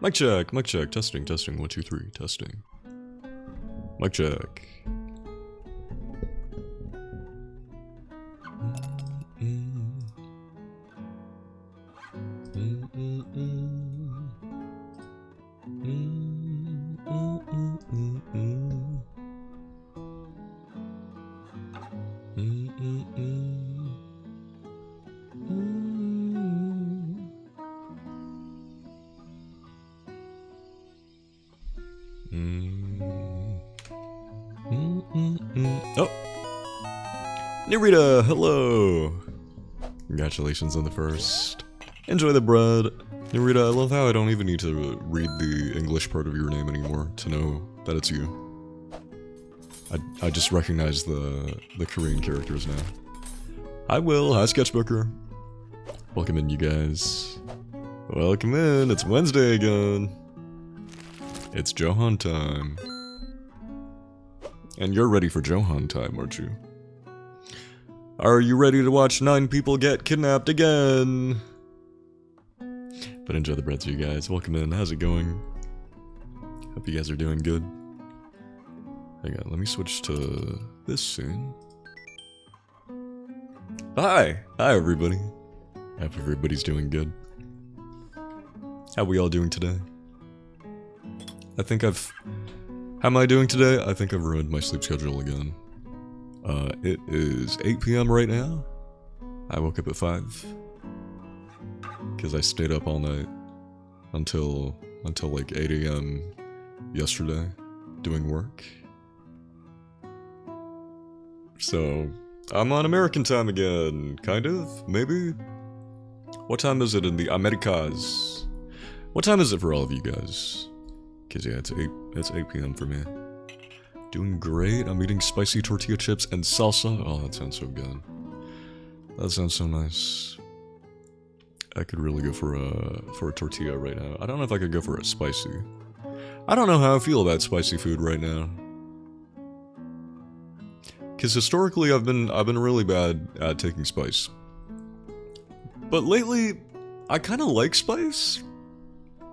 Mic check, testing, 1, 2, 3, testing. Mic check. Oh! Nerita, hello! Congratulations on the first. Enjoy the bread. Nerita, I love how I don't even need to read the English part of your name anymore to know that it's you. I just recognize the Korean characters now. Hi Will, hi Sketchbooker. Welcome in, you guys. Welcome in, it's Wednesday again. It's Johan time. And you're ready for Johan time, aren't you? Are you ready to watch 9 people get kidnapped again? But enjoy the breads, you guys. Welcome in. How's it going? Hope you guys are doing good. Hang on, let me switch to this soon. Hi! Hi, everybody. Hope everybody's doing good. How we all doing today? How am I doing today? I think I've ruined my sleep schedule again. It is 8 p.m. right now. I woke up at 5. Because I stayed up all night until like 8 a.m. yesterday doing work. So, I'm on American time again, kind of, maybe? What time is it in the Americas? What time is it for all of you guys? Because yeah, it's 8 p.m. for me. Doing great. I'm eating spicy tortilla chips and salsa. Oh, that sounds so good. That sounds so nice. I could really go for a tortilla right now. I don't know if I could go for a spicy. I don't know how I feel about spicy food right now. Because historically, I've been really bad at taking spice. But lately, I kind of like spice.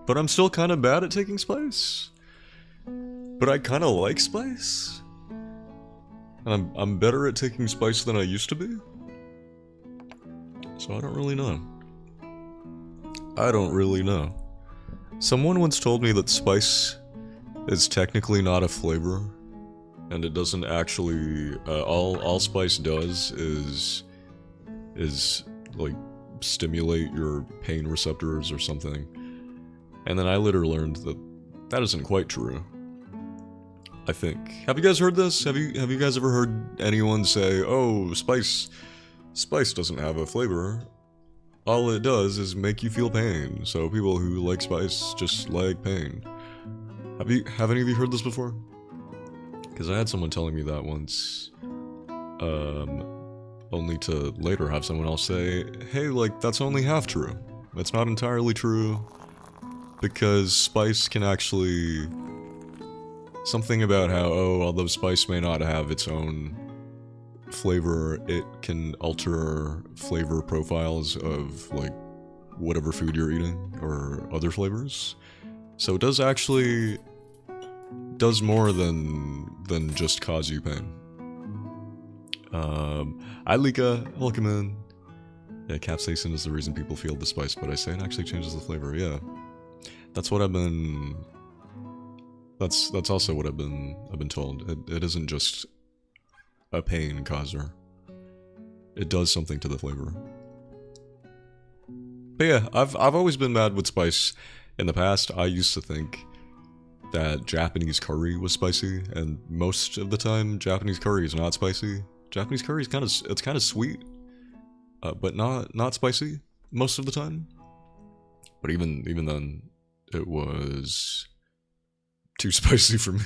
But I'm still kind of bad at taking spice. But I kind of like spice. And I'm better at taking spice than I used to be. So I don't really know. I don't really know. Someone once told me that spice is technically not a flavor. And it doesn't actually... all spice does is like stimulate your pain receptors or something. And then I later learned that that isn't quite true. I think. Have you guys heard this? Have you guys ever heard anyone say, "Oh, spice doesn't have a flavor. All it does is make you feel pain. So people who like spice just like pain." Have any of you heard this before? Because I had someone telling me that once. Only to later have someone else say, "Hey, like that's only half true. It's not entirely true." Because spice can actually... Something about how, although spice may not have its own flavor, it can alter flavor profiles of, like, whatever food you're eating, or other flavors. So it does actually... does more than just cause you pain. Hi Lika, welcome in. Yeah, capsaicin is the reason people feel the spice, but I say it actually changes the flavor, yeah. That's what I've been... That's also what I've been told. It isn't just a pain causer. It does something to the flavor. But yeah, I've always been mad with spice. In the past, I used to think that Japanese curry was spicy, and most of the time, Japanese curry is not spicy. Japanese curry is kind of sweet, but not spicy most of the time. But even then, it was too spicy for me.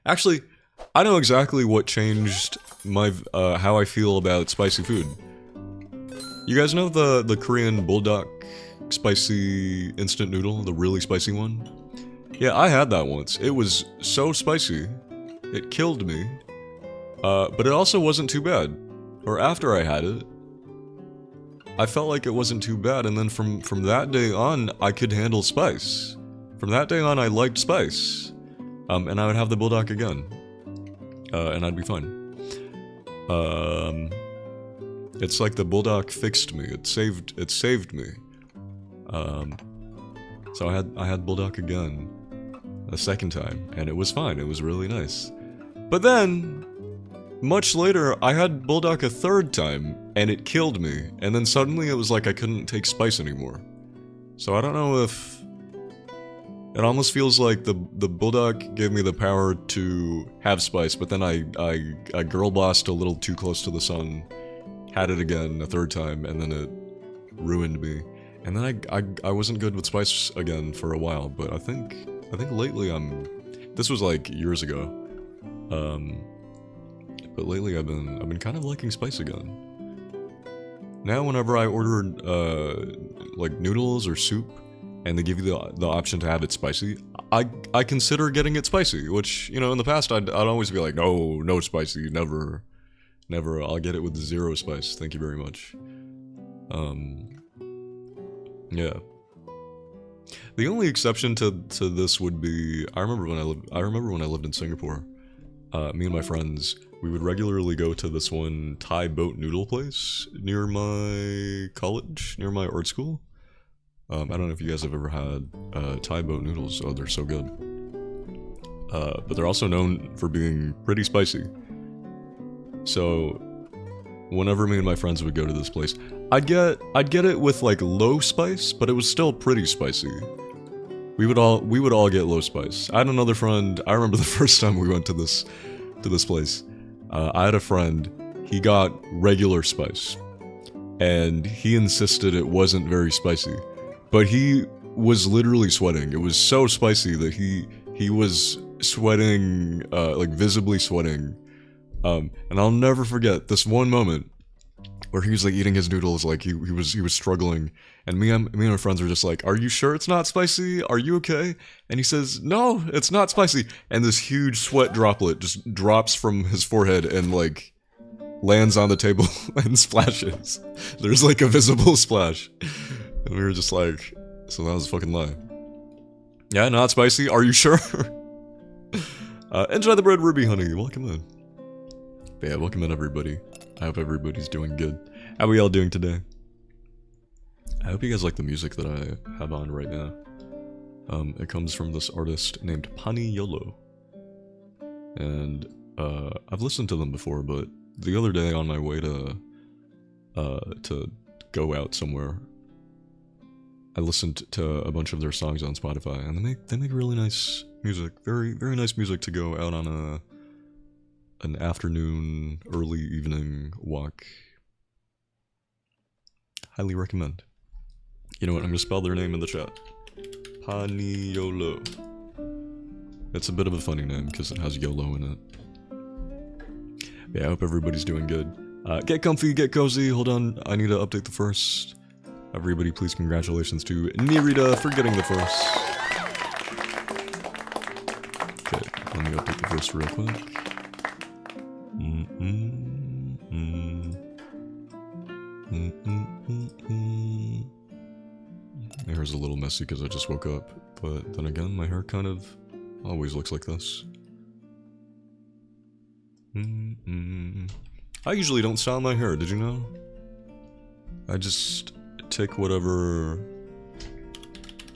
Actually, I know exactly what changed my how I feel about spicy food. You guys know the Korean bulldog spicy instant noodle, the really spicy one? Yeah, I had that once. It was so spicy, it killed me. But it also wasn't too bad. Or after I had it, I felt like it wasn't too bad, and then from that day on, I could handle spice. From that day on, I liked spice. And I would have the Bulldog again. And I'd be fine. It's like the Bulldog fixed me. It saved me. So I had Bulldog again. A second time, and it was fine. It was really nice. But then, much later, I had Bulldog a third time, and it killed me. And then suddenly it was like I couldn't take spice anymore. So I don't know if... It almost feels like the Bulldog gave me the power to have spice, but then I girl bossed a little too close to the sun, had it again a third time, and then it ruined me. And then I wasn't good with spice again for a while, but I think lately this was like years ago. But lately I've been kind of liking spice again. Now whenever I order like noodles or soup, and they give you the option to have it spicy, I consider getting it spicy, which, you know, in the past I'd always be like, no spicy, never, I'll get it with 0 spice, thank you very much. Yeah. The only exception to this would be, I remember when I lived in Singapore, me and my friends, we would regularly go to this one Thai boat noodle place near my college, near my art school. I don't know if you guys have ever had Thai boat noodles. Oh, they're so good. But they're also known for being pretty spicy. So, whenever me and my friends would go to this place, I'd get it with like low spice, but it was still pretty spicy. We would all get low spice. I had another friend. I remember the first time we went to this place. I had a friend. He got regular spice, and he insisted it wasn't very spicy. But he was literally sweating. It was so spicy that he was sweating, like visibly sweating. And I'll never forget this one moment where he was like eating his noodles, like he was struggling, and me and my friends were just like, "Are you sure it's not spicy? Are you okay?" And he says, "No, it's not spicy." And this huge sweat droplet just drops from his forehead and like lands on the table and splashes. There's like a visible splash. And we were just like, so that was a fucking lie. Yeah, not spicy, are you sure? Enjoy the bread, Ruby Honey, welcome in. But yeah, welcome in everybody. I hope everybody's doing good. How are we all doing today? I hope you guys like the music that I have on right now. It comes from this artist named Pani Yolo. And, I've listened to them before, but the other day on my way to go out somewhere, I listened to a bunch of their songs on Spotify, and they make really nice music. Very, very nice music to go out on an afternoon, early evening walk. Highly recommend. You know what, I'm gonna spell their name in the chat. Paniolo. It's a bit of a funny name, because it has YOLO in it. Yeah, I hope everybody's doing good. Get comfy, get cozy, hold on, I need to update the first. Everybody, please congratulations to Nirita for getting the first. Okay, let me update the first real quick. My hair's a little messy because I just woke up, but then again, my hair kind of always looks like this. I usually don't style my hair, did you know? I just take whatever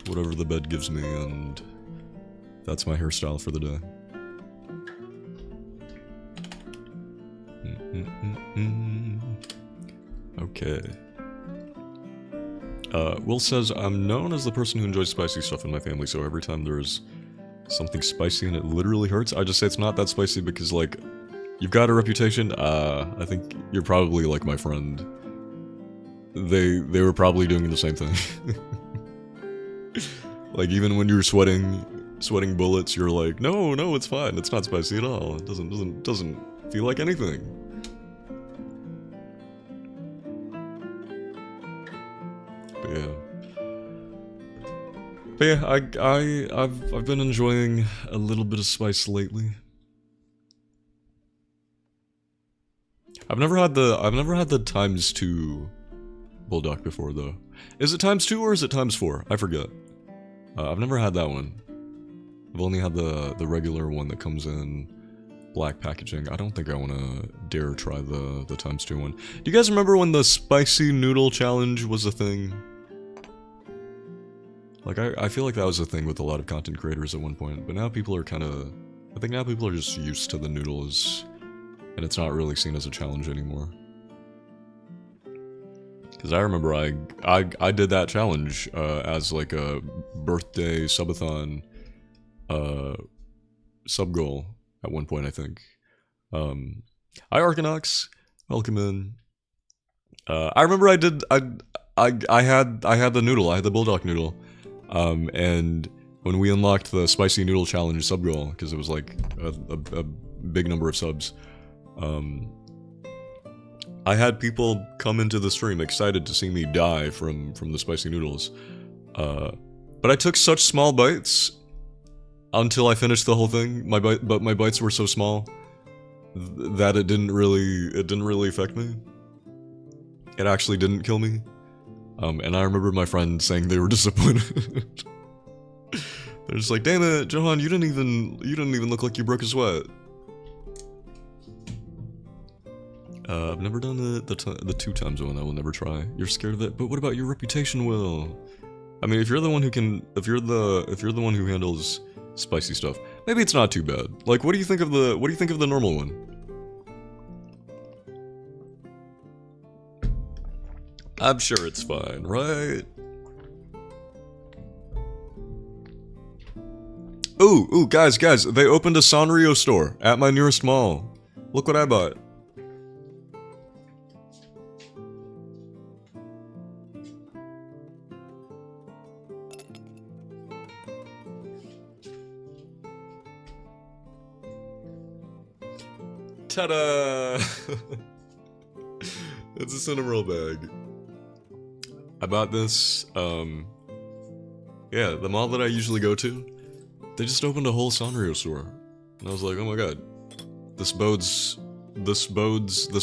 the bed gives me, and that's my hairstyle for the day. Okay. Will says, I'm known as the person who enjoys spicy stuff in my family, so every time there's something spicy and it literally hurts, I just say it's not that spicy because, like, you've got a reputation. I think you're probably like my friend. They were probably doing the same thing. Like, even when you're sweating bullets, you're like, no, it's fine. It's not spicy at all. It doesn't feel like anything. But yeah, I've been enjoying a little bit of spice lately. I've never had the ×2 bulldog before though. Is it ×2 or is it ×4? I forget. I've never had that one. I've only had the regular one that comes in black packaging. I don't think I want to dare try the ×2 one. Do you guys remember when the spicy noodle challenge was a thing? Like, I feel like that was a thing with a lot of content creators at one point, but now people are kind of... I think now people are just used to the noodles, and it's not really seen as a challenge anymore. Because I remember I did that challenge as like a birthday subathon sub goal at one point, I think. Hi Arcanox, welcome in. I remember I had the noodle, I had the bulldog noodle. And when we unlocked the spicy noodle challenge sub goal, because it was like a big number of subs, I had people come into the stream excited to see me die from the spicy noodles. But I took such small bites until I finished the whole thing. But my bites were so small that it didn't really affect me. It actually didn't kill me. And I remember my friend saying they were disappointed. They're just like, "Damn it, Johan, you didn't even look like you broke a sweat." I've never done the 2 one. I will never try. You're scared of it, but what about your reputation, Will? I mean, if you're the one who can, if you're the one who handles spicy stuff, maybe it's not too bad. Like, what do you think of the normal one? I'm sure it's fine, right? Ooh, guys, they opened a Sanrio store at my nearest mall. Look what I bought. Ta-da! It's a Cinnamoroll bag. I bought this, yeah, the mall that I usually go to, they just opened a whole Sanrio store. And I was like, oh my god, this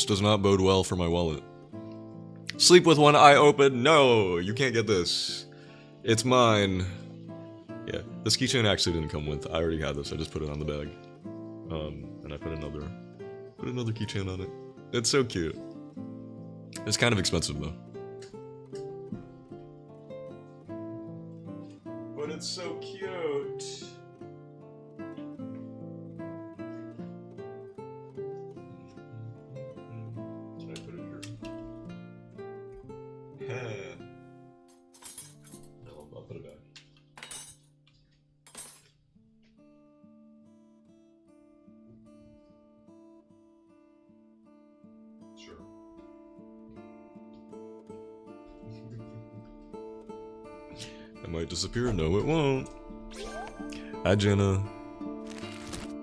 does not bode well for my wallet. Sleep with one eye open? No, you can't get this. It's mine. Yeah, this keychain actually didn't come with, I already had this, I just put it on the bag. And I put another keychain on it. It's so cute. It's kind of expensive though. But it's so cute. Should I put it here? No, I'll put it back. Sure. It might disappear. No, it won't. Hi, Jenna.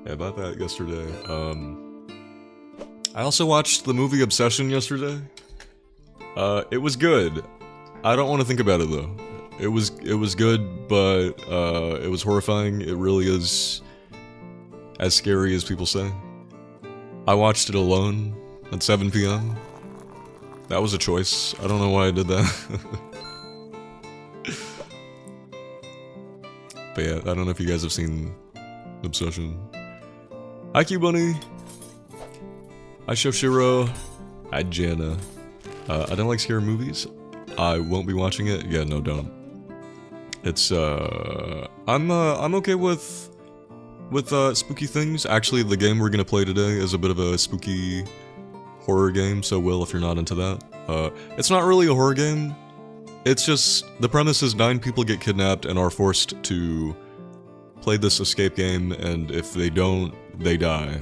Yeah, I bought that yesterday. I also watched the movie Obsession yesterday. It was good. I don't want to think about it though. It was good, but it was horrifying. It really is as scary as people say. I watched it alone at 7 p.m. That was a choice. I don't know why I did that. But yeah, I don't know if you guys have seen Obsession. Hi, Q-Bunny. Hi, Chef Shiro. Hi, Jana. I don't like scary movies. I won't be watching it. Yeah, no, don't. It's, I'm okay with spooky things. Actually, the game we're gonna play today is a bit of a spooky horror game, so Will, if you're not into that. It's not really a horror game. It's just, the premise is 9 people get kidnapped and are forced to play this escape game, and if they don't, they die.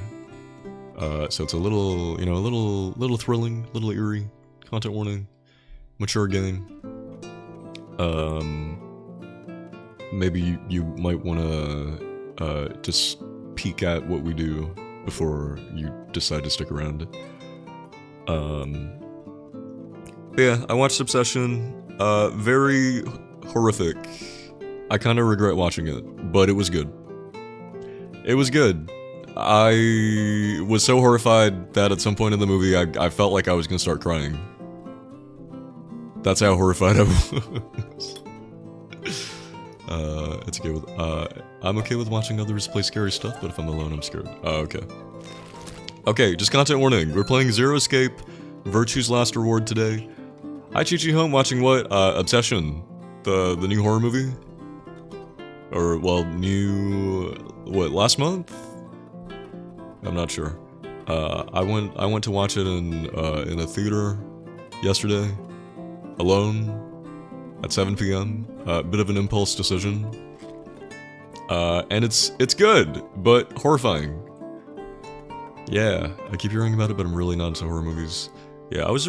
So it's a little, you know, a little thrilling, a little eerie. Content warning. Mature game. Maybe you might want to just peek at what we do before you decide to stick around. Yeah, I watched Obsession. Very horrific. I kind of regret watching it, but it was good. It was good. I was so horrified that at some point in the movie, I felt like I was gonna start crying. That's how horrified I was. It's okay with, I'm okay with watching others play scary stuff, but if I'm alone, I'm scared. Okay. Okay, just content warning. We're playing Zero Escape, Virtue's Last Reward today. Hi, Chi-Chi Home, watching what? Obsession, the new horror movie? Or, well, new, what, last month? I'm not sure. I went to watch it in a theater yesterday, alone, at 7 p.m. A bit of an impulse decision. And it's good, but horrifying. Yeah, I keep hearing about it, but I'm really not into horror movies. Yeah, I was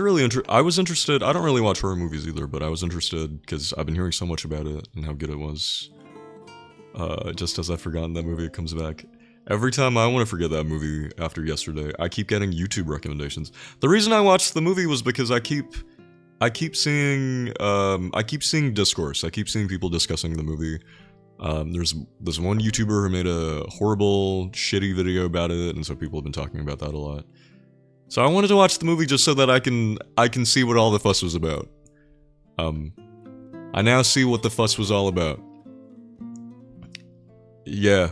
interested. I don't really watch horror movies either, but I was interested because I've been hearing so much about it and how good it was. Just as I've forgotten that movie, it comes back. Every time I want to forget that movie after yesterday, I keep getting YouTube recommendations. The reason I watched the movie was because I keep seeing discourse. I keep seeing people discussing the movie. There's this one YouTuber who made a horrible, shitty video about it, and so people have been talking about that a lot. So I wanted to watch the movie just so that I can see what all the fuss was about. I now see what the fuss was all about. Yeah.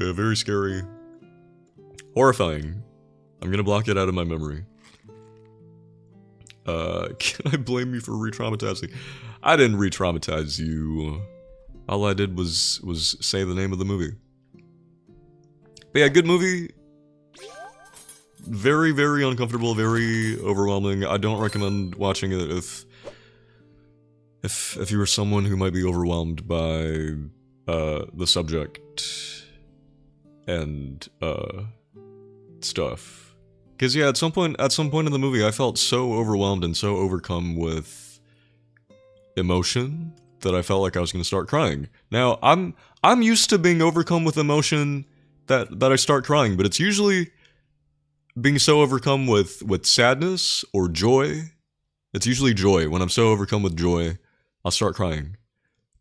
Yeah, very scary. Horrifying. I'm gonna block it out of my memory. Can I blame you for re-traumatizing? I didn't re-traumatize you. All I did was say the name of the movie. But yeah, good movie. Very, very uncomfortable, very overwhelming. I don't recommend watching it if you are someone who might be overwhelmed by the subject and stuff. Because yeah, at some point in the movie, I felt so overwhelmed and so overcome with emotion that I felt like I was going to start crying. Now I'm used to being overcome with emotion that I start crying, but it's usually being so overcome with sadness or joy. It's usually joy. When I'm so overcome with joy, I'll start crying.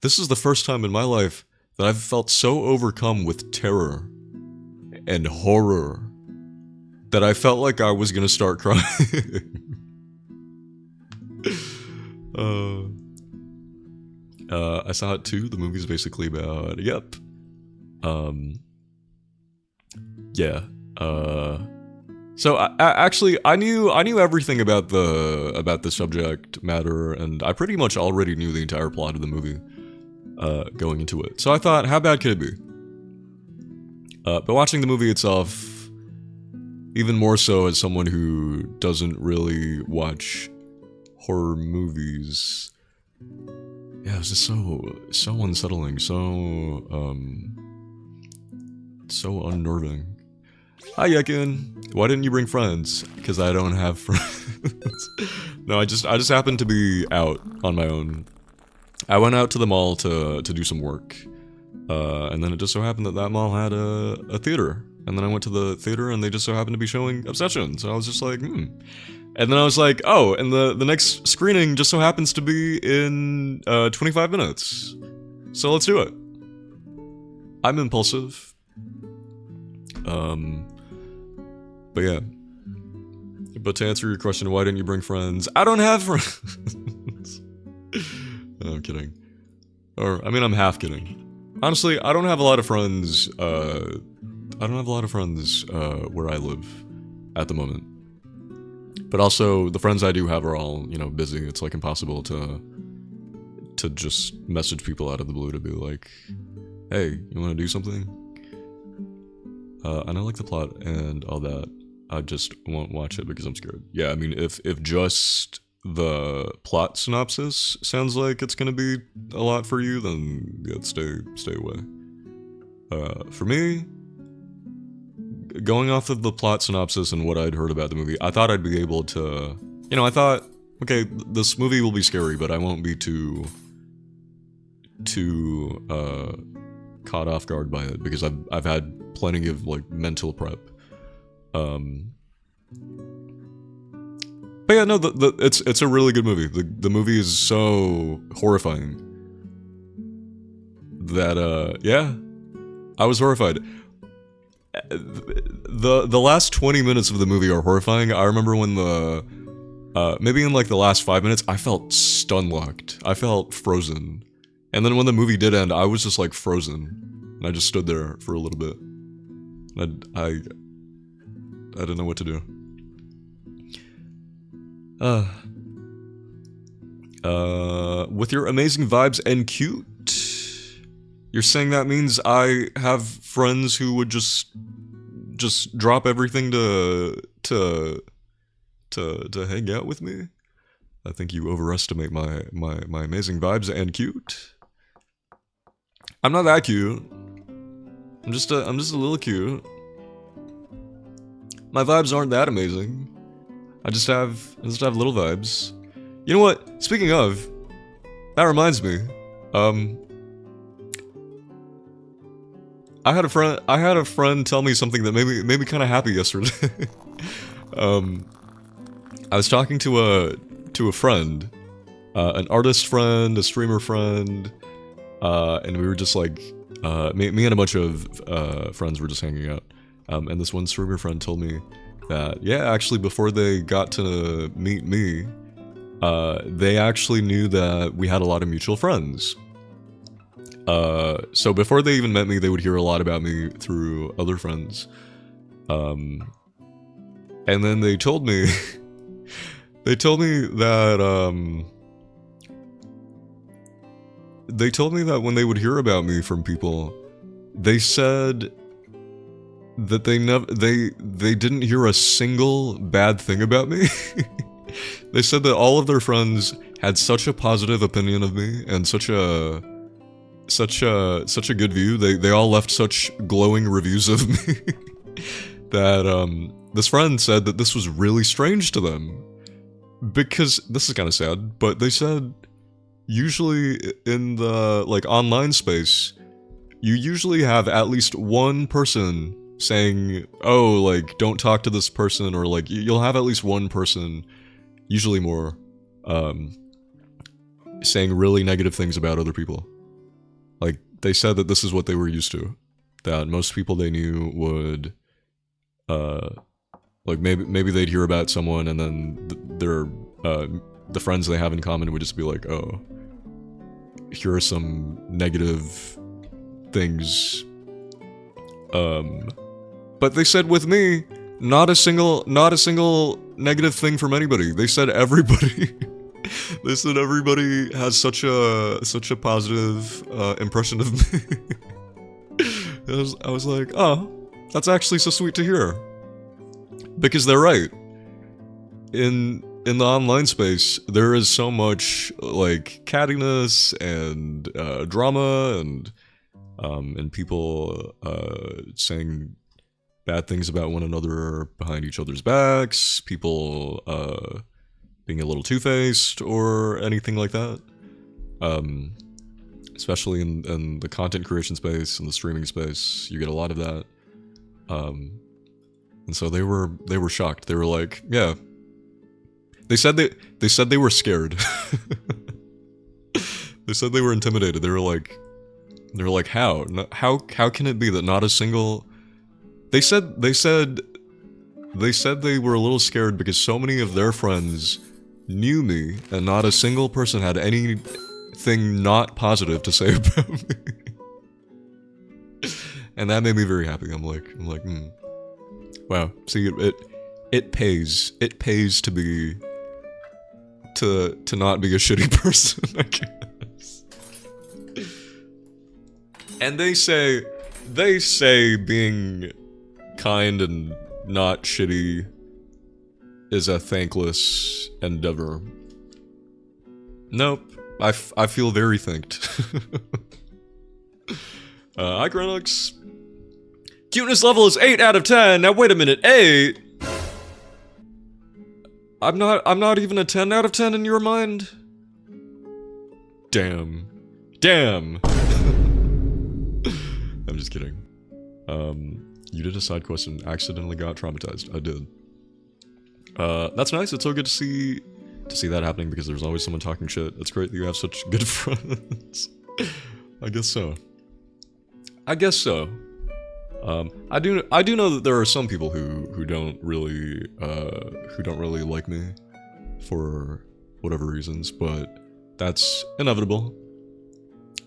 This is the first time in my life that I've felt so overcome with terror and horror that I felt like I was gonna start crying. I saw it too. The movie's basically about, yep. Yeah. So I knew everything about the subject matter, and I pretty much already knew the entire plot of the movie going into it. So I thought, how bad could it be? But watching the movie itself, even more so as someone who doesn't really watch horror movies, yeah, it was just so unsettling, so unnerving. Hi, Yekin. Why didn't you bring friends? Because I don't have friends. No, I just happened to be out on my own. I went out to the mall to do some work, and then it just so happened that mall had a theater. And then I went to the theater, and they just so happened to be showing Obsession. So I was just like, And then I was like, oh, and the next screening just so happens to be in 25 minutes. So let's do it. I'm impulsive. But yeah. But to answer your question, why didn't you bring friends? I don't have friends. No, I'm kidding. Or, I mean, I'm half kidding. Honestly, I don't have a lot of friends, where I live at the moment. But also, the friends I do have are all, busy. It's, like, impossible to just message people out of the blue to be like, hey, you want to do something? And I like the plot and all that. I just won't watch it because I'm scared. Yeah, I mean, if just the plot synopsis sounds like it's gonna be a lot for you, then yeah, stay away. For me, going off of the plot synopsis and what I'd heard about the movie, I thought I'd be able to, I thought, okay, this movie will be scary, but I won't be too caught off guard by it because I've had plenty of like mental prep. But yeah, no, it's a really good movie. The movie is so horrifying that yeah, I was horrified. The last 20 minutes of the movie are horrifying. I remember when maybe in like the last 5 minutes, I felt stun-locked. I felt frozen. And then when the movie did end, I was just like frozen. And I just stood there for a little bit. And I didn't know what to do. With your amazing vibes and cute, you're saying that means I have friends who would just drop everything to hang out with me? I think you overestimate my amazing vibes and cute. I'm not that cute. I'm just a little cute. My vibes aren't that amazing. I just have little vibes. You know what? Speaking of, that reminds me. I had a friend tell me something that made me kind of happy yesterday. I was talking to a friend, an artist friend, a streamer friend, and we were just like, me and a bunch of friends were just hanging out. And this one streamer friend told me that, yeah, actually before they got to meet me, they actually knew that we had a lot of mutual friends. So before they even met me, they would hear a lot about me through other friends. And then they told me, that when they would hear about me from people, they said that they didn't hear a single bad thing about me. They said that all of their friends had such a positive opinion of me and such a good view. They all left such glowing reviews of me that this friend said that this was really strange to them, because this is kind of sad, but they said usually in the like online space, you usually have at least one person saying, oh, like, don't talk to this person, or like you'll have at least one person, usually more, saying really negative things about other people. Like, they said that this is what they were used to. That most people they knew would, like, maybe they'd hear about someone and then the friends they have in common would just be like, oh, here are some negative things. But they said with me, not a single negative thing from anybody. They said everybody... They said everybody has such a positive impression of me. I was like, oh, that's actually so sweet to hear. Because they're right. In the online space, there is so much like cattiness and drama and people saying bad things about one another behind each other's backs. People being a little two-faced or anything like that. Especially in the content creation space and the streaming space, you get a lot of that. And so they were shocked. They were like, yeah. They said they were scared. They said they were intimidated. They were like, how can it be that not a single... They said they were a little scared because so many of their friends knew me and not a single person had anything not positive to say about me. And that made me very happy. I'm like, wow. See, it pays to be to not be a shitty person, I guess. And they say being kind and not shitty is a thankless endeavor. Nope. I feel very thanked. Hi, Grenux. Cuteness level is 8 out of 10. Now wait a minute, 8? I'm not even a 10 out of 10 in your mind? Damn. I'm just kidding. You did a side quest and accidentally got traumatized. I did. That's nice. It's so good to see that happening because there's always someone talking shit. It's great that you have such good friends. I guess so. I guess so. I do know that there are some people who don't really like me for whatever reasons, but that's inevitable.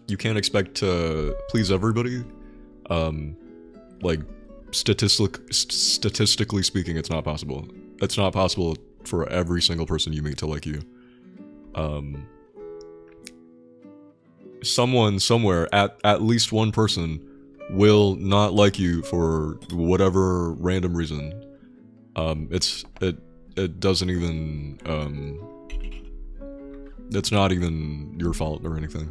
You can't expect to please everybody. Like statistically speaking, it's not possible. It's not possible for every single person you meet to like you. Someone somewhere, at least one person, will not like you for whatever random reason. It doesn't even it's not even your fault or anything.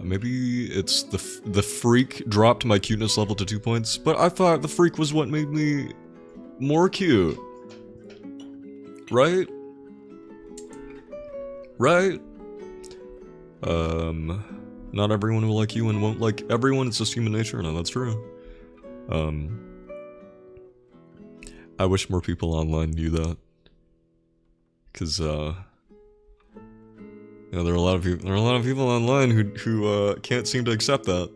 Maybe it's the freak dropped my cuteness level to 2 points, but I thought the freak was what made me more cute. Right? Right? Not everyone will like you and won't like everyone, it's just human nature, no, that's true. I wish more people online knew that. Cause, you know, there are a lot of people online who can't seem to accept that.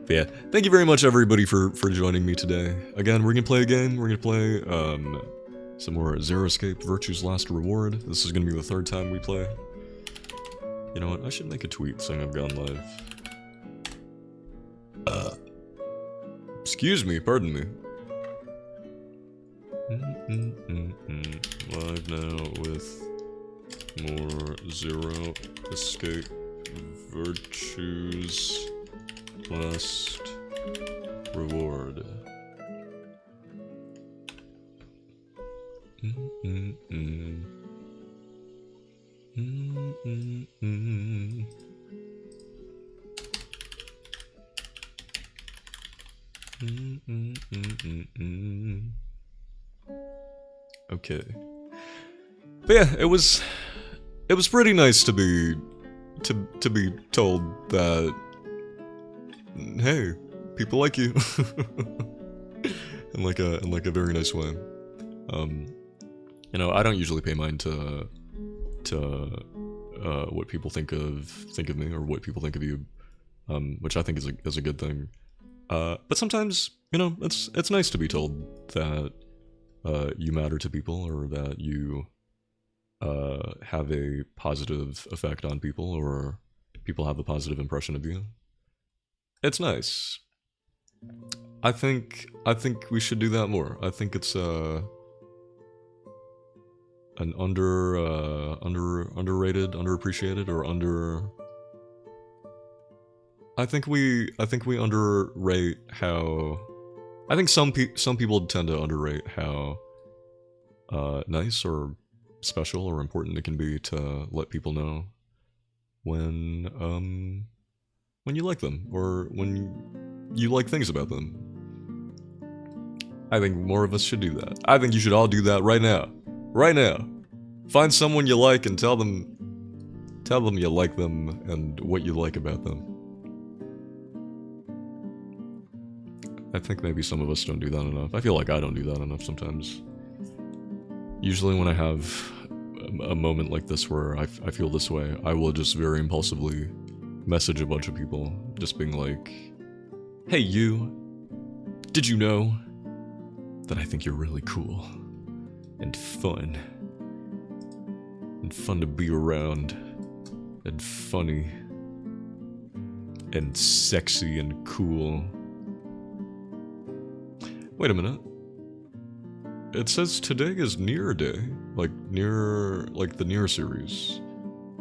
But yeah, thank you very much everybody for joining me today. Again, we're gonna play a game, we're gonna play, some more Zero Escape Virtue's Last Reward. This is gonna be the 3rd time we play. You know what, I should make a tweet saying I've gone live. Excuse me, pardon me. Live now with more Zero Escape Virtue's Last Reward. Okay. But yeah, it was pretty nice to be told that, hey, people like you. in like a very nice way. You know, I don't usually pay mind to what people think of me or what people think of you, which I think is a good thing. But sometimes, you know, it's nice to be told that you matter to people, or that you have a positive effect on people, or people have a positive impression of you. It's nice. I think we should do that more. I think it's an underrated, underappreciated, or I think we underrate how. I think some people tend to underrate how nice or special or important it can be to let people know when you like them, or when you like things about them. I think more of us should do that. I think you should all do that right now. Right now. Find someone you like and tell them you like them and what you like about them. I think maybe some of us don't do that enough. I feel like I don't do that enough sometimes. Usually when I have a moment like this where I feel this way, I will just very impulsively message a bunch of people, just being like, hey you, did you know that I think you're really cool and fun to be around and funny and sexy and cool. Wait a minute. It says today is Near Day, like the Near series.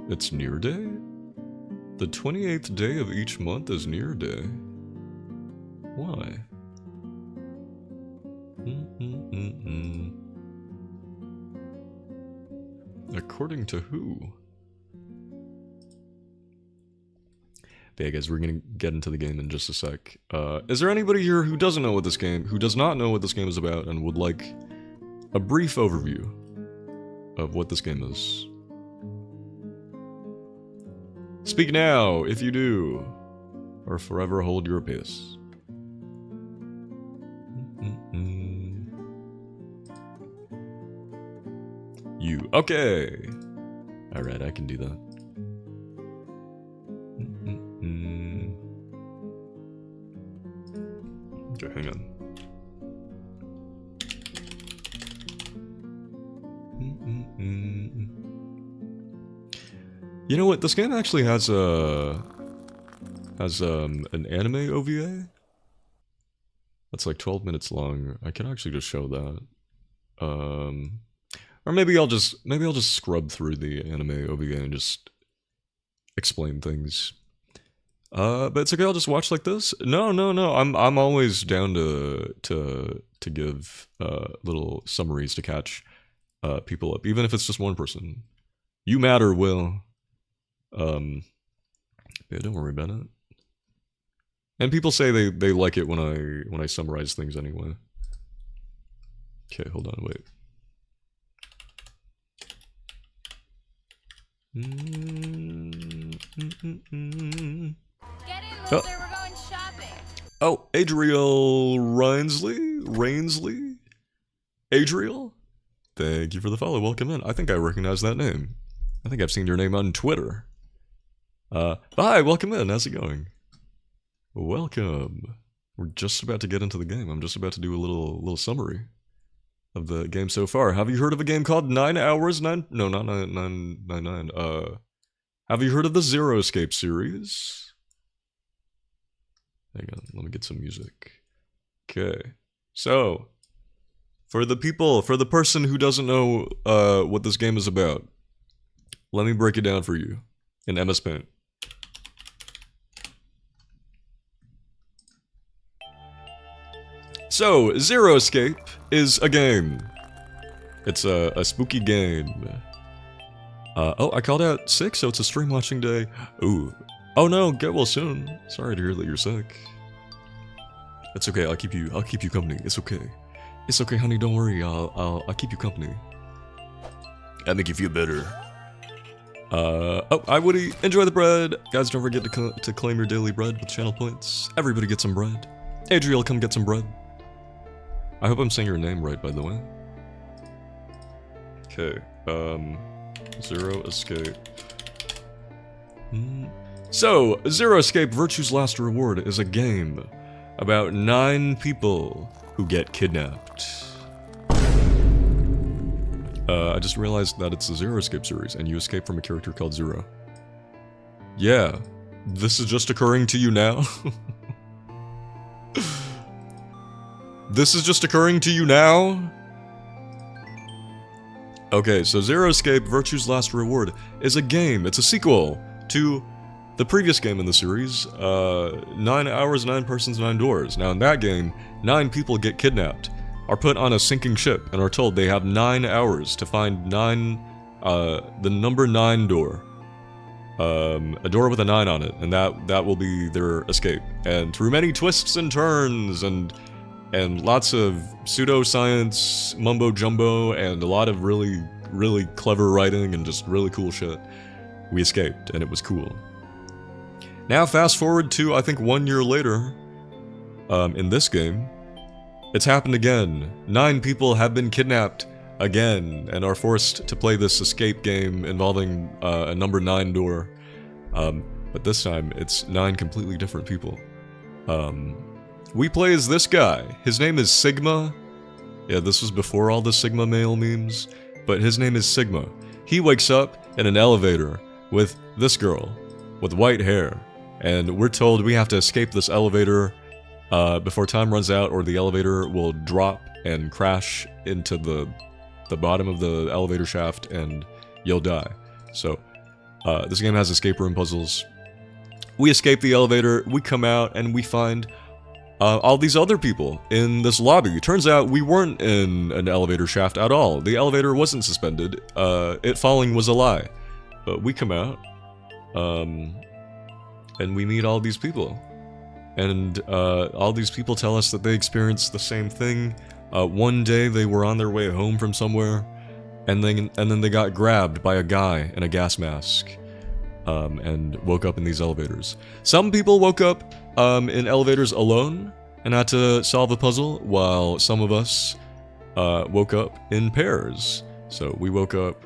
It's Near Day? The 28th day of each month is Near Day. Why? According to who? But yeah, guys, we're gonna get into the game in just a sec. Is there anybody here who does not know what this game is about and would like a brief overview of what this game is? Speak now, if you do, or forever hold your peace. You. Okay. Alright, I can do that. Okay, hang on. You know what? This game actually has an anime OVA. That's like 12 minutes long. I can actually just show that. Or maybe I'll just scrub through the anime OVA and just explain things. But it's okay. I'll just watch like this. No. I'm always down to give little summaries to catch people up, even if it's just one person. You matter, Will. Yeah, don't worry about it. And people say they like it when I summarize things anyway. Okay, hold on, wait. Get in, loser, we're going shopping. Oh, Adriel Rainsley? Adriel? Thank you for the follow, welcome in. I think I recognize that name. I think I've seen your name on Twitter. Hi, welcome in, how's it going? Welcome. We're just about to get into the game. I'm just about to do a little summary of the game so far. Have you heard of a game called 9 Hours 9? No, not 999. Have you heard of the Zero Escape series? Hang on, let me get some music. Okay. So, for the person who doesn't know what this game is about, let me break it down for you in MS Paint. So, Zero Escape is a game. It's a spooky game. Oh, I called out sick, so it's a stream watching day. Ooh. Oh no, get well soon. Sorry to hear that you're sick. It's okay, I'll keep you company. It's okay. It's okay, honey, don't worry. I'll keep you company. I'll make you feel better. Oh, hi Woody, enjoy the bread. Guys, don't forget to claim your daily bread with channel points. Everybody get some bread. Adriel, come get some bread. I hope I'm saying your name right, by the way. Okay, Zero Escape. So, Zero Escape Virtue's Last Reward is a game about 9 people who get kidnapped. I just realized that it's the Zero Escape series, and you escape from a character called Zero. Yeah, this is just occurring to you now? This is just occurring to you now? Okay, so Zero Escape Virtue's Last Reward is a game. It's a sequel to the previous game in the series, 9 Hours, 9 Persons, 9 Doors. Now in that game, 9 people get kidnapped, are put on a sinking ship, and are told they have 9 hours to find the number 9 door. A door with a 9 on it, and that will be their escape. And through many twists and turns, and lots of pseudoscience, mumbo-jumbo, and a lot of really, really clever writing, and just really cool shit, we escaped, and it was cool. Now fast forward to, I think, 1 year later, in this game, it's happened again. 9 people have been kidnapped again, and are forced to play this escape game involving a number 9 door. But this time, it's 9 completely different people. We play as this guy. His name is Sigma. Yeah, this was before all the Sigma male memes, but his name is Sigma. He wakes up in an elevator with this girl with white hair, and we're told we have to escape this elevator before time runs out, or the elevator will drop and crash into the bottom of the elevator shaft, and you'll die. So, this game has escape room puzzles. We escape the elevator, we come out, and we find all these other people in this lobby. Turns out we weren't in an elevator shaft at all. The elevator wasn't suspended. It falling was a lie. But we come out, and we meet all these people. And all these people tell us that they experienced the same thing. One day they were on their way home from somewhere, and then they got grabbed by a guy in a gas mask, and woke up in these elevators. Some people woke up in elevators alone and had to solve a puzzle, while some of us woke up in pairs. So we woke up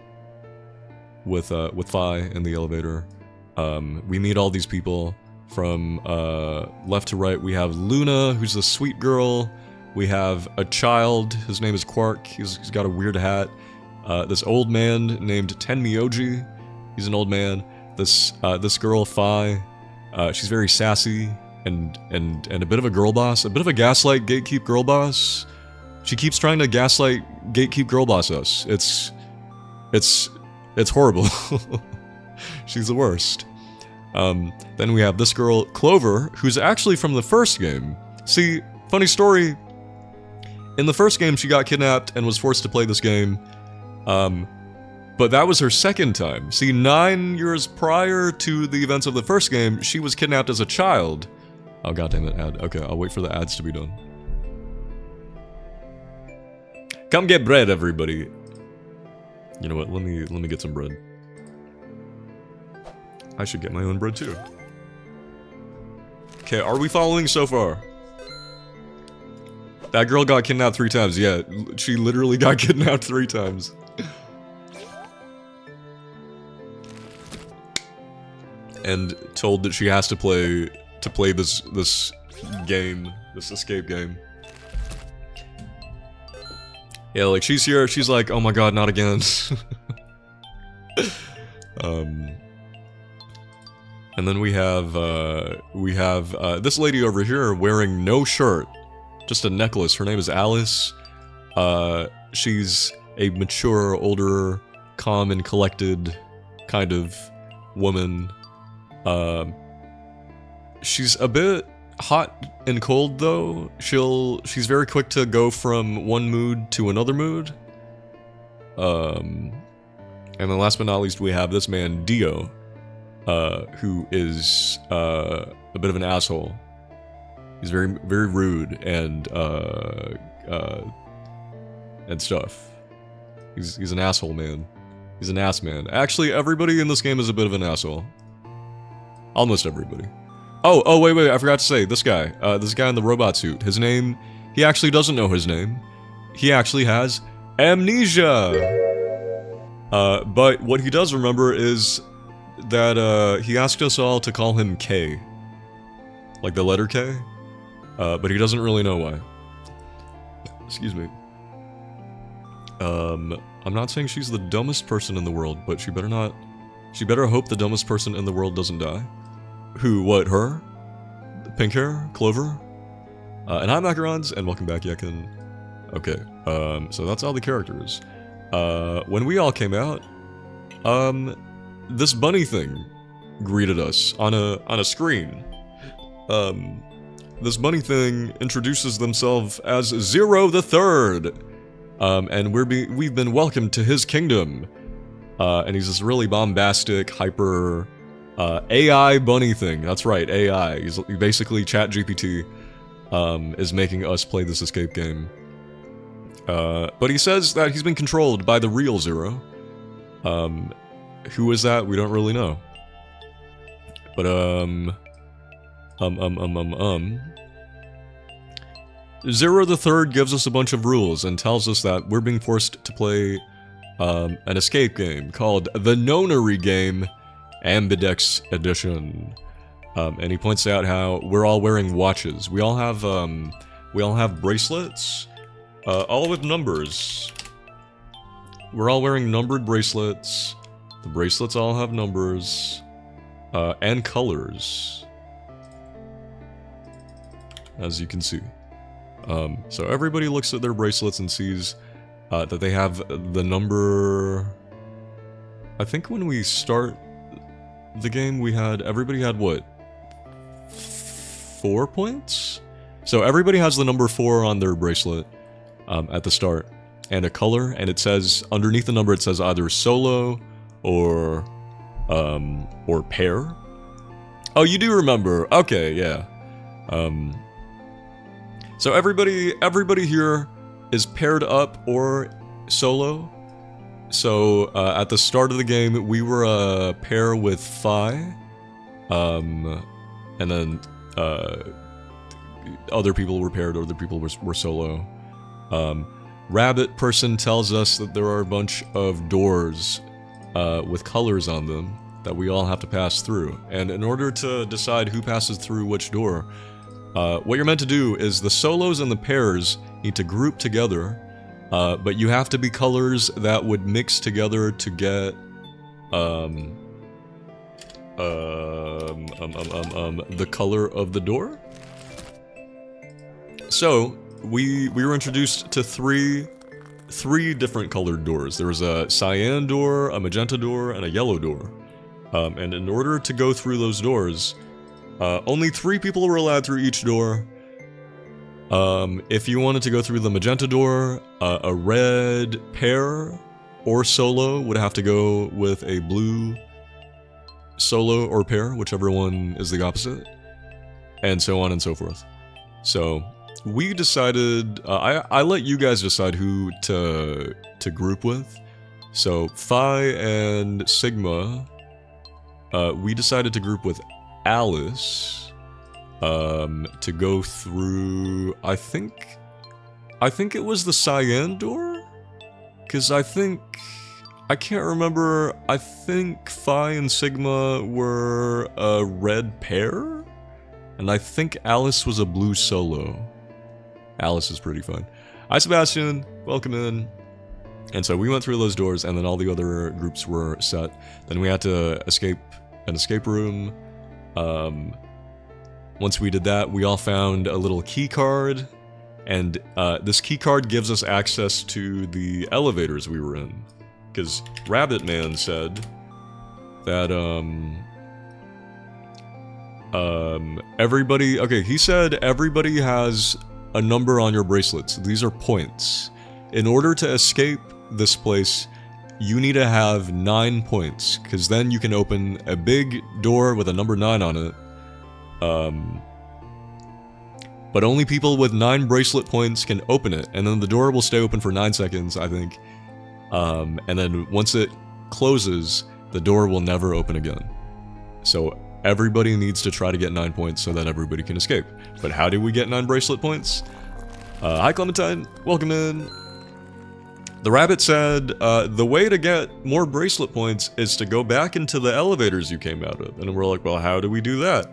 with Fi in the elevator. We meet all these people. From left to right, we have Luna, who's the sweet girl. We have a child. His name is Quark. He's got a weird hat. This old man named Tenmyoji. He's an old man. This girl Phi. She's very sassy and a bit of a girl boss. A bit of a gaslight gatekeep girl boss. She keeps trying to gaslight gatekeep girl boss us. It's horrible. She's the worst. Then we have this girl, Clover, who's actually from the first game. See, funny story, in the first game she got kidnapped and was forced to play this game, but that was her second time. See, 9 years prior to the events of the first game, she was kidnapped as a child. Oh goddammit, ad. Okay, I'll wait for the ads to be done. Come get bread, everybody. You know what, let me get some bread. I should get my own bread too. Okay, are we following so far? That girl got kidnapped 3 times, yeah. She literally got kidnapped 3 times. And told that she has to play this game, this escape game. Yeah, like she's here, she's like, oh my god, not again. And then we have this lady over here wearing no shirt, just a necklace. Her name is Alice. She's a mature, older, calm and collected kind of woman. She's a bit hot and cold though. She's very quick to go from one mood to another mood. And then last but not least, we have this man, Dio. Who is a bit of an asshole. He's very, very rude and stuff. He's an asshole man. He's an ass man. Actually, everybody in this game is a bit of an asshole. Almost everybody. Oh, wait, I forgot to say, this guy in the robot suit, his name, he actually doesn't know his name. He actually has amnesia! But what he does remember is that, he asked us all to call him K. Like the letter K. But he doesn't really know why. Excuse me. I'm not saying she's the dumbest person in the world, but she better hope the dumbest person in the world doesn't die. Who, what, her? Pink hair? Clover? And I'm Macarons, and welcome back, Yekin. Okay, so that's all the characters. When we all came out, this bunny thing greeted us on a screen. This bunny thing introduces themselves as Zero the Third, and we've been welcomed to his kingdom. And he's this really bombastic, hyper AI bunny thing. That's right, AI. He's basically ChatGPT is making us play this escape game. But he says that he's been controlled by the real Zero. Who is that? We don't really know. But, Zero the Third gives us a bunch of rules and tells us that we're being forced to play, an escape game called the Nonary Game Ambidex Edition. And he points out how we're all wearing watches. We all have bracelets, all with numbers. We're all wearing numbered bracelets. The bracelets all have numbers, and colors, as you can see. So everybody looks at their bracelets and sees that they have the number... I think when we start the game, everybody had what? 4 points? So everybody has the number 4 on their bracelet at the start, and a color, and it says, underneath the number it says either solo or pair. Oh, you do remember. Okay, yeah. So everybody here is paired up or solo. So at the start of the game, we were a pair with Phi, and then other people were paired, other people were solo. Rabbit person tells us that there are a bunch of doors with colors on them. that we all have to pass through. And in order to decide who passes through which door, what you're meant to do is the solos and the pairs need to group together, but you have to be colors that would mix together to get the color of the door. So we were introduced to three different colored doors. There was a cyan door, a magenta door, and a yellow door. And in order to go through those doors, only 3 people were allowed through each door. If you wanted to go through the magenta door, a red pair or solo would have to go with a blue solo or pair, whichever one is the opposite, and so on and so forth. So we decided, I let you guys decide who to group with. So Phi and Sigma, we decided to group with Alice, to go through, I think it was the cyan door? Because I can't remember, I think Phi and Sigma were a red pair? And I think Alice was a blue solo. Alice is pretty fun. Hi Sebastian, welcome in. And so we went through those doors, and then all the other groups were set. Then we had to escape an escape room. Once we did that, we all found a little key card, and this key card gives us access to the elevators we were in. Because Rabbit Man said that, everybody, okay, he said everybody has a number on your bracelets. These are points. In order to escape this place, you need to have 9 points, because then you can open a big door with a number 9 on it. But only people with 9 bracelet points can open it, and then the door will stay open for 9 seconds, I think. And then once it closes, the door will never open again. So everybody needs to try to get 9 points so that everybody can escape. But how do we get 9 bracelet points? Hi Clementine, welcome in. The rabbit said, the way to get more bracelet points is to go back into the elevators you came out of. And we're like, well, how do we do that?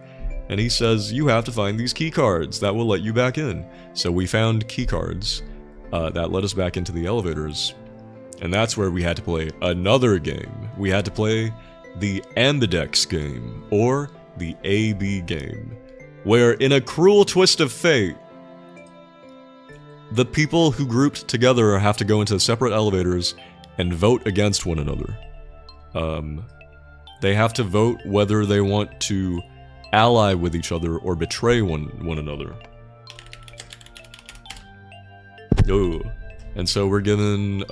And he says, you have to find these key cards that will let you back in. So we found key cards that let us back into the elevators. And that's where we had to play another game. We had to play the Ambidex game, or the AB game, where in a cruel twist of fate, the people who grouped together have to go into separate elevators and vote against one another. They have to vote whether they want to ally with each other or betray one another. Oh. And so we're given,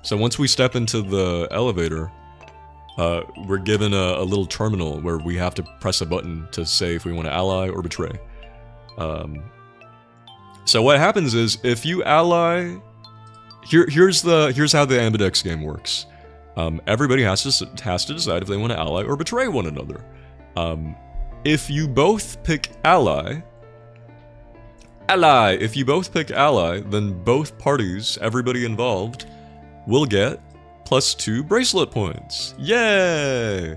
so once we step into the elevator, we're given a little terminal where we have to press a button to say if we want to ally or betray. So what happens is, if you ally, here's how the Ambidex game works. Everybody has to decide if they want to ally or betray one another. If you both pick ally, if you both pick ally, then both parties, everybody involved, will get +2 bracelet points. Yay!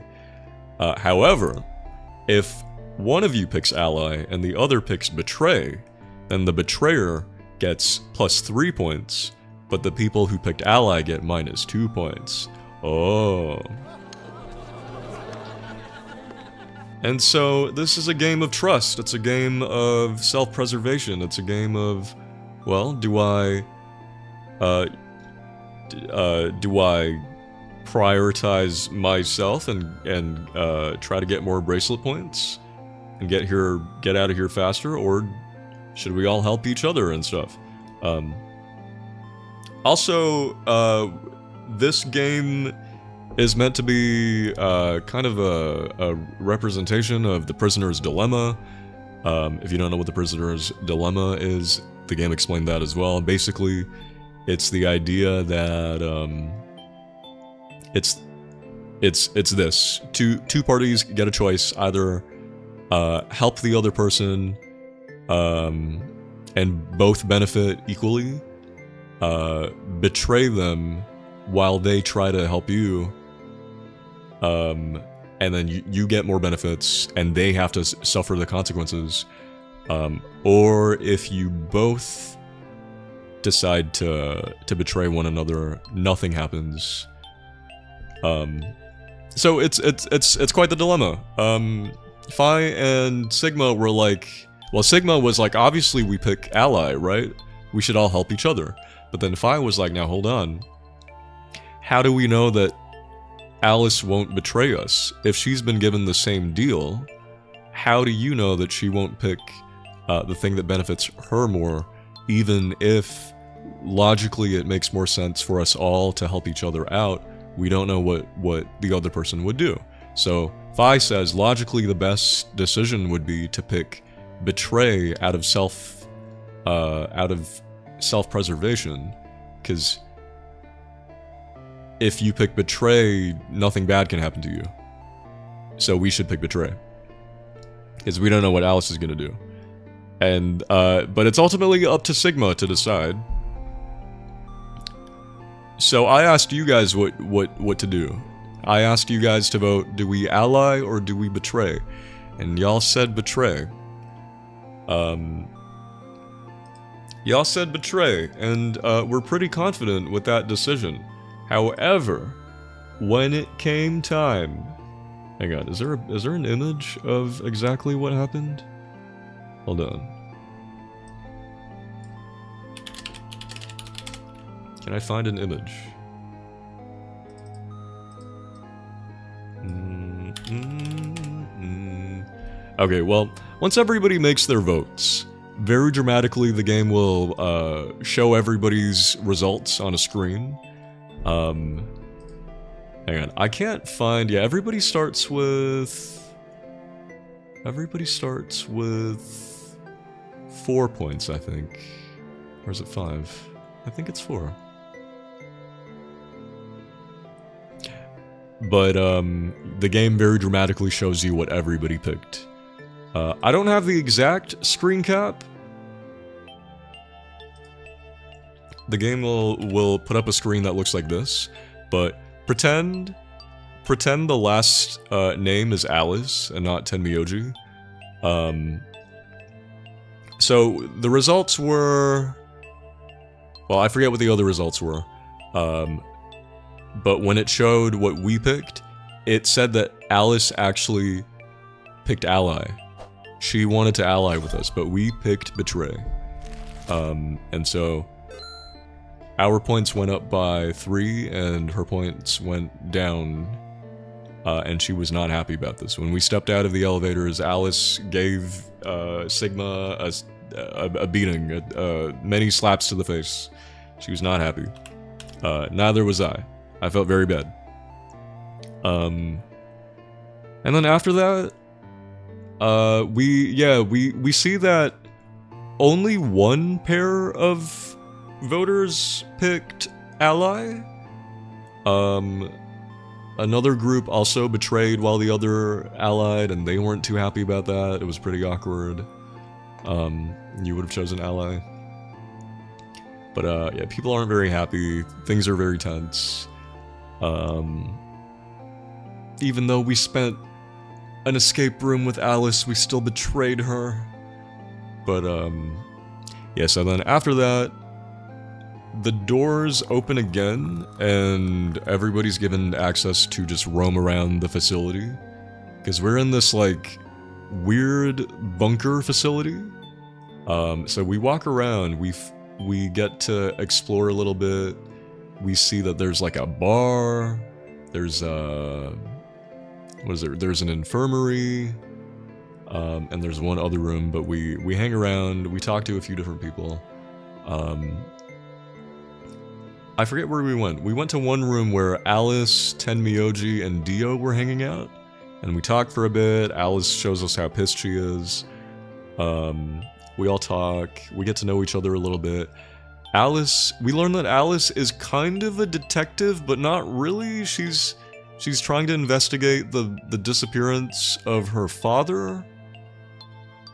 However, if one of you picks ally and the other picks betray, then the betrayer gets +3 points, but the people who picked ally get -2 points. Oh. And so, this is a game of trust, it's a game of self-preservation, it's a game of, well, do I prioritize myself and try to get more bracelet points? And get out of here faster, or should we all help each other and stuff? Also, this game is meant to be kind of a representation of the prisoner's dilemma. If you don't know what the prisoner's dilemma is, the game explained that as well. Basically, it's the idea that it's this: two parties get a choice, either help the other person and both benefit equally, betray them while they try to help you, and then you get more benefits, and they have to suffer the consequences. Or if you both decide to betray one another, nothing happens. So it's quite the dilemma. Phi and Sigma were like, well, Sigma was like, obviously we pick ally, right? We should all help each other. But then Phi was like, now hold on. How do we know that Alice won't betray us? If she's been given the same deal, how do you know that she won't pick the thing that benefits her more, even if logically it makes more sense for us all to help each other out? We don't know what the other person would do. So Phi says logically the best decision would be to pick betray out of self-preservation, because if you pick betray, nothing bad can happen to you. So we should pick betray, because we don't know what Alice is gonna do. And but it's ultimately up to Sigma to decide. So I asked you guys what to do. I asked you guys to vote, do we ally or do we betray? And y'all said betray. Y'all said betray, and we're pretty confident with that decision. However, when it came time... Hang on, is there an image of exactly what happened? Hold on. Can I find an image? Okay, well, once everybody makes their votes, very dramatically the game will show everybody's results on a screen. Hang on, I can't find... Yeah, everybody starts with 4 points, I think. Or is it 5? I think it's 4. But the game very dramatically shows you what everybody picked. I don't have the exact screen cap. The game will put up a screen that looks like this, but pretend the last name is Alice and not Tenmyoji. So the results were... Well, I forget what the other results were. But when it showed what we picked, it said that Alice actually picked ally. She wanted to ally with us, but we picked betray. And so our points went up by 3 and her points went down, and she was not happy about this. When we stepped out of the elevators, Alice gave Sigma a beating, many slaps to the face. She was not happy. Neither was I. I felt very bad. And then after that, we see that only one pair of voters picked ally. Another group also betrayed while the other allied, and they weren't too happy about that. It was pretty awkward. You would have chosen ally. But yeah, people aren't very happy. Things are very tense. Even though we spent an escape room with Alice, we still betrayed her. But yeah, so then after that, the doors open again, and everybody's given access to just roam around the facility. Because we're in this, like, weird bunker facility. So we walk around, we get to explore a little bit. We see that there's, like, a bar. There's, what is there? There's an infirmary. And there's one other room, but we hang around, we talk to a few different people. I forget where we went. We went to one room where Alice, Tenmyoji, and Dio were hanging out. And we talked for a bit. Alice shows us how pissed she is. We all talk. We get to know each other a little bit. We learn that Alice is kind of a detective, but not really. She's trying to investigate the disappearance of her father,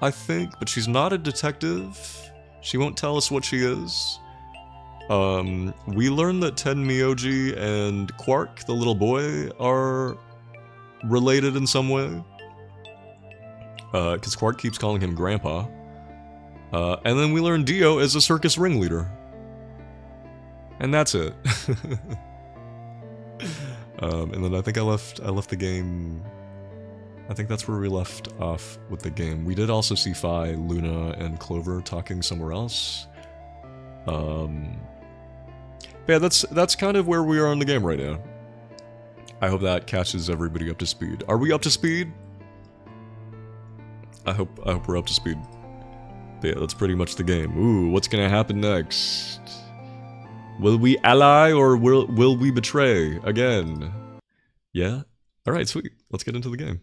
I think, but she's not a detective. She won't tell us what she is. We learn that Tenmyoji and Quark, the little boy, are related in some way. Because Quark keeps calling him Grandpa. And then we learn Dio is a circus ringleader. And that's it. And then I think I left the game. I think that's where we left off with the game. We did also see Phi, Luna, and Clover talking somewhere else. Yeah, that's kind of where we are in the game right now. I hope that catches everybody up to speed. Are we up to speed? I hope we're up to speed. But yeah, that's pretty much the game. Ooh, what's gonna happen next? Will we ally or will we betray again? Yeah? Alright, sweet. Let's get into the game.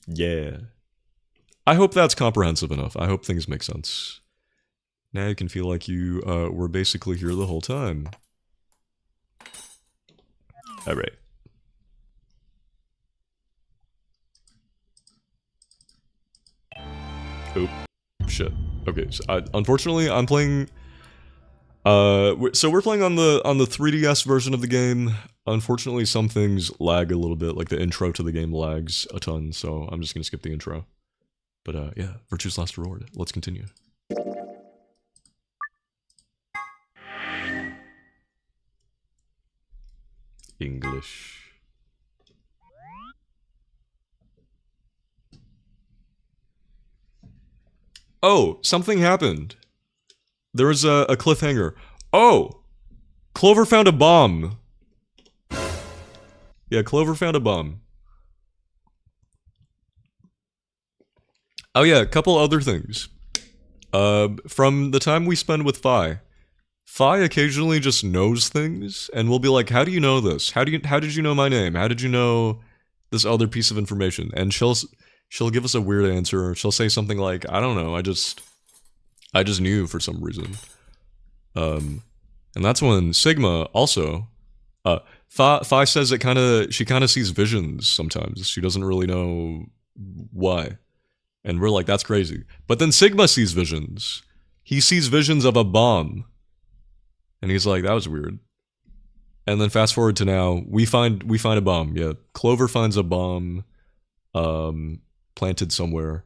Yeah. I hope that's comprehensive enough. I hope things make sense. Now you can feel like you were basically here the whole time. Alright. Oh, shit. Okay, so unfortunately, I'm playing... so we're playing on the 3DS version of the game. Unfortunately, some things lag a little bit, like the intro to the game lags a ton, so I'm just gonna skip the intro. But yeah, Virtue's Last Reward. Let's continue. English. Oh, something happened. There was a cliffhanger. Oh! Clover found a bomb. Yeah, Clover found a bomb. Oh yeah, a couple other things. From the time we spend with Phi occasionally just knows things, and we'll be like, how do you know this? How did you know my name? How did you know this other piece of information? And she'll give us a weird answer. She'll say something like, I don't know, I just knew for some reason. And that's when Sigma also, Phi says she kinda sees visions sometimes. She doesn't really know why. And we're like, that's crazy. But then Sigma sees visions. He sees visions of a bomb. And he's like, that was weird. And then fast forward to now, we find a bomb. Yeah, Clover finds a bomb planted somewhere.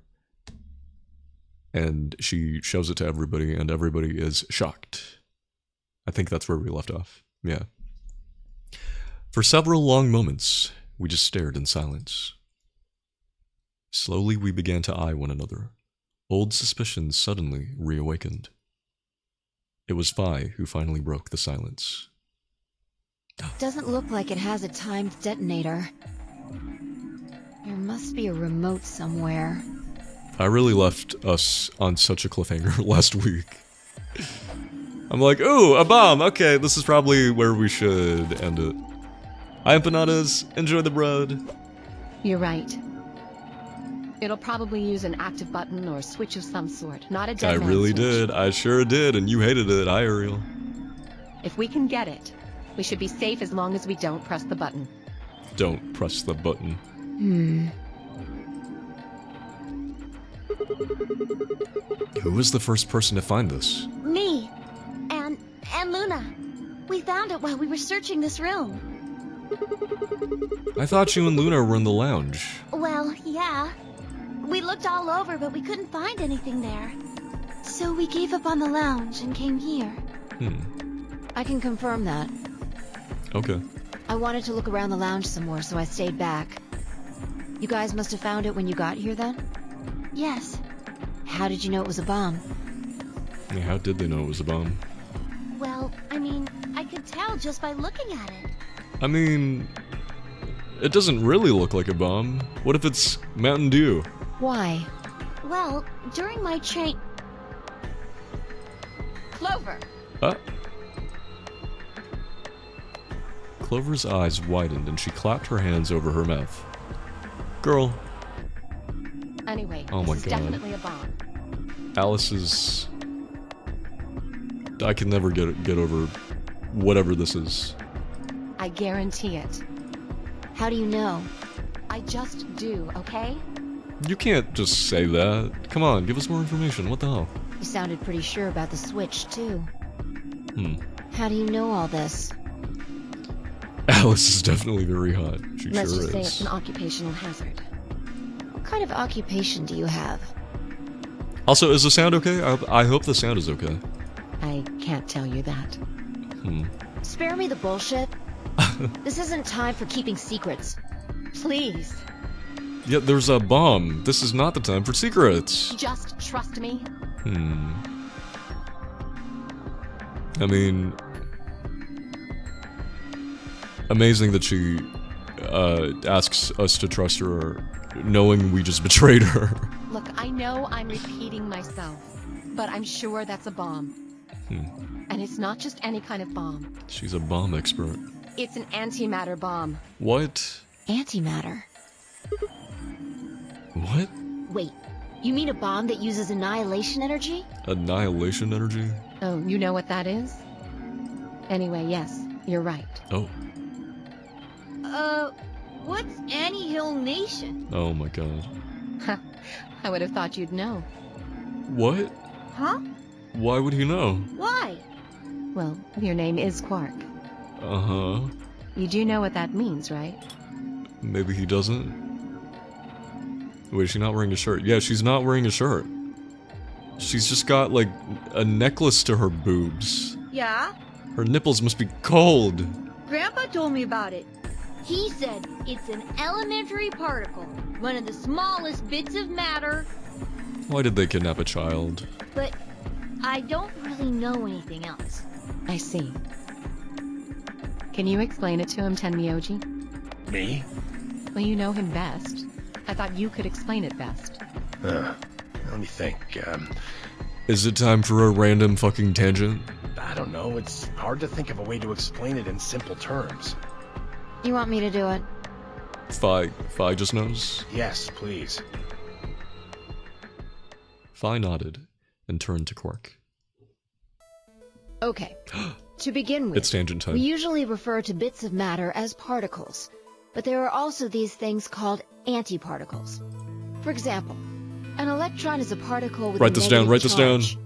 And she shows it to everybody, and everybody is shocked. I think that's where we left off. Yeah. For several long moments, we just stared in silence. Slowly we began to eye one another. Old suspicions suddenly reawakened. It was Phi who finally broke the silence. Doesn't look like it has a timed detonator. There must be a remote somewhere. I really left us on such a cliffhanger last week. I'm like, ooh, a bomb! Okay, this is probably where we should end it. Hi, empanadas. Enjoy the bread. You're right. It'll probably use an active button or switch of some sort, not a dead I man really switch. did. I sure did, and you hated it. Hi, Ariel. If we can get it, we should be safe as long as we don't press the button. Don't press the button. Who was the first person to find this? Me. And Luna. We found it while we were searching this room. I thought you and Luna were in the lounge. Well, yeah. We looked all over, but we couldn't find anything there. So we gave up on the lounge and came here. I can confirm that. Okay. I wanted to look around the lounge some more, so I stayed back. You guys must have found it when you got here, then? Yes. How did you know it was a bomb? Yeah, how did they know it was a bomb? Well, I mean, I could tell just by looking at it. I mean, it doesn't really look like a bomb. What if it's Mountain Dew? Why? Well, during my train... Clover! Clover's eyes widened and she clapped her hands over her mouth. Girl. Anyway, Oh my this is God. definitely a bomb. Alice is... I can never get over whatever this is. I guarantee it. How do you know? I just do, okay? You can't just say that. Come on, give us more information. What the hell? You sounded pretty sure about the switch, too. Hmm. How do you know all this? Alice is definitely very hot. She Let's sure just say is. it's an occupational hazard. What kind of occupation do you have? Also, is the sound okay? I hope the sound is okay. I can't tell you that. Spare me the bullshit. This isn't time for keeping secrets. Please, Yeah, there's a bomb. This is not the time for secrets. just trust me. I mean, amazing that she asks us to trust her, knowing we just betrayed her. Look, I know I'm repeating myself, but I'm sure that's a bomb. And it's not just any kind of bomb. She's a bomb expert. It's an antimatter bomb. What? Antimatter. What? Wait, you mean a bomb that uses annihilation energy? Annihilation energy? Oh, you know what that is? Anyway, yes, you're right. Oh. What's annihilation? Oh my god. I would have thought you'd know. What? Huh? Why would he know? Why? Well, your name is Quark. Uh-huh. You do know what that means, right? Maybe he doesn't. Wait, is she not wearing a shirt? Yeah, she's not wearing a shirt. She's just got, like, a necklace to her boobs. Yeah? Her nipples must be cold. Grandpa told me about it. He said it's an elementary particle, one of the smallest bits of matter, Why did they kidnap a child? but I don't really know anything else. I see. Can you explain it to him, Tenmyoji? Me? Well, you know him best. I thought you could explain it best. Let me think. Is it time for a random fucking tangent? I don't know. It's hard to think of a way to explain it in simple terms. You want me to do it? Fi just knows. Yes, please. Fi nodded and turned to Quark. Okay. To begin with, It's tangent time. we usually refer to bits of matter as particles, but there are also these things called antiparticles. For example, an electron is a particle with Write a this down, negative write this down. charge.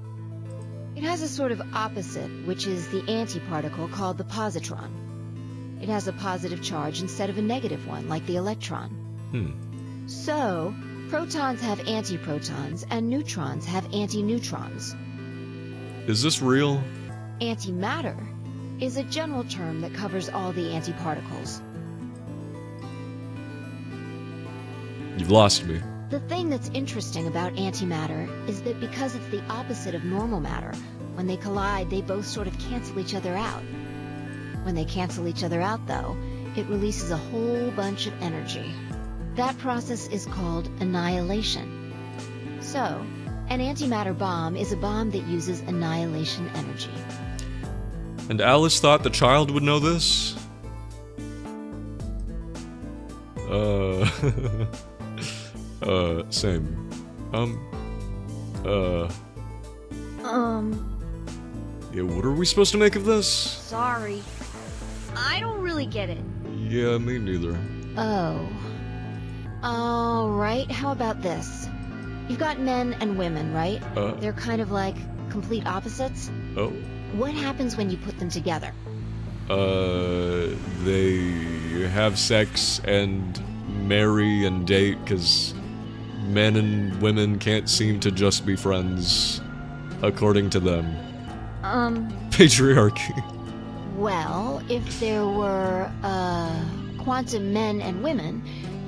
It has a sort of opposite, which is the antiparticle called the positron. It has a positive charge instead of a negative one, like the electron. So, protons have antiprotons, and neutrons have antineutrons. Is this real? Antimatter is a general term that covers all the antiparticles. You've lost me. The thing that's interesting about antimatter is that because it's the opposite of normal matter, when they collide, they both sort of cancel each other out. When they cancel each other out, though, it releases a whole bunch of energy. That process is called annihilation. So, an antimatter bomb is a bomb that uses annihilation energy. And Alice thought the child would know this? Same. Yeah, what are we supposed to make of this? Sorry. I don't really get it. Yeah, me neither. Oh. Alright, how about this? You've got men and women, right? They're kind of like complete opposites. Oh. What happens when you put them together? They have sex and marry and date because men and women can't seem to just be friends, according to them. Patriarchy. Well, if there were, quantum men and women,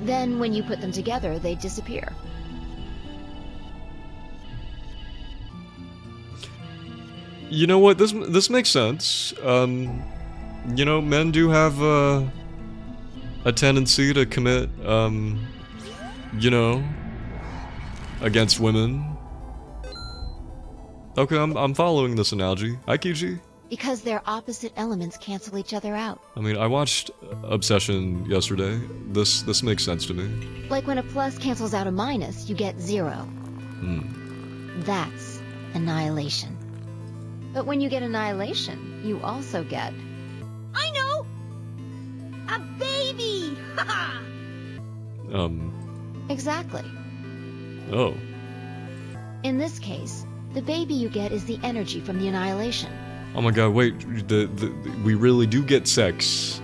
then when you put them together, they disappear. You know what? This makes sense. You know, men do have a tendency to commit, you know, against women. Okay, I'm following this analogy. Aikiji? Because their opposite elements cancel each other out. I mean, I watched Obsession yesterday. This makes sense to me. Like when a plus cancels out a minus, you get 0. That's annihilation. But when you get annihilation, you also get... I know! A baby! Haha! Exactly. Oh. In this case, the baby you get is the energy from the annihilation. Oh my god, wait, we really do get sex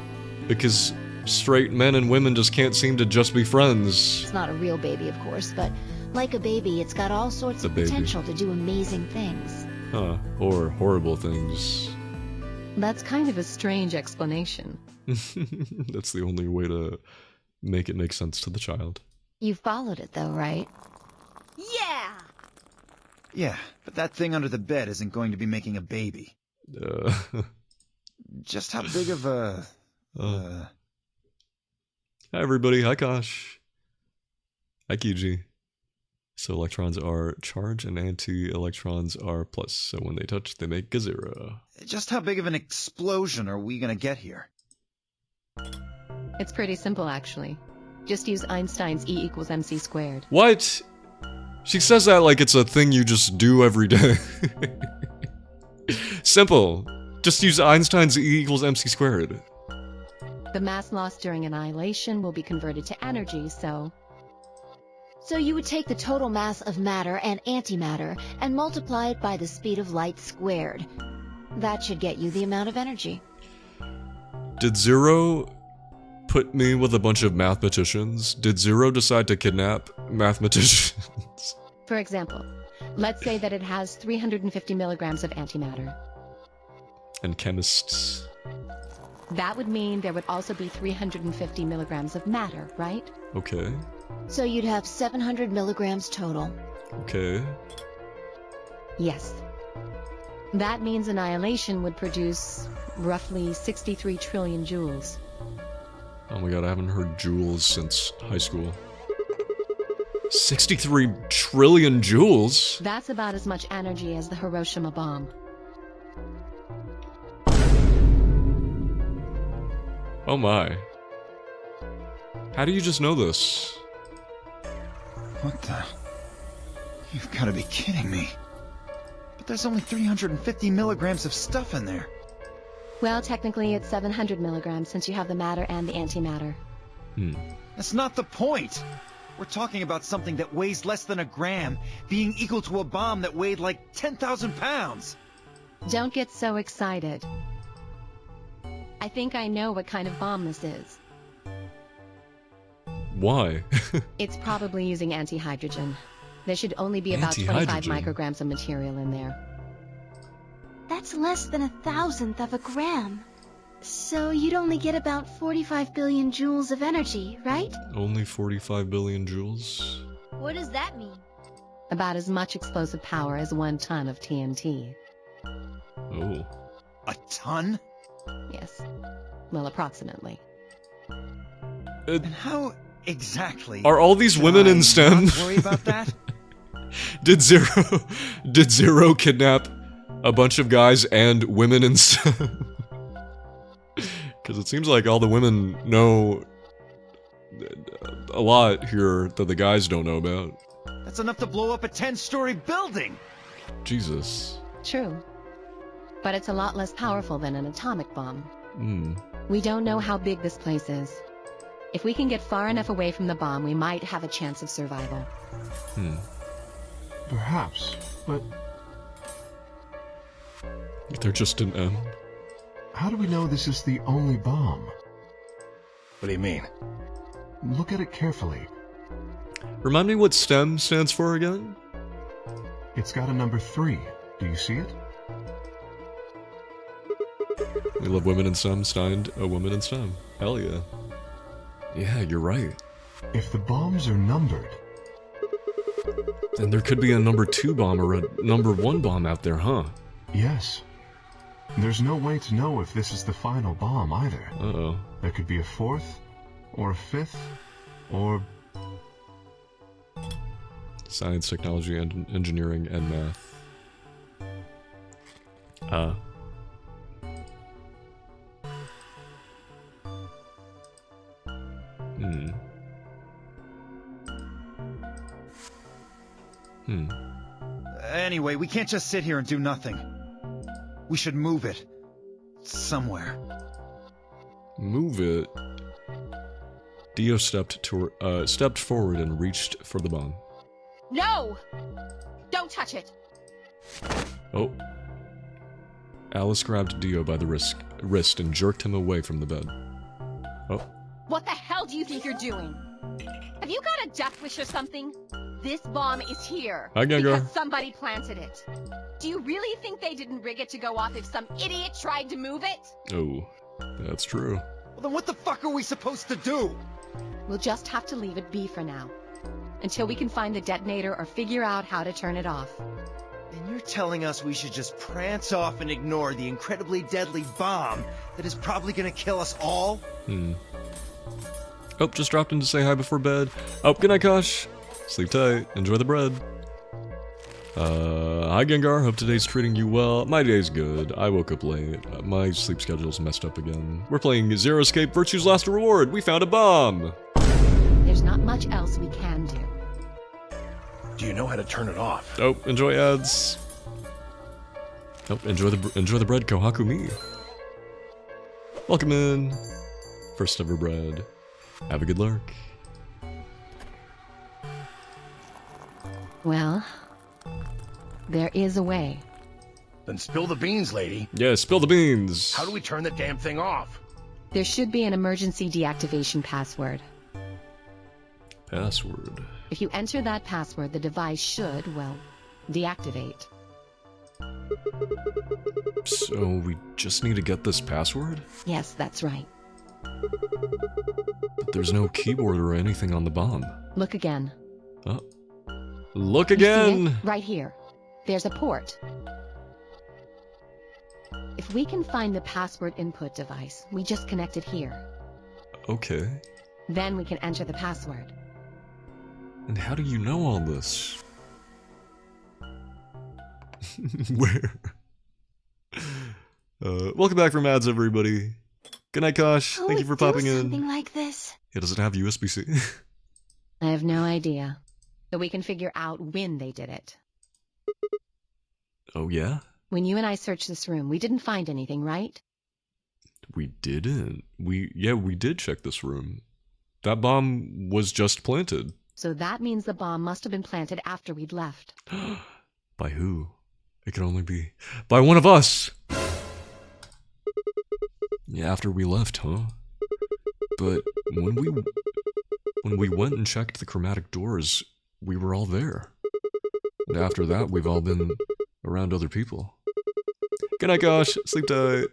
Because straight men and women just can't seem to just be friends. It's not a real baby, of course, but like a baby, it's got all sorts of potential to do amazing things. Huh. Or horrible things. That's kind of a strange explanation. That's the only way to make it make sense to the child. You followed it, though, right? Yeah! Yeah, but that thing under the bed isn't going to be making a baby. Just how big of a... Hi everybody, hi Kosh. Hi Kiji. So electrons are charged and anti-electrons are plus. So when they touch, they make a zero. Just how big of an explosion are we gonna get here? It's pretty simple, actually. Just use Einstein's E equals mc squared. What? She says that like it's a thing you just do every day. Simple. Just use Einstein's E equals mc squared. The mass lost during annihilation will be converted to energy, so... So you would take the total mass of matter and antimatter and multiply it by the speed of light squared. That should get you the amount of energy. Did Zero put me with a bunch of mathematicians? Did Zero decide to kidnap mathematicians? For example, let's say that it has 350 milligrams of antimatter. And chemists. That would mean there would also be 350 milligrams of matter, right? Okay. So you'd have 700 milligrams total. Okay. Yes. That means annihilation would produce roughly 63 trillion joules. Oh my god, I haven't heard joules since high school. 63 trillion joules? That's about as much energy as the Hiroshima bomb. Oh my. How do you just know this? What the... You've gotta be kidding me. But there's only 350 milligrams of stuff in there. Well, technically it's 700 milligrams since you have the matter and the antimatter. That's not the point! We're talking about something that weighs less than a gram, being equal to a bomb that weighed like 10,000 pounds! Don't get so excited. I think I know what kind of bomb this is. Why? It's probably using antihydrogen. There should only be about 25 micrograms of material in there. That's less than 1,000th of a gram. So you'd only get about 45 billion joules of energy, right? Only 45 billion joules? What does that mean? About as much explosive power as 1 ton of TNT. Oh. A ton? Yes. Well, approximately. And how exactly... Are all these women in STEM? Not worry about that? Did Zero kidnap a bunch of guys and women in STEM? Because it seems like all the women know a lot here that the guys don't know about. That's enough to blow up a 10-story building! Jesus. True. But it's a lot less powerful than an atomic bomb. Hmm. We don't know how big this place is. If we can get far enough away from the bomb, we might have a chance of survival. Perhaps, but They're just an M. how do we know this is the only bomb? What do you mean? Look at it carefully. Remind me what STEM stands for again? It's got a number 3. Do you see it? We love women in STEM, signed a woman in STEM. Hell yeah. Yeah, you're right. If the bombs are numbered, Then there could be a number 2 bomb or a number 1 bomb out there, huh? yes. There's no way to know if this is the final bomb either. Uh-oh. There could be a 4th, or a 5th, or... Science, technology, and engineering, and math. Anyway, we can't just sit here and do nothing. We should move it. Somewhere. Move it. Dio stepped forward and reached for the bomb. No! Don't touch it! Oh. Alice grabbed Dio by the wrist and jerked him away from the bed. Oh. What the hell do you think you're doing? Have you got a death wish or something? This bomb is here Hi, Gengar. because somebody planted it. Do you really think they didn't rig it to go off if some idiot tried to move it? Oh, that's true. Well, then what the fuck are we supposed to do? We'll just have to leave it be for now. Until we can find the detonator or figure out how to turn it off. And you're telling us we should just prance off and ignore the incredibly deadly bomb that is probably gonna kill us all? Oh, just dropped in to say hi before bed. Oh, good night, Kosh. Sleep tight. Enjoy the bread. Hi, Gengar. Hope today's treating you well. My day's good. I woke up late. My sleep schedule's messed up again. We're playing Zero Escape Virtue's Last Reward. We found a bomb. There's not much else we can do. Do you know how to turn it off? Oh, enjoy ads. Oh, enjoy the bread, Kohaku me. Welcome in. First ever bread. Have a good lurk. Well, there is a way. Then spill the beans, lady. Yeah, spill the beans. How do we turn the damn thing off? There should be an emergency deactivation password. Password. If you enter that password, the device should, well, deactivate. So we just need to get this password? Yes, that's right. But there's no keyboard or anything on the bomb. Look again. Oh. Look You see again! it? Right here. There's a port. If we can find the password input device, we just connect it here. Okay. Then we can enter the password. And how do you know all this? Where? Welcome back from ads, everybody. Good night, Kosh. Who Thank you would for popping do in. something like this? Yeah, does it have USB-C? I have no idea. But we can figure out when they did it. Oh, yeah? When you and I searched this room, we didn't find anything, right? We didn't. We did check this room. That bomb was just planted. So that means the bomb must have been planted after we'd left. By who? It could only be by one of us. Yeah, after we left, huh? But when we went and checked the chromatic doors, we were all there. And after that, we've all been around other people. Good night, Gosh. Sleep tight.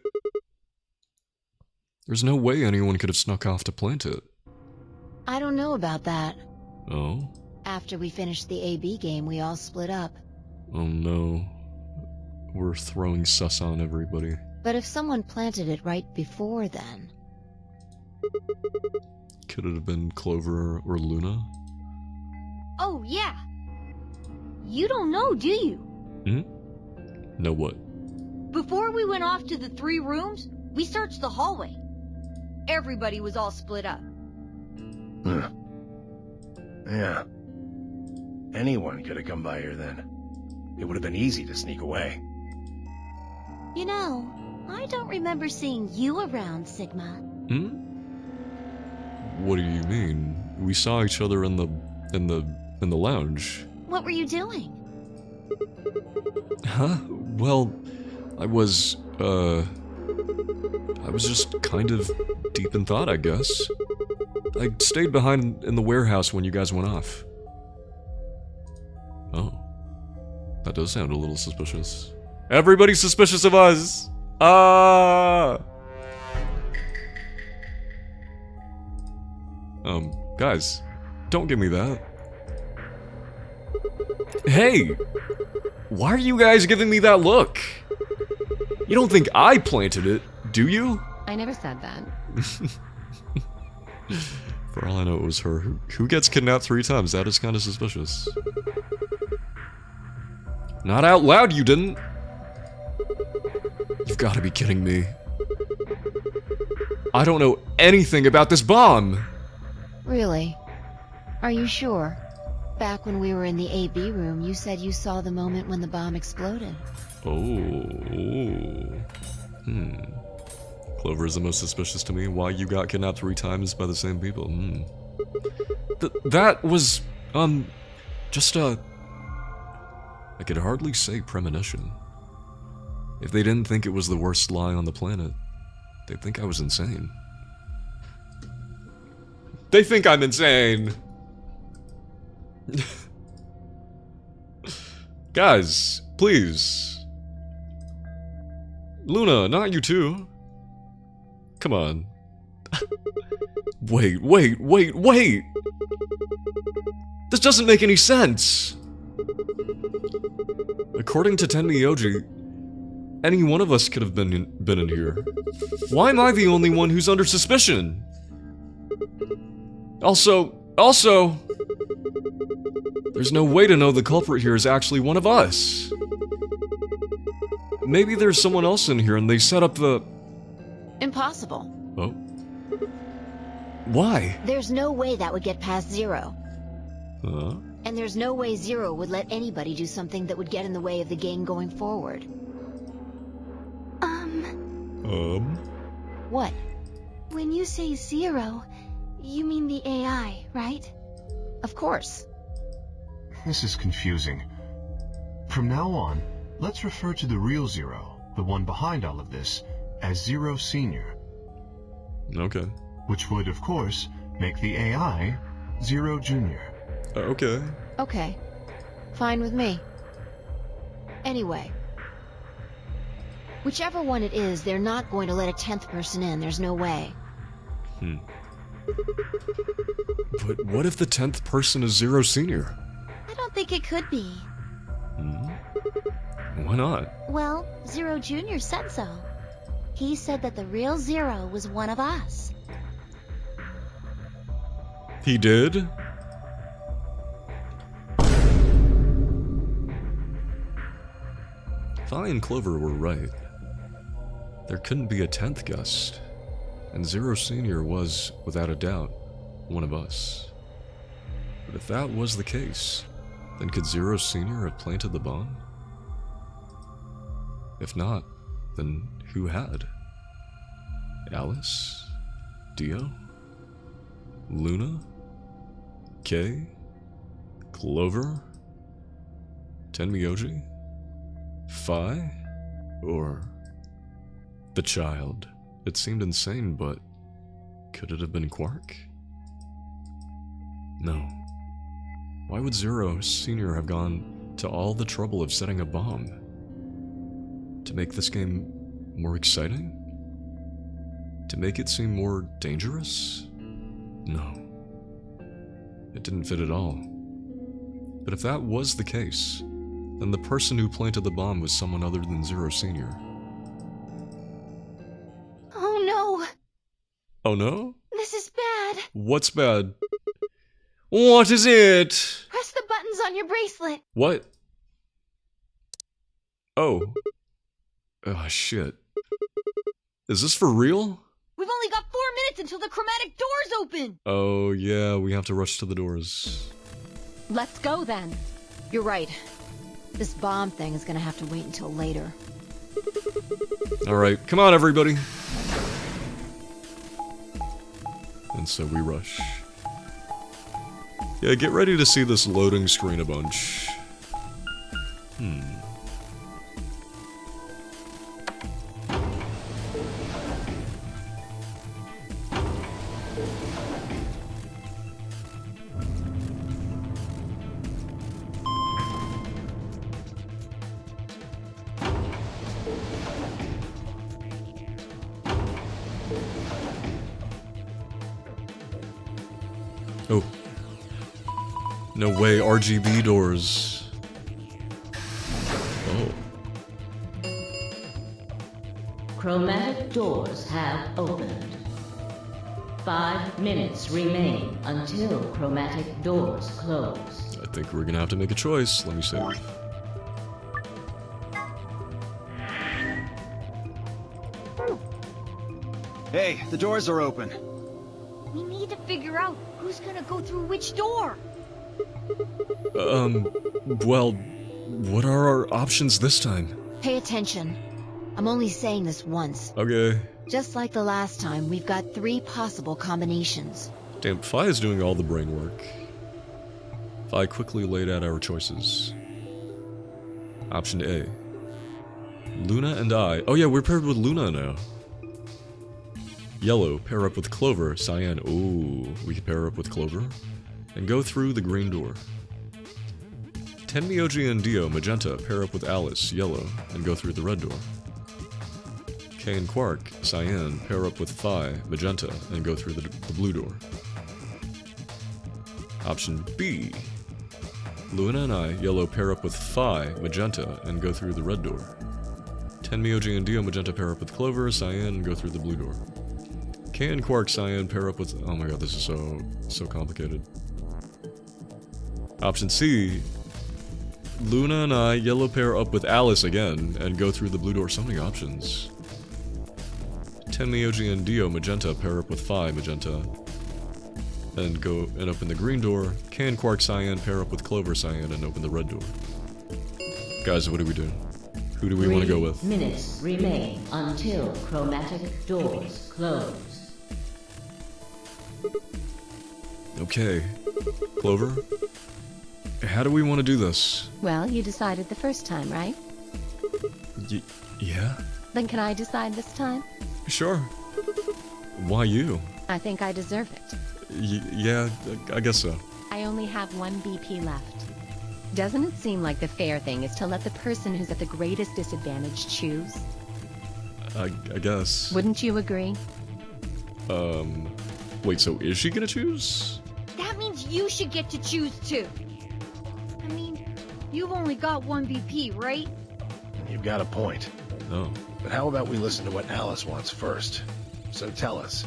There's no way anyone could have snuck off to plant it. I don't know about that. Oh? After we finished the AB game, we all split up. Oh no. We're throwing sus on everybody. But if someone planted it right before then... Could it have been Clover or Luna? Oh, yeah. You don't know, do you? Hmm? Know what? Before we went off to the 3 rooms, we searched the hallway. Everybody was all split up. Yeah. Anyone could have come by here then. It would have been easy to sneak away. You know, I don't remember seeing you around, Sigma. Hmm? What do you mean? We saw each other in the lounge. What were you doing? Huh? Well, I was just kind of deep in thought, I guess. I stayed behind in the warehouse when you guys went off. Oh. That does sound a little suspicious. Everybody's suspicious of us! Ah! Guys, don't give me that. Hey! Why are you guys giving me that look? You don't think I planted it, do you? I never said that. For all I know, it was her. Who gets kidnapped 3 times? That is kind of suspicious. Not out loud, you didn't! You've got to be kidding me. I don't know anything about this bomb! Really? Are you sure? Back when we were in the AB room, you said you saw the moment when the bomb exploded. Oh. Clover is the most suspicious to me. Why you got kidnapped 3 times by the same people? That was, just I could hardly say premonition. If they didn't think it was the worst lie on the planet, they'd think I was insane. They think I'm insane. Guys, please. Luna, not you too. Come on. Wait. This doesn't make any sense. According to Tenmyoji, any one of us could have been in here. Why am I the only one who's under suspicion? Also, there's no way to know the culprit here is actually one of us. Maybe there's someone else in here and they set up the... Impossible. Oh. Why? There's no way that would get past Zero. Huh? And there's no way Zero would let anybody do something that would get in the way of the game going forward. What? When you say Zero, you mean the AI, right? Of course. This is confusing. From now on, let's refer to the real Zero, the one behind all of this, as Zero Senior. Okay. Which would, of course, make the AI Zero Junior. Okay. Okay. Fine with me. Anyway. Whichever one it is, they're not going to let a 10th person in. There's no way. But what if the 10th person is Zero Senior? I don't think it could be. Why not? Well, Zero Jr. said so. He said that the real Zero was one of us. He did? Vi and Clover were right. There couldn't be a 10th guest, and Zero Senior was, without a doubt, one of us. But if that was the case, then could Zero Senior have planted the bomb? If not, then who had? Alice? Dio? Luna? Kay? Clover? Tenmyoji? Fi? Or the child? It seemed insane, but could it have been Quark? No. Why would Zero Senior have gone to all the trouble of setting a bomb? To make this game more exciting? To make it seem more dangerous? No. It didn't fit at all. But if that was the case, then the person who planted the bomb was someone other than Zero Senior. Oh no! Oh no? This is bad! What's bad? What is it? Press the buttons on your bracelet! What? Oh. Oh shit. Is this for real? We've only got 4 minutes until the chromatic doors open! Oh yeah, we have to rush to the doors. Let's go then. You're right. This bomb thing is gonna have to wait until later. Alright, come on everybody. And so we rush. Yeah, get ready to see this loading screen a bunch. Oh. No way, RGB doors. Oh. Chromatic doors have opened. 5 minutes remain until chromatic doors close. I think we're gonna have to make a choice. Let me save. Hey, the doors are open. We need to figure out who's gonna go through which door. Well, what are our options this time? Pay attention. I'm only saying this once. Okay. Just like the last time, we've got 3 possible combinations. Damn, Fi is doing all the brain work. Fi quickly laid out our choices. Option A. Luna and I. Oh yeah, we're paired with Luna now. Yellow, pair up with Clover. Cyan, ooh, we can pair up with Clover. And go through the green door. Tenmyoji and Dio, Magenta, pair up with Alice, Yellow, and go through the red door. K and Quark, Cyan, pair up with Phi, Magenta, and go through the blue door. Option B. Luna and I, Yellow, pair up with Phi, Magenta, and go through the red door. Tenmyoji and Dio, Magenta, pair up with Clover, Cyan, and go through the blue door. K and Quark, Cyan, pair up with... Oh my god, this is so complicated. Option C. Luna and I, Yellow, pair up with Alice again, and go through the blue door. So many options. Tenmyoji and Dio, Magenta, pair up with Phi, Magenta, and go and open the green door. K and Quark, Cyan, pair up with Clover, Cyan, and open the red door. Guys, what do we do? Who do we want to go with? 3 minutes remain until chromatic doors close. Okay. Clover? How do we want to do this? Well, you decided the first time, right? Yeah? Then can I decide this time? Sure. Why you? I think I deserve it. Yeah, I guess so. I only have 1 BP left. Doesn't it seem like the fair thing is to let the person who's at the greatest disadvantage choose? I guess. Wouldn't you agree? Wait, so is she gonna choose? That means you should get to choose too. I mean, you've only got 1 BP, right? You've got a point. No. But how about we listen to what Alice wants first? So tell us,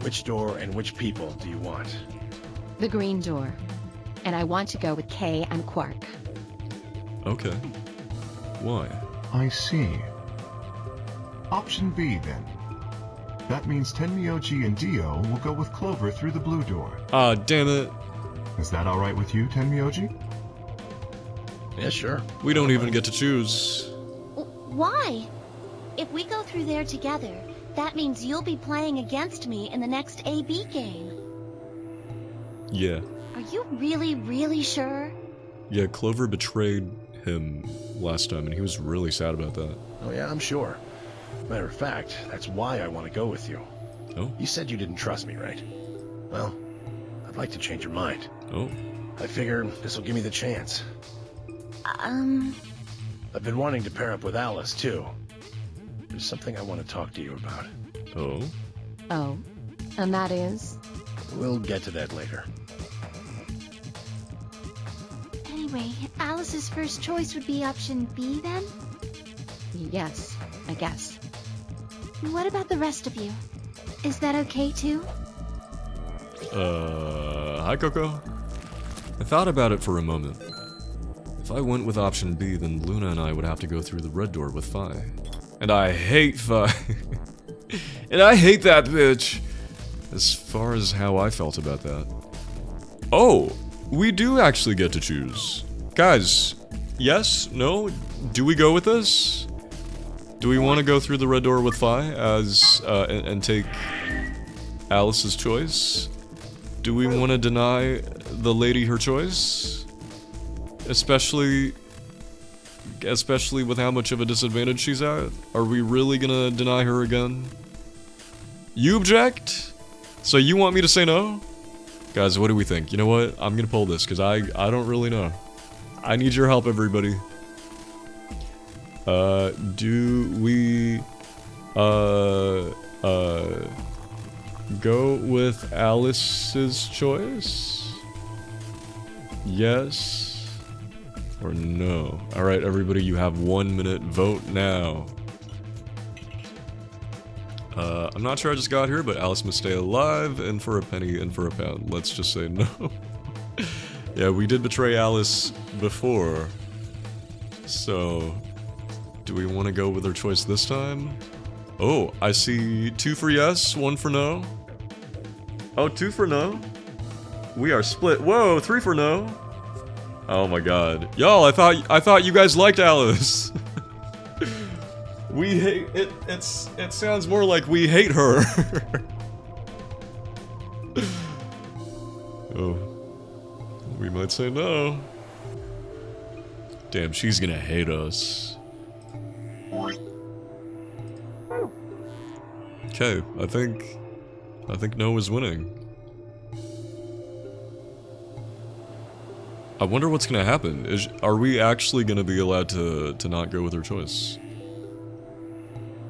which door and which people do you want? The green door. And I want to go with Kay and Quark. Okay. Why? I see. Option B, then. That means Tenmyoji and Dio will go with Clover through the blue door. Ah, damn it. Is that alright with you, Tenmyoji? Yeah, sure. We don't even get to choose. Why? If we go through there together, that means you'll be playing against me in the next AB game. Yeah. Are you really, really sure? Yeah, Clover betrayed him last time, and he was really sad about that. Oh yeah, I'm sure. Matter of fact, that's why I want to go with you. Oh? You said you didn't trust me, right? Well, I'd like to change your mind. Oh? I figure this will give me the chance. I've been wanting to pair up with Alice, too. There's something I want to talk to you about. Oh? Oh. And that is? We'll get to that later. Anyway, Alice's first choice would be option B then? Yes, I guess. What about the rest of you? Is that okay too? Hi, Coco. I thought about it for a moment. If I went with option B, then Luna and I would have to go through the red door with Phi. And I hate Phi. And I hate that bitch! As far as how I felt about that. Oh! We do actually get to choose. Guys, yes? No? Do we go with this? Do we want to go through the red door with Phi as, and take Alice's choice? Do we want to deny the lady her choice? Especially with how much of a disadvantage she's at? Are we really gonna deny her again? You object? So you want me to say no? Guys, what do we think? You know what? I'm gonna pull this, because I don't really know. I need your help, everybody. Do we, go with Alice's choice? Yes or no? Alright, everybody, you have 1 minute. Vote now. I'm not sure I just got here, but Alice must stay alive, and for a penny, and for a pound. Let's just say no. Yeah, we did betray Alice before. So, do we want to go with her choice this time? Oh, I see 2 for yes, 1 for no. Oh, 2 for no. We are split. Whoa, 3 for no. Oh my god. Y'all, I thought you guys liked Alice. We hate it. It sounds more like we hate her. Oh. We might say no. Damn, she's gonna hate us. Okay, I think No is winning. I wonder what's gonna happen. Are we actually gonna be allowed to not go with her choice?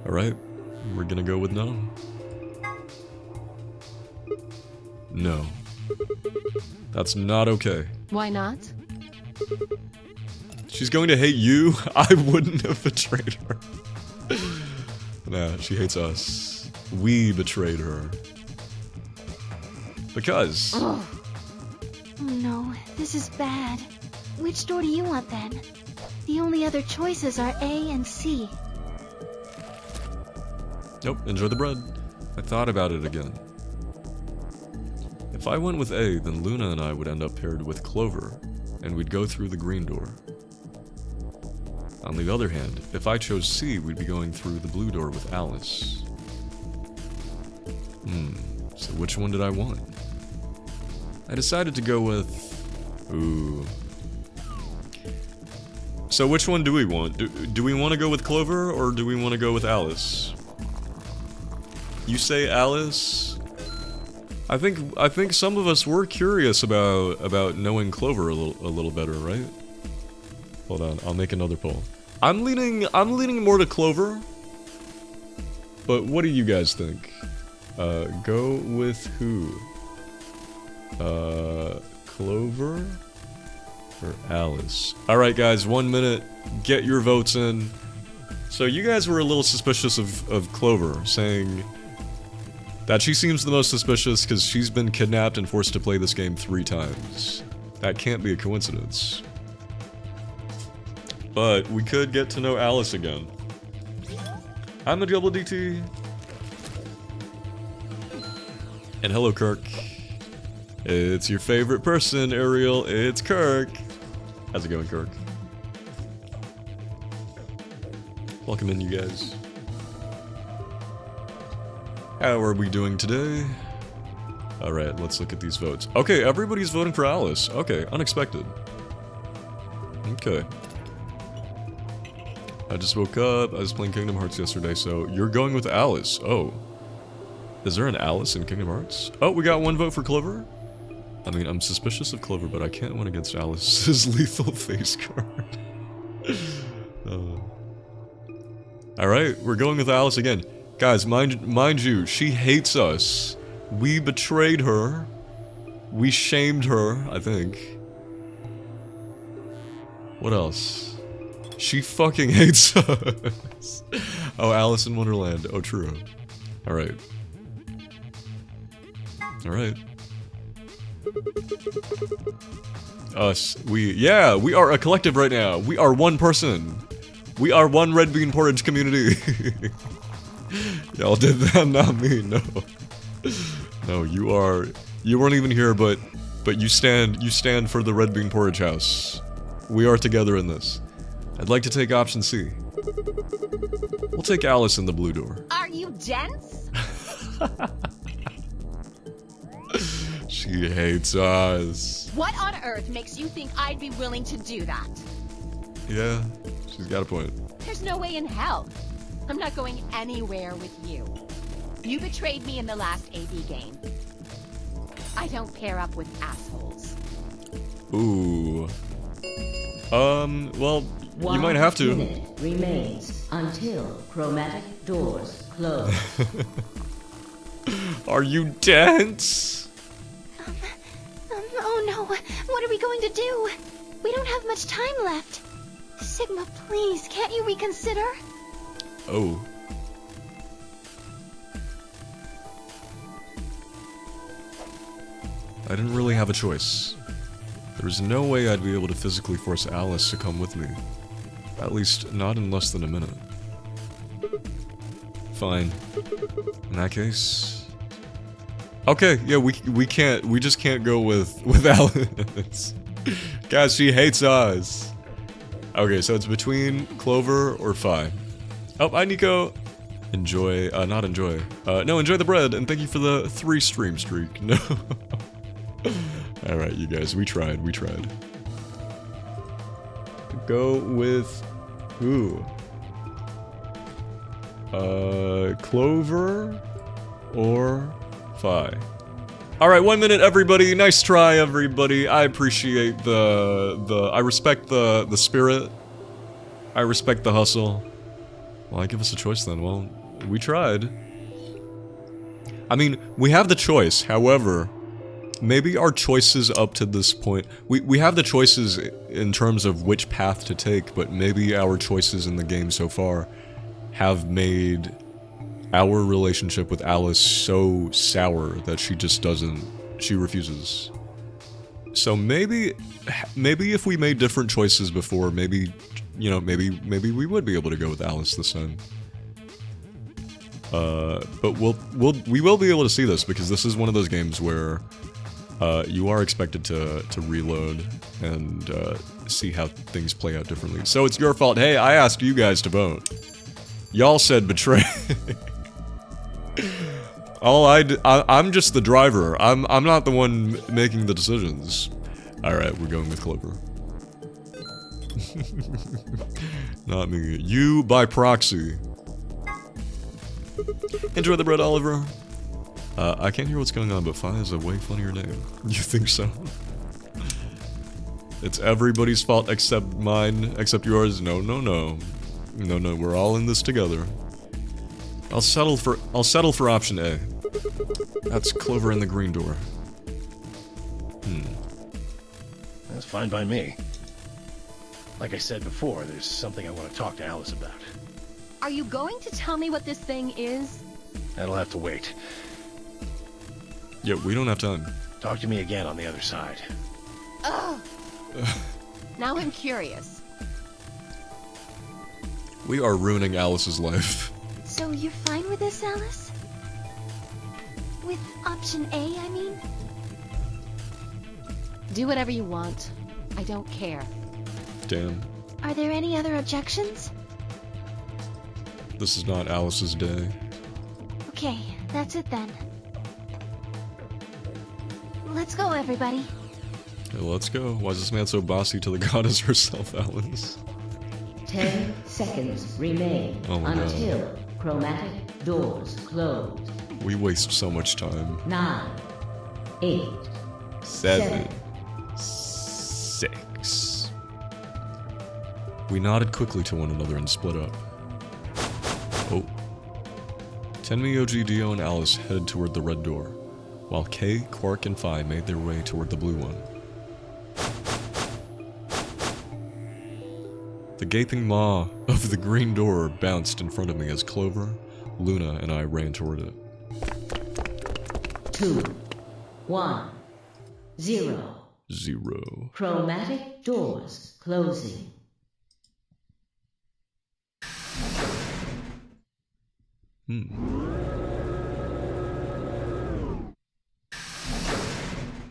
Alright, we're gonna go with no. No. That's not okay. Why not? She's going to hate you? I wouldn't have betrayed her. Nah, she hates us. We betrayed her. Because... Oh no, this is bad. Which door do you want then? The only other choices are A and C. Nope, enjoy the bread. I thought about it again. If I went with A, then Luna and I would end up paired with Clover, and we'd go through the green door. On the other hand, if I chose C, we'd be going through the blue door with Alice. So which one did I want? I decided to go with... Ooh. So which one do we want? Do we want to go with Clover, or do we want to go with Alice? You say Alice? I think some of us were curious about knowing Clover a little better, right? Hold on, I'll make another poll. I'm leaning more to Clover. But what do you guys think? Go with who? Clover or Alice? Alright guys, 1 minute. Get your votes in. So you guys were a little suspicious of Clover, saying that she seems the most suspicious because she's been kidnapped and forced to play this game 3 times. That can't be a coincidence. But we could get to know Alice again. I'm the Double DT. And hello, Kirk. It's your favorite person, Ariel. It's Kirk. How's it going, Kirk? Welcome in, you guys. How are we doing today? Alright, let's look at these votes. Okay, everybody's voting for Alice. Okay, unexpected. Okay. I just woke up. I was playing Kingdom Hearts yesterday, so you're going with Alice. Oh. Is there an Alice in Kingdom Hearts? Oh, we got 1 vote for Clover? I mean, I'm suspicious of Clover, but I can't win against Alice's lethal face card. Alright, we're going with Alice again. Guys, mind you, she hates us. We betrayed her. We shamed her, I think. What else? She fucking hates us. Oh, Alice in Wonderland. Oh, true. Alright. Alright. Us. We are a collective right now. We are one person. We are one red bean porridge community. Y'all did that, not me, no. No, you weren't even here, but you stand for the red bean porridge house. We are together in this. I'd like to take option C. We'll take Alice in the blue door. Are you dense? She hates us. What on earth makes you think I'd be willing to do that? Yeah, she's got a point. There's no way in hell. I'm not going anywhere with you. You betrayed me in the last AB game. I don't pair up with assholes. Ooh. Well, you might have to. 1 minute remains until chromatic doors close. Are you dense? Oh no, what are we going to do? We don't have much time left. Sigma, please, can't you reconsider? Oh. I didn't really have a choice. There was no way I'd be able to physically force Alice to come with me. At least, not in less than a minute. Fine. In that case... Okay, yeah, we just can't go with Alice. Guys, she hates us. Okay, so it's between Clover or Phi. Oh, hi Nico. Enjoy, not enjoy. No, enjoy the bread, and thank you for the 3 stream streak. No. Alright, you guys, we tried. Go with who? Clover or Phi. Alright, 1 minute, everybody. Nice try, everybody. I appreciate I respect the spirit. I respect the hustle. Why give us a choice then? Well, we tried. I mean, we have the choice, however, maybe our choices up to this point... We have the choices in terms of which path to take, but maybe our choices in the game so far have made our relationship with Alice so sour that she just doesn't... she refuses. So maybe if we made different choices before, maybe, you know, maybe we would be able to go with Alice this time. But we will be able to see this, because this is one of those games where you are expected to reload and see how things play out differently. So it's your fault. Hey, I asked you guys to vote. Y'all said betray. I'm just the driver. I'm not the one making the decisions. All right, we're going with Clover. Not me. You by proxy. Enjoy the bread, Oliver. I can't hear what's going on, but Phi is a way funnier name. You think so? It's everybody's fault except mine, except yours. No, no, no. No, no, we're all in this together. I'll settle for option A. That's Clover in the green door. That's fine by me. Like I said before, there's something I want to talk to Alice about. Are you going to tell me what this thing is? That'll have to wait. Yeah, we don't have time. Talk to me again on the other side. Ugh. Now I'm curious. We are ruining Alice's life. So you're fine with this, Alice? With option A, I mean? Do whatever you want. I don't care. Damn. Are there any other objections? This is not Alice's day. Okay, that's it then. Let's go, everybody. Okay, let's go. Why is this man so bossy to the goddess herself, Alice? 10 seconds remain Oh my until God. chromatic doors close. We waste so much time. 9, 8, 7, 6. We nodded quickly to one another and split up. Oh. Tenmi, OG, Dio, and Alice headed toward the red door, while Kay, Quark, and Phi made their way toward the blue one. The gaping maw of the green door bounced in front of me as Clover, Luna, and I ran toward it. 2, 1, 0. 0. Chromatic doors closing.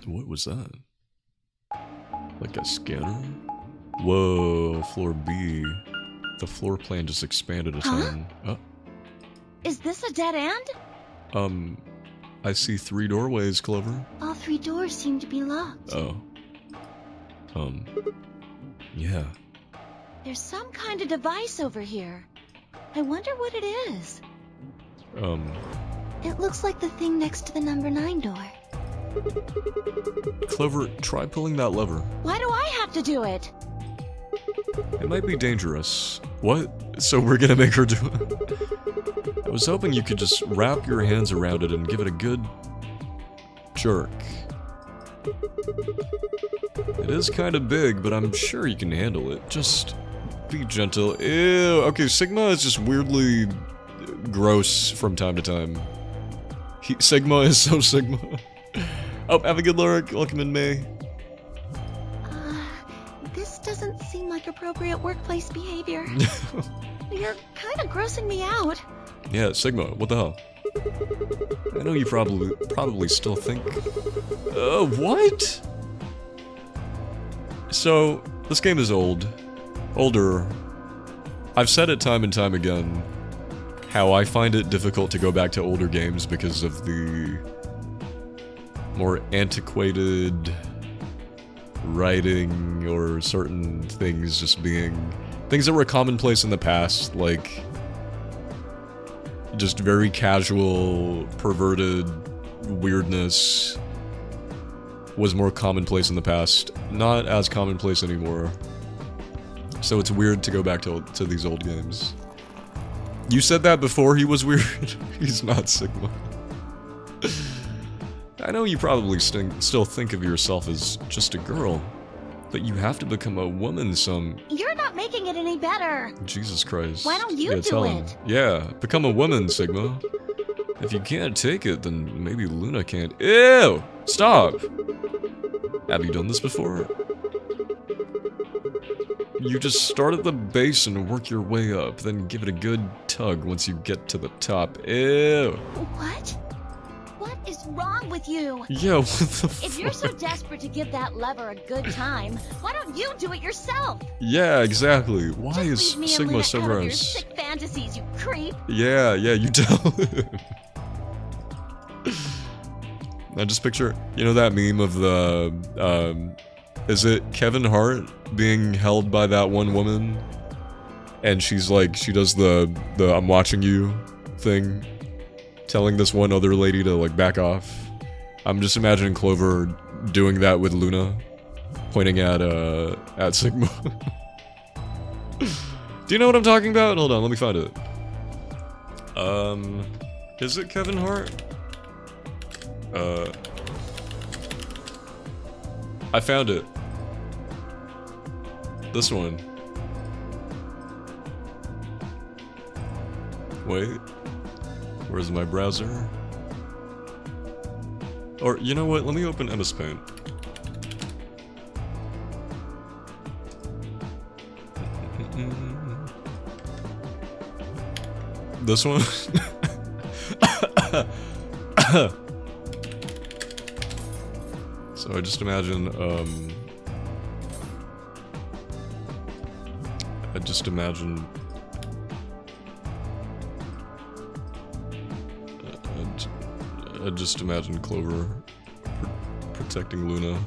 What was that? Like a scanner? Whoa, floor B. The floor plan just expanded a ton. Oh. Is this a dead end? I see 3 doorways, Clover. All 3 doors seem to be locked. Oh. Yeah. There's some kind of device over here. I wonder what it is. It looks like the thing next to the number 9 door. Clover, try pulling that lever. Why do I have to do it? It might be dangerous. What? So we're gonna make her do it? I was hoping you could just wrap your hands around it and give it a good jerk. It is kind of big, but I'm sure you can handle it. Just be gentle. Ew. Okay, Sigma is just weirdly gross from time to time. Sigma is so Sigma. Oh, have a good lurk. Welcome in, May. This doesn't seem like appropriate workplace behavior. You're kind of grossing me out. Yeah, Sigma, what the hell? I know you probably still think... what? So, this game is older. I've said it time and time again, how I find it difficult to go back to older games because of the more antiquated writing or certain things just being... things that were commonplace in the past, like just very casual, perverted weirdness was more commonplace in the past. Not as commonplace anymore. So it's weird to go back to these old games. You said that before he was weird? He's not Sigma. I know you probably still think of yourself as just a girl, but you have to become a woman some... You're not making it any better. Jesus Christ. Why don't you Yeah, do tell him. it? Yeah, become a woman, Sigma. If you can't take it, then maybe Luna can't. Ew! Stop! Have you done this before? You just start at the base and work your way up, then give it a good tug once you get to the top. Ew! What? What is wrong with you? Yeah, what the fuck? If you're so desperate to give that lever a good time, why don't you do it yourself? Yeah, exactly. Why Just is leave me and Sigma Luna so out of your gross? sick fantasies, you creep. Yeah, you tell him. I just picture, you know that meme of the, is it Kevin Hart being held by that one woman? And she's like, she does the I'm watching you thing, telling this one other lady to like back off. I'm just imagining Clover doing that with Luna, pointing at Sigma. Do you know what I'm talking about? Hold on, let me find it. Is it Kevin Hart? I found it. This one. Wait. Where's my browser? Or, you know what? Let me open MS Paint. This one? So I just imagine, I just imagine Clover protecting Luna.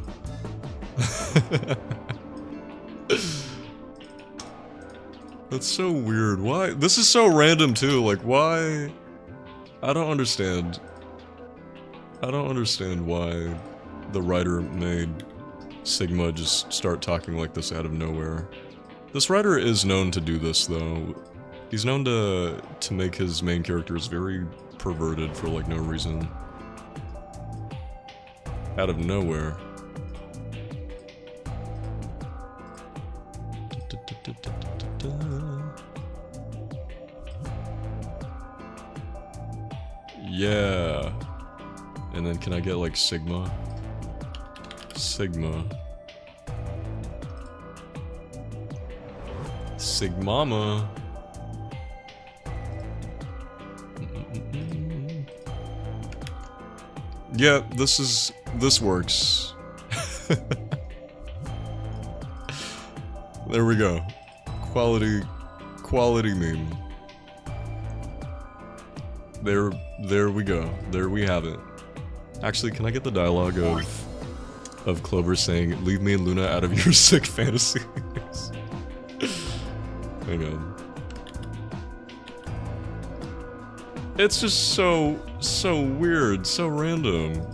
That's so weird. Why? This is so random too. Like, why? I don't understand. I don't understand why the writer made Sigma just start talking like this out of nowhere. This writer is known to do this, though. He's known to make his main characters very perverted for, like, no reason. Out of nowhere. Yeah. And then can I get, like, Sigma? Sigmama. Yeah, this works. There we go. Quality meme. There we go. There we have it. Actually, can I get the dialogue of Clover saying, "Leave me and Luna out of your sick fantasies"? Hang on. It's just so weird, so random.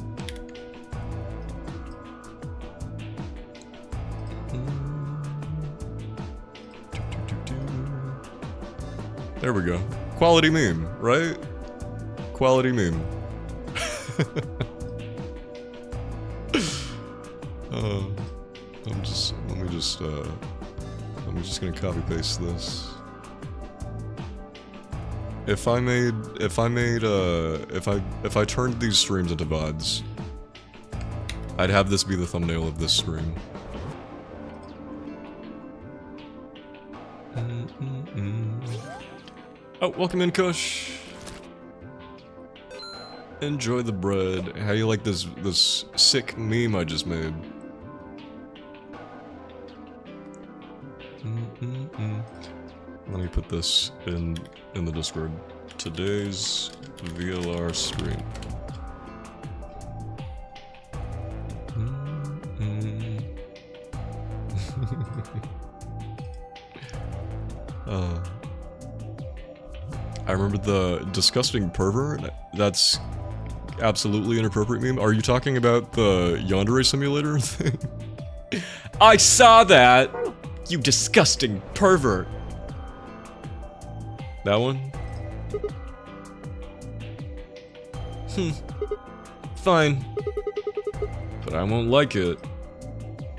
There we go. Quality meme, right? Quality meme. I'm just gonna copy paste this. If I turned these streams into VODs, I'd have this be the thumbnail of this stream. Oh, welcome in, Kush. Enjoy the bread. How you like this sick meme I just made? Let me put this in the Discord. Today's VLR stream. I remember the disgusting pervert. That's absolutely inappropriate meme. Are you talking about the yandere simulator thing? I saw that! You disgusting pervert! That one? Fine. But I won't like it.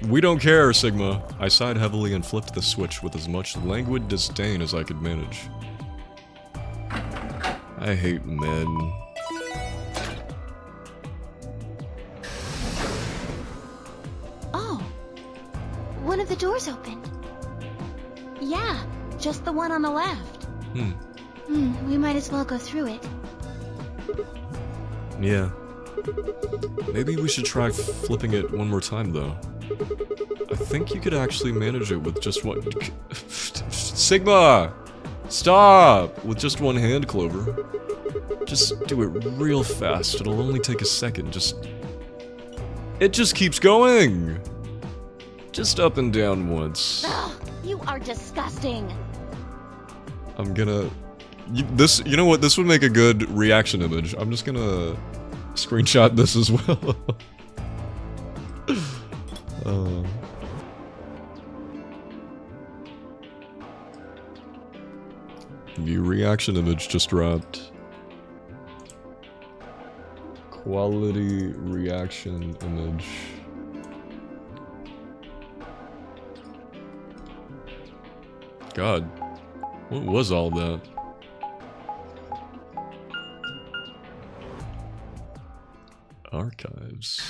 We don't care, Sigma. I sighed heavily and flipped the switch with as much languid disdain as I could manage. I hate men. Oh. One of the doors opened. Yeah, just the one on the left. We might as well go through it. Yeah. Maybe we should try flipping it one more time, though. I think you could actually manage it with just one... Sigma! Stop! With just one hand, Clover. Just do it real fast. It'll only take a second. It just keeps going! Just up and down once. Ugh, you are disgusting. I'm gonna... You know what? This would make a good reaction image. I'm just gonna screenshot this as well. New reaction image just dropped. Quality reaction image. God, what was all that? Archives.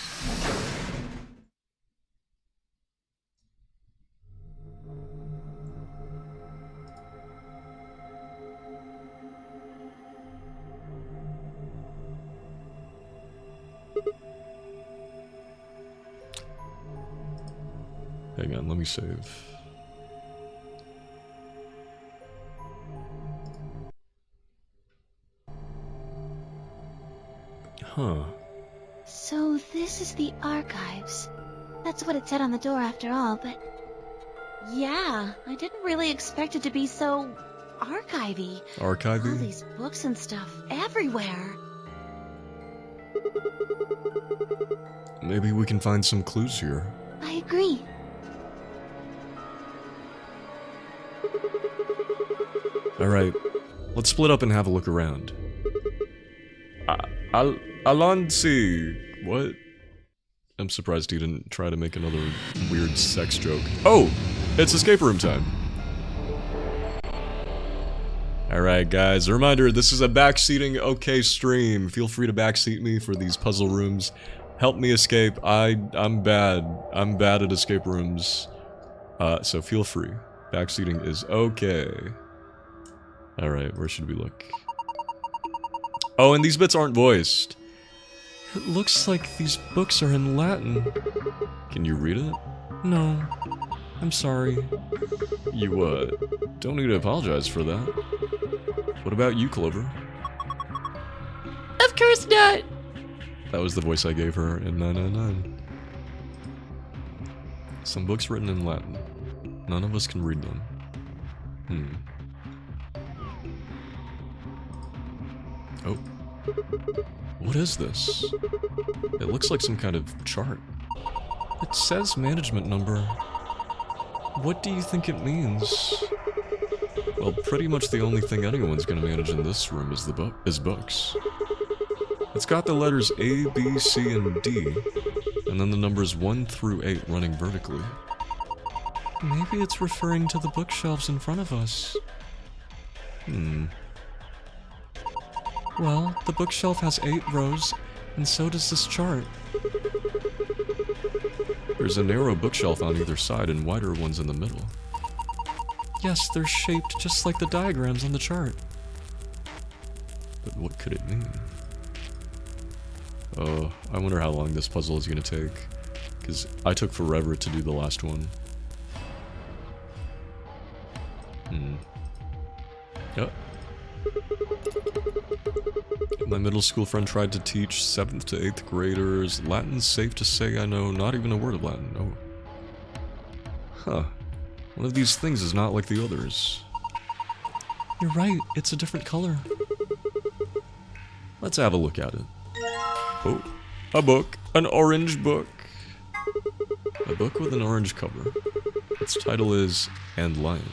Hang on, let me save. Huh. So this is the archives. That's what it said on the door after all, but... Yeah, I didn't really expect it to be so... archivy. Archivy? All these books and stuff everywhere. Maybe we can find some clues here. I agree. Alright, let's split up and have a look around. Alonsi! What? I'm surprised he didn't try to make another weird sex joke. Oh! It's escape room time! Alright guys, a reminder, this is a backseating okay stream. Feel free to backseat me for these puzzle rooms. Help me escape. I'm bad. I'm bad at escape rooms. So feel free. Backseating is okay. Alright, where should we look? Oh, and these bits aren't voiced. It looks like these books are in Latin. Can you read it? No. I'm sorry. You, don't need to apologize for that. What about you, Clover? Of course not. That was the voice I gave her in 999. Some books written in Latin. None of us can read them. Oh. What is this? It looks like some kind of chart. It says management number. What do you think it means? Well, pretty much the only thing anyone's gonna manage in this room is books. It's got the letters A, B, C, and D, and then the numbers 1 through 8 running vertically. Maybe it's referring to the bookshelves in front of us. Well, the bookshelf has 8 rows, and so does this chart. There's a narrow bookshelf on either side and wider ones in the middle. Yes, they're shaped just like the diagrams on the chart. But what could it mean? Oh, I wonder how long this puzzle is gonna take. Because I took forever to do the last one. Yep. My middle school friend tried to teach 7th to 8th graders Latin's safe to say I know not even a word of Latin. Oh. Huh. One of these things is not like the others. You're right, it's a different color. Let's have a look at it. Oh, a book. An orange book. A book with an orange cover. Its title is And Lion.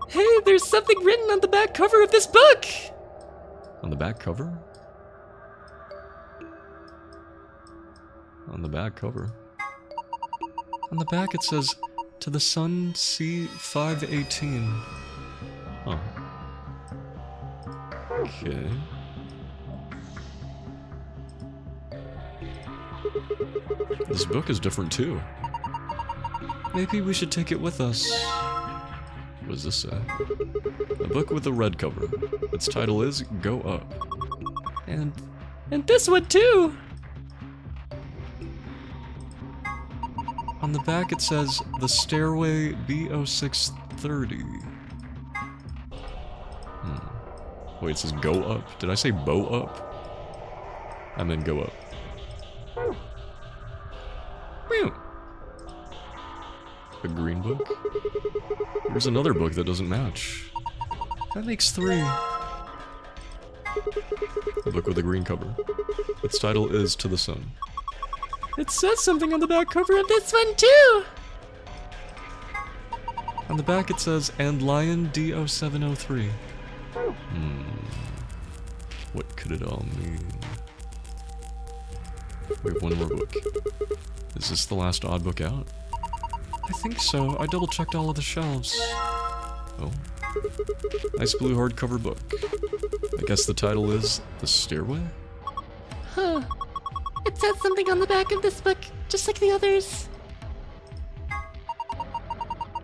Hey, there's something written on the back cover of this book! On the back cover? On the back cover. On the back it says, To the Sun, C518. Huh. Okay. This book is different too. Maybe we should take it with us. What does this say? A book with a red cover. Its title is Go Up. And this one too! On the back it says, The Stairway B0630. Wait, it says Go Up? Did I say Bow Up? I meant Go Up. Meow. A green book? There's another book that doesn't match. That makes 3. A book with a green cover. Its title is To the Sun. It says something on the back cover of this one too! On the back it says, And Lion D0703. What could it all mean? We have one more book. Is this the last odd book out? I think so. I double-checked all of the shelves. Oh. Nice blue hardcover book. I guess the title is The Stairway? Huh. It says something on the back of this book, just like the others.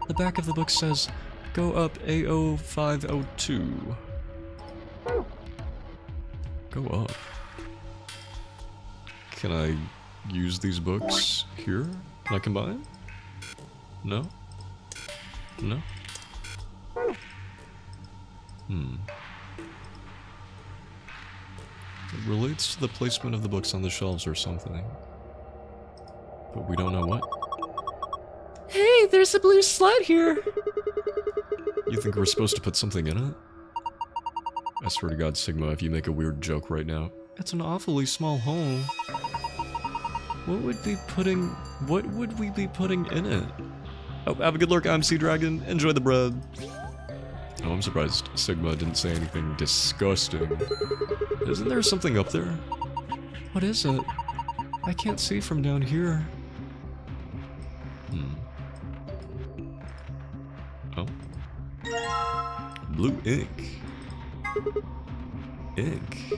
The back of the book says, Go Up A0502. Go up. Can I use these books here? Can I combine? No? No? It relates to the placement of the books on the shelves or something. But we don't know what. Hey, there's a blue slot here! You think we're supposed to put something in it? I swear to God, Sigma, if you make a weird joke right now. It's an awfully small hole. What would we be putting in it? Oh, have a good lurk, I'm Sea Dragon. Enjoy the bread. Oh, I'm surprised Sigma didn't say anything disgusting. Isn't there something up there? What is it? I can't see from down here. Oh. Blue ink. Ink.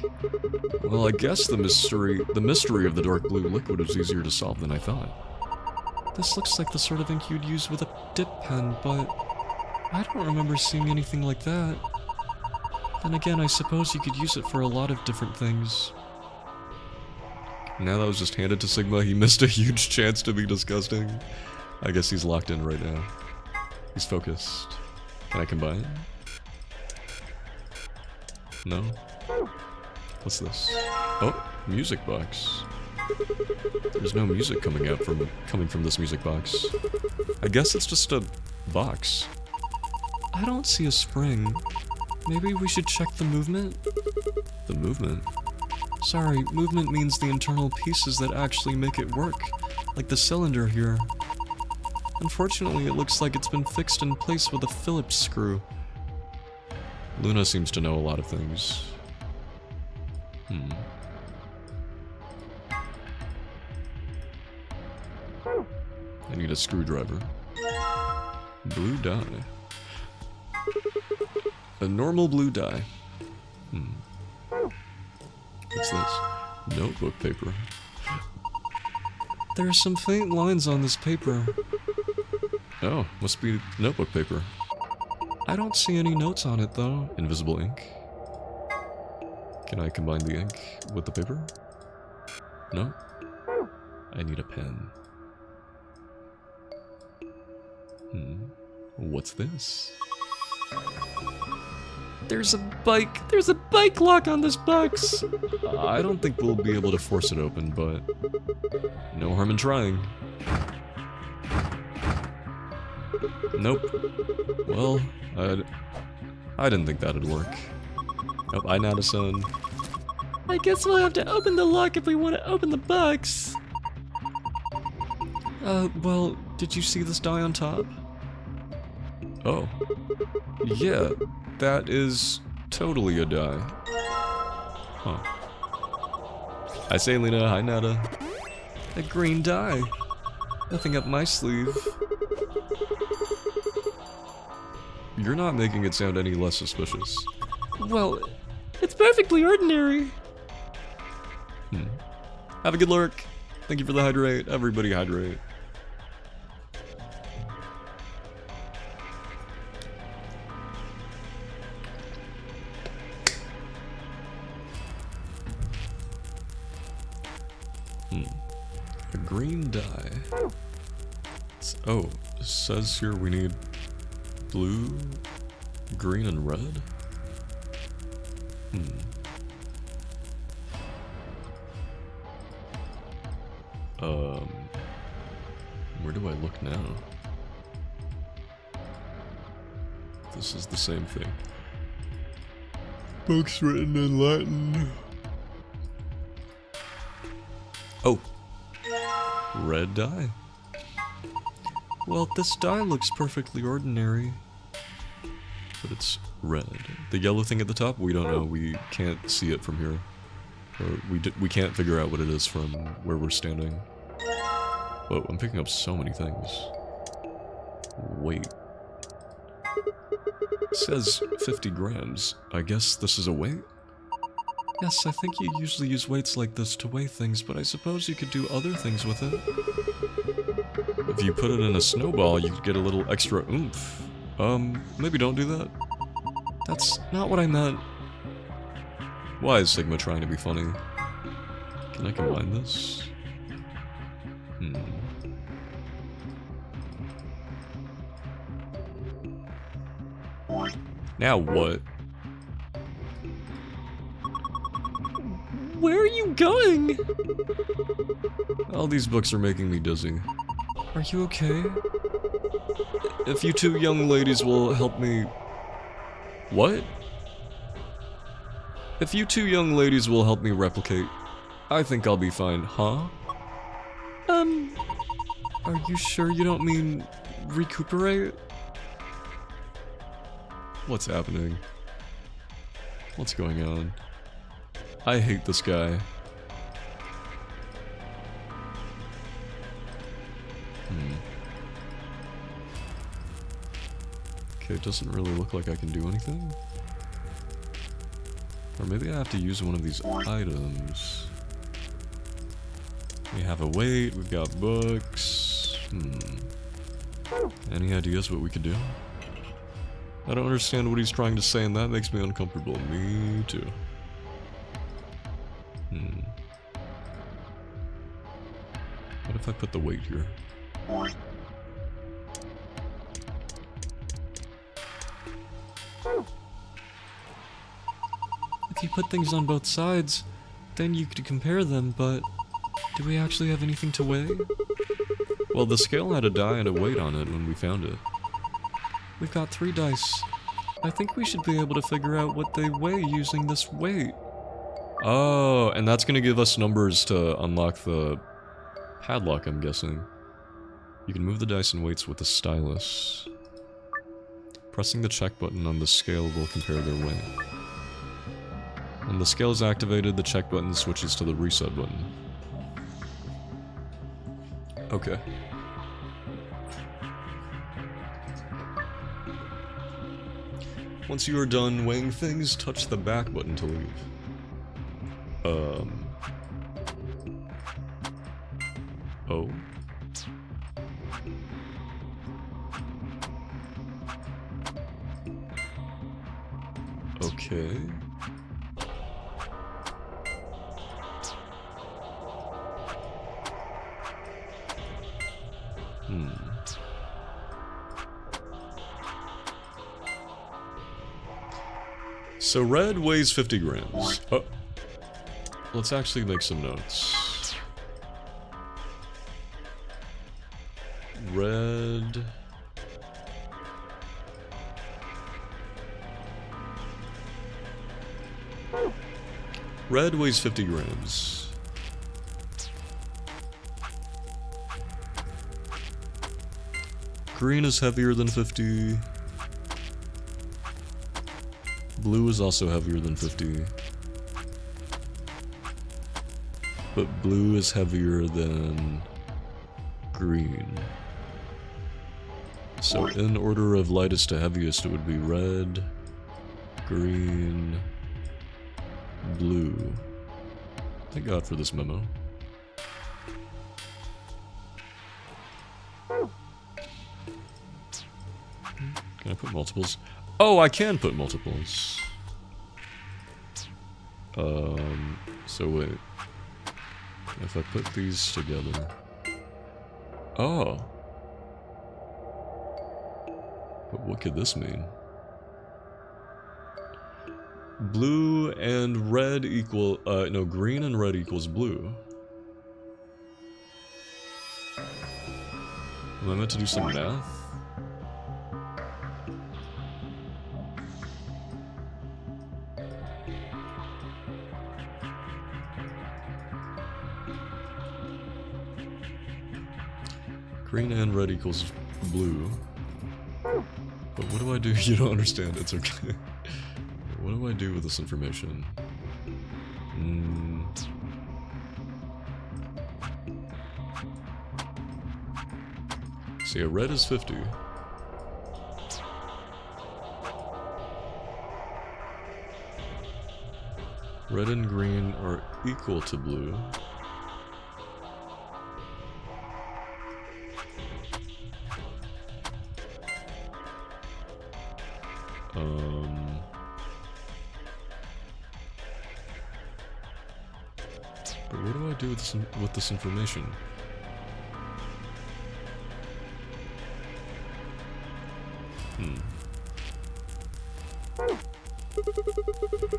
Well, I guess the mystery of the dark blue liquid was easier to solve than I thought. This looks like the sort of ink you'd use with a dip pen, but I don't remember seeing anything like that. Then again, I suppose you could use it for a lot of different things. Now that was just handed to Sigma, he missed a huge chance to be disgusting. I guess he's locked in right now. He's focused. Can I combine? No? What's this? Oh, music box. There's no music coming from this music box. I guess it's just a box. I don't see a spring. Maybe we should check the movement? The movement? Sorry, movement means the internal pieces that actually make it work, like the cylinder here. Unfortunately, it looks like it's been fixed in place with a Phillips screw. Luna seems to know a lot of things. I need a screwdriver. Blue dye. A normal blue dye. What's this? Notebook paper. There are some faint lines on this paper. Oh, must be notebook paper. I don't see any notes on it though. Invisible ink. Can I combine the ink with the paper? No? I need a pen. What's this? There's a bike lock on this box! I don't think we'll be able to force it open, but no harm in trying. Nope. Well, I didn't think that'd work. Oh, I Nada-san. I guess we'll have to open the lock if we want to open the box. Well, did you see this die on top? Oh. Yeah, that is totally a die. Huh. Hi, Selena. Hi, Nada. A green die. Nothing up my sleeve. You're not making it sound any less suspicious. Well, it's perfectly ordinary. Have a good lurk. Thank you for the hydrate. Everybody hydrate. A green die. Oh, it says here we need blue, green, and red? Where do I look now? This is the same thing. Books written in Latin. Oh. Red die. Well, this die looks perfectly ordinary. But it's red. The yellow thing at the top, we don't know. We can't see it from here. Or we can't figure out what it is from where we're standing. Whoa, I'm picking up so many things. Wait. It says 50 grams. I guess this is a weight? Yes, I think you usually use weights like this to weigh things, but I suppose you could do other things with it. If you put it in a snowball, you could get a little extra oomph. Maybe don't do that. That's not what I meant. Why is Sigma trying to be funny? Can I combine this? Now what? Where are you going? All these books are making me dizzy. Are you okay? If you two young ladies will help me... What? If you two young ladies will help me replicate, I think I'll be fine, huh? Are you sure you don't mean recuperate? What's happening? What's going on? I hate this guy. Okay, it doesn't really look like I can do anything. Or maybe I have to use one of these items. We have a weight, we've got books. Any ideas what we could do? I don't understand what he's trying to say, and that makes me uncomfortable. Me too. What if I put the weight here? If you put things on both sides, then you could compare them, but do we actually have anything to weigh? Well, the scale had a die and a weight on it when we found it. We've got 3 dice. I think we should be able to figure out what they weigh using this weight. Oh, and that's gonna give us numbers to unlock the padlock, I'm guessing. You can move the dice and weights with the stylus. Pressing the check button on the scale will compare their weight. When the scale is activated, the check button switches to the reset button. Okay. Once you are done weighing things, touch the back button to leave. Oh. Okay. So red weighs 50 grams. Oh. Let's actually make some notes. Red Red weighs 50 grams. Green is heavier than 50. Blue is also heavier than 50. But blue is heavier than green. So in order of lightest to heaviest, it would be red, green, blue. Thank God for this memo. Can I put multiples? Oh, I can put multiples. So wait. If I put these together... Oh! But what could this mean? Blue and red equal... no, green and red equals blue. Am I meant to do some math? Green and red equals blue. But what do I do? You don't understand. It's okay. What do I do with this information? See, a red is 50. Red and green are equal to blue. But what do I do with this information?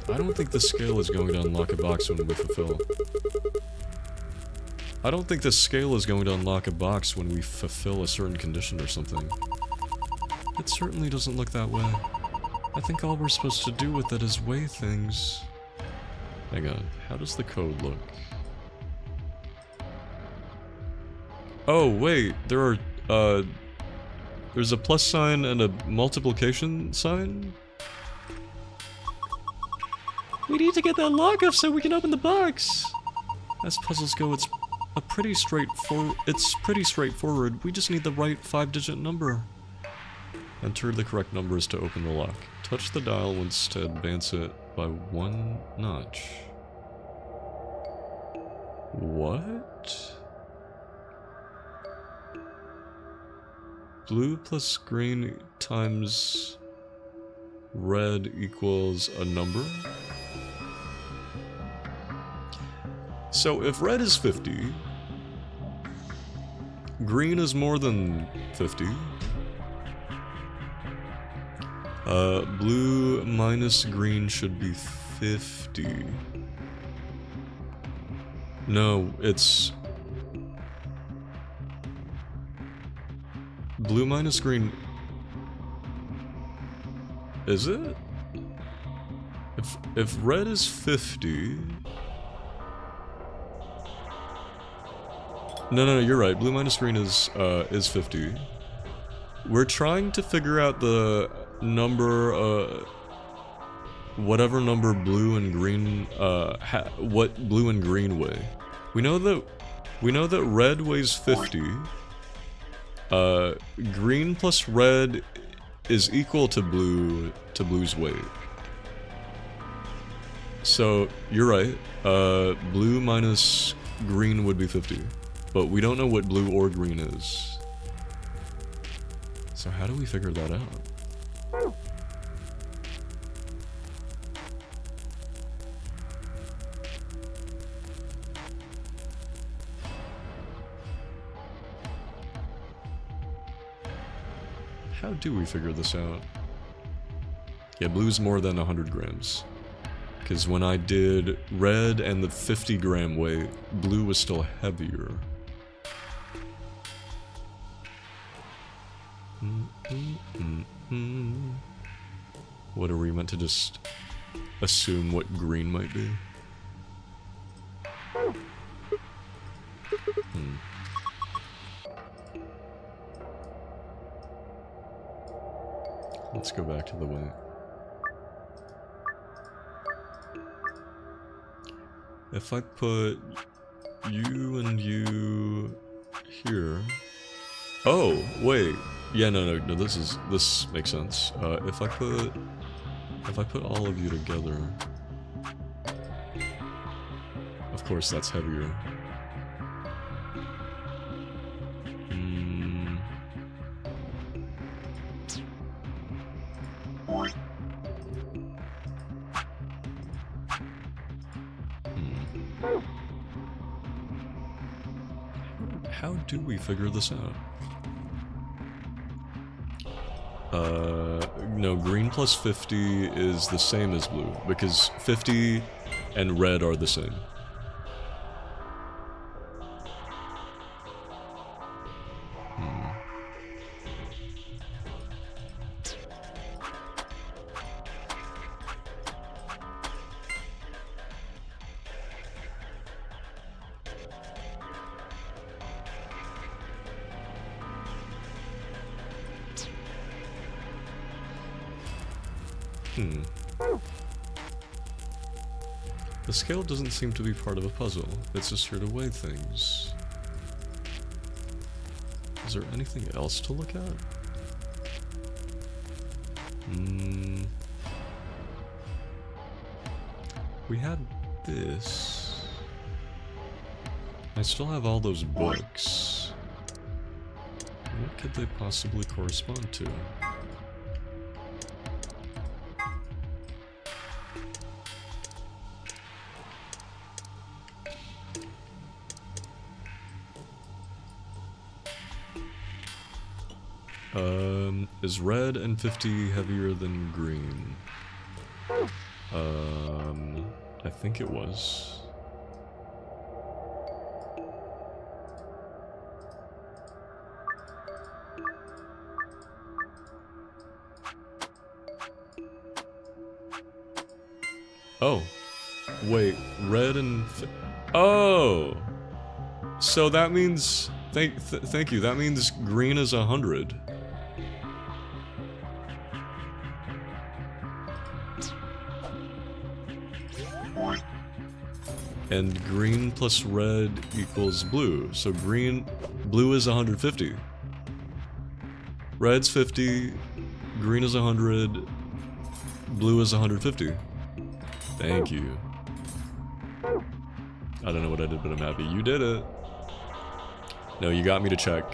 I don't think the scale is going to unlock a box when we fulfill. I don't think the scale is going to unlock a box when we fulfill a certain condition or something. It certainly doesn't look that way. I think all we're supposed to do with it is weigh things. Hang on, how does the code look? Oh, wait, there are, there's a plus sign and a multiplication sign? We need to get that lockup so we can open the box! As puzzles go, it's pretty straightforward. We just need the right 5-digit number. Enter the correct numbers to open the lock. Touch the dial once to advance it by 1 notch. What? Blue plus green times red equals a number? So if red is 50, green is more than 50, blue minus green should be 50. No, it's... Blue minus green... Is it? If red is 50... No, you're right. Blue minus green is 50. We're trying to figure out the number, whatever number blue and green, what blue and green weigh. We know that red weighs 50. Green plus red is equal to blue's weight. So, you're right. Blue minus green would be 50. But we don't know what blue or green is. So how do we figure that out? How do we figure this out? Yeah, blue's more than 100 grams. Because when I did red and the 50 gram weight, blue was still heavier. What, are we meant to just assume what green might be? Let's go back to the weight. If I put you and you here... Oh, wait. Yeah, no, this makes sense. If I put all of you together... Of course, that's heavier. How do we figure this out? No, green plus 50 is the same as blue, because 50 and red are the same. The scale doesn't seem to be part of a puzzle. It's just here to weigh things. Is there anything else to look at? We had this. I still have all those books. What could they possibly correspond to? Is red and 50 heavier than green? I think it was. Oh. Wait, red and... Oh! So that means... Thank you, that means green is 100. And green plus red equals blue. So blue is 150. Red's 50, green is 100, blue is 150. Thank you. I don't know what I did, but I'm happy. You did it. No, you got me to check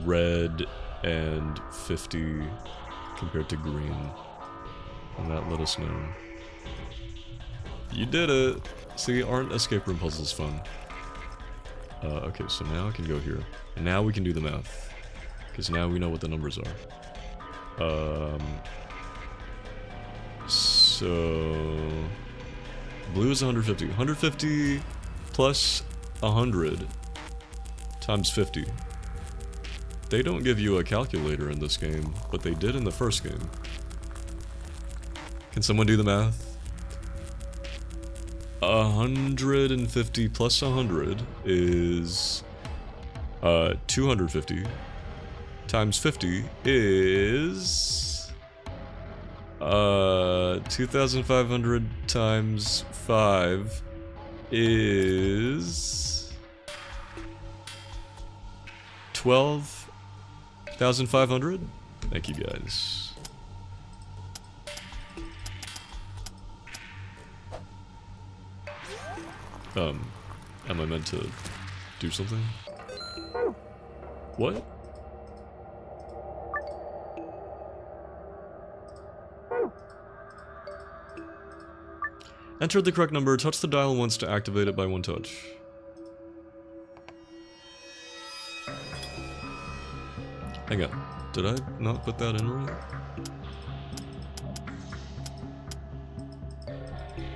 red and 50 compared to green. And that let us know. You did it! See, aren't escape room puzzles fun? Okay, so now I can go here. And now we can do the math. Because now we know what the numbers are. So... blue is 150. 150 plus 100 times 50. They don't give you a calculator in this game, but they did in the first game. Can someone do the math? 150 plus 100 is 250 times 50 is 2,500 times 5 is 12,500. Thank you guys. Am I meant to do something? What? Enter the correct number, touch the dial once to activate it by one touch. Hang on, did I not put that in right?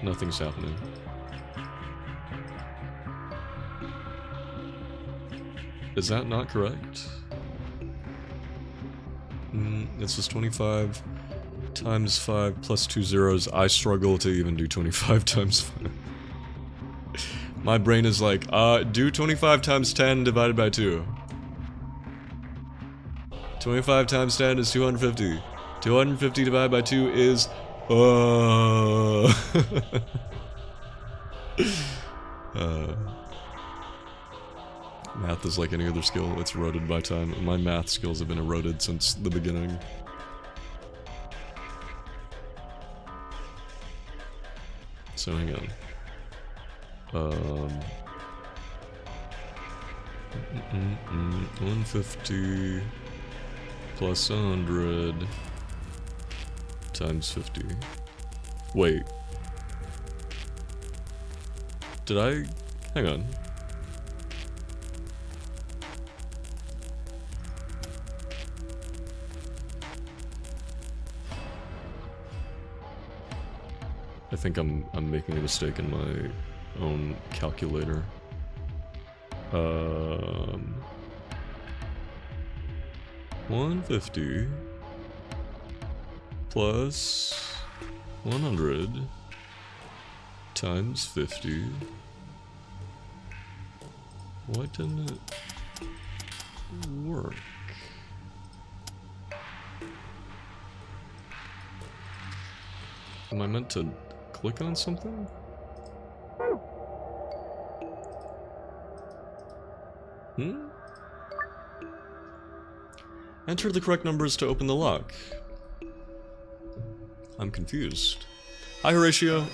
Nothing's happening. Is that not correct? It says 25 times 5 plus 2 zeros. I struggle to even do 25 times 5. My brain is like, do 25 times 10 divided by 2. 25 times 10 is 250. 250 divided by 2 is, math is like any other skill, it's eroded by time. My math skills have been eroded since the beginning. So hang on. 150 plus 100 times 50. Wait. Did I? Hang on. I think I'm making a mistake in my own calculator. 150 plus 100 times 50. Why didn't it work? Am I meant to click on something? Enter the correct numbers to open the lock. I'm confused. Hi, Horatio.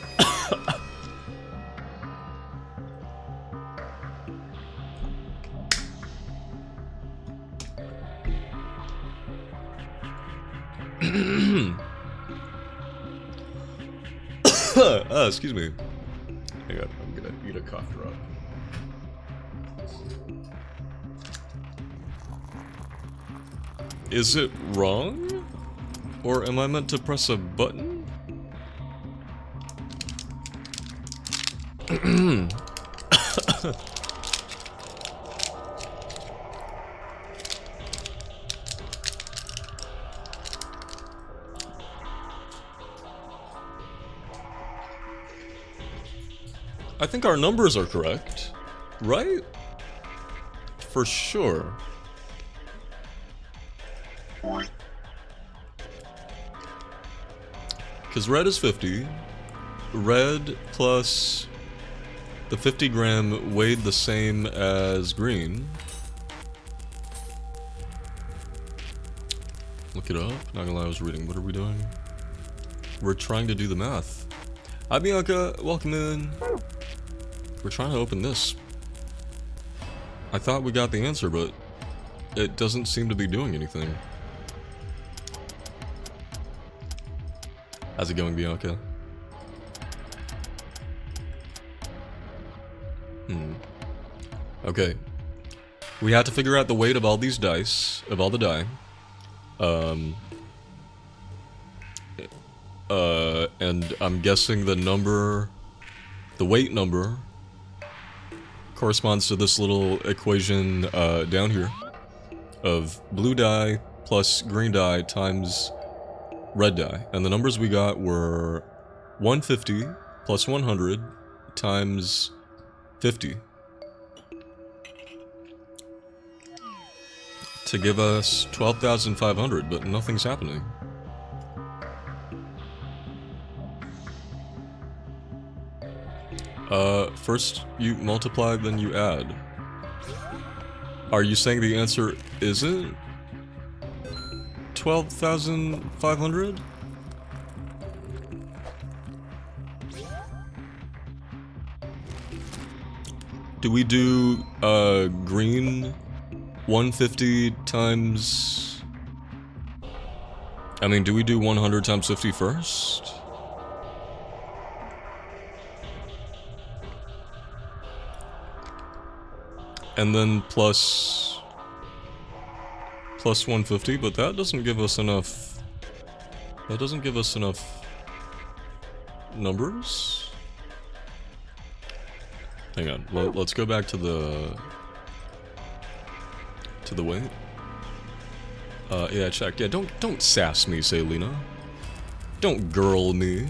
Excuse me. Hang on, I'm gonna eat a cough drop. Is it wrong? Or am I meant to press a button? I think our numbers are correct, right? For sure. Because red is 50. Red plus the 50 gram weighed the same as green. Look it up. Not gonna lie, I was reading. What are we doing? We're trying to do the math. Hi Bianca, welcome in. We're trying to open this. I thought we got the answer, but it doesn't seem to be doing anything. How's it going, Bianca? Okay. We have to figure out the weight of all these dice, of all the die. And I'm guessing the number, the weight number, corresponds to this little equation down here of blue die plus green die times red die. And the numbers we got were 150 plus 100 times 50. To give us 12,500, but nothing's happening. First you multiply, then you add. Are you saying the answer isn't 12,500? Do we do, green 150 times... I mean, do we do 100 times 50 first? And then plus 150, but that doesn't give us enough... That doesn't give us enough numbers? Hang on, let's go back to the weight. Yeah, check. Yeah, don't sass me, Selena. Don't girl me.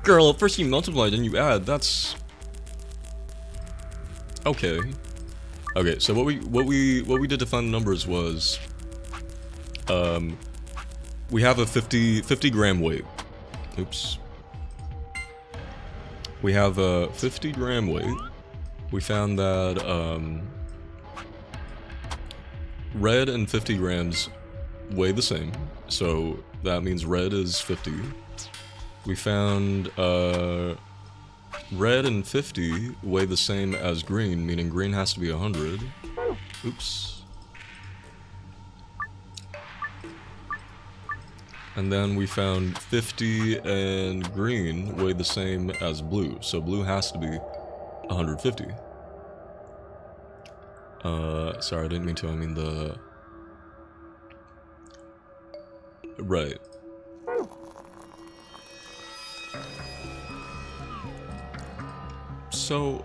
Girl, first you multiply, then you add. That's okay. Okay, so what we did to find the numbers was, we have a 50 gram weight. Oops. We have a 50 gram weight. We found that red and 50 grams weigh the same, so that means red is 50. We found red and 50 weigh the same as green, meaning green has to be 100. Oops. And then we found 50 and green weigh the same as blue, so blue has to be 150. Sorry, I didn't mean to, I mean the... Right. So...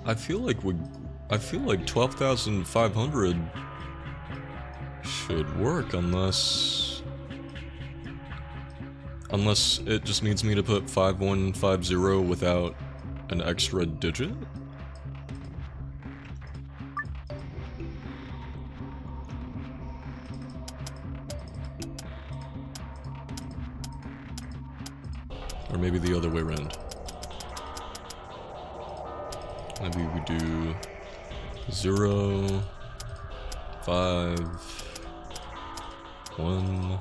I feel like 12,500 should work unless it just needs me to put 5150 without an extra digit? Or maybe the other way around. Maybe we do 0, 5, 1,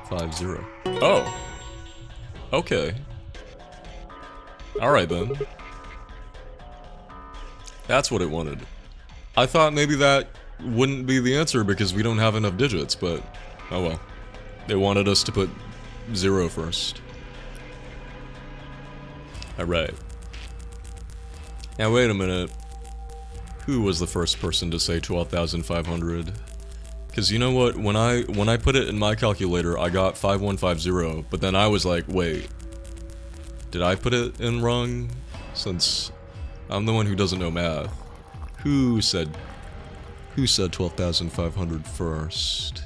5, 0. Oh! Okay. Alright then. That's what it wanted. I thought maybe that wouldn't be the answer because we don't have enough digits, but oh well. They wanted us to put 0 first. Alright. Now wait a minute. Who was the first person to say 12,500? Because you know what, when I put it in my calculator, I got 5150, but then I was like, wait, did I put it in wrong? Since I'm the one who doesn't know math. Who said 12,500 first?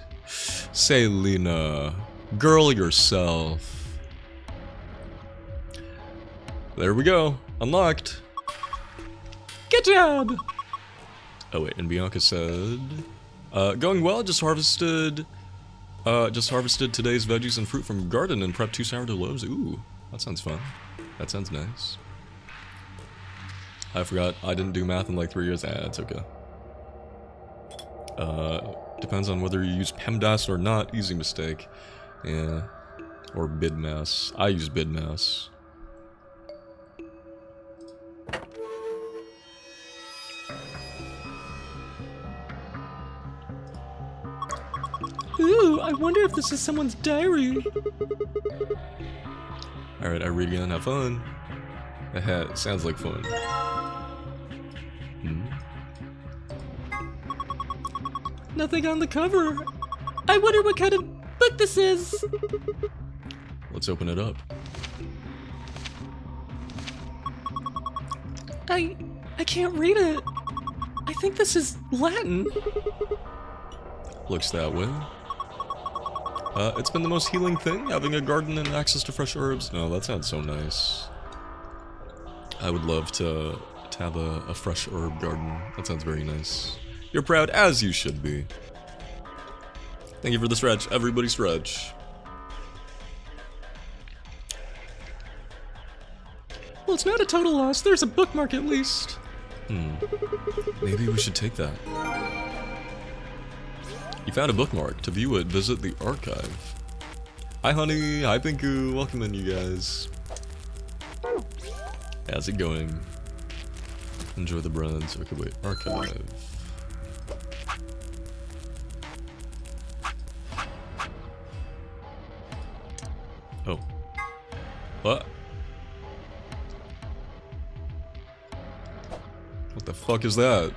Say Lena. Girl yourself. There we go. Unlocked. Good job! Oh wait, and Bianca said... going well, just harvested today's veggies and fruit from garden and prepped 2 sourdough loaves. Ooh, that sounds fun. That sounds nice. I forgot, I didn't do math in like 3 years. It's okay. Depends on whether you use PEMDAS or not. Easy mistake. Yeah. Or BIDMAS. I use BIDMAS. Ooh, I wonder if this is someone's diary. Alright, I read again. Have fun. It sounds like fun. Nothing on the cover. I wonder what kind of book this is. Let's open it up. I can't read it. I think this is Latin. Looks that way. It's been the most healing thing, having a garden and access to fresh herbs. No, that sounds so nice. I would love to have a fresh herb garden. That sounds very nice. You're proud, as you should be. Thank you for the stretch. Everybody stretch. Well, it's not a total loss. There's a bookmark at least. Maybe we should take that. You found a bookmark. To view it, visit the archive. Hi, honey. Hi, Pinku. Welcome in, you guys. How's it going? Enjoy the breads. Okay, wait. Archive. Oh. What? What the fuck is that?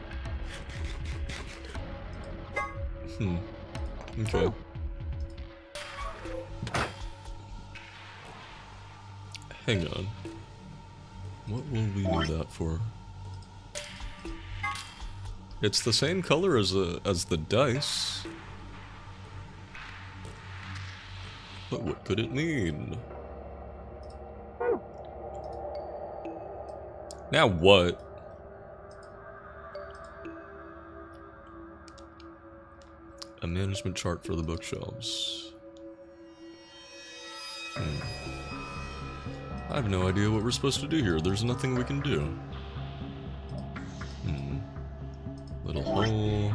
Okay. Hang on. What will we need that for? It's the same color as the dice. But what could it mean? Now what? A management chart for the bookshelves. I have no idea what we're supposed to do here. There's nothing we can do. Little hole.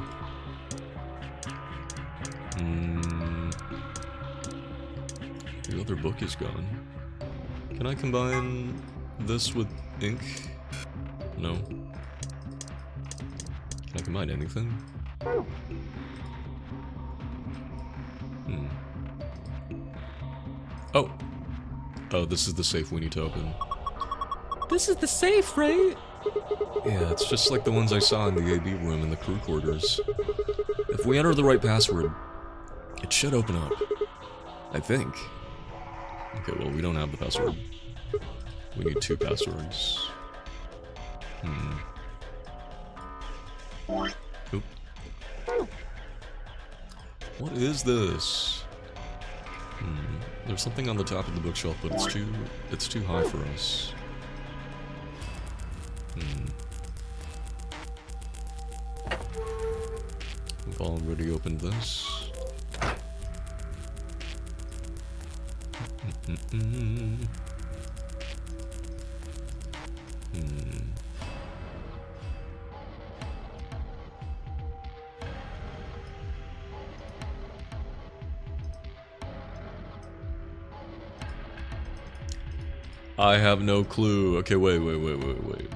The other book is gone. Can I combine this with ink? No. Can I combine anything? Oh! Oh, this is the safe we need to open. This is the safe, right? Yeah, it's just like the ones I saw in the AB room in the crew quarters. If we enter the right password, it should open up. I think. Okay, well, we don't have the password. We need 2 passwords. Oop. What is this? There's something on the top of the bookshelf, but it's too high for us. We've already opened this. I have no clue. Okay, wait.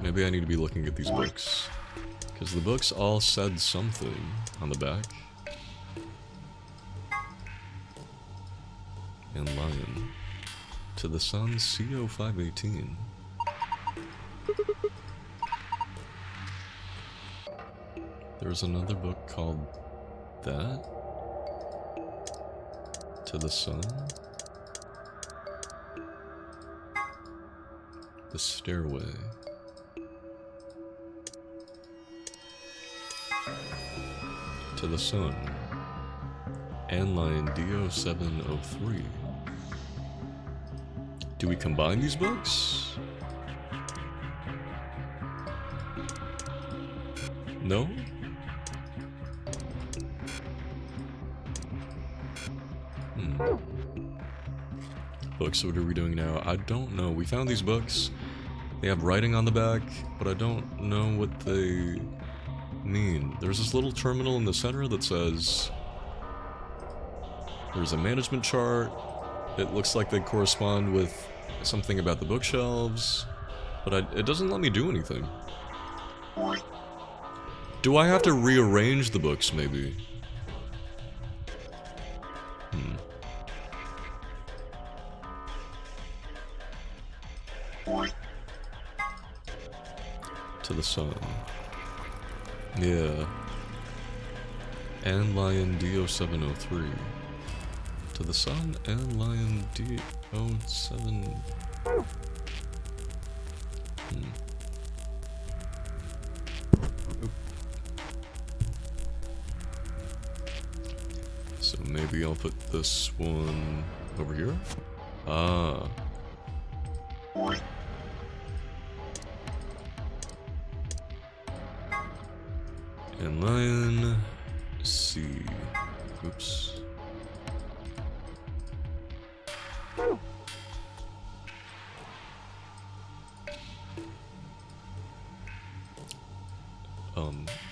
Maybe I need to be looking at these books. Because the books all said something on the back. And Lion. To the Sun, CO 518. There's another book called that. To the Sun. The Stairway. To the Sun. Anline DO703. Do we combine these books? No? Books, what are we doing now? I don't know. We found these books. They have writing on the back, but I don't know what they mean. There's this little terminal in the center that says there's a management chart. It looks like they correspond with something about the bookshelves, but it doesn't let me do anything. Do I have to rearrange the books, maybe? To the Sun. Yeah. And Lion DO703. To the Sun and Lion DO7. So maybe I'll put this one over here. Ah. And Lion C. Oops.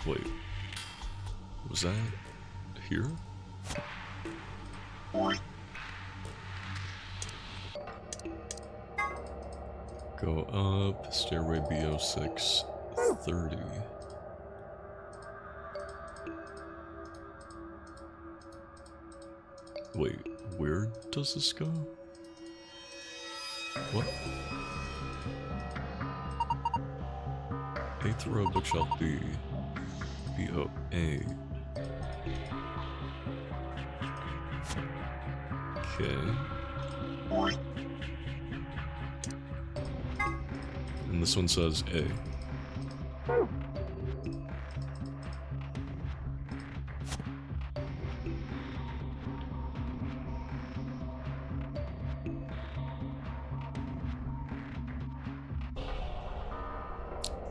Wait. Was that here? Go up, stairway BO630. Wait, where does this go? What? 8th row, bookshelf B. BO8. Okay. And this one says A.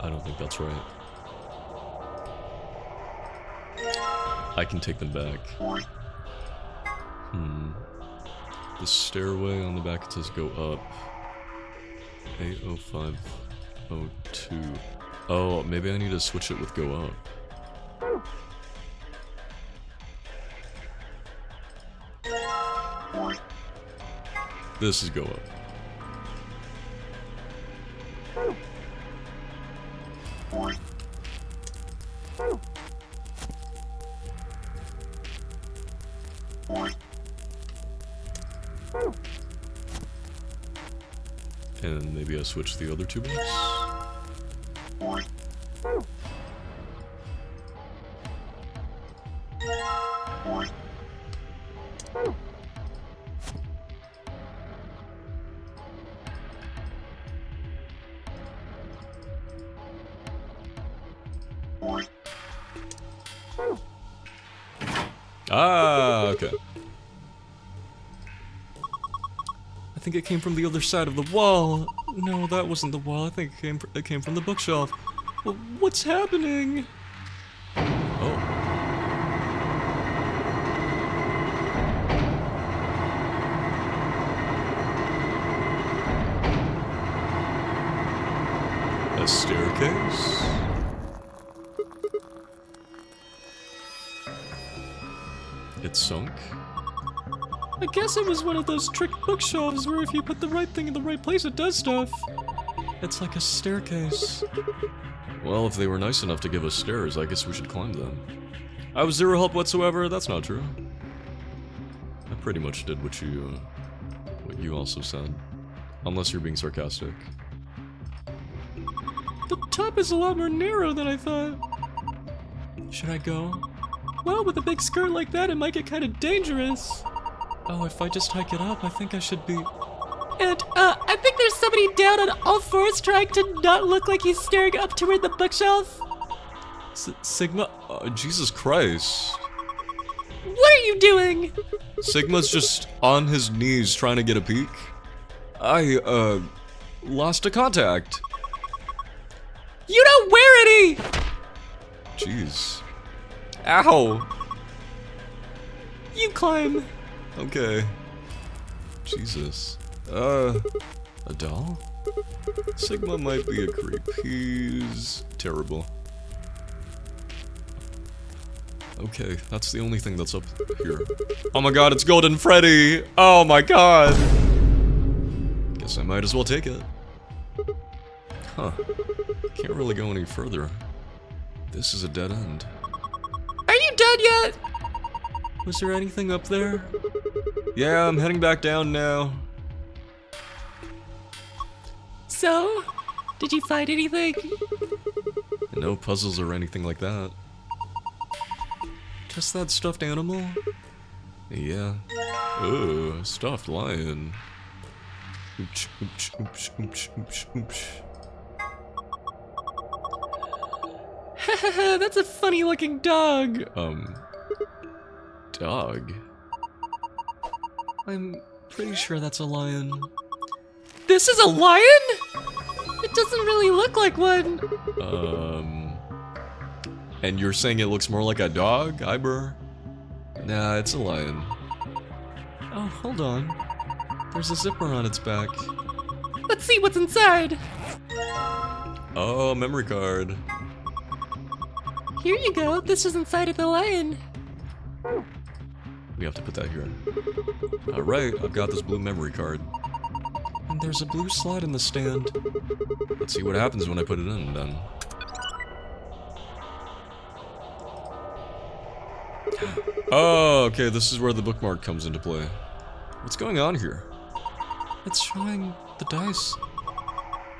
I don't think that's right. I can take them back. The stairway on the back, it says go up. 80502. Oh, maybe I need to switch it with go up. This is go up. And maybe I switch the other two books. Ah, okay. I think it came from the other side of the wall. No, that wasn't the wall. I think it came from the bookshelf. Well, what's happening? Oh. A staircase? It sunk? I guess it was one of those trick bookshelves where if you put the right thing in the right place, it does stuff. It's like a staircase. Well, if they were nice enough to give us stairs, I guess we should climb them. I was zero help whatsoever, that's not true. I pretty much did what you also said. Unless you're being sarcastic. The top is a lot more narrow than I thought. Should I go? Well, with a big skirt like that, it might get kind of dangerous. Oh, if I just hike it up, I think I should be... And, I think there's somebody down on all fours trying to not look like he's staring up toward the bookshelf. Sigma? Jesus Christ. What are you doing? Sigma's just on his knees trying to get a peek. I, lost a contact. You don't wear any! Jeez. Ow! You climb. Okay. Jesus. A doll? Sigma might be a creep. He's terrible. Okay, that's the only thing that's up here. Oh my god, it's Golden Freddy! Oh my god! Guess I might as well take it. Huh. Can't really go any further. This is a dead end. Are you done yet? Was there anything up there? Yeah, I'm heading back down now. So, did you find anything? No puzzles or anything like that. Just that stuffed animal? Yeah. Ooh, stuffed lion. Ooch, ooch, ooch, ooch, ooch, ooch. Hahaha, that's a funny looking dog. Dog? I'm pretty sure that's a lion. This is a lion? It doesn't really look like one. And you're saying it looks more like a dog, Iber? Nah, it's a lion. Oh, hold on. There's a zipper on its back. Let's see what's inside. Oh, memory card. Here you go. This is inside of the lion. We have to put that here. Alright, I've got this blue memory card. And there's a blue slot in the stand. Let's see what happens when I put it in, then. Oh, okay, this is where the bookmark comes into play. What's going on here? It's showing the dice.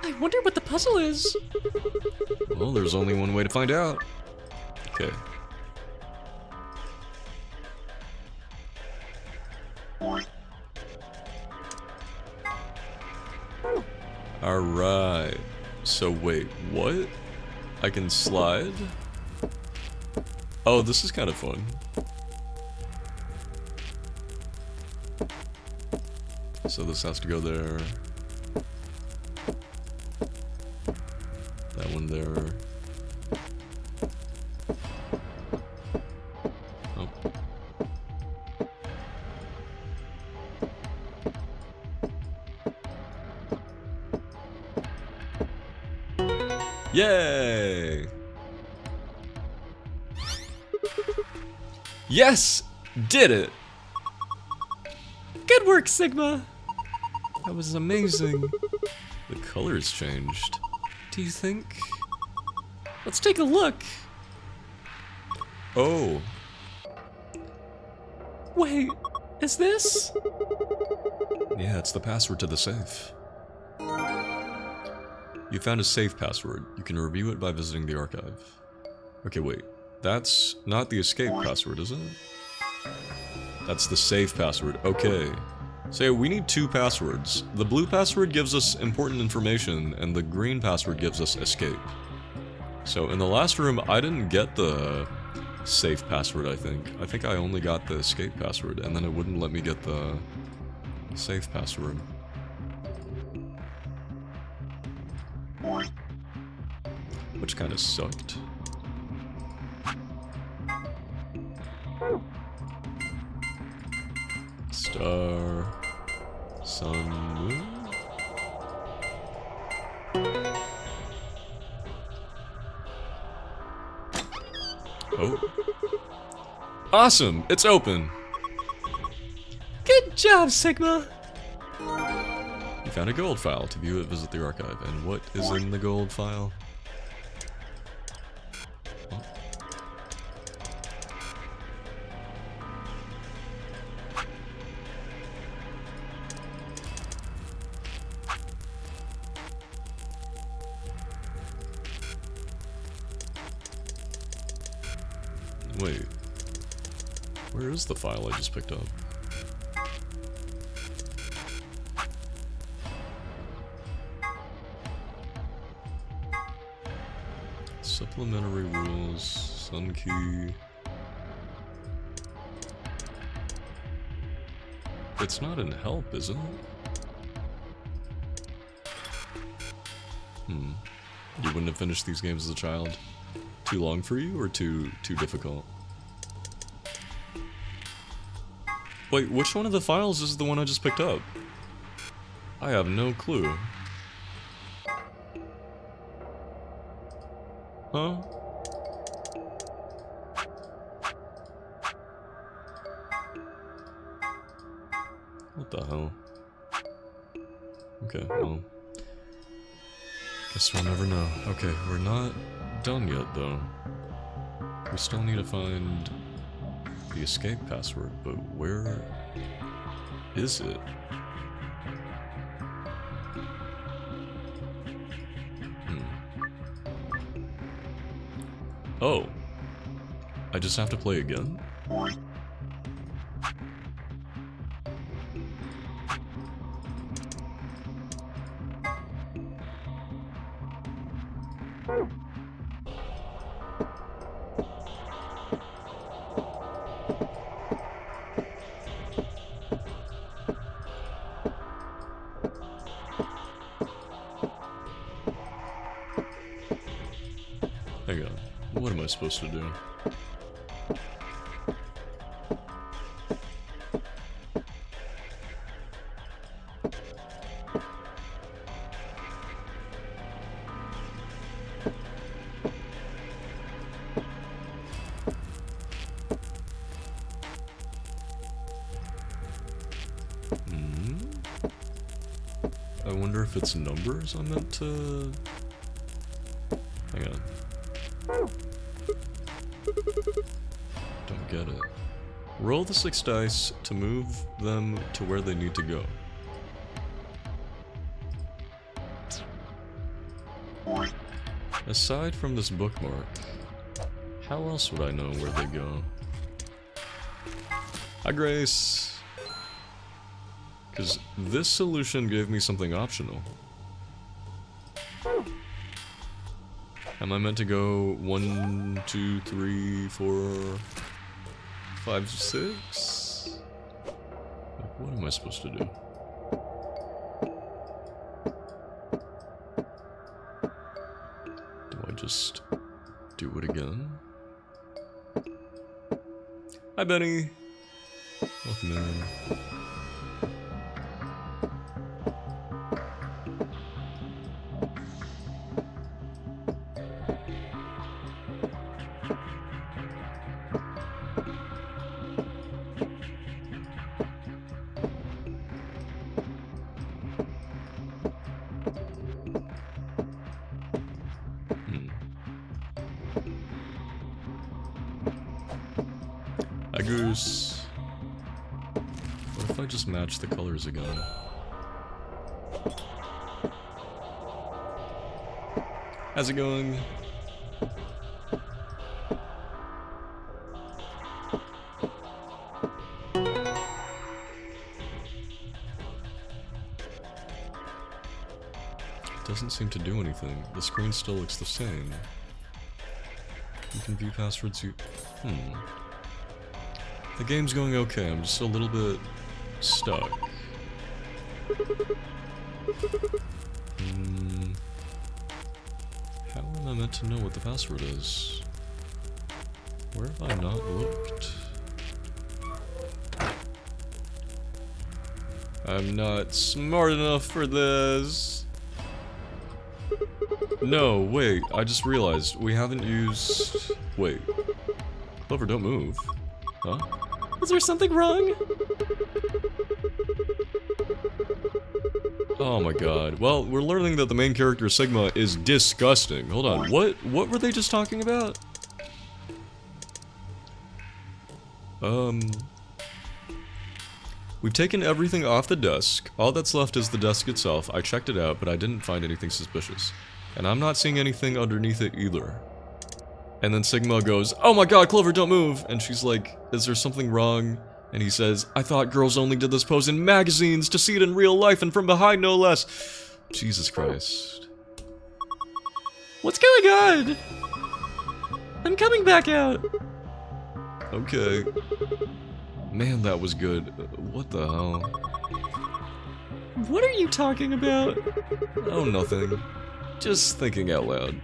I wonder what the puzzle is. Well, there's only one way to find out. Okay. Alright. So wait, what? I can slide? Oh, this is kind of fun. So this has to go there. That one there. Oh. Yay! Yes! Did it! Good work, Sigma! That was amazing. The colors changed. Do you think? Let's take a look! Oh. Wait, is this? Yeah, it's the password to the safe. You found a safe password. You can review it by visiting the archive. Okay, wait. That's not the escape password, is it? That's the safe password. Okay. So yeah, we need 2 passwords. The blue password gives us important information, and the green password gives us escape. So in the last room, I didn't get the safe password, I think. I think I only got the escape password, and then it wouldn't let me get the safe password. Which kind of sucked. Star, sun, moon. Oh. Awesome! It's open! Good job, Sigma! You found a gold file. To view it, visit the archive. And what is in the gold file? Wait. Where is the file I just picked up? Supplementary rules, sun key. It's not in help, is it? You wouldn't have finished these games as a child? Too long for you, or too difficult? Wait, which one of the files is the one I just picked up? I have no clue. Huh? What the hell? Okay, well. Guess we'll never know. Okay, we're not done yet, though. We still need to find the escape password, but where is it? Oh. I just have to play again? Hang on. What am I supposed to do? I wonder if it's numbers I'm meant to... Hang on. Don't get it. Roll the 6 dice to move them to where they need to go. Aside from this bookmark, how else would I know where they go? Hi, Grace! Because this solution gave me something optional. Am I meant to go 1, 2, 3, 4, 5, 6? Like, what am I supposed to do? Do just do it again. Hi, Benny. Welcome in. Hi, Goose. What if I just match the colors again? How's it going? Doesn't seem to do anything. The screen still looks the same. You can view passwords you... The game's going okay, I'm just a little bit stuck. How am I meant to know what the password is? Where have I not looked? I'm not smart enough for this. No, wait, I just realized we haven't used... Wait. Clover, don't move. Huh? Is there something wrong? Oh my god. Well, we're learning that the main character, Sigma, is disgusting. Hold on, what were they just talking about? We've taken everything off the desk. All that's left is the desk itself. I checked it out, but I didn't find anything suspicious. And I'm not seeing anything underneath it either. And then Sigma goes, "Oh my god, Clover, don't move!" And she's like, "Is there something wrong?" And he says, "I thought girls only did this pose in magazines, to see it in real life and from behind no less." Jesus Christ. What's going on? I'm coming back out. Okay. Man, that was good. What the hell? What are you talking about? Oh, nothing. Just thinking out loud.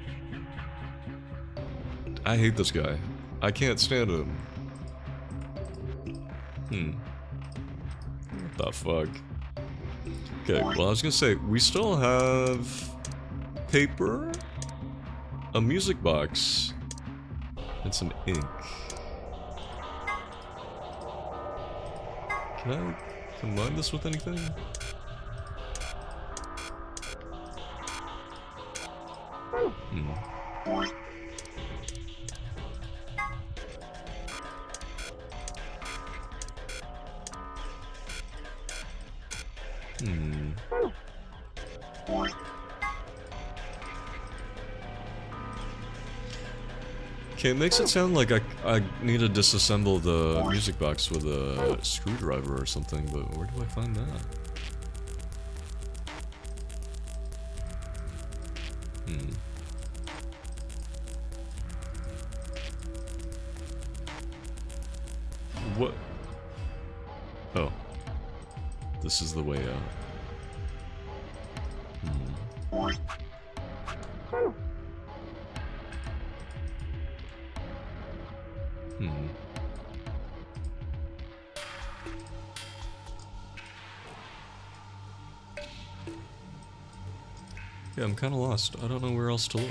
I hate this guy. I can't stand him. What the fuck? Okay, well I was gonna say, we still have... paper? A music box. And some ink. Can I combine this with anything? Okay, it makes it sound like I need to disassemble the music box with a screwdriver or something, but where do I find that? What? Oh. This is the way out. Yeah, I'm kinda lost. I don't know where else to look.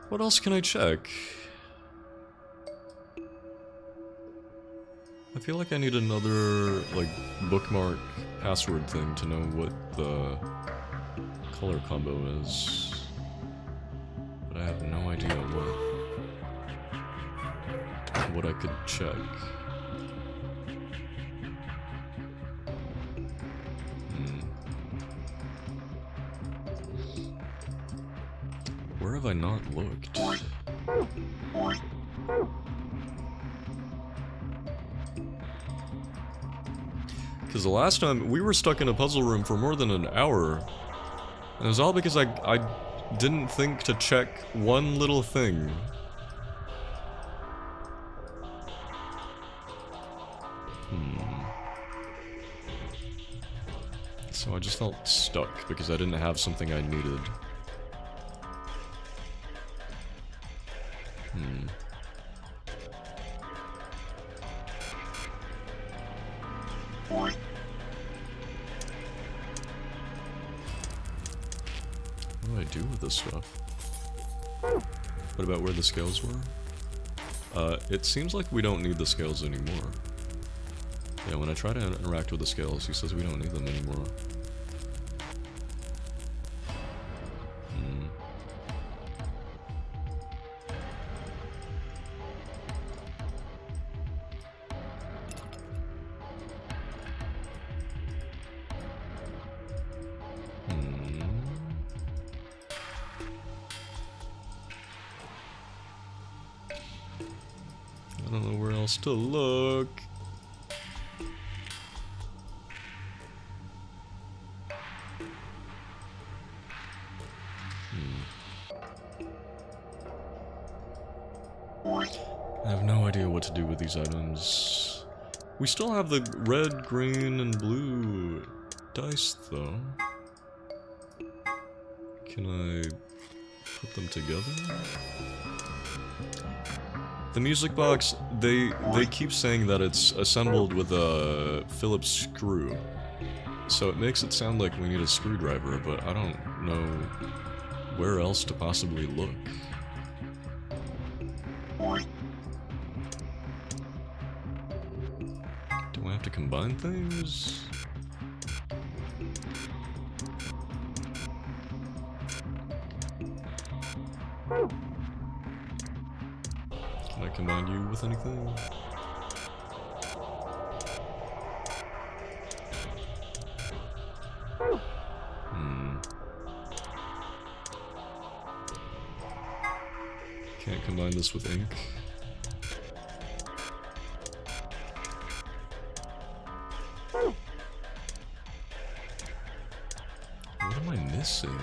What else can I check? I feel like I need another, like, bookmark password thing to know what the color combo is. But I have no idea what I could check. Where have I not looked? Because the last time, we were stuck in a puzzle room for more than an hour. And it was all because I didn't think to check one little thing. So I just felt stuck because I didn't have something I needed. What do I do with this stuff? What about where the scales were? It seems like we don't need the scales anymore. Yeah, when I try to interact with the scales, he says we don't need them anymore. I don't know where else to look. I have no idea what to do with these items. We still have the red, green, and blue dice, though. Can I put them together? The music box, they keep saying that it's assembled with a Phillips screw. So it makes it sound like we need a screwdriver, but I don't know where else to possibly look. Do I have to combine things? Can I combine you with anything? Can't combine this with ink. What am I missing?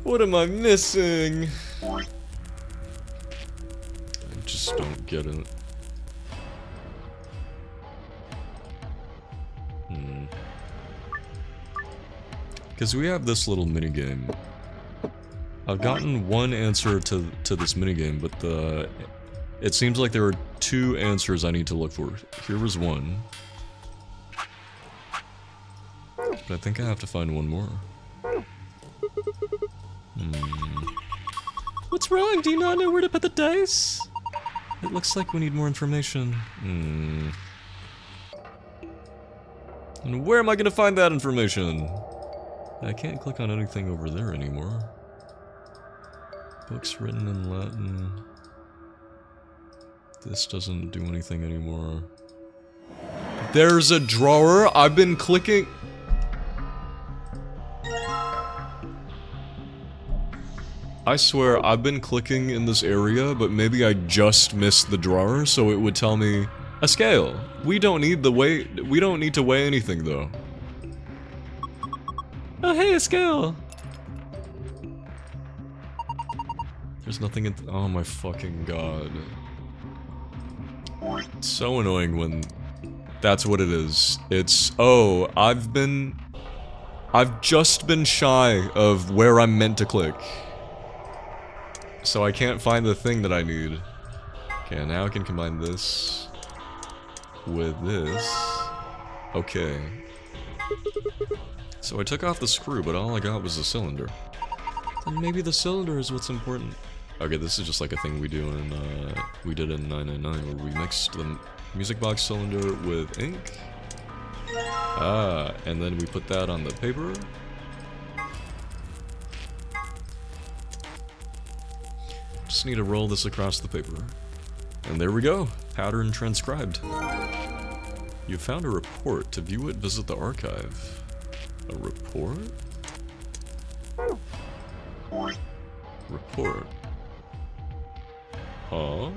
What am I missing? I just don't get it. Because we have this little minigame. I've gotten one answer to this minigame, but it seems like there are two answers I need to look for. Here was one. But I think I have to find one more. What's wrong? Do you not know where to put the dice? It looks like we need more information. And where am I gonna find that information? I can't click on anything over there anymore. Books written in Latin. This doesn't do anything anymore. There's a drawer. I've been clicking. I swear, I've been clicking in this area, but maybe I just missed the drawer, so it would tell me a scale. We don't need to weigh anything though. Oh hey, a scale! There's nothing in oh my fucking god. It's so annoying when that's what it is. It's, oh, I've just been shy of where I'm meant to click. So I can't find the thing that I need. Okay, now I can combine this with this. Okay. So I took off the screw, but all I got was a cylinder. Then maybe the cylinder is what's important. Okay, this is just like a thing we do in, we did in 999, where we mixed the music box cylinder with ink. And then we put that on the paper. Just need to roll this across the paper. And there we go. Pattern transcribed. You found a report. To view it, visit the archive. A report? Report. Huh?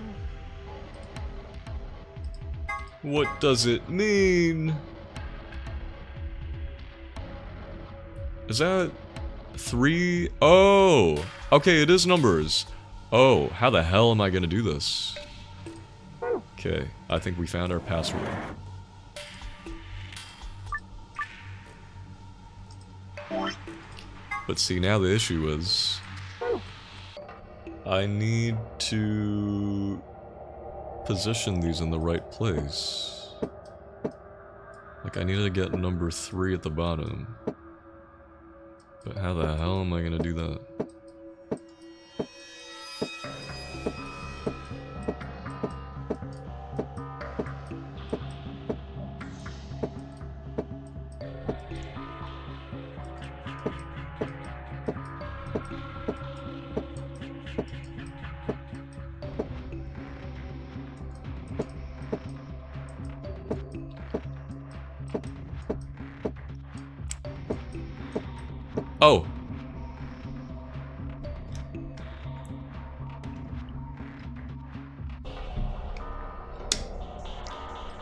What does it mean? Is that 3? Oh! Okay, it is numbers. Oh, how the hell am I gonna do this? Okay, I think we found our password. But see, now the issue is... I need to position these in the right place. Like, I need to get number 3 at the bottom. But how the hell am I gonna do that? Oh!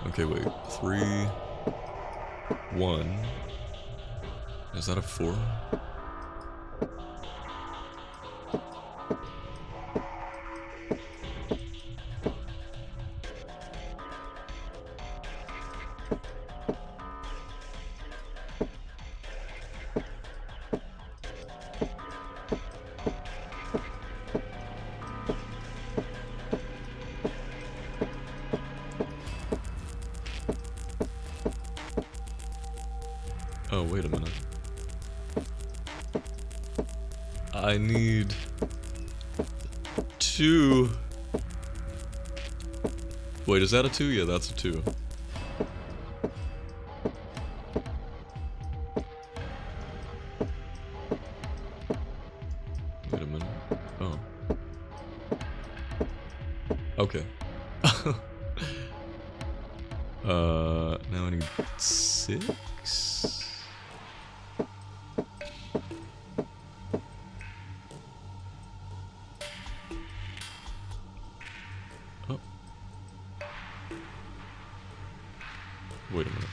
Okay, wait. 3, 1. Is that a 4? Oh, wait a minute. I need 2. Wait, is that a 2? Yeah, that's a 2. Wait a minute. Oh. Okay. Now I need 6? Oh. Wait a minute.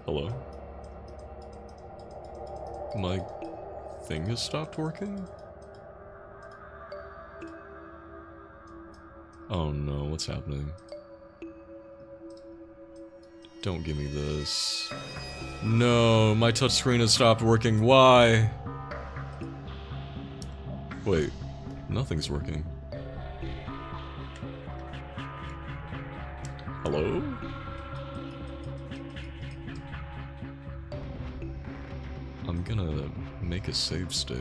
Hello? My thing has stopped working? Oh no, what's happening? Don't give me this. No, my touchscreen has stopped working. Why? Wait, nothing's working. Hello? I'm gonna make a save state.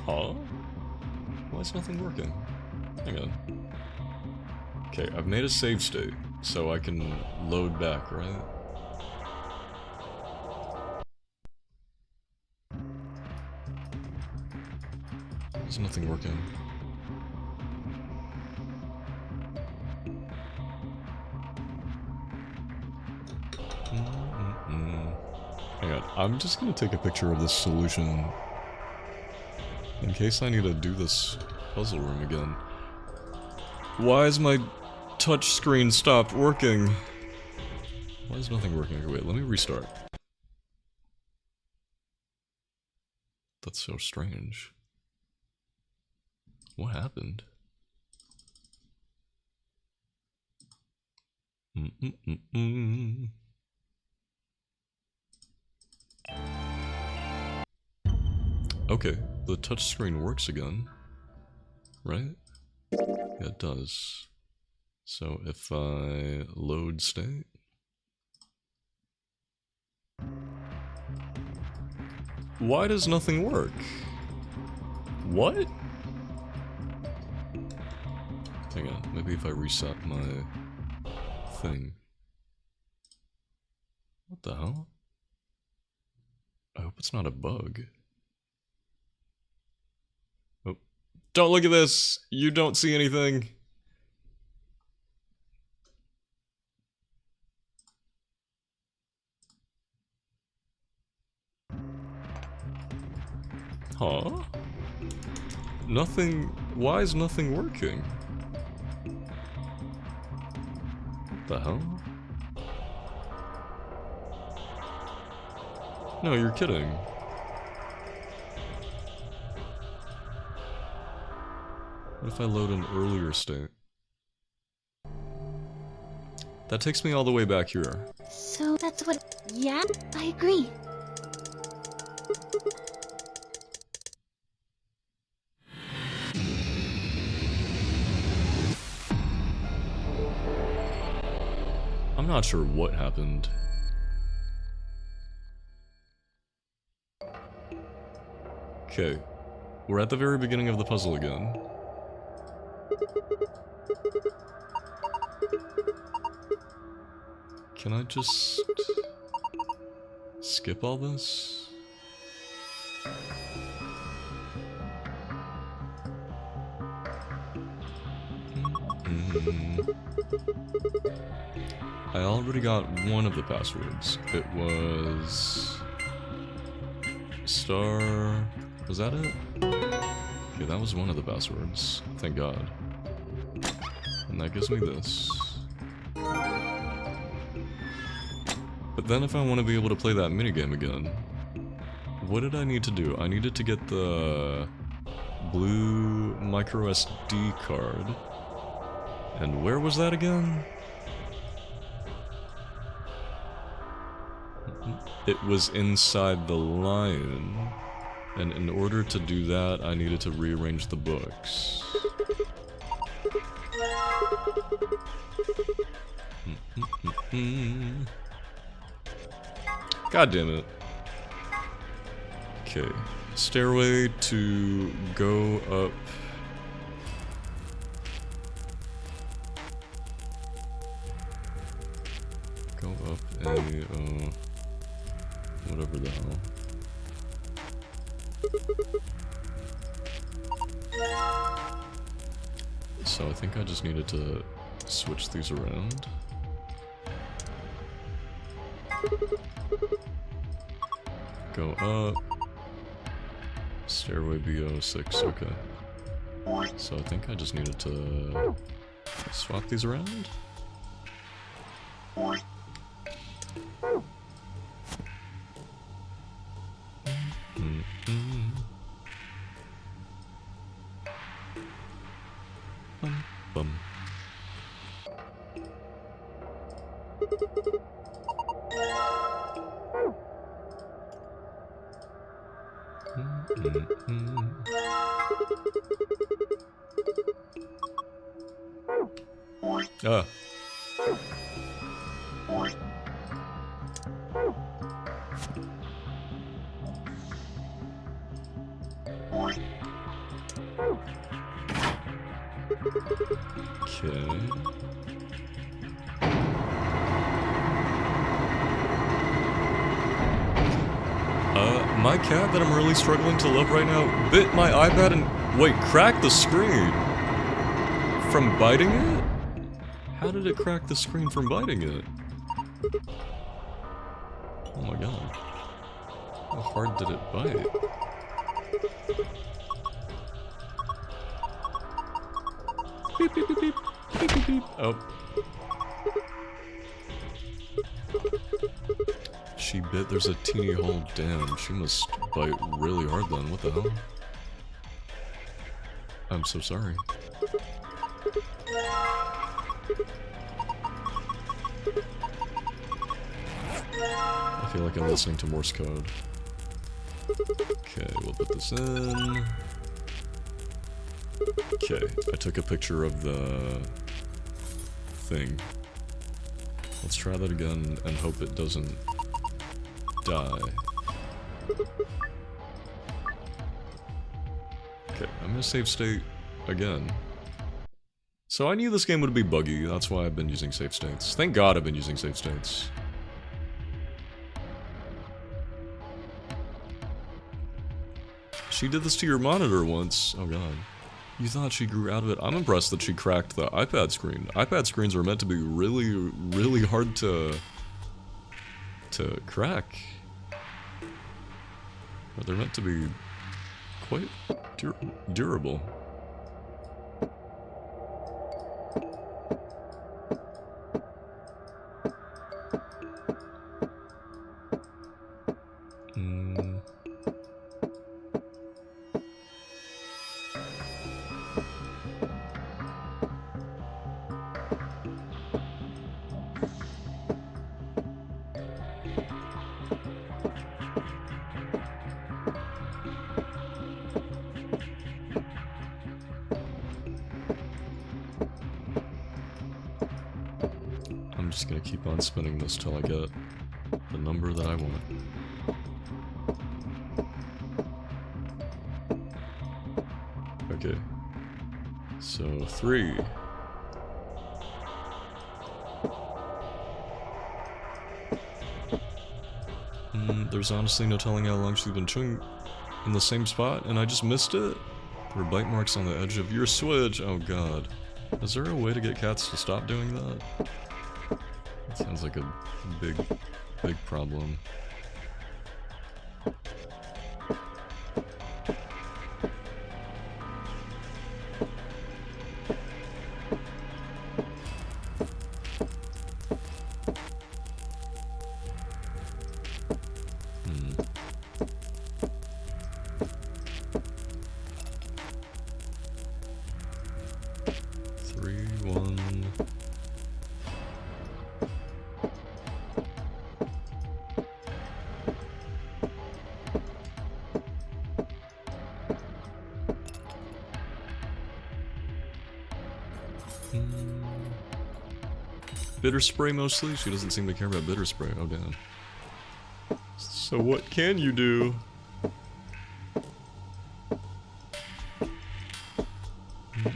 Huh? Why is nothing working? Hang on. Okay, I've made a save state, so I can load back, right? There's nothing working. Hang on, I'm just gonna take a picture of this solution in case I need to do this puzzle room again. Why is my touch screen stopped working? Why is nothing working? Wait, let me restart. That's so strange. What happened? Okay, the touchscreen works again, right? Yeah, it does. So if I load state... Why does nothing work? What? Hang on, maybe if I reset my thing. What the hell? I hope it's not a bug. Oh. Don't look at this! You don't see anything! Huh? Nothing... Why is nothing working? What the hell? No, you're kidding. What if I load an earlier state? That takes me all the way back here. So that's what... Yeah, I agree. I'm not sure what happened. Okay. We're at the very beginning of the puzzle again. Can I just... skip all this? I already got one of the passwords. It was... Star... Was that it? Okay, that was one of the passwords. Thank God. And that gives me this. But then if I want to be able to play that minigame again, what did I need to do? I needed to get the blue micro SD card. And where was that again? It was inside the lion. And in order to do that, I needed to rearrange the books. God damn it. Okay. Stairway to go up. Go up a, whatever the hell. So I think I just needed to switch these around. Go up. Stairway B06, okay. So I think I just needed to swap these around. Bum. Ah. Okay. My cat that I'm really struggling to love right now bit my iPad and, wait, cracked the screen from biting it? How did it crack the screen from biting it? Oh my god. How hard did it bite? Beep, beep, beep, beep. Beep, beep, beep. Oh. She bit, there's a teeny hole. Damn, she must bite really hard then. What the hell? I'm so sorry. I feel like I'm listening to Morse code. Okay, we'll put this in. Okay, I took a picture of the thing. Let's try that again and hope it doesn't die. Okay, I'm gonna save state again. So I knew this game would be buggy, that's why I've been using save states. Thank God I've been using save states. She did this to your monitor once. Oh god. You thought she grew out of it. I'm impressed that she cracked the iPad screen. iPad screens are meant to be really, really hard to crack. But they're meant to be quite durable. I'm just gonna keep on spinning this till I get the number that I want. Okay. So 3. There's honestly no telling how long she's been chewing in the same spot, and I just missed it. There were bite marks on the edge of your Switch. Oh god. Is there a way to get cats to stop doing that? That sounds like a big problem. Bitter spray mostly? She doesn't seem to care about bitter spray. Oh damn. So what can you do?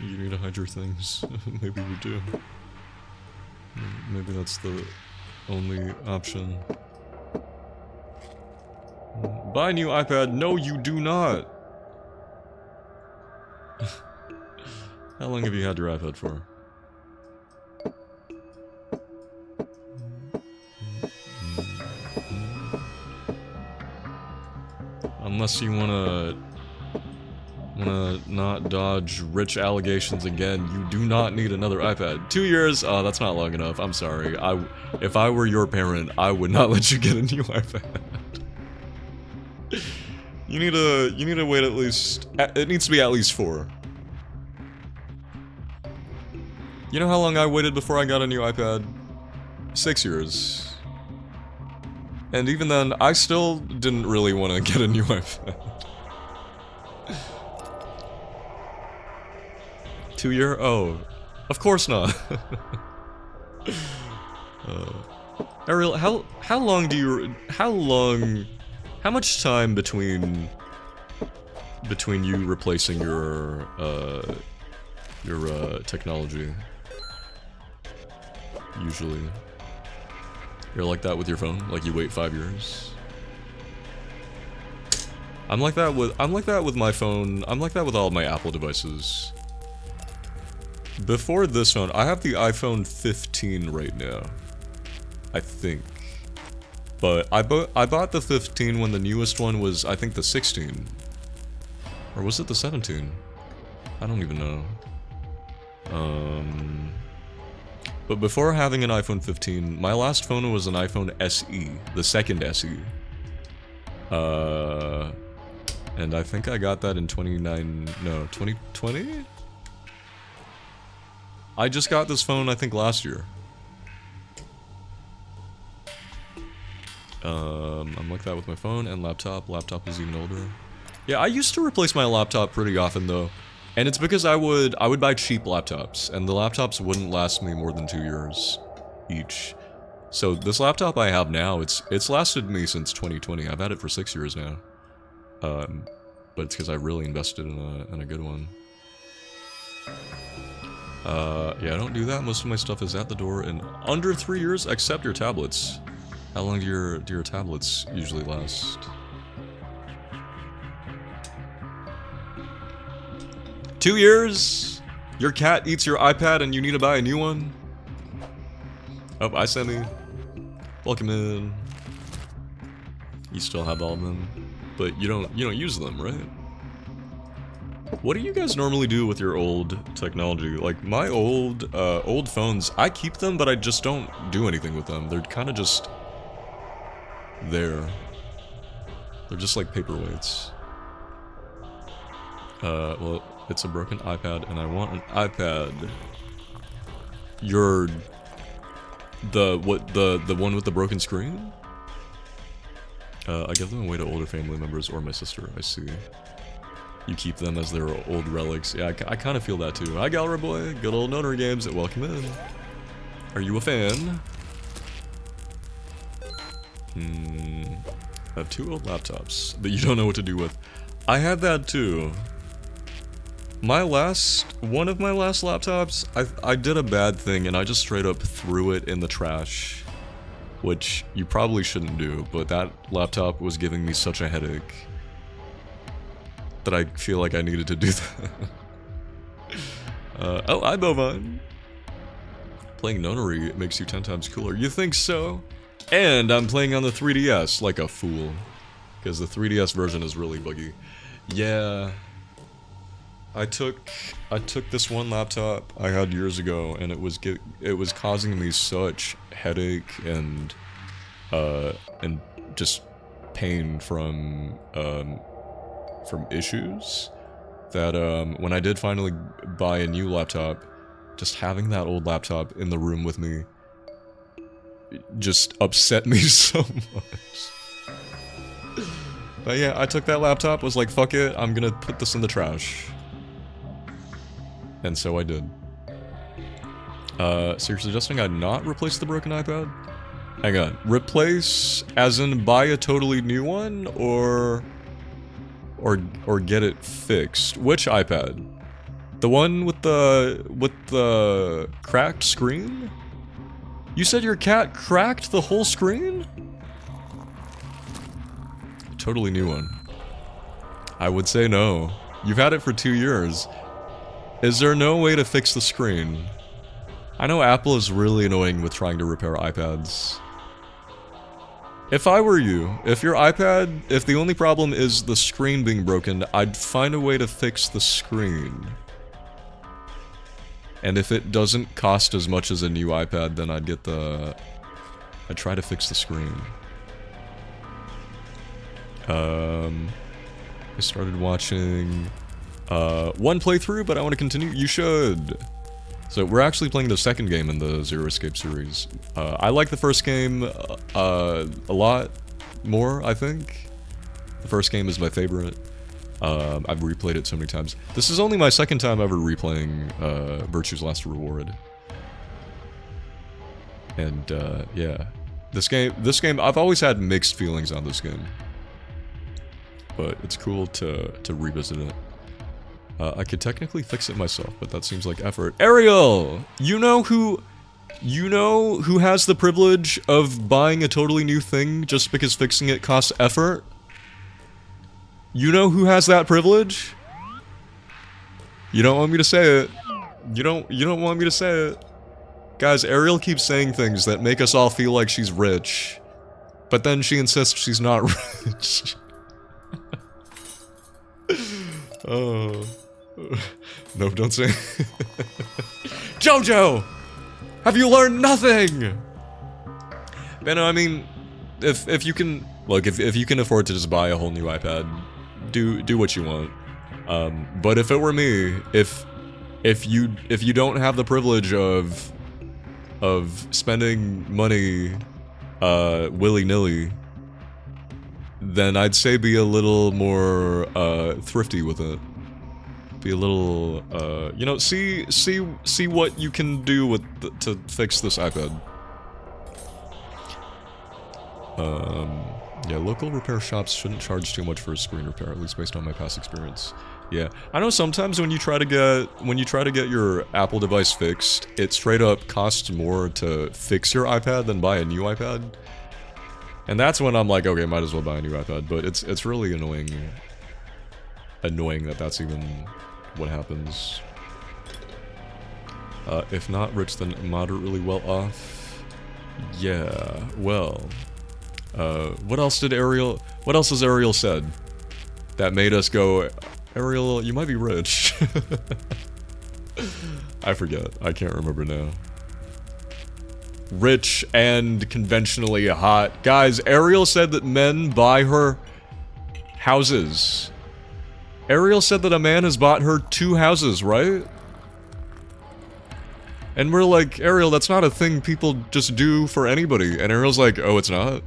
You need to hide your things. Maybe we do. Maybe that's the only option. Buy a new iPad. No, you do not. How long have you had your iPad for? Unless you wanna not dodge rich allegations again, you do not need another iPad. 2 years? Oh, that's not long enough. I'm sorry. If I were your parent, I would not let you get a new iPad. You need to wait at least. It needs to be at least 4. You know how long I waited before I got a new iPad? 6 years. And even then, I still didn't really want to get a new iPad. 2 year? Oh, of course not. Ariel, how long do you? How much time between you replacing your technology? Usually. You're like that with your phone? Like you wait 5 years? I'm like that with my phone. I'm like that with all of my Apple devices. Before this phone, I have the iPhone 15 right now. I think. But I bought the 15 when the newest one was, I think, the 16. Or was it the 17? I don't even know. But before having an iPhone 15, my last phone was an iPhone SE, the second SE. And I think I got that in 2020? I just got this phone, I think, last year. I'm like that with my phone and laptop. Laptop is even older. Yeah, I used to replace my laptop pretty often, though. And it's because I would buy cheap laptops, and the laptops wouldn't last me more than 2 years each. So this laptop I have now, it's lasted me since 2020. I've had it for 6 years now. But it's because I really invested in a good one. Yeah, I don't do that. Most of my stuff is at the door in under 3 years, except your tablets. How long do your tablets usually last? Two years? Your cat eats your iPad and you need to buy a new one? Oh, hi Sammy. Welcome in. You still have all of them, but you don't use them, right? What do you guys normally do with your old technology? Like, my old phones, I keep them, but I just don't do anything with them. They're kind of just there. They're just like paperweights. Well, it's a broken iPad, and I want an iPad. The one with the broken screen? I give them away to older family members or my sister, I see. You keep them as their old relics. Yeah, I kind of feel that too. Hi, Gallery Boy. Good old Notary Games. Welcome in. Are you a fan? I have 2 old laptops that you don't know what to do with. I had that too. One of my last laptops, I did a bad thing and I just straight up threw it in the trash. Which you probably shouldn't do, but that laptop was giving me such a headache that I feel like I needed to do that. Oh, hi Bovine. Playing Notary makes you 10 times cooler. You think so? And I'm playing on the 3DS like a fool. Because the 3DS version is really buggy. Yeah. I took this one laptop I had years ago, and it was causing me such headache and just pain from issues that when I did finally buy a new laptop, just having that old laptop in the room with me just upset me so much. But yeah, I took that laptop, was like, fuck it, I'm gonna put this in the trash. And so I did. So you're suggesting I not replace the broken iPad? Hang on. Replace as in buy a totally new one, or get it fixed? Which iPad? The one with the cracked screen? You said your cat cracked the whole screen? Totally new one. I would say no. You've had it for 2 years. Is there no way to fix the screen? I know Apple is really annoying with trying to repair iPads. If I were you, if your iPad, if the only problem is the screen being broken, I'd find a way to fix the screen. And if it doesn't cost as much as a new iPad, then I'd try to fix the screen. I started watching one playthrough, but I want to continue. You should. So we're actually playing the second game in the Zero Escape series. I like the first game a lot more, I think. The first game is my favorite. I've replayed it so many times. This is only my second time ever replaying Virtue's Last Reward. And yeah, this game, I've always had mixed feelings on this game. But it's cool to revisit it. I could technically fix it myself, but that seems like effort. Ariel! You know who has the privilege of buying a totally new thing just because fixing it costs effort? You know who has that privilege? You don't want me to say it. You don't want me to say it. Guys, Ariel keeps saying things that make us all feel like she's rich. But then she insists she's not rich. Oh. No, don't say. Jojo! Have you learned nothing? But no, I mean, if you can, look, if you can afford to just buy a whole new iPad, do what you want. But if it were me, if you don't have the privilege of spending money willy-nilly, then I'd say be a little more thrifty with it. Be a little, you know, see what you can do with to fix this iPad. Yeah, local repair shops shouldn't charge too much for a screen repair, at least based on my past experience. Yeah, I know sometimes when you try to get your Apple device fixed, it straight up costs more to fix your iPad than buy a new iPad. And that's when I'm like, okay, might as well buy a new iPad. But it's really annoying that that's even what happens. If not rich, then moderately well off. Yeah, well. What else has Ariel said that made us go, Ariel, you might be rich. I forget. I can't remember now. Rich and conventionally hot. Guys, Ariel said that men buy her houses. Ariel said that a man has bought her 2 houses, right? And we're like, Ariel, that's not a thing people just do for anybody. And Ariel's like, oh, it's not?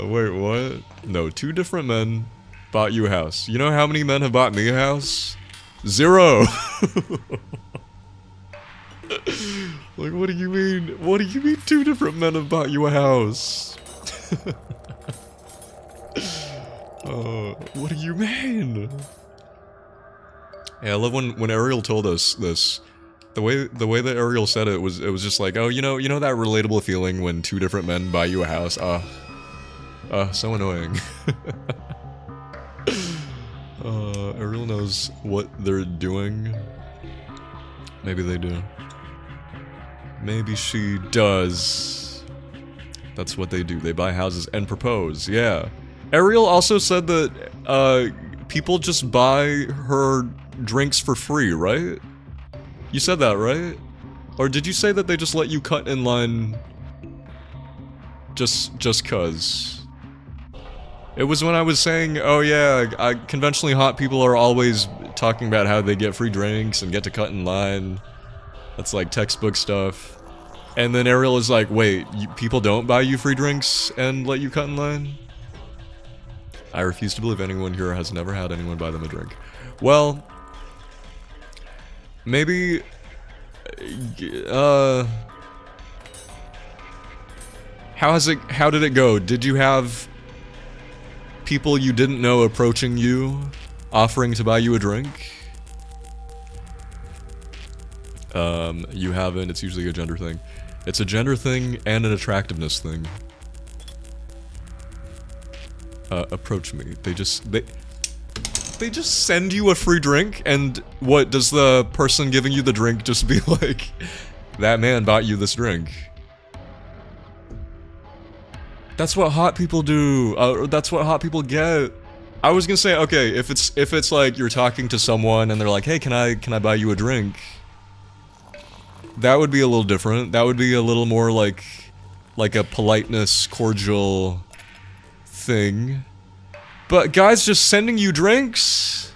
Wait, what? No, 2 different men bought you a house. You know how many men have bought me a house? 0! Like, what do you mean? What do you mean 2 different men have bought you a house? What do you mean? Yeah, I love when Ariel told us this. The way that Ariel said it was just like, oh, you know that relatable feeling when 2 different men buy you a house? So annoying. Ariel knows what they're doing. Maybe they do. Maybe she does. That's what they do. They buy houses and propose. Yeah. Ariel also said that people just buy her drinks for free, right? You said that, right? Or did you say that they just let you cut in line just cuz? It was when I was saying, oh yeah, conventionally hot people are always talking about how they get free drinks and get to cut in line. That's like textbook stuff. And then Ariel is like, wait, people don't buy you free drinks and let you cut in line? I refuse to believe anyone here has never had anyone buy them a drink. Well, maybe, how did it go? Did you have people you didn't know approaching you, offering to buy you a drink? You haven't. It's usually a gender thing. It's a gender thing and an attractiveness thing. Approach me. They just send you a free drink, and what, does the person giving you the drink just be like, that man bought you this drink? That's what hot people do. That's what hot people get. I was gonna say, okay, if it's like you're talking to someone and they're like, hey, can I buy you a drink? That would be a little different. That would be a little more like a politeness, cordial thing. But guys just sending you drinks?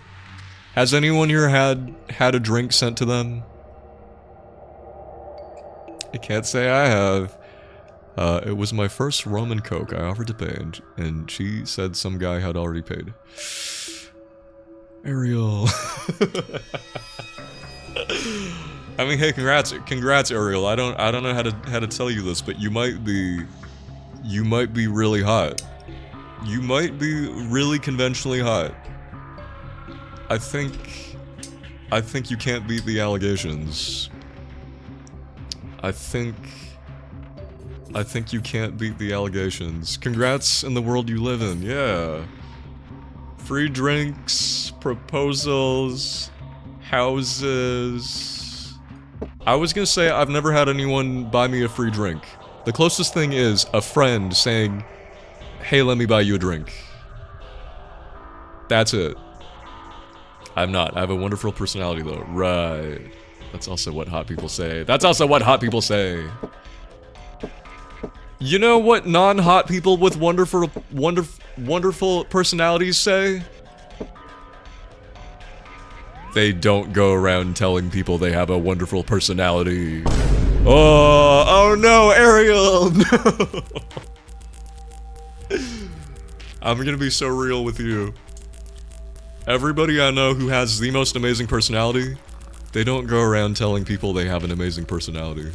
Has anyone here had a drink sent to them? I can't say I have. It was my first rum and coke. I offered to pay, and she said some guy had already paid. Ariel. I mean, hey, congrats, Ariel. I don't know how to tell you this, but you might be really hot. You might be really conventionally hot. I think you can't beat the allegations. I think you can't beat the allegations. Congrats in the world you live in, yeah. Free drinks, proposals, houses. I was gonna say I've never had anyone buy me a free drink. The closest thing is a friend saying, hey, let me buy you a drink. That's it. I'm not. I have a wonderful personality though. Right. That's also what hot people say. That's also what hot people say. You know what non-hot people with wonderful personalities say? They don't go around telling people they have a wonderful personality. Oh no, Ariel, no! I'm gonna be so real with you. Everybody I know who has the most amazing personality, they don't go around telling people they have an amazing personality.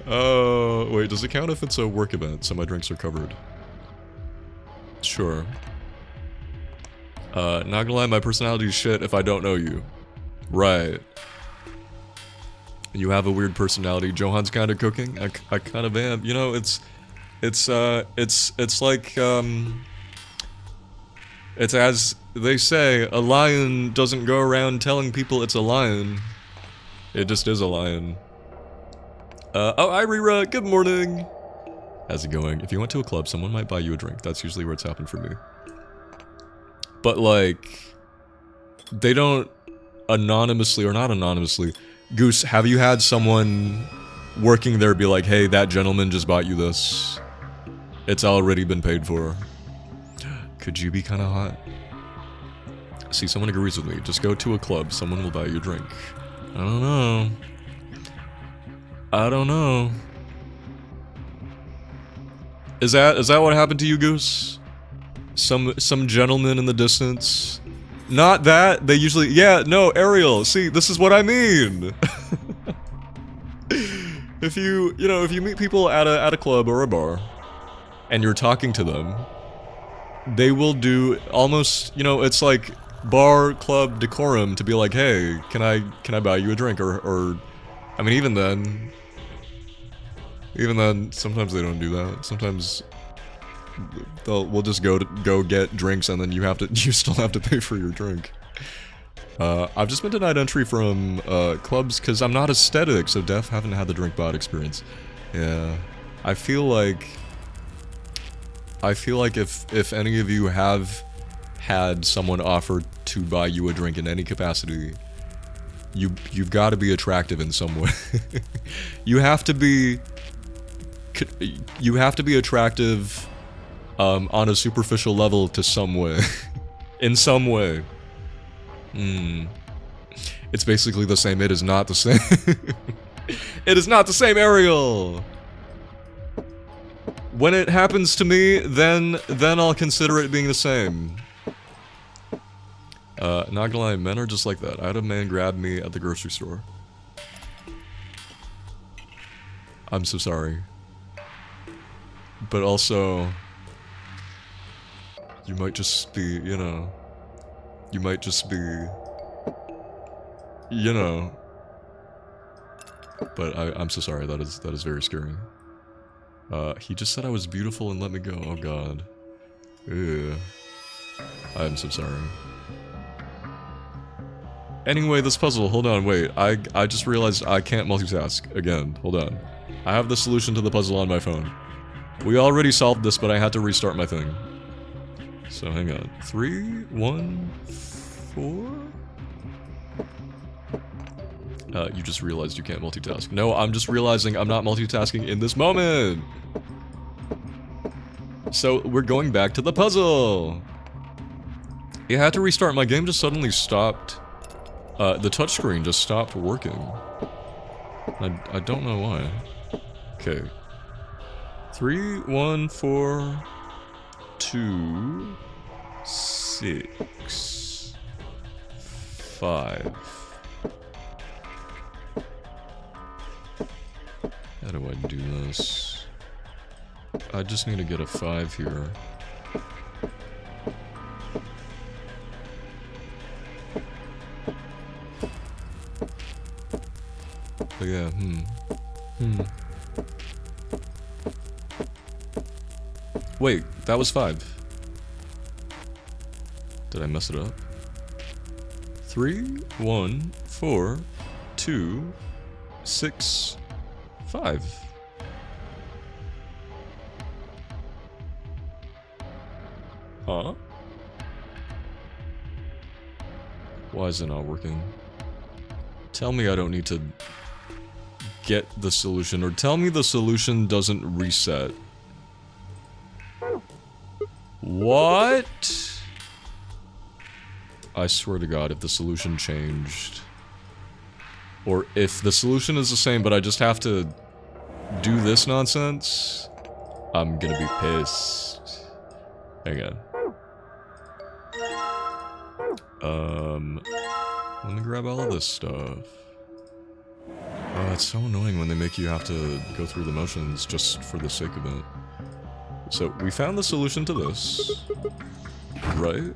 Oh, wait, does it count if it's a work event, so my drinks are covered? Sure. Not gonna lie, my personality is shit if I don't know you. Right. You have a weird personality. Johan's kind of cooking. I kind of am. You know, it's like, it's as they say, a lion doesn't go around telling people it's a lion. It just is a lion. Oh, Irira, good morning. How's it going? If you went to a club, someone might buy you a drink. That's usually where it's happened for me. But like, they don't anonymously, or not anonymously. Goose, have you had someone working there be like, hey, that gentleman just bought you this. It's already been paid for. Could you be kind of hot? See, someone agrees with me. Just go to a club. Someone will buy you a drink. I don't know. I don't know. Is that what happened to you, Goose? Some gentleman in the distance? Not that. They usually... Yeah, no, Ariel. See, this is what I mean. If you meet people at a club or a bar, and you're talking to them, they will do almost, it's like bar club decorum to be like, hey, can I buy you a drink? Or I mean, even then, sometimes they don't do that. Sometimes we'll just go get drinks, and then you still have to pay for your drink. I've just been denied entry from clubs because I'm not aesthetic, so def haven't had the drink bot experience. Yeah, I feel like if any of you have had someone offer to buy you a drink in any capacity, you've got to be attractive in some way. You have to be attractive on a superficial level to some way. In some way. It's basically the same. It is not the same. It is not the same, Ariel! When it happens to me, then I'll consider it being the same. Not gonna lie, men are just like that. I had a man grab me at the grocery store. I'm so sorry. But also, you might just be, you might just be, but I'm so sorry, that is very scary. He just said I was beautiful and let me go. Oh god. Ew. I'm so sorry. Anyway, this puzzle, hold on, wait. I just realized I can't multitask again. Hold on. I have the solution to the puzzle on my phone. We already solved this, but I had to restart my thing. So hang on. 3, 1, 4? You just realized you can't multitask. No, I'm just realizing I'm not multitasking in this moment! So, we're going back to the puzzle! I had to restart. My game just suddenly stopped. The touchscreen just stopped working. I don't know why. Okay. 3, 1, 4, 2, 6, 5. How do I do this? I just need to get a 5 here. But yeah, Wait, that was 5. Did I mess it up? 3, 1, 4, 2, 6, 5. Huh? Why is it not working? Tell me I don't need to get the solution, or tell me the solution doesn't reset. What? I swear to God, if the solution changed, or if the solution is the same but I just have to do this nonsense, I'm gonna be pissed. Hang on. Let me grab all of this stuff. Oh, it's so annoying when they make you have to go through the motions just for the sake of it. So, we found the solution to this, right?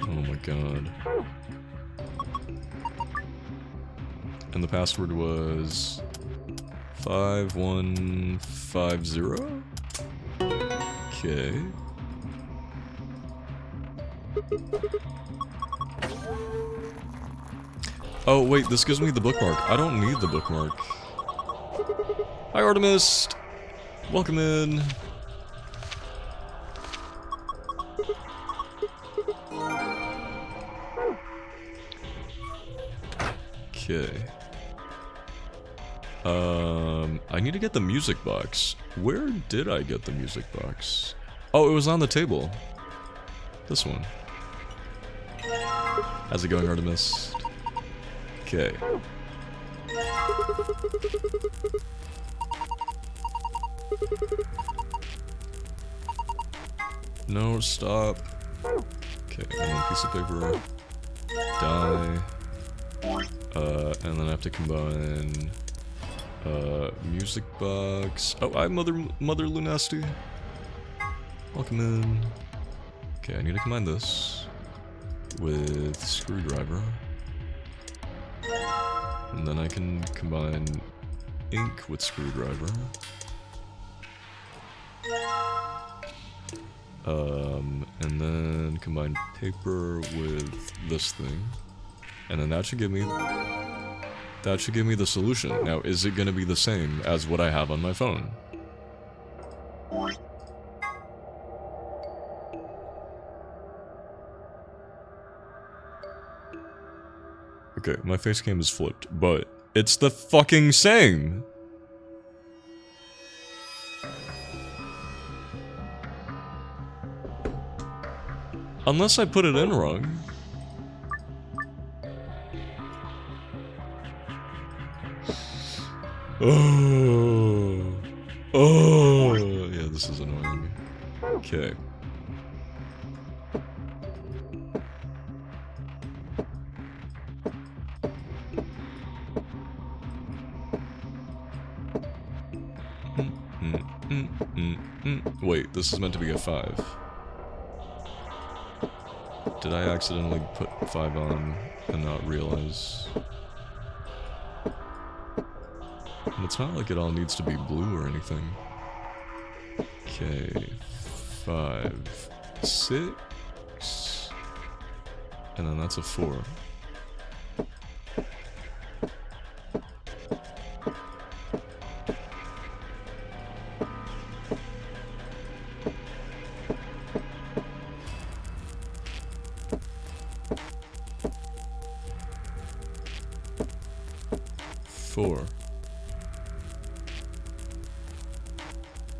Oh my god. And the password was 5150? Okay. Oh, wait, this gives me the bookmark. I don't need the bookmark. Hi, Artemis! Welcome in. Okay. I need to get the music box. Where did I get the music box? Oh, it was on the table. This one. How's it going, Artemis? Okay. No, stop. Okay, and then piece of paper. Die. And then I have to combine music box. Oh, hi, Mother Lunasti. Welcome in. Okay, I need to combine this with screwdriver. And then I can combine ink with screwdriver. And then combine paper with this thing. And then that should give me the solution. Now, is it gonna be the same as what I have on my phone? Okay, my face cam is flipped, but it's the fucking same! Unless I put it in wrong. Oh, yeah, this is annoying. Okay. Wait, this is meant to be a 5. Did I accidentally put 5 on and not realize? And it's not like it all needs to be blue or anything. Okay, 5, 6, and then that's a 4.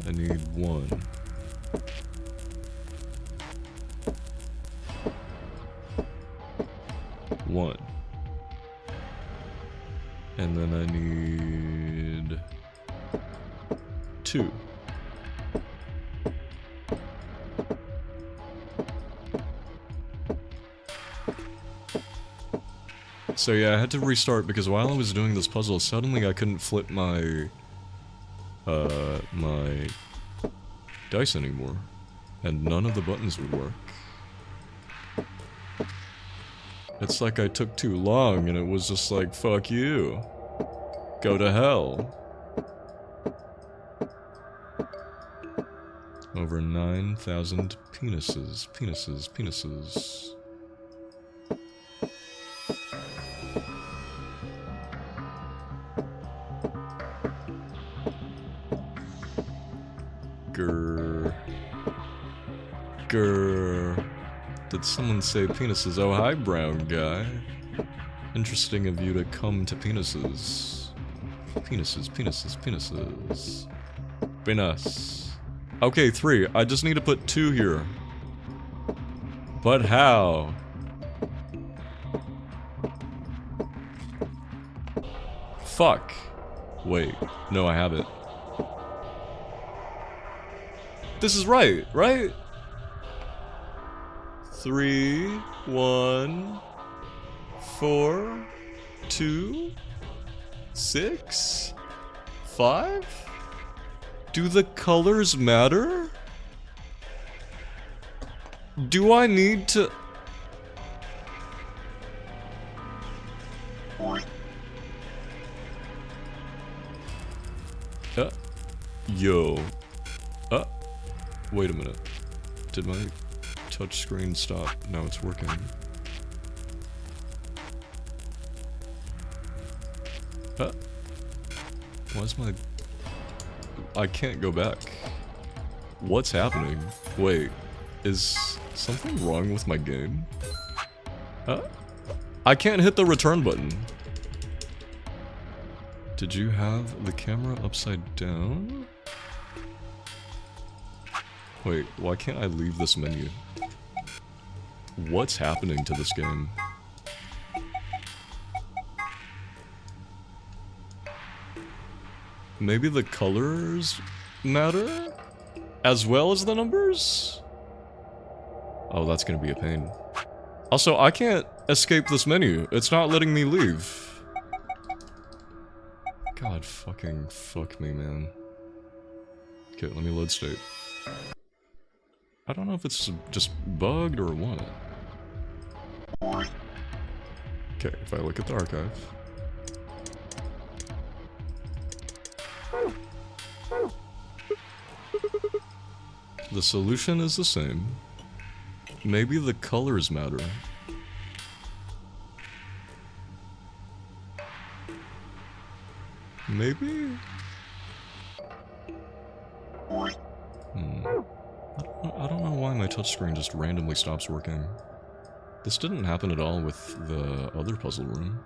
I need 1. And then I need 2. So yeah, I had to restart because while I was doing this puzzle, suddenly I couldn't flip my my dice anymore, and none of the buttons would work. It's like I took too long, and it was just like, fuck you. Go to hell. Over 9,000 penises, penises, penises. Grr. Did someone say penises? Oh, hi, brown guy. Interesting of you to come to penises. Penises, penises, penises. Penis. Okay, 3. I just need to put 2 here. But how? Fuck. Wait. No, I have it. This is right, right? 3, 1, 4, 2, 6, 5? Do the colors matter? Do I need to... Yo. Wait a minute. Did my touch screen stop? No, it's working. Why's my... I can't go back. What's happening? Wait, is something wrong with my game? I can't hit the return button. Did you have the camera upside down? Wait, why can't I leave this menu? What's happening to this game? Maybe the colors matter? As well as the numbers? Oh, that's gonna be a pain. Also, I can't escape this menu. It's not letting me leave. God fucking fuck me, man. Okay, let me load state. I don't know if it's just bugged or what. Okay, if I look at the archive. The solution is the same. Maybe the colors matter. Maybe? I don't know why my touchscreen just randomly stops working. This didn't happen at all with the other puzzle room.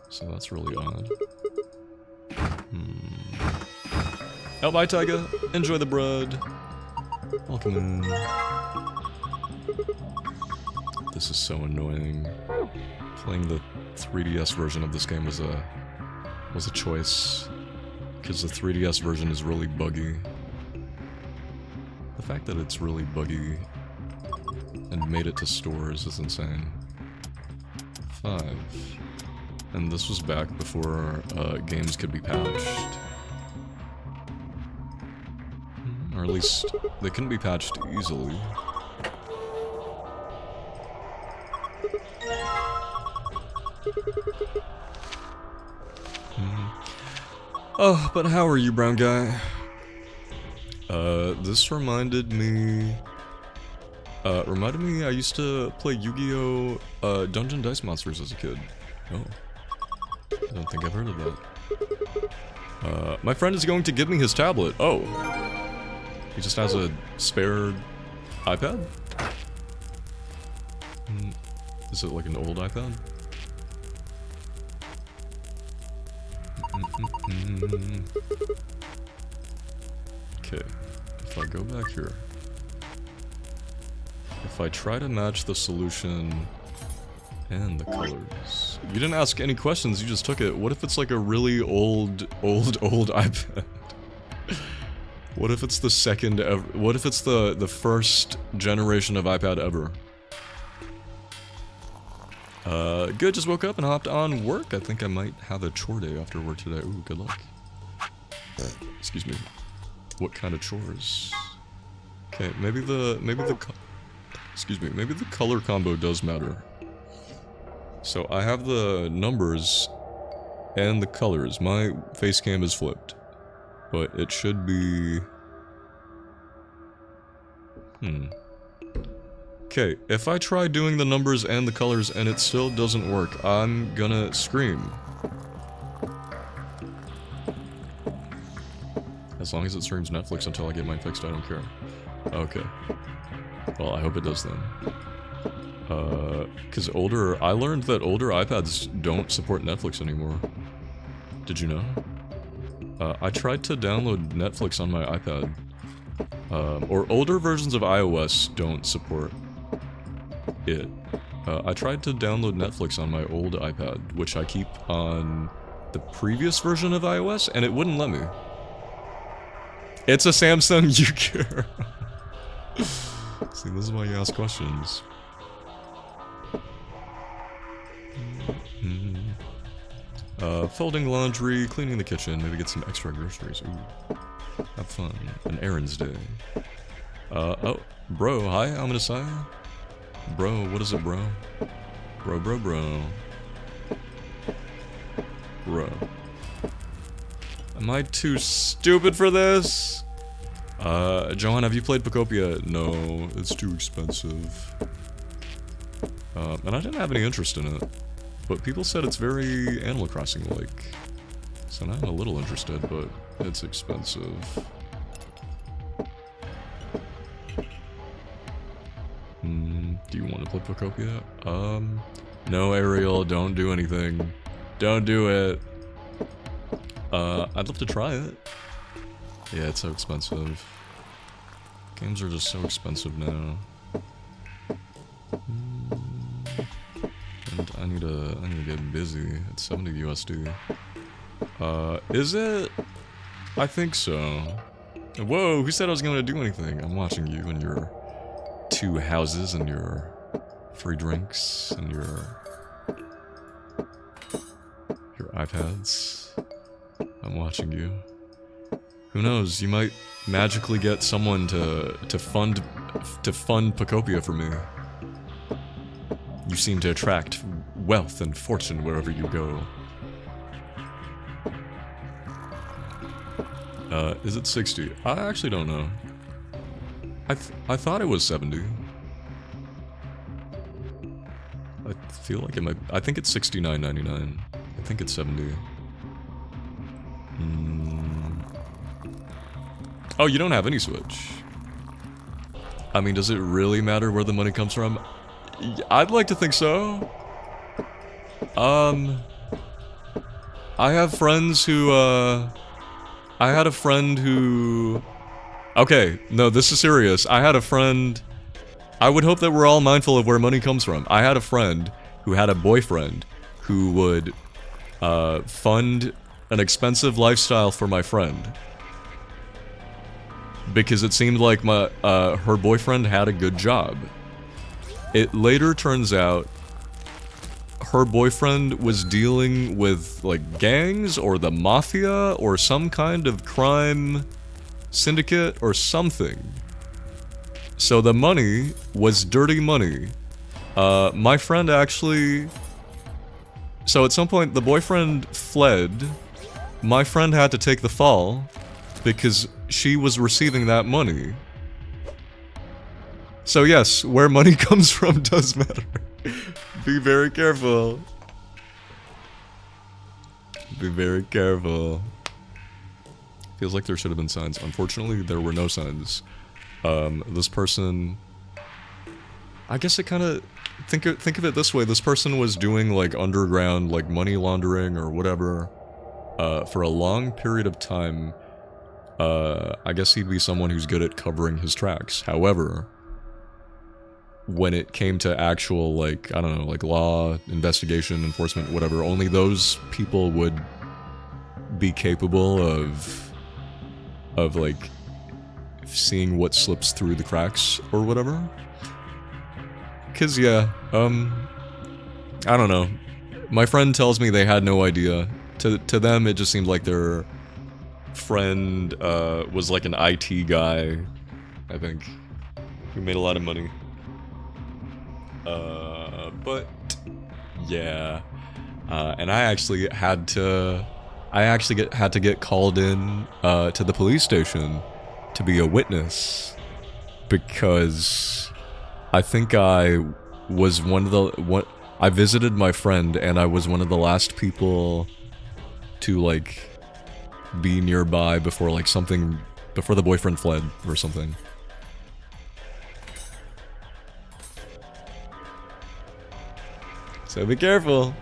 So that's really odd. Oh, bye, Taiga. Enjoy the bread. Welcome in. This is so annoying. Playing the 3DS version of this game was a choice, because the 3DS version is really buggy. The fact that it's really buggy and made it to stores is insane. 5. And this was back before games could be patched. Or at least, they couldn't be patched easily. Oh, but how are you, brown guy? This reminded me I used to play Yu-Gi-Oh! Dungeon Dice Monsters as a kid. Oh. I don't think I've heard of that. My friend is going to give me his tablet. Oh. He just has a spare iPad? Is it like an old iPad? Okay, if I go back here, if I try to match the solution and the colors. You didn't ask any questions, you just took it. What if it's like a really old iPad? What if it's the second ever? What if it's the first generation of iPad ever? Good, just woke up and hopped on work. I think I might have a chore day after work today. Ooh, good luck. Excuse me. What kind of chores? Okay, maybe the color combo does matter. So I have the numbers and the colors. My face cam is flipped, but it should be. Okay, if I try doing the numbers and the colors and it still doesn't work, I'm gonna scream. As long as it streams Netflix until I get mine fixed, I don't care. Okay. Well, I hope it does then. Cause I learned that older iPads don't support Netflix anymore. Did you know? I tried to download Netflix on my iPad. Or older versions of iOS don't support it. I tried to download Netflix on my old iPad, which I keep on the previous version of iOS, and it wouldn't let me. It's a Samsung, you care. See, this is why you ask questions. Folding laundry, cleaning the kitchen, maybe get some extra groceries. Ooh. Have fun. An errands day. Oh, bro, hi, I'm gonna say. Bro, what is it, bro? Bro. Bro. Am I too stupid for this? Johan, have you played Pocopia? No, it's too expensive. And I didn't have any interest in it. but people said it's very Animal Crossing-like. So now I'm a little interested, but it's expensive. Do you want to play Pocopia? No, Ariel, don't do anything. Don't do it. I'd love to try it. Yeah, it's so expensive. Games are just so expensive now. And I need to get busy. It's 70 USD. Is it? I think so. Whoa, who said I was gonna do anything? I'm watching you and your 2 houses and your free drinks and your iPads. I'm watching you. Who knows? You might magically get someone to fund Pocopia for me. You seem to attract wealth and fortune wherever you go. Is it 60? I actually don't know. I thought it was 70. I feel like it might. I think it's $69.99. I think it's 70. Oh, you don't have any Switch. I mean, does it really matter where the money comes from? I'd like to think so. I have friends who, I had a friend who... Okay, no, this is serious. I had a friend... I would hope that we're all mindful of where money comes from. I had a friend who had a boyfriend who would fund an expensive lifestyle for my friend. Because it seemed like her boyfriend had a good job. It later turns out her boyfriend was dealing with, like, gangs or the mafia or some kind of crime syndicate or something. So the money was dirty money. My friend actually... So at some point, the boyfriend fled. My friend had to take the fall because she was receiving that money. So yes, where money comes from does matter. Be very careful. Be very careful. Feels like there should have been signs. Unfortunately, there were no signs. This person... I guess it kind of... Think of it this way. This person was doing, like, underground, like, money laundering or whatever, for a long period of time. I guess he'd be someone who's good at covering his tracks. However, when it came to actual, like, I don't know, like, law, investigation, enforcement, whatever, only those people would be capable of, like, seeing what slips through the cracks or whatever. 'Cause, yeah, I don't know. My friend tells me they had no idea. To them, it just seemed like their friend, was like an IT guy, I think, who made a lot of money. But, yeah. And I actually had to get called in, to the police station to be a witness. Because I think I was I visited my friend and I was one of the last people to, like, be nearby before, like, before the boyfriend fled or something. So be careful.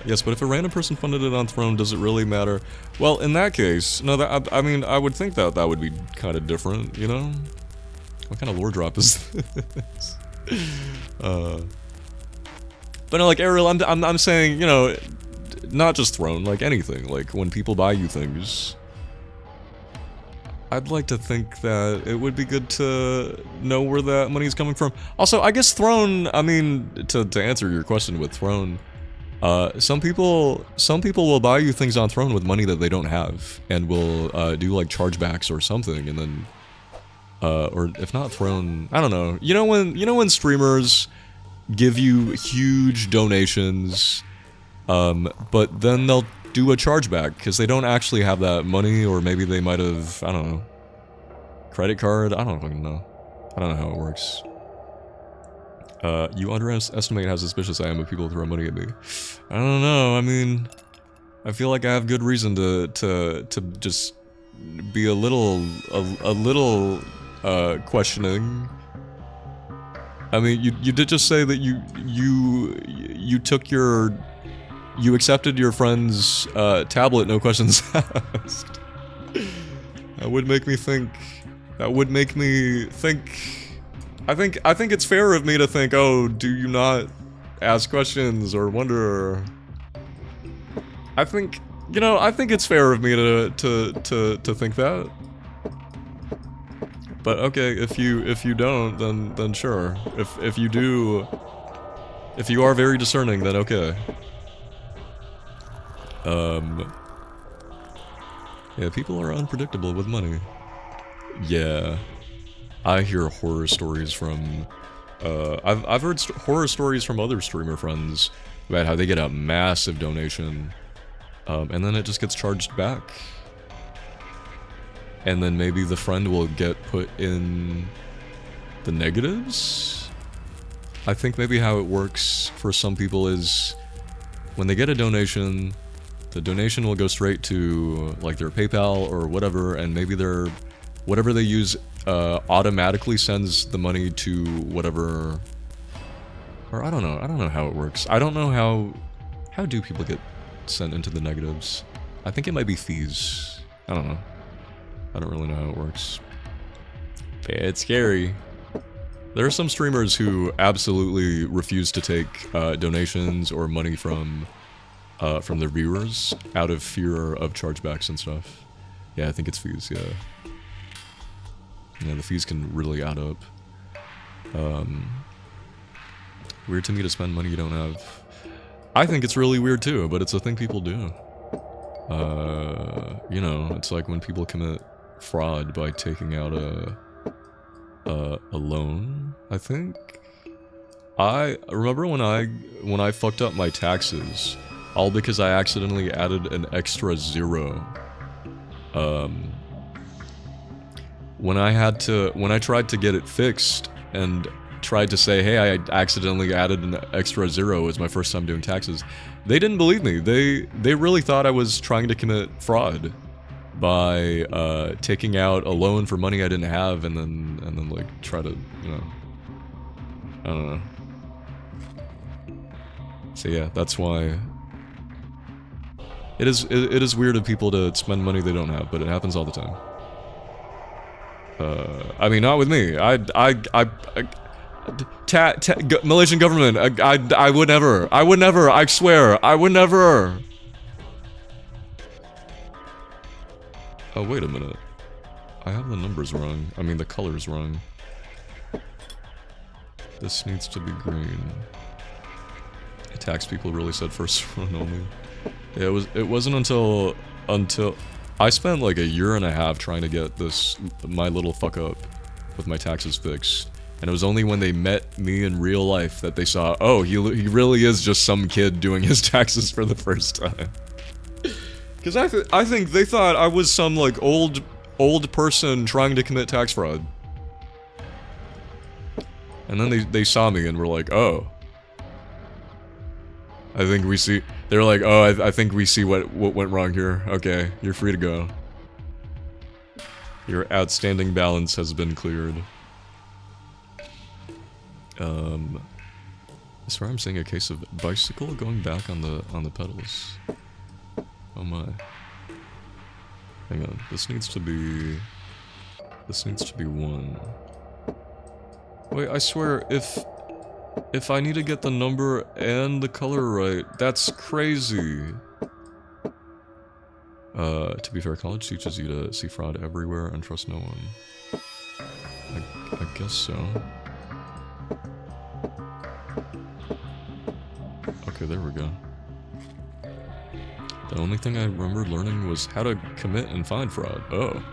Yes, but if a random person funded it on Throne, does it really matter? Well, in that case, no, I mean, I would think that would be kind of different, you know? What kind of lore drop is this? But no, like, Ariel, I'm saying, you know, not just Throne, like anything, like when people buy you things, I'd like to think that it would be good to know where that money's coming from. Also, I guess Throne, I mean, to answer your question with Throne, some people will buy you things on Throne with money that they don't have, and will do like chargebacks or something, and then, or if not Throne, I don't know. You know when streamers give you huge donations, but then they'll do a chargeback because they don't actually have that money, or maybe they might have, I don't know, credit card. I don't fucking know. I don't know how it works. You underestimate how suspicious I am of people throwing money at me. I don't know, I mean... I feel like I have good reason to just be a little questioning. I mean, you did just say that you took your... You accepted your friend's tablet, no questions asked. That would make me think... That would make me think... I think it's fair of me to think, oh, do you not ask questions or wonder... I think, you know, I think it's fair of me to think that. But okay, if you don't, then sure. If you do, if you are very discerning, then okay. Yeah, people are unpredictable with money. Yeah, I hear horror stories from. I've heard horror stories from other streamer friends about how they get a massive donation. And then it just gets charged back. And then maybe the friend will get put in the negatives? I think maybe how it works for some people is when they get a donation, the donation will go straight to like their PayPal or whatever, and maybe their whatever they use automatically sends the money to whatever, or I don't know how it works. I don't know how do people get sent into the negatives. I think it might be fees. I don't know. I don't really know how it works. It's scary. There are some streamers who absolutely refuse to take donations or money from their viewers out of fear of chargebacks and stuff. Yeah, I think it's fees, yeah. Yeah, the fees can really add up. Weird to me to spend money you don't have. I think it's really weird too, but it's a thing people do. You know, it's like when people commit fraud by taking out a loan, I think. I remember when I fucked up my taxes, all because I accidentally added an extra 0. When I tried to get it fixed and tried to say, hey, I accidentally added an extra 0 as my first time doing taxes, they didn't believe me. They really thought I was trying to commit fraud by taking out a loan for money I didn't have and then like try to, you know, I don't know. So yeah, that's why it is weird of people to spend money they don't have, but it happens all the time. I mean, not with me. Malaysian government. I would never. I swear, I would never. Oh, wait a minute. I have the numbers wrong. I mean, the colors wrong. This needs to be green. Tax people really said first one only. Yeah, it wasn't until I spent like a year and a half trying to get my little fuck up with my taxes fixed. And it was only when they met me in real life that they saw, oh, he really is just some kid doing his taxes for the first time. Because I think they thought I was some like old person trying to commit tax fraud. And then they saw me and were like, oh. I think we see... They're like, oh, I think we see what went wrong here. Okay, you're free to go. Your outstanding balance has been cleared. I swear I'm seeing a case of bicycle going back on the pedals. Oh my. Hang on, this needs to be 1. Wait, I swear, if I need to get the number and the color right, that's crazy. To be fair, college teaches you to see fraud everywhere and trust no one. I guess so. Okay, there we go. The only thing I remembered learning was how to commit and find fraud. Oh.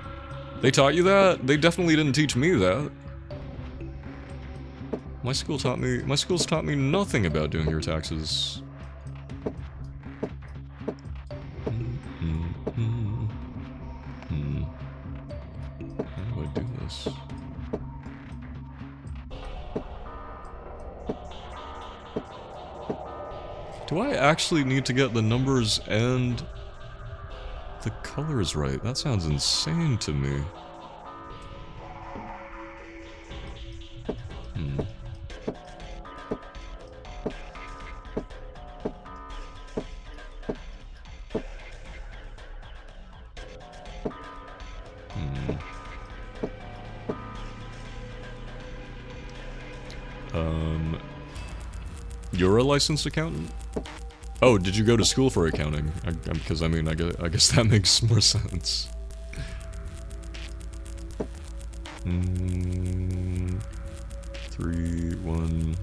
They taught you that? They definitely didn't teach me that. My school's taught me nothing about doing your taxes. How do I do this? Do I actually need to get the numbers and the colors right? That sounds insane to me. Hmm. You're a licensed accountant? Oh, did you go to school for accounting? Because I mean, I guess that makes more sense. 3, 1,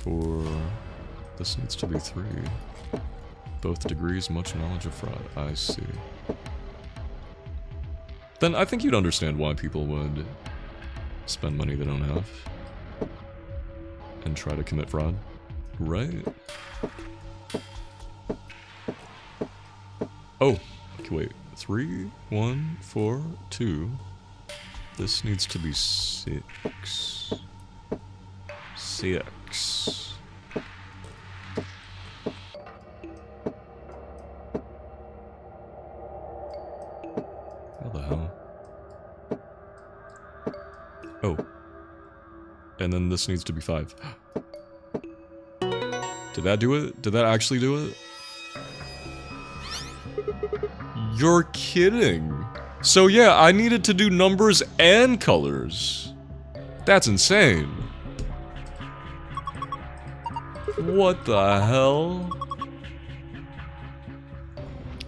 4. This needs to be 3. Both degrees, much knowledge of fraud. I see. Then I think you'd understand why people would spend money they don't have and try to commit fraud, right? Oh, okay, wait. 3, 1, 4, 2. This needs to be 6. 6. How the hell? Oh. And then this needs to be 5. Did that do it? Did that actually do it? You're kidding. So yeah, I needed to do numbers and colors. That's insane. What the hell?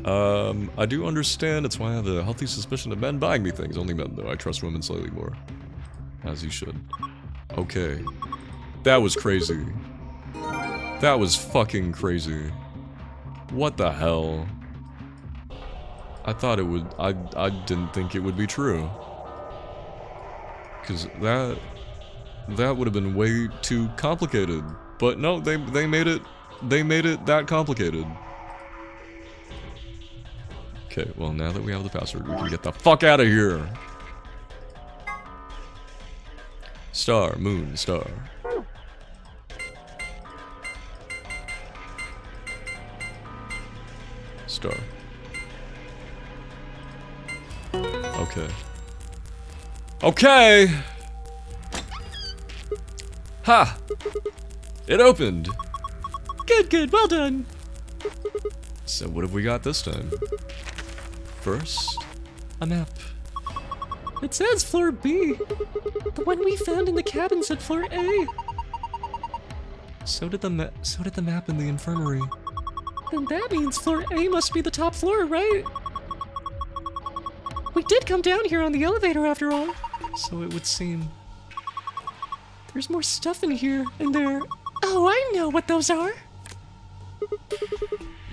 I do understand. It's why I have a healthy suspicion of men buying me things. Only men, though. I trust women slightly more. As you should. Okay. That was crazy. That was fucking crazy. What the hell? I thought it would... I didn't think it would be true. Because that would have been way too complicated. But no, they made it that complicated. Okay, well now that we have the password, we can get the fuck out of here. Star, moon, star. Star. Okay. Okay! Ha! It opened! Good, good, well done. So what have we got this time? First, A map. It says floor B. The one we found in the cabin said floor A. So did the map in the infirmary. Then that means floor A must be the top floor, right? We did come down here on the elevator after all. So it would seem. There's more stuff in here and there. Oh, I know what those are.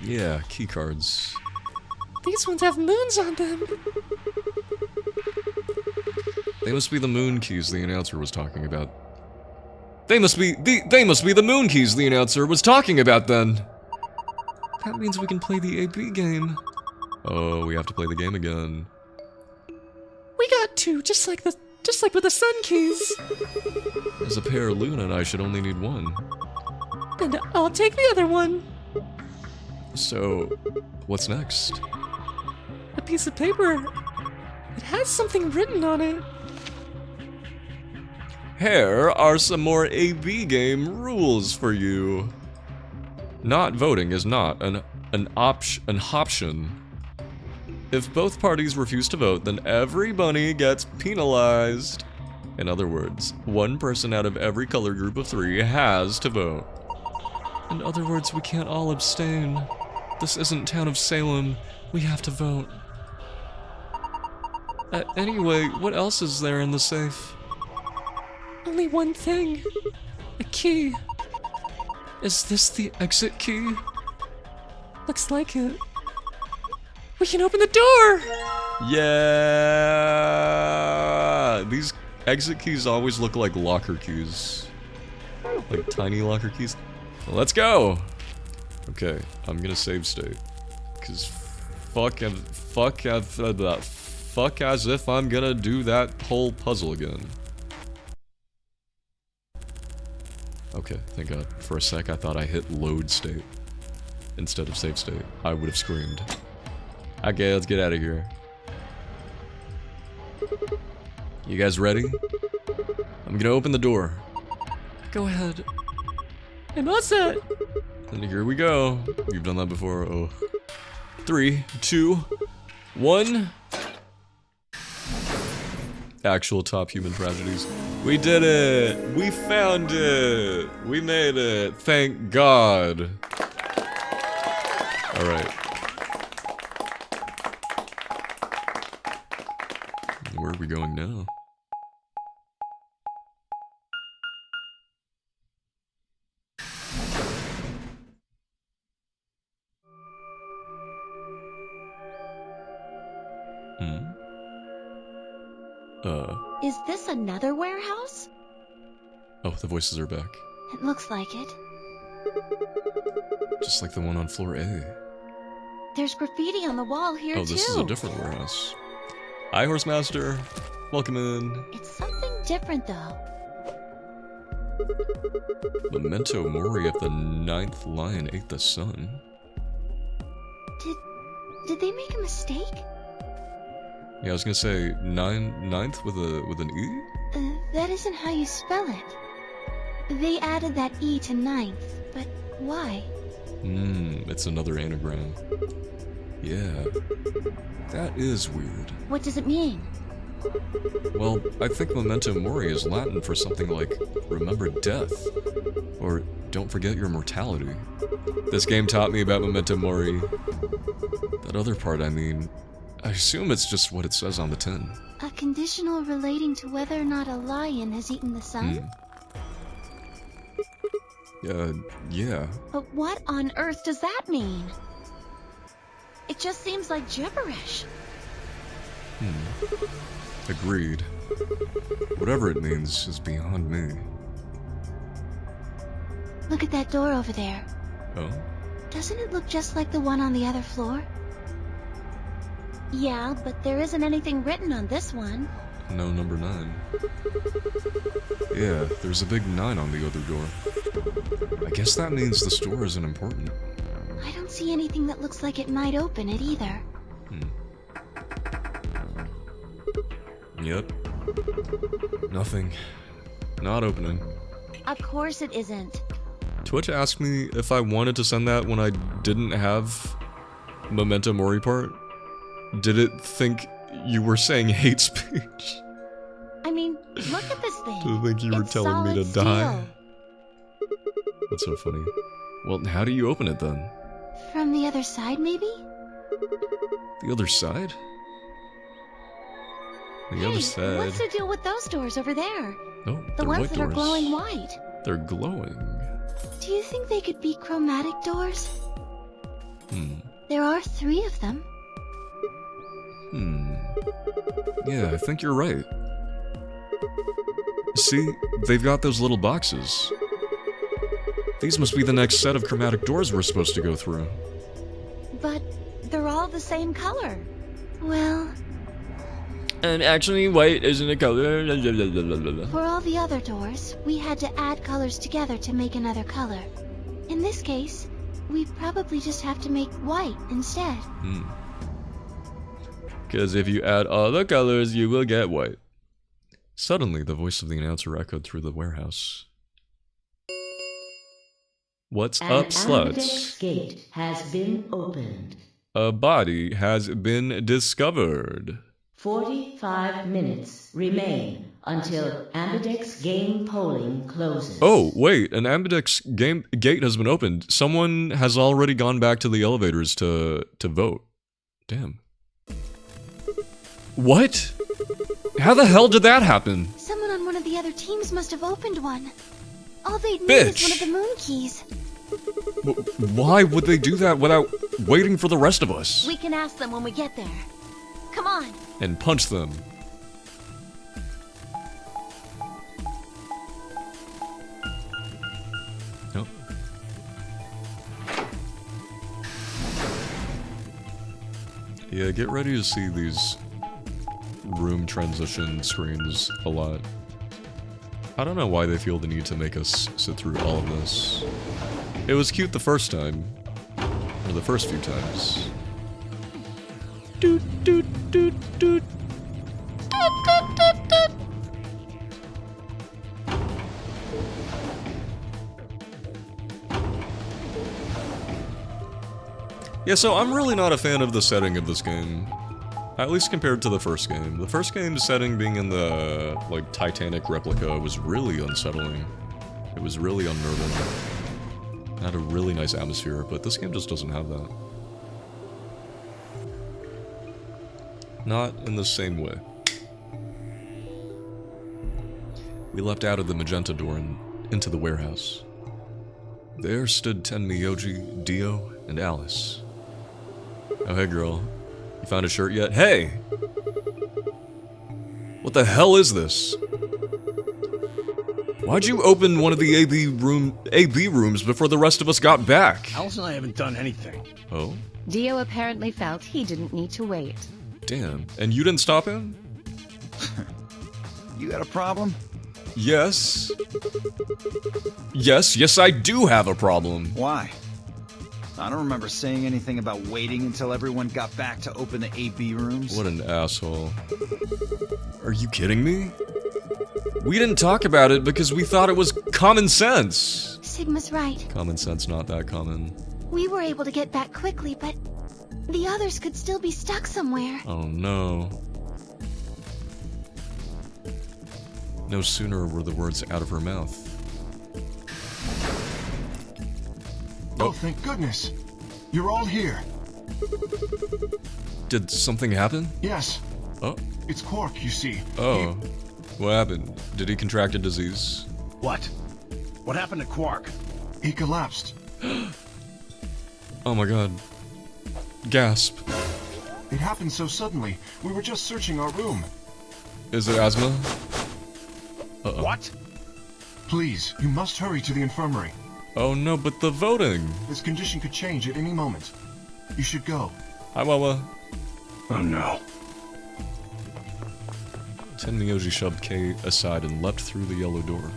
yeah, key cards. These ones have moons on them. They must be the moon keys the announcer was talking about. They must be the moon keys the announcer was talking about then. That means we can play the AB game. Oh, we have to play the game again. We got 2, just like with the sun keys. As a pair, Luna and I should only need 1. And I'll take the other one. So, what's next? A piece of paper. It has something written on it. Here are some more AB game rules for you. Not voting is not an option. If both parties refuse to vote, then everybody gets penalized. In other words, one person out of every color group of 3 has to vote. In other words, we can't all abstain. This isn't Town of Salem. We have to vote. Anyway, what else is there in the safe? Only one thing. A key. Is this the exit key? Looks like it. We can open the door! Yeah! These exit keys always look like locker keys. Like tiny locker keys. Let's go! Okay, I'm gonna save state. Cause fuck as if I'm gonna do that whole puzzle again. Okay, thank God. For a sec, I thought I hit load state instead of save state. I would have screamed. Okay, let's get out of here. You guys ready? I'm gonna open the door. Go ahead. I'm all set. And here we go. You've done that before. Oh. 3, 2, 1. Actual top human tragedies. We did it! We found it! We made it! Thank God! Alright. Where are we going now? Is this another warehouse? Oh, the voices are back. It looks like it. Just like the one on floor A. There's graffiti on the wall here, too. Oh, this is a different warehouse. Hi, Horsemaster. Welcome in. It's something different, though. Memento Mori if the 9th lion ate the sun. Did they make a mistake? Yeah, I was gonna say 9th with an E? That isn't how you spell it. They added that E to 9th, but why? It's another anagram. Yeah. That is weird. What does it mean? Well, I think Memento Mori is Latin for something like remember death. Or don't forget your mortality. This game taught me about Memento Mori. That other part, I mean, I assume it's just what it says on the tin. A conditional relating to whether or not a lion has eaten the sun? Yeah. But what on earth does that mean? It just seems like gibberish. Agreed. Whatever it means is beyond me. Look at that door over there. Oh? Doesn't it look just like the one on the other floor? Yeah, but there isn't anything written on this one. No number 9. Yeah, there's a big 9 on the other door. I guess that means the store isn't important. I don't see anything that looks like it might open it either. Yep. Nothing. Not opening. Of course it isn't. Twitch asked me if I wanted to send that when I didn't have Memento Mori part. Did it think you were saying hate speech? I mean, look at this thing. Did it think you were It's telling me to solid die? steel. That's so funny. Well, how do you open it then? From the other side, maybe? The other side? The other side. What's the deal with those doors over there? Oh, The they're ones white that doors. are glowing white. They're glowing. Do you think they could be chromatic doors? There are 3 of them. Yeah, I think you're right. See, they've got those little boxes. These must be the next set of chromatic doors we're supposed to go through. But they're all the same color. Well, And actually, white isn't a color. for all the other doors, we had to add colors together to make another color. In this case, we probably just have to make white instead. Because if you add all the colors, you will get white. Suddenly, the voice of the announcer echoed through the warehouse. What's up, sluts? Gate has been opened. A body has been discovered. 45 minutes remain until Ambidex game polling closes. Oh, wait, an Ambidex gate has been opened. Someone has already gone back to the elevators to vote. Damn. What? How the hell did that happen? Someone on one of the other teams must have opened one. All they'd need Bitch. is one of the moon keys. Why would they do that without waiting for the rest of us? We can ask them when we get there. Come on. And punch them. Oh. Yeah, get ready to see these room transition screens a lot. I don't know why they feel the need to make us sit through all of this. It was cute the first time. Or the first few times. Doot doot doot doot. Yeah, so I'm really not a fan of the setting of this game. At least compared to the first game. The first game's setting being in the, like, Titanic replica was really unsettling. It was really unnerving. It had a really nice atmosphere, but this game just doesn't have that. Not in the same way. We leapt out of the magenta door and into the warehouse. There stood Tenmyoji, Dio, and Alice. Oh, hey girl. You found a shirt yet? Hey! What the hell is this? Why'd you open one of the AB rooms before the rest of us got back? Alice and I haven't done anything. Oh? Dio apparently felt he didn't need to wait. Damn. And you didn't stop him? You got a problem? Yes. Yes, I do have a problem. Why? I don't remember saying anything about waiting until everyone got back to open the AB rooms. What an asshole. Are you kidding me? We didn't talk about it because we thought it was common sense. Sigma's right. Common sense not that common. We were able to get back quickly, but the others could still be stuck somewhere. Oh no. No sooner were the words out of her mouth. Oh, thank goodness. You're all here. Did something happen? Yes. Oh. It's Quark, you see. Oh. What happened? Did he contract a disease? What? What happened to Quark? He collapsed. Oh my god. Gasp. It happened so suddenly. We were just searching our room. Is it asthma? Uh-oh. What? Please, you must hurry to the infirmary. Oh no, but the voting! His condition could change at any moment. You should go. Hi, Wawa. Oh no. Tenmyoji shoved Kay aside and leapt through the yellow door.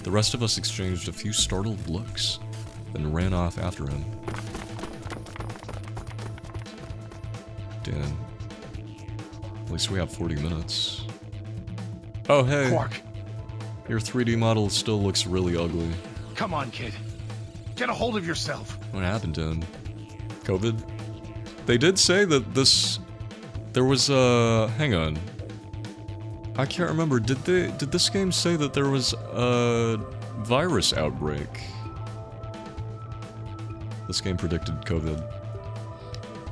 The rest of us exchanged a few startled looks, then ran off after him. Damn. At least we have 40 minutes. Oh, hey. Quark. Your 3D model still looks really ugly. Come on, kid. Get a hold of yourself. What happened to him? COVID? They did say that there was hang on. I can't remember. Did this game say that there was a virus outbreak? This game predicted COVID.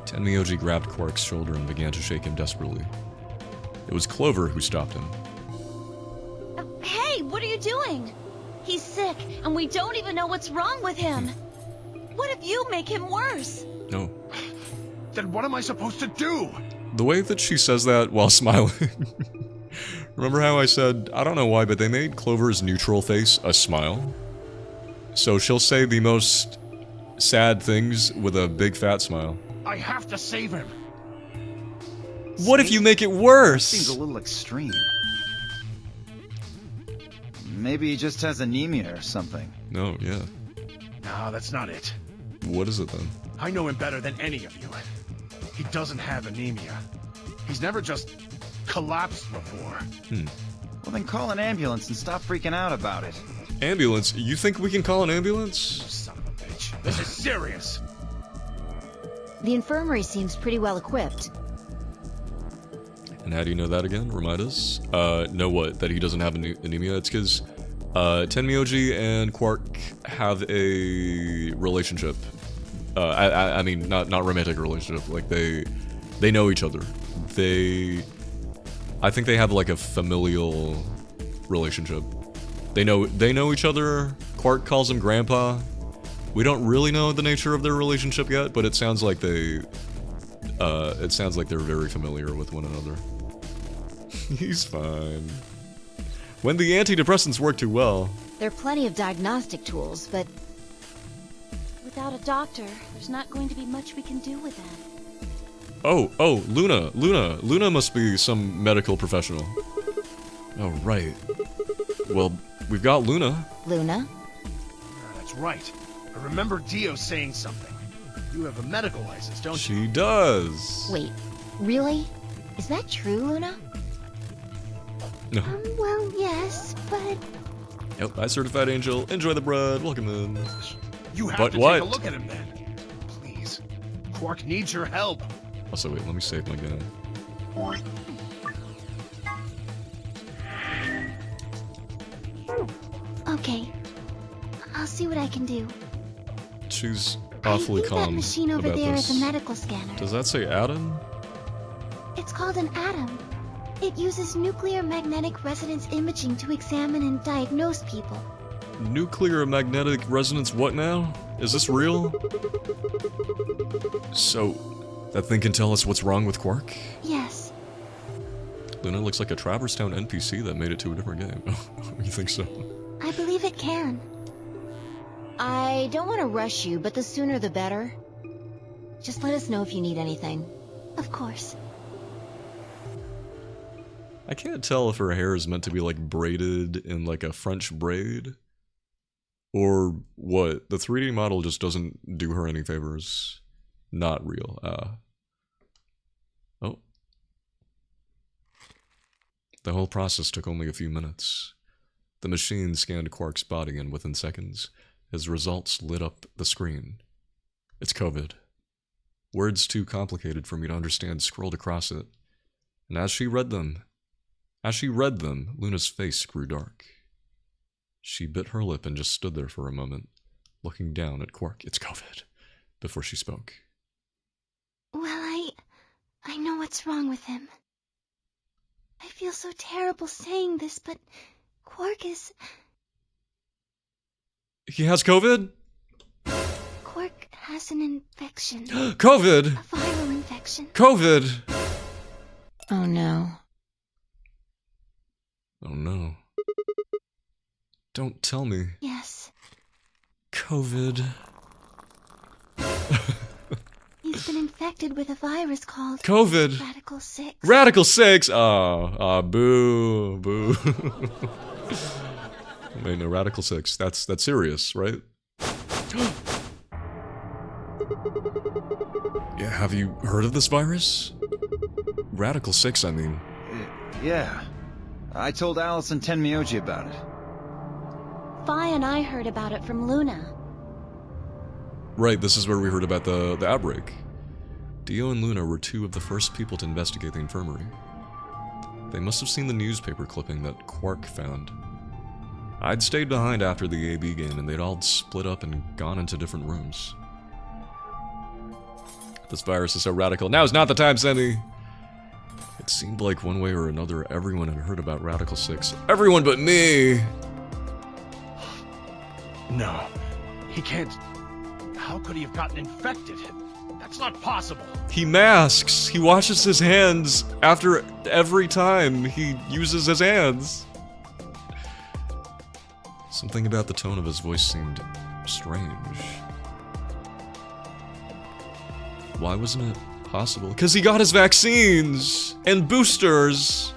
Tenmyoji grabbed Quark's shoulder and began to shake him desperately. It was Clover who stopped him. Hey, what are you doing? He's sick, and we don't even know what's wrong with him. What if you make him worse? No. Then what am I supposed to do? The way that she says that while smiling. Remember how I said, I don't know why, but they made Clover's neutral face a smile? So she'll say the most sad things with a big fat smile. I have to save him. What if you make it worse? Seems a little extreme. Maybe he just has anemia or something. No, yeah. No, that's not it. What is it then? I know him better than any of you. He doesn't have anemia. He's never just collapsed before. Well, then call an ambulance and stop freaking out about it. Ambulance? You think we can call an ambulance? Son of a bitch. This is serious. The infirmary seems pretty well equipped. And how do you know that again? Remind us. Know what? That he doesn't have anemia? It's because Tenmyoji and Quark have a relationship. I mean, not romantic relationship. Like, they know each other. I think they have, like, a familial relationship. They know each other. Quark calls him Grandpa. We don't really know the nature of their relationship yet, but it sounds like they're very familiar with one another. He's fine. When the antidepressants work too well. There are plenty of diagnostic tools, but Without a doctor, there's not going to be much we can do with them. Oh, Luna. Luna must be some medical professional. Oh, right. Well, we've got Luna. Luna? That's right. I remember Dio saying something. You have a medical license, don't you? She does. Wait, really? Is that true, Luna? No. Well, yes, but... Yep, I certified angel. Enjoy the bread. Welcome in. You have But to what? take a look at him then. Please. Quark needs your help. Also, wait, let me save my gun. Okay. I'll see what I can do. She's awfully I think that calm machine over about there this. is a medical scanner. Does that say Adam? It's called an atom. It uses nuclear magnetic resonance imaging to examine and diagnose people. Nuclear magnetic resonance what now? Is this real? So, that thing can tell us what's wrong with Quark? Yes. Luna looks like a Traverse Town NPC that made it to a different game. You think so? I believe it can. I don't want to rush you, but the sooner the better. Just let us know if you need anything. Of course. I can't tell if her hair is meant to be like braided in like a French braid. Or what? The 3D model just doesn't do her any favors. Not real. Oh. The whole process took only a few minutes. The machine scanned Quark's body, and within seconds, his results lit up the screen. It's COVID. Words too complicated for me to understand scrolled across it. And as she read them, Luna's face grew dark. She bit her lip and just stood there for a moment, looking down at Quark. It's COVID. Before she spoke. Well, I know what's wrong with him. I feel so terrible saying this, but Quark is... He has COVID? Quark has an infection. COVID! A viral infection. COVID! Oh no. Oh no. Don't tell me. Yes. COVID. He's been infected with a virus called... COVID! Radical 6. Radical 6! Boo. Boo. Wait, no, Radical 6. That's serious, right? Yeah, have you heard of this virus? Radical 6, I mean. Yeah. I told Alice and Tenmyoji about it. Fi and I heard about it from Luna. Right, this is where we heard about the outbreak. Dio and Luna were two of the first people to investigate the infirmary. They must have seen the newspaper clipping that Quark found. I'd stayed behind after the AB game, and they'd all split up and gone into different rooms. This virus is so radical. Now is not the time, Sammy! It seemed like one way or another everyone had heard about Radical 6. Everyone but me! No. He can't... How could he have gotten infected? That's not possible. He masks! He washes his hands after every time he uses his hands. Something about the tone of his voice seemed strange. Why wasn't it possible? Because he got his vaccines! And boosters!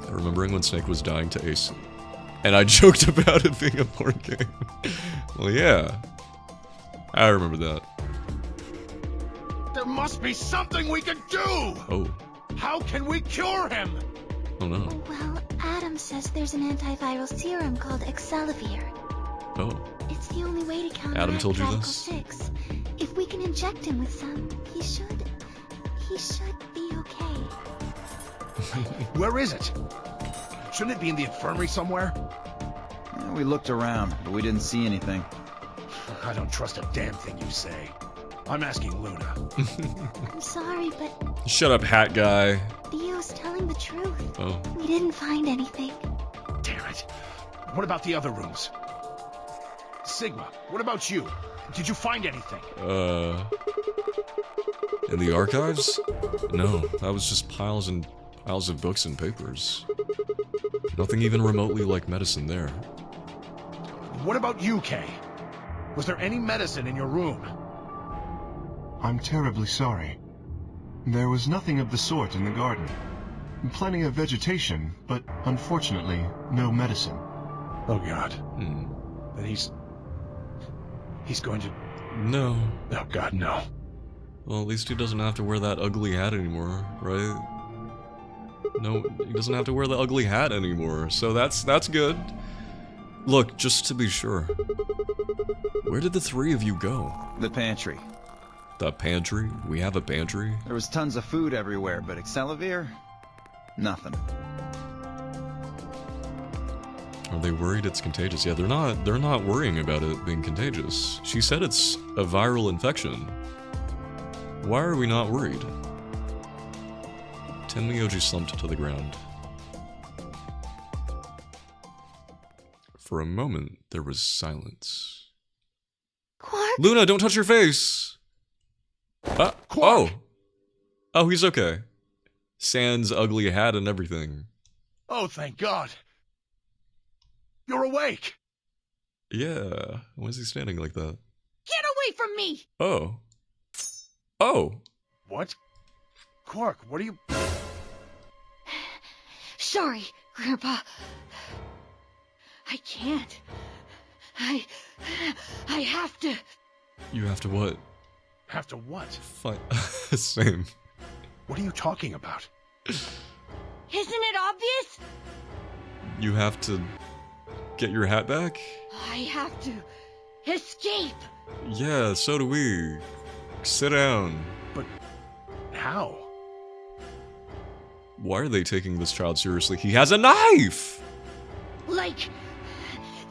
Remembering when Snake was dying to Ace. And I joked about it being a board game. Well, yeah. I remember that. There must be something we can do! Oh. How can we cure him? Oh no. Well, Adam says there's an antiviral serum called Excelivir. Oh. It's the only way to counteract Adam told you Radical this? 6. If we can inject him with some, he should be okay. Where is it? Shouldn't it be in the infirmary somewhere? Yeah, we looked around, but we didn't see anything. I don't trust a damn thing you say. I'm asking Luna. I'm sorry, but Shut up, hat guy. Theo's telling the truth. Oh. We didn't find anything. Damn it. What about the other rooms? Sigma, what about you? Did you find anything? In the archives? No, that was just piles and piles of books and papers. Nothing even remotely like medicine there. What about you, Kay? Was there any medicine in your room? I'm terribly sorry. There was nothing of the sort in the garden. Plenty of vegetation, but unfortunately, no medicine. Oh God. Hmm. Then he's going to... No. Oh God, no. Well, at least he doesn't have to wear that ugly hat anymore, right? No, he doesn't have to wear the ugly hat anymore, so that's good. Look, just to be sure, where did the three of you go? The pantry. The pantry? We have a pantry? There was tons of food everywhere, but Excelivir? Nothing. Are they worried it's contagious? Yeah, they're not worrying about it being contagious. She said it's a viral infection. Why are we not worried? Tenmyoji slumped to the ground. For a moment, there was silence. Quark? Luna, don't touch your face! Oh! Oh, he's okay. Sans ugly hat and everything. Oh, thank God. You're awake. Yeah. Why is he standing like that? Get away from me! Oh. Oh. What? Quark, what are you... Sorry, Grandpa. I can't. I have to. You have to what? Have to what? Fine. Same. What are you talking about? Isn't it obvious? You have to get your hat back? I have to escape. Yeah, so do we. Sit down. But how? Why are they taking this child seriously? He has a knife! Like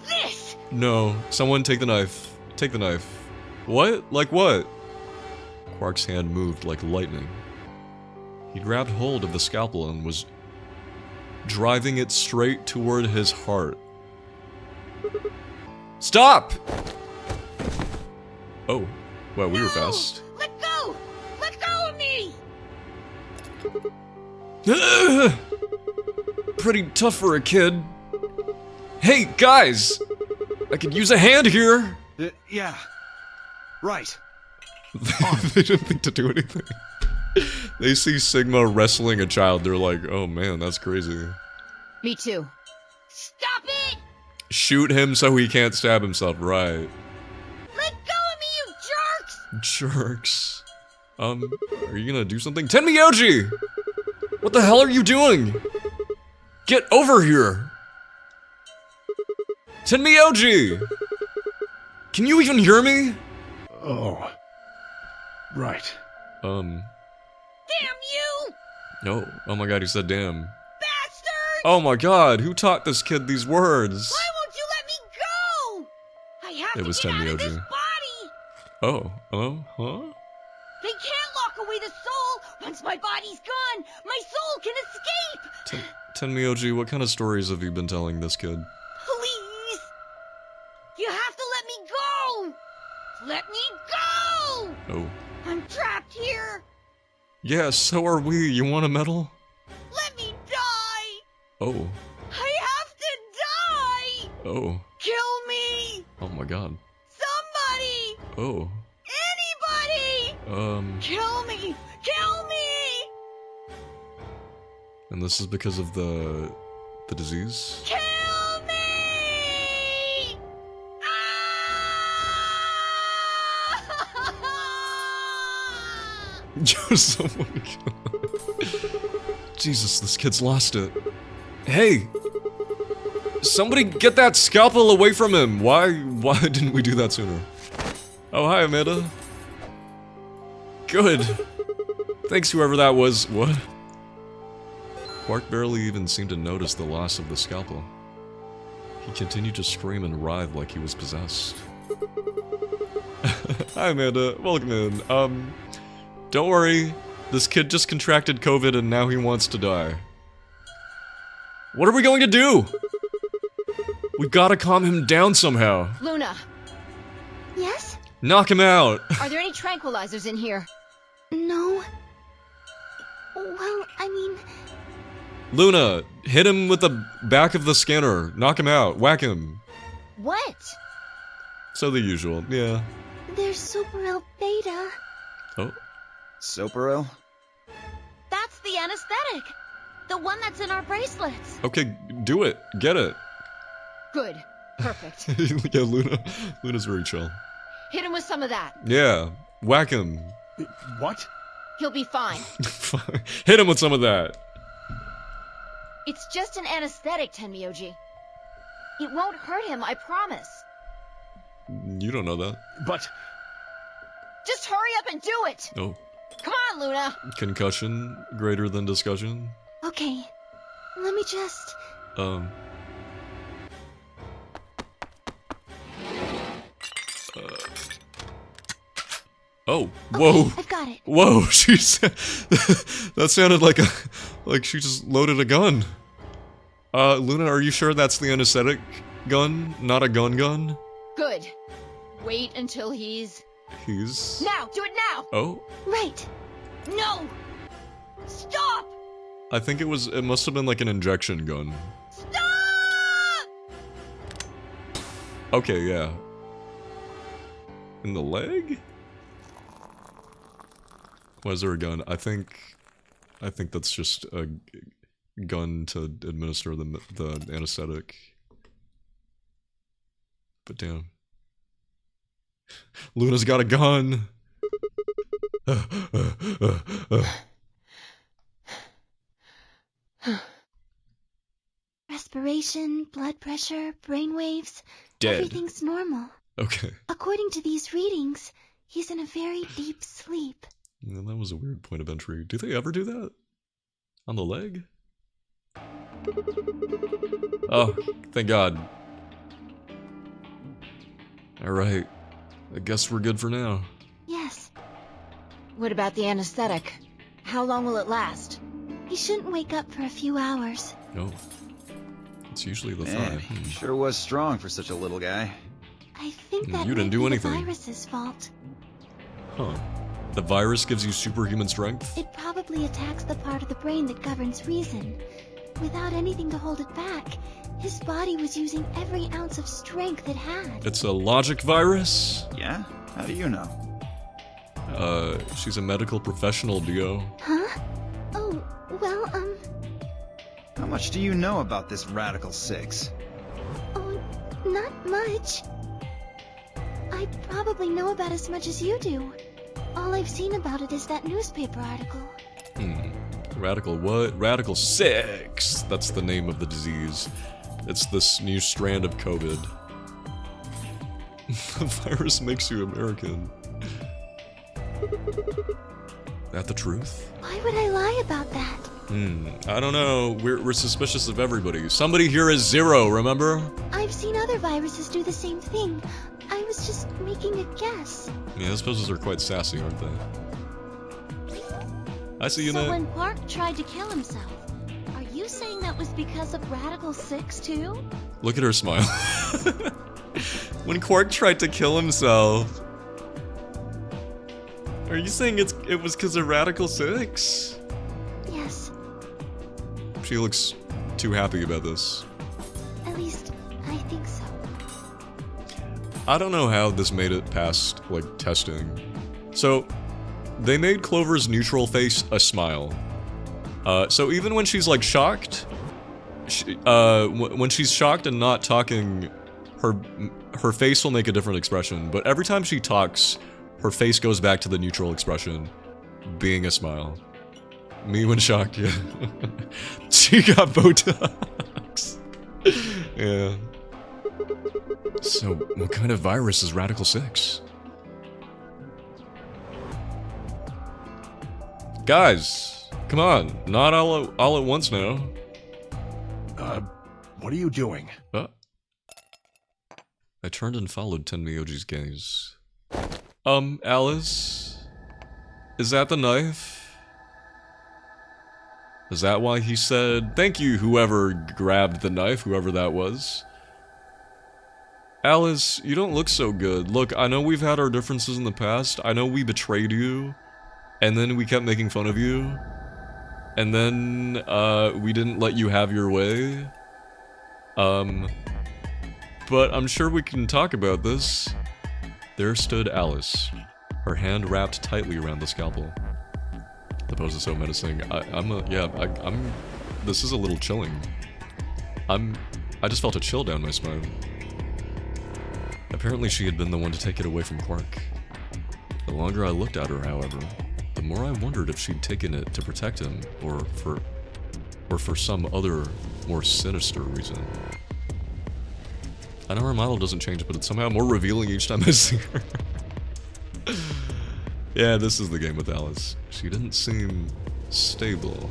this. No, someone take the knife. Take the knife. What? Like what? Quark's hand moved like lightning. He grabbed hold of the scalpel and was driving it straight toward his heart. Stop! Oh, wow, we were fast. Let go! Let go of me! Pretty tough for a kid. Hey, guys! I could use a hand here! Yeah. Right. They didn't think to do anything. They see Sigma wrestling a child, they're like, oh man, that's crazy. Me too. Stop it! Shoot him so he can't stab himself, right. Let go of me, you jerks! Jerks. Are you gonna do something? Tenmyoji! What the hell are you doing? Get over here! Tenmyoji! Can you even hear me? Oh. Right. Damn you! No. Oh my god, he said damn. Bastard! Oh my god, who taught this kid these words? Why won't you let me go? I have It to was get out of Tenmyoji. this body! Huh? They can't lock away the soul! Once my body's gone, my soul can escape! Tenmyoji, what kind of stories have you been telling this kid? Please! You have to let me go! Let me go! Oh. I'm trapped here! Yeah, so are we. You want a medal? Let me die! Oh. I have to die! Oh. Kill me! Oh my god. Somebody! Oh. Anybody! Kill me! Kill me! And this is because of the disease? Kill me! Just someone Jesus, this kid's lost it. Hey! Somebody get that scalpel away from him! Why didn't we do that sooner? Oh, hi, Amanda. Good. Thanks, whoever that was. What? Quark barely even seemed to notice the loss of the scalpel. He continued to scream and writhe like he was possessed. Hi, Amanda. Welcome in. Don't worry. This kid just contracted COVID and now he wants to die. What are we going to do? We gotta calm him down somehow. Luna, Yes? Knock him out. are there any tranquilizers in here? No. Well, I mean, Luna, hit him with the back of the scanner. Knock him out. Whack him. What? So the usual. Yeah. there's Superil Beta. Oh. Soperil? That's the anesthetic! The one that's in our bracelets. Okay, do it. Get it. Good. Perfect. Yeah, Luna's very chill. Hit him with some of that. Yeah, whack him. What? He'll be fine. Hit him with some of that. It's just an anesthetic, Tenmyoji. It won't hurt him, I promise. You don't know that. But... Just hurry up and do it! Oh. Come on, Luna! Concussion greater than discussion? Okay, let me just... Oh, whoa. Okay, I've got it. Whoa, she said... that sounded like like she just loaded a gun. Luna, are you sure that's the anesthetic gun? Not a gun? Good. Wait until he's... He's... Now! Do it now! Oh? Right. No! Stop! I think it must have been like an injection gun. Stop! Okay, yeah. In the leg? Why is there a gun? I think that's just a gun to administer the anesthetic. But damn. Luna's got a gun! Respiration, blood pressure, brain waves. Dead. Everything's normal. Okay. According to these readings, he's in a very deep sleep. Yeah, that was a weird point of entry. Do they ever do that? On the leg? Oh, thank God. Alright. I guess we're good for now. Yes. What about the anesthetic? How long will it last? He shouldn't wake up for a few hours. No. It's usually the Man, thigh. he sure was strong for such a little guy. I think that You didn't might do be anything. the virus's fault. Huh. The virus gives you superhuman strength? It probably attacks the part of the brain that governs reason. Without anything to hold it back, his body was using every ounce of strength it had. It's a logic virus? Yeah? How do you know? She's a medical professional, Dio. Huh? Oh, well, How much do you know about this Radical 6? oh, not much. I probably know about as much as you do. All I've seen about it is that newspaper article. Radical what? Radical 6! That's the name of the disease. It's this new strand of COVID. The virus makes you American. That the truth? Why would I lie about that? I don't know. We're suspicious of everybody. Somebody here is Zero, remember? I've seen other viruses do the same thing. I was just making a guess. Yeah, those poses are quite sassy, aren't they? I see you, So Nick. when Quark tried to kill himself, are you saying that was because of Radical 6 too? Look at her smile. When Quark tried to kill himself. Are you saying it was because of Radical 6? Yes, She looks too happy about this. at least I think so. I don't know how this made it past, like, testing. So, they made Clover's neutral face a smile. So even when she's, like, shocked, when she's shocked and not talking, her face will make a different expression. But every time she talks, her face goes back to the neutral expression, being a smile. Me when shocked, yeah. She got Botox. Yeah. So, what kind of virus is Radical 6? Guys, come on, not all at once now. What are you doing? I turned and followed Tenmyoji's gaze. Alice? Is that the knife? Is that why he said, "Thank you, whoever grabbed the knife," whoever that was? Alice, you don't look so good. Look, I know we've had our differences in the past. I know we betrayed you. And then we kept making fun of you. And then, we didn't let you have your way. But I'm sure we can talk about this. There stood Alice, her hand wrapped tightly around the scalpel. The pose is so menacing. I'm this is a little chilling. I just felt a chill down my spine. Apparently she had been the one to take it away from Quark. The longer I looked at her, however, the more I wondered if she'd taken it to protect him, or for some other, more sinister reason. I know her model doesn't change, but it's somehow more revealing each time I see her. Yeah, this is the game with Alice. She didn't seem stable.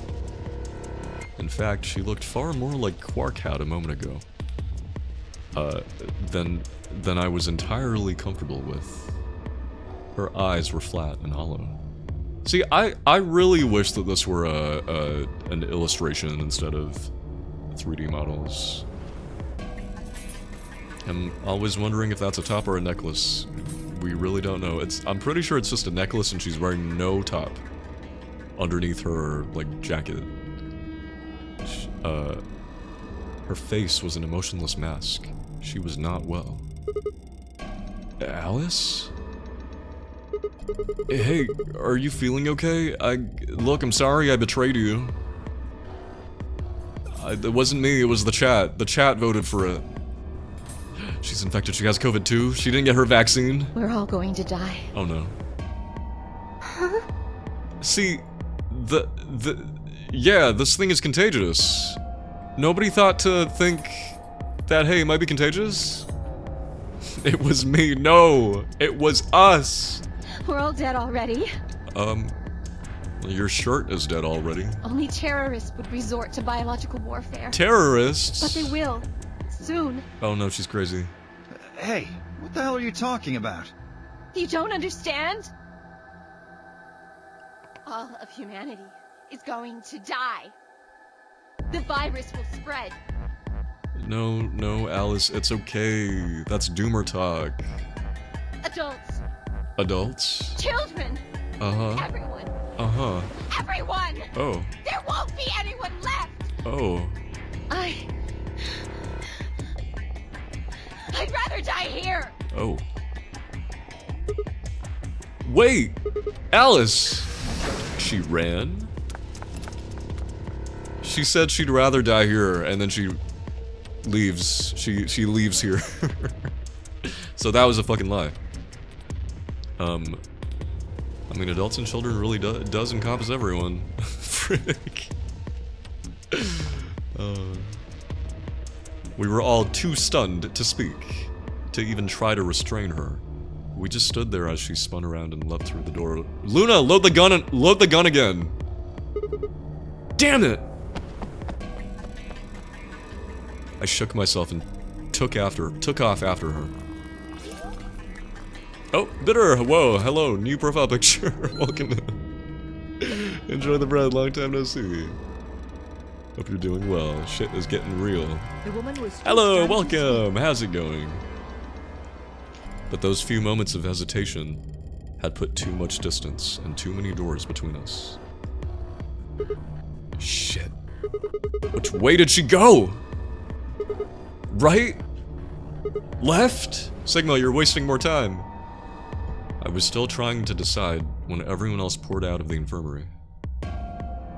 In fact, she looked far more like Quark had a moment ago. Than I was entirely comfortable with. Her eyes were flat and hollow. See, I really wish that this were an illustration instead of 3D models. I'm always wondering if that's a top or a necklace. We really don't know. I'm pretty sure it's just a necklace and she's wearing no top underneath her, like, jacket. Her face was an emotionless mask. She was not well. Alice? Hey, are you feeling okay? Look, I'm sorry I betrayed you. It wasn't me, it was the chat. The chat voted for it. She's infected, she has COVID too. She didn't get her vaccine. We're all going to die. Oh no. Huh? See, yeah, this thing is contagious. Nobody thought to think that, hey, it might be contagious? It was me, no! It was us! We're all dead already. Your shirt is dead already. Only terrorists would resort to biological warfare. Terrorists? But they will. Soon. Oh no, she's crazy. Hey, what the hell are you talking about? You don't understand? All of humanity is going to die. The virus will spread. No, Alice, it's okay. That's doomer talk. Adults. Adults? Children. Uh-huh. Everyone. Uh-huh. Everyone! Oh. There won't be anyone left! Oh. I'd rather die here! Oh. Wait! Alice! She ran? She said she'd rather die here, and then she leaves. She leaves here. So that was a fucking lie. I mean, adults and children really does encompass everyone. Frick. We were all too stunned to speak, to even try to restrain her. We just stood there as she spun around and leapt through the door. Luna, load the gun again! Damn it! I shook myself and took off after her. Oh, Bitter! Whoa, hello, new profile picture. Welcome. Enjoy the bread, long time no see. Hope you're doing well. Shit is getting real. The woman was Hello, welcome! How's it going? But those few moments of hesitation had put too much distance and too many doors between us. Shit. Which way did she go? Right? Left? Sigma, you're wasting more time. I was still trying to decide when everyone else poured out of the infirmary.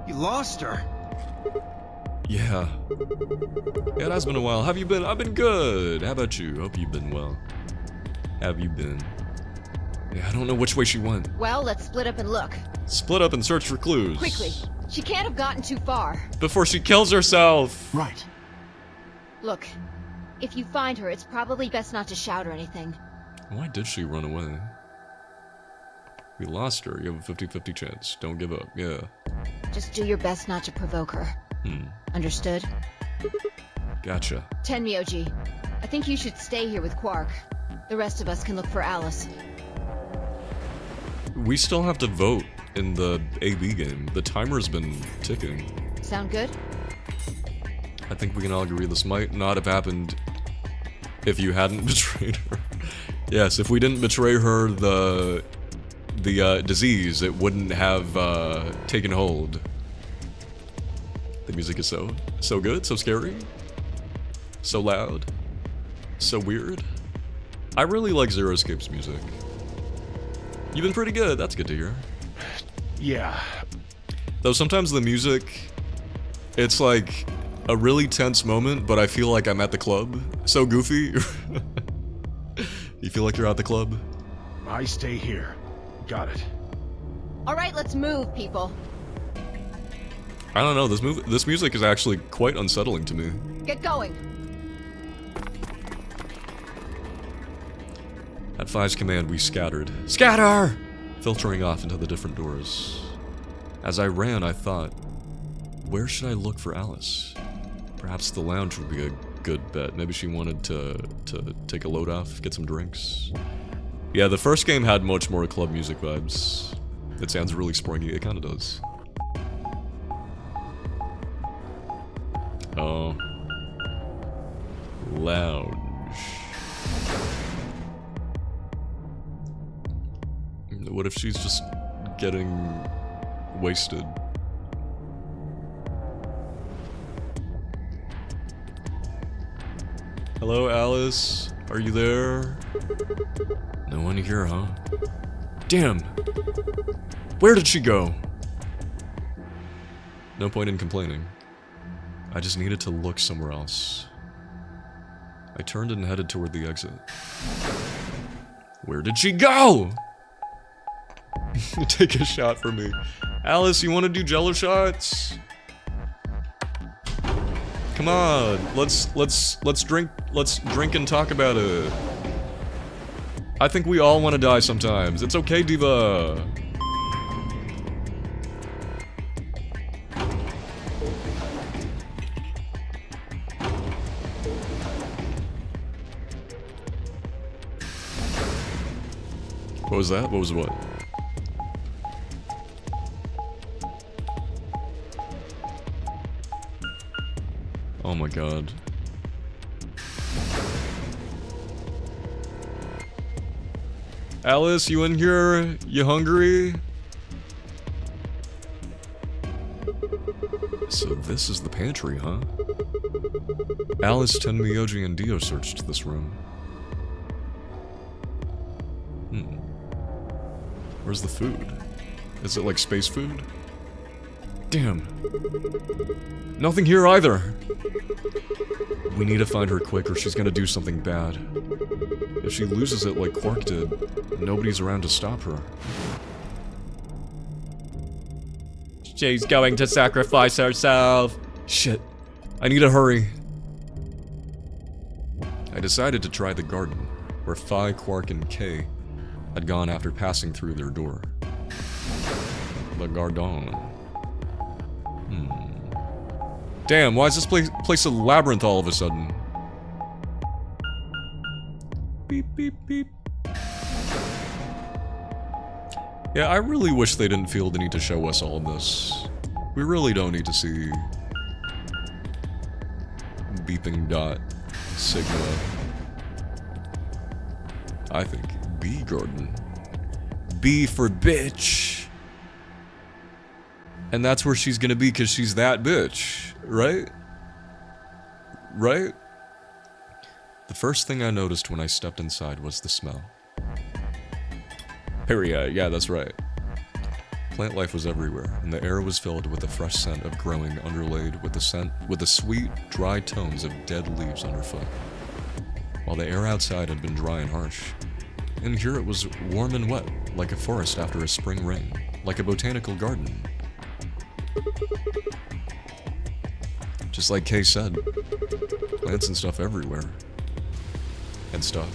You lost her? Yeah. Yeah, it has been a while. Have you been? I've been good. How about you? Hope you've been well. Have you been? Yeah, I don't know which way she went. Well, let's split up and look. Split up and search for clues. Quickly. She can't have gotten too far. Before she kills herself. Right. Look, if you find her, it's probably best not to shout or anything. Why did she run away? We lost her. You have a 50-50 chance. Don't give up. Yeah. Just do your best not to provoke her. Understood? Gotcha. Tenmyoji, I think you should stay here with Quark. The rest of us can look for Alice. We still have to vote in the AB game. The timer's been ticking. Sound good? I think we can all agree this might not have happened if you hadn't betrayed her. Yes, if we didn't betray her, the disease, it wouldn't have taken hold. The music is so good, so scary, so loud, so weird. I really like Zeroscape's music. You've been pretty good, that's good to hear. Yeah. Though sometimes the music It's like a really tense moment, but I feel like I'm at the club. So goofy. You feel like you're at the club? I stay here. Got it. All right, let's move, people. I don't know, this music is actually quite unsettling to me. Get going. At Five's command, we scattered. Scatter! Filtering off into the different doors. As I ran, I thought, where should I look for Alice? Perhaps the lounge would be a good bet. Maybe she wanted to take a load off, get some drinks. Yeah, the first game had much more club music vibes. It sounds really springy, it kinda does. Oh. Lounge. What if she's just getting wasted? Hello, Alice? Are you there? No one here, huh? Damn! Where did she go? No point in complaining. I just needed to look somewhere else. I turned and headed toward the exit. Where did she go? Take a shot for me. Alice, you want to do jello shots? Come on, let's drink and talk about it. I think we all want to die sometimes. It's okay, Diva. What was that? What was what? Oh my god. Alice, you in here? You hungry? So this is the pantry, huh? Alice, Tenmyoji, and Dio searched this room. Where's the food? Is it like space food? Damn. Nothing here either. We need to find her quick or she's gonna do something bad. If she loses it like Quark did, nobody's around to stop her. She's going to sacrifice herself. Shit. I need to hurry. I decided to try the garden, where Phi, Quark, and K had gone after passing through their door. The garden. Damn, why is this place a labyrinth all of a sudden? Beep, beep, beep. Yeah, I really wish they didn't feel the need to show us all of this. We really don't need to see beeping dot sigma. I think B garden. B for bitch. And that's where she's gonna be because she's that bitch, right? Right? The first thing I noticed when I stepped inside was the smell. Period, yeah, that's right. Plant life was everywhere, and the air was filled with the fresh scent of growing underlaid with the sweet, dry tones of dead leaves underfoot. While the air outside had been dry and harsh, in here it was warm and wet, like a forest after a spring rain, like a botanical garden. Just like Kay said, plants and stuff everywhere. And stuff.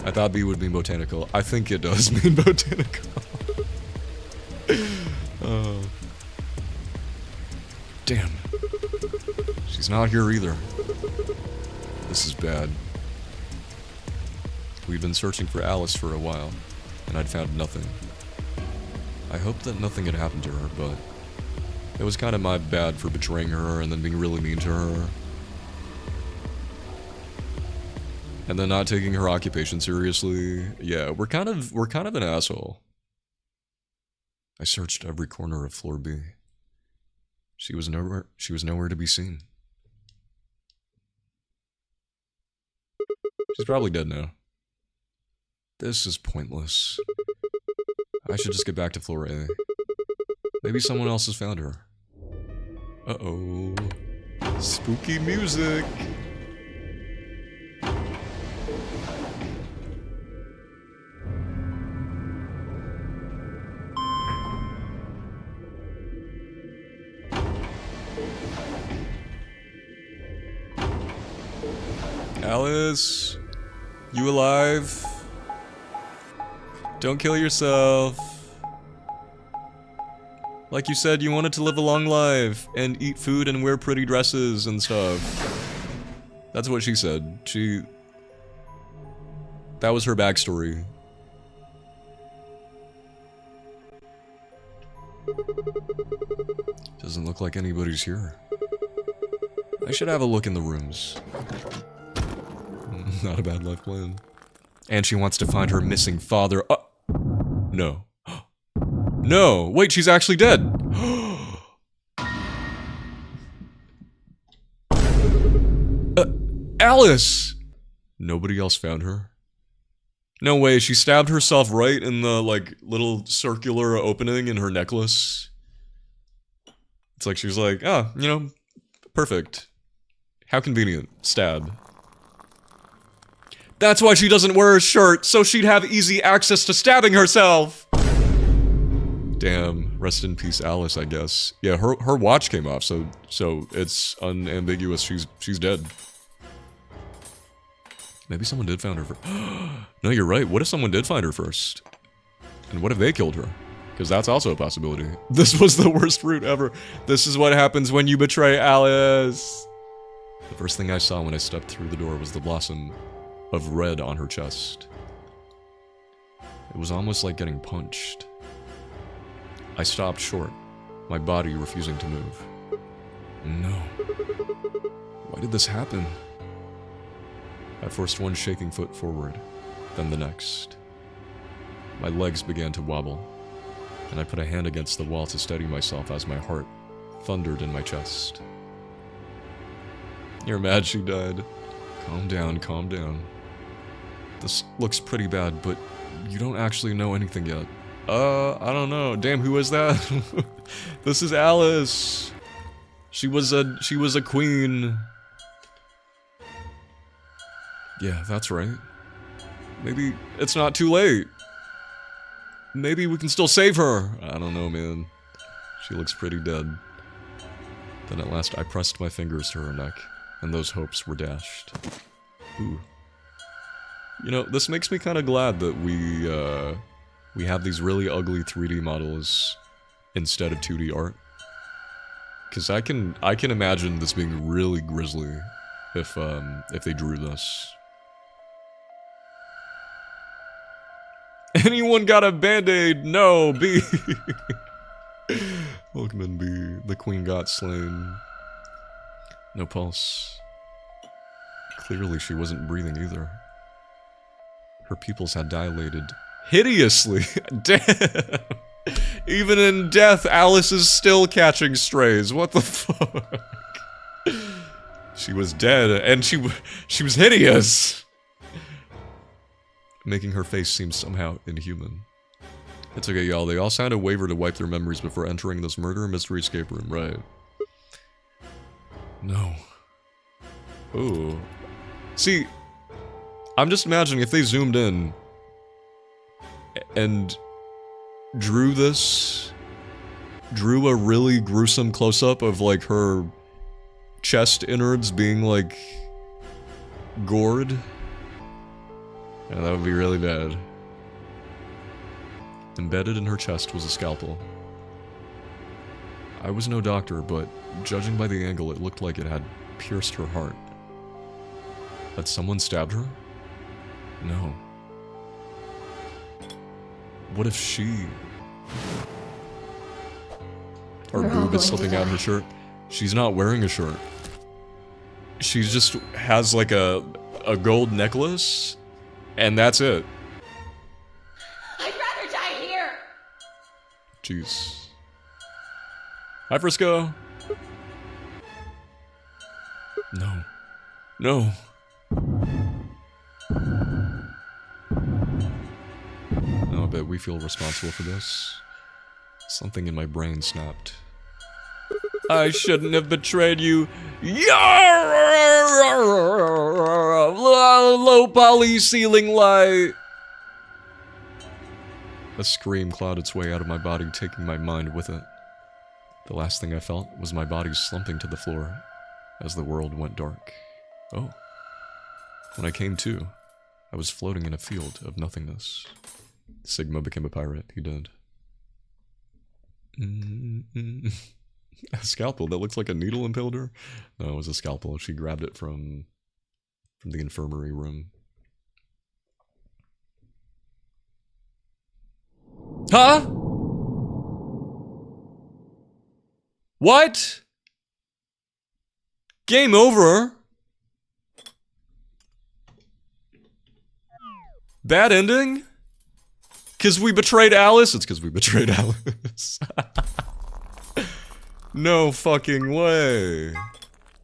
I thought B would mean botanical. I think it does mean botanical. Damn. She's not here either. This is bad. We'd been searching for Alice for a while, and I'd found nothing. I hoped that nothing had happened to her, but it was kind of my bad for betraying her and then being really mean to her. And then not taking her occupation seriously. Yeah, we're kind of an asshole. I searched every corner of floor B. She was nowhere to be seen. She's probably dead now. This is pointless. I should just get back to floor A. Maybe someone else has found her. Uh-oh. Spooky music. Alice, you alive? Don't kill yourself. Like you said, you wanted to live a long life and eat food and wear pretty dresses and stuff. That's what she said. That was her backstory. Doesn't look like anybody's here. I should have a look in the rooms. Not a bad life plan. And she wants to find her missing father. No. No! Wait, she's actually dead! Alice! Nobody else found her? No way, she stabbed herself right in the, like, little circular opening in her necklace. It's like she was like, oh, you know, perfect. How convenient. Stab. That's why she doesn't wear a shirt, so she'd have easy access to stabbing herself! Damn, rest in peace Alice, I guess. Yeah, her watch came off, so it's unambiguous she's dead. Maybe someone did find her first. No, you're right, what if someone did find her first? And what if they killed her? Because that's also a possibility. This was the worst route ever. This is what happens when you betray Alice. The first thing I saw when I stepped through the door was the blossom of red on her chest. It was almost like getting punched. I stopped short, my body refusing to move. No. Why did this happen? I forced one shaking foot forward, then the next. My legs began to wobble, and I put a hand against the wall to steady myself as my heart thundered in my chest. You're mad she died. Calm down, calm down. This looks pretty bad, but you don't actually know anything yet. I don't know. Damn, who is that? This is Alice. She was a queen. Yeah, that's right. Maybe it's not too late. Maybe we can still save her. I don't know, man. She looks pretty dead. Then at last I pressed my fingers to her neck, and those hopes were dashed. Ooh. You know, this makes me kind of glad that we have these really ugly 3D models instead of 2D art. Because I can imagine this being really grisly if they drew this. Anyone got a band-aid? No, B. Welcome in, B. The queen got slain. No pulse. Clearly she wasn't breathing either. Her pupils had dilated hideously. Damn. Even in death, Alice is still catching strays. What the fuck? She was dead, and she was hideous. Making her face seem somehow inhuman. It's okay, y'all. They all signed a waiver to wipe their memories before entering this murder mystery escape room, right? No. Ooh. See, I'm just imagining if they zoomed in and drew a really gruesome close-up of, like, her chest innards being, like, gored. Yeah, that would be really bad. Embedded in her chest was a scalpel. I was no doctor, but judging by the angle, it looked like it had pierced her heart. Had someone stabbed her? No. What if she... Her boob is slipping out her shirt. She's not wearing a shirt. She just has like a gold necklace, and that's it. I'd rather die here! Jeez. Hi, Frisco. No. No. I bet we feel responsible for this. Something in my brain snapped. I shouldn't have betrayed you. Low poly ceiling light. A scream clawed its way out of my body, taking my mind with it. The last thing I felt was my body slumping to the floor as the world went dark. Oh. When I came to, I was floating in a field of nothingness. Sigma became a pirate. He did. A scalpel that looks like a needle impaled her? No, it was a scalpel. She grabbed it from the infirmary room. Huh? What? Game over? Bad ending? Cause we betrayed Alice? It's cause we betrayed Alice. No fucking way.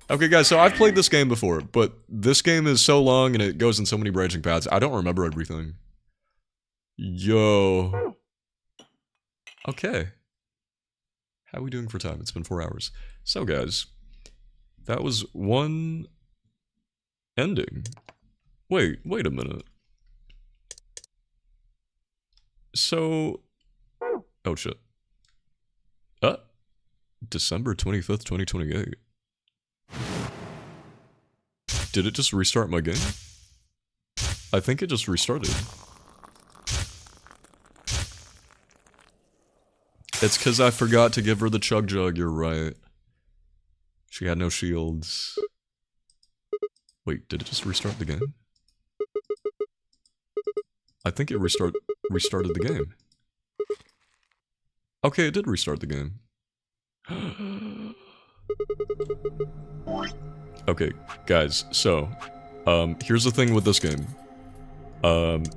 Okay guys, so I've played this game before, but this game is so long and it goes in so many branching paths, I don't remember everything. Yo. Okay. How are we doing for time? It's been 4 hours. So guys, that was one ending. Wait a minute. So, oh shit. December 25th, 2028. Did it just restart my game? I think it just restarted. It's because I forgot to give her the chug jug, you're right. She had no shields. Wait, did it just restart the game? I think it restarted the game. Okay, it did restart the game. Okay, guys, so, here's the thing with this game.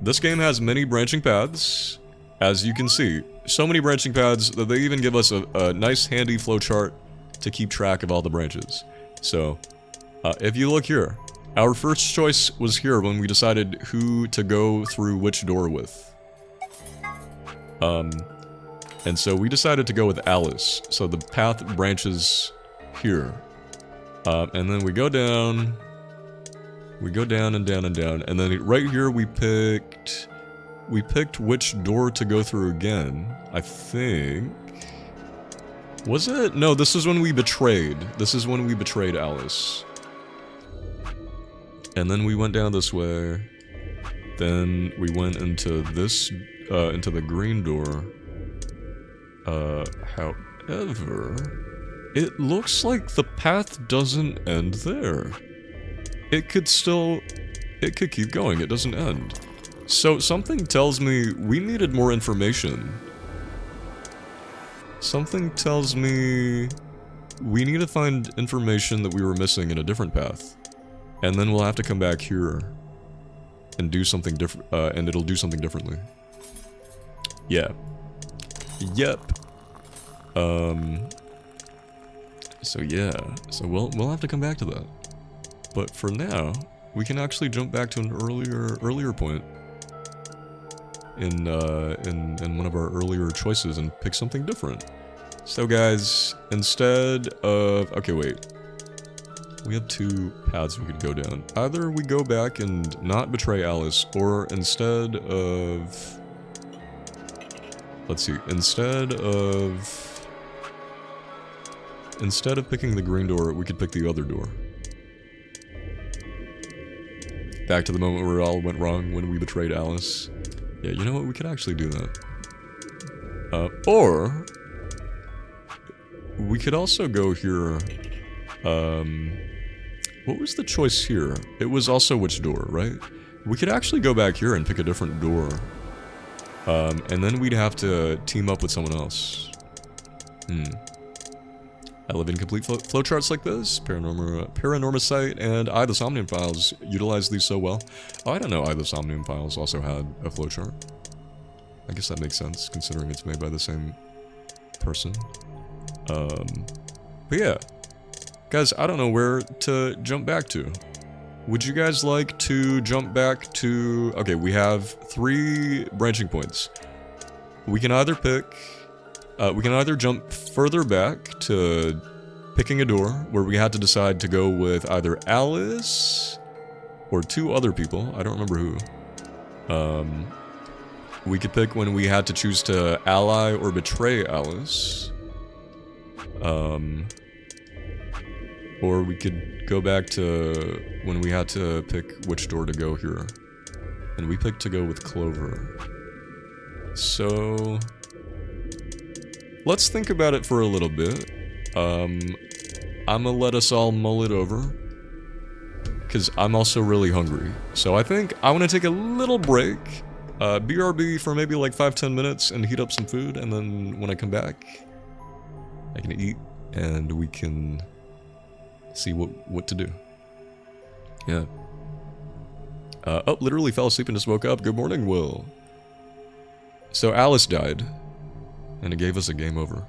This game has many branching paths, as you can see. So many branching paths that they even give us a nice handy flowchart to keep track of all the branches. So, if you look here, our first choice was here when we decided who to go through which door with. And so we decided to go with Alice, so the path branches here. And then we go down and down and down, and then right here we picked which door to go through again, I think. Was it? No, this is when we betrayed. This is when we betrayed Alice. And then we went down this way. Then we went into this, into the green door. However, it looks like the path doesn't end there. It could keep going, it doesn't end. So something tells me we needed more information. Something tells me we need to find information that we were missing in a different path. And then we'll have to come back here and do something different, and it'll do something differently. Yeah. Yep. So yeah, so we'll have to come back to that. But for now, we can actually jump back to an earlier point in one of our earlier choices and pick something different. So guys, instead of, okay wait, we have two paths we could go down. Either we go back and not betray Alice, or instead of, let's see, instead of picking the green door, we could pick the other door. Back to the moment where it all went wrong when we betrayed Alice. Yeah, you know what? We could actually do that. Or we could also go here. What was the choice here? It was also which door, right? We could actually go back here and pick a different door. And then we'd have to team up with someone else. I live in complete flowcharts like this. Paranormal Site and I, the Somnium Files, utilize these so well. Oh, I don't know, I, the Somnium Files also had a flowchart. I guess that makes sense, considering it's made by the same person. But yeah. Guys, I don't know where to jump back to. Would you guys like to jump back to... Okay, we have 3 branching points. We can either pick... we can either jump further back to picking a door where we had to decide to go with either Alice or 2 other people. I don't remember who. We could pick when we had to choose to ally or betray Alice. Or we could go back to when we had to pick which door to go here. And we picked to go with Clover. So let's think about it for a little bit. I'ma let us all mull it over, because I'm also really hungry. So I think I want to take a little break, BRB for maybe like 5-10 minutes and heat up some food, and then when I come back, I can eat and we can see what to do. Yeah. Oh, literally fell asleep and just woke up. Good morning, Will. So Alice died, and it gave us a game over.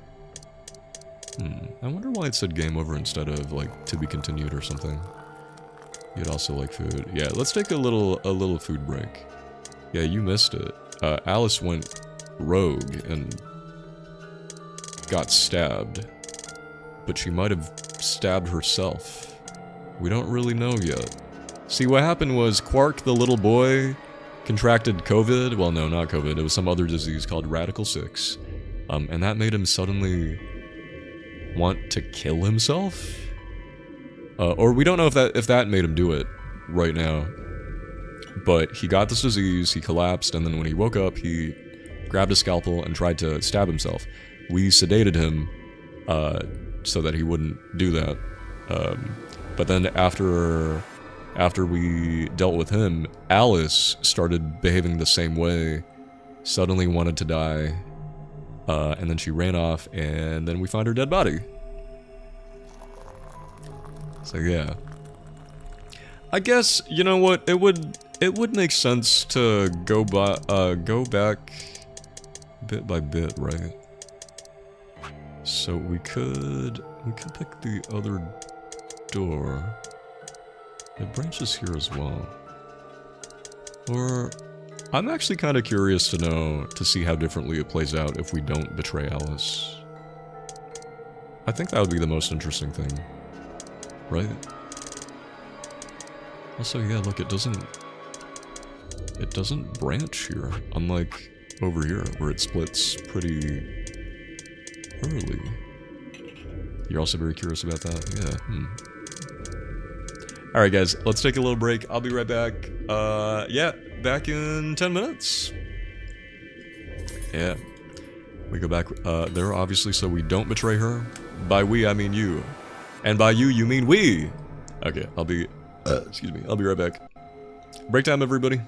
I wonder why it said game over instead of like to be continued or something. You'd also like food. Yeah, let's take a little food break. Yeah, you missed it. Alice went rogue and got stabbed, but she might have stabbed herself. We don't really know yet. See, what happened was Quark, the little boy, contracted COVID. Well, no, not COVID. It was some other disease called Radical 6. And that made him suddenly want to kill himself? Or we don't know if that made him do it right now. But he got this disease, he collapsed, and then when he woke up, he grabbed a scalpel and tried to stab himself. We sedated him so that he wouldn't do that. But then after we dealt with him, Alice started behaving the same way, suddenly wanted to die, and then she ran off, and then we found her dead body. So yeah. I guess, you know what, it would make sense to go back bit by bit, right? So we could pick the other door. It branches here as well. Or I'm actually kind of curious to see how differently it plays out if we don't betray Alice. I think that would be the most interesting thing, right? Also, yeah, look, it doesn't branch here, unlike over here where it splits pretty early. You're also very curious about that? Yeah. Alright guys, let's take a little break. I'll be right back. Yeah, back in 10 minutes. Yeah. We go back there, obviously, so we don't betray her. By we, I mean you. And by you mean we! Okay, I'll be... excuse me, I'll be right back. Break time, everybody.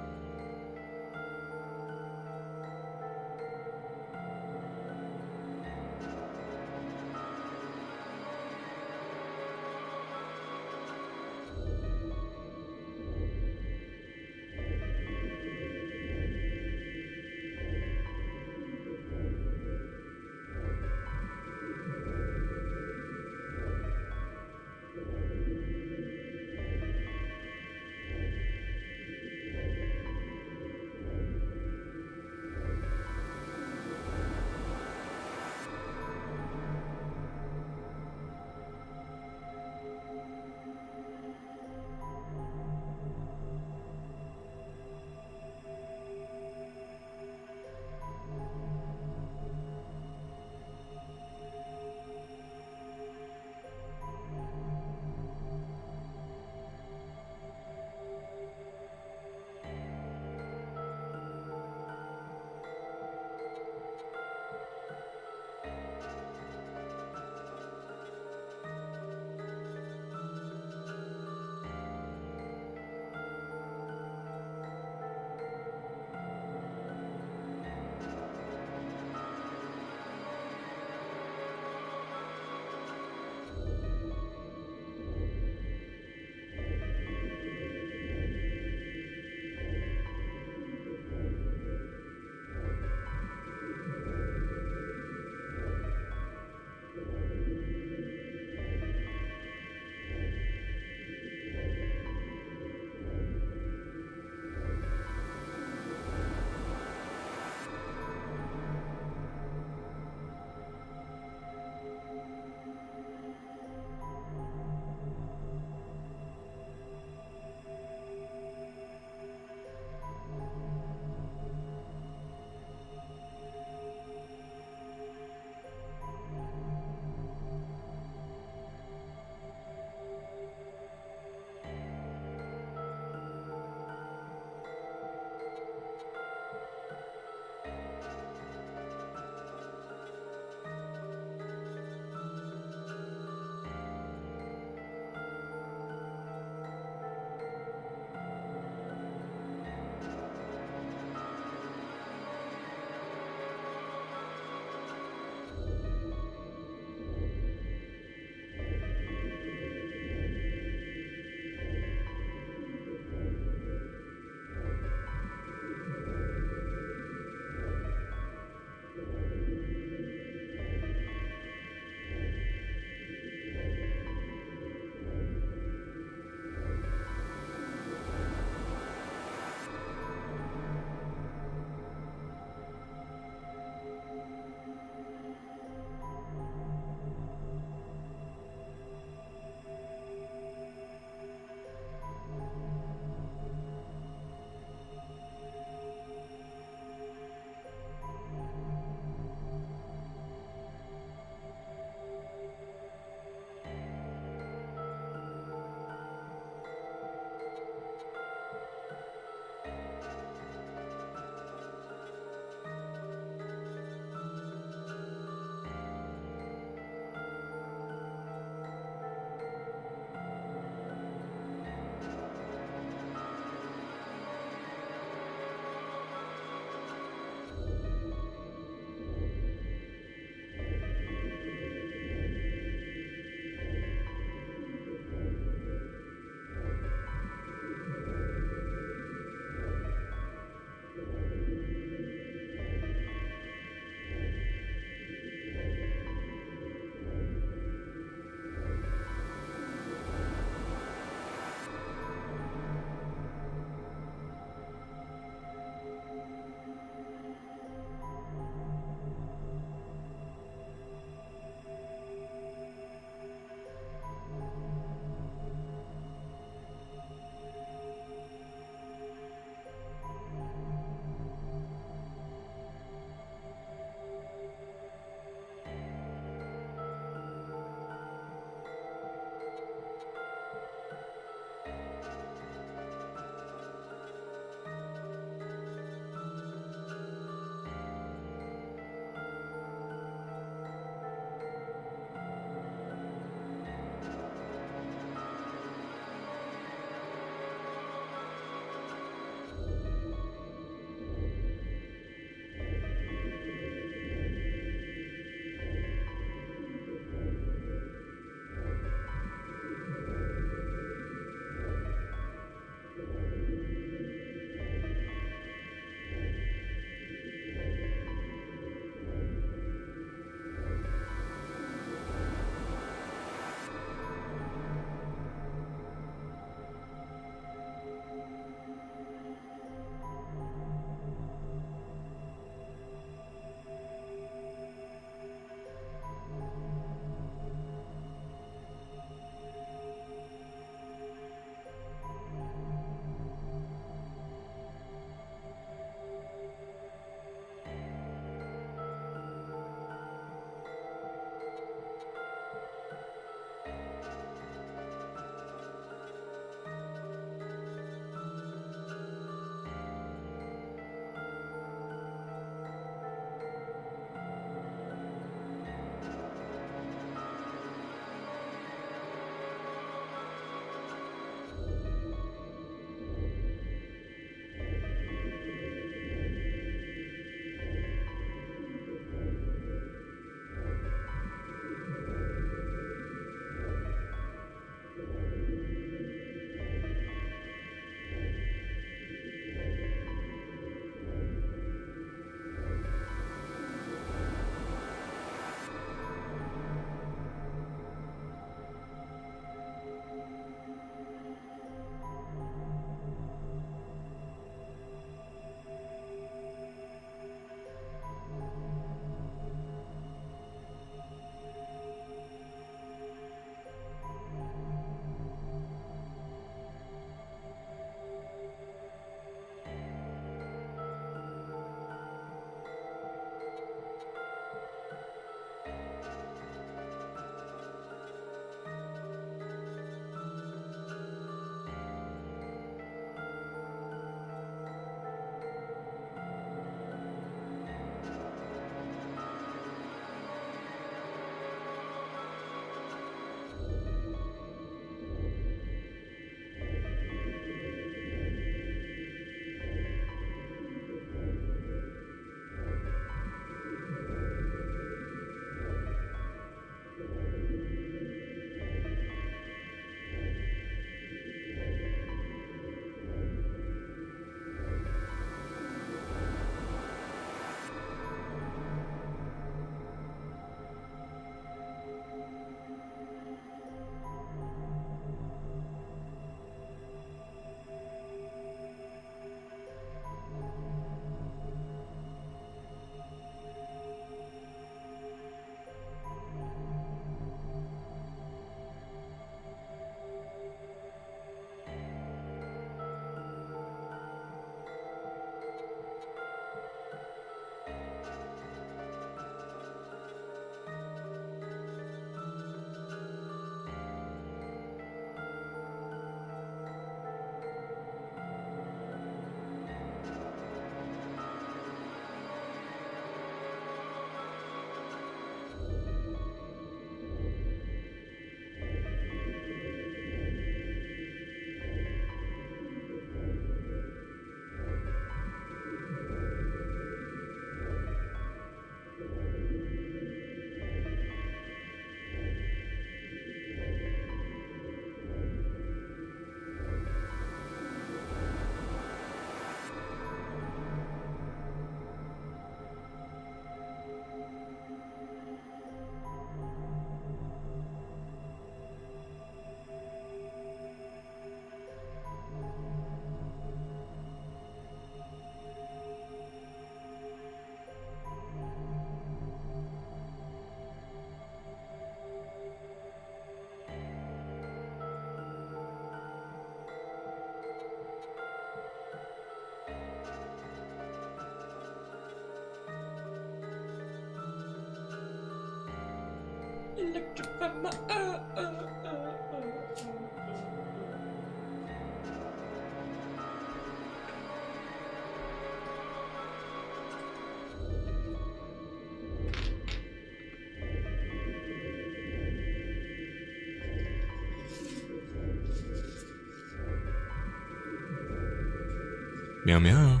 Meow meow.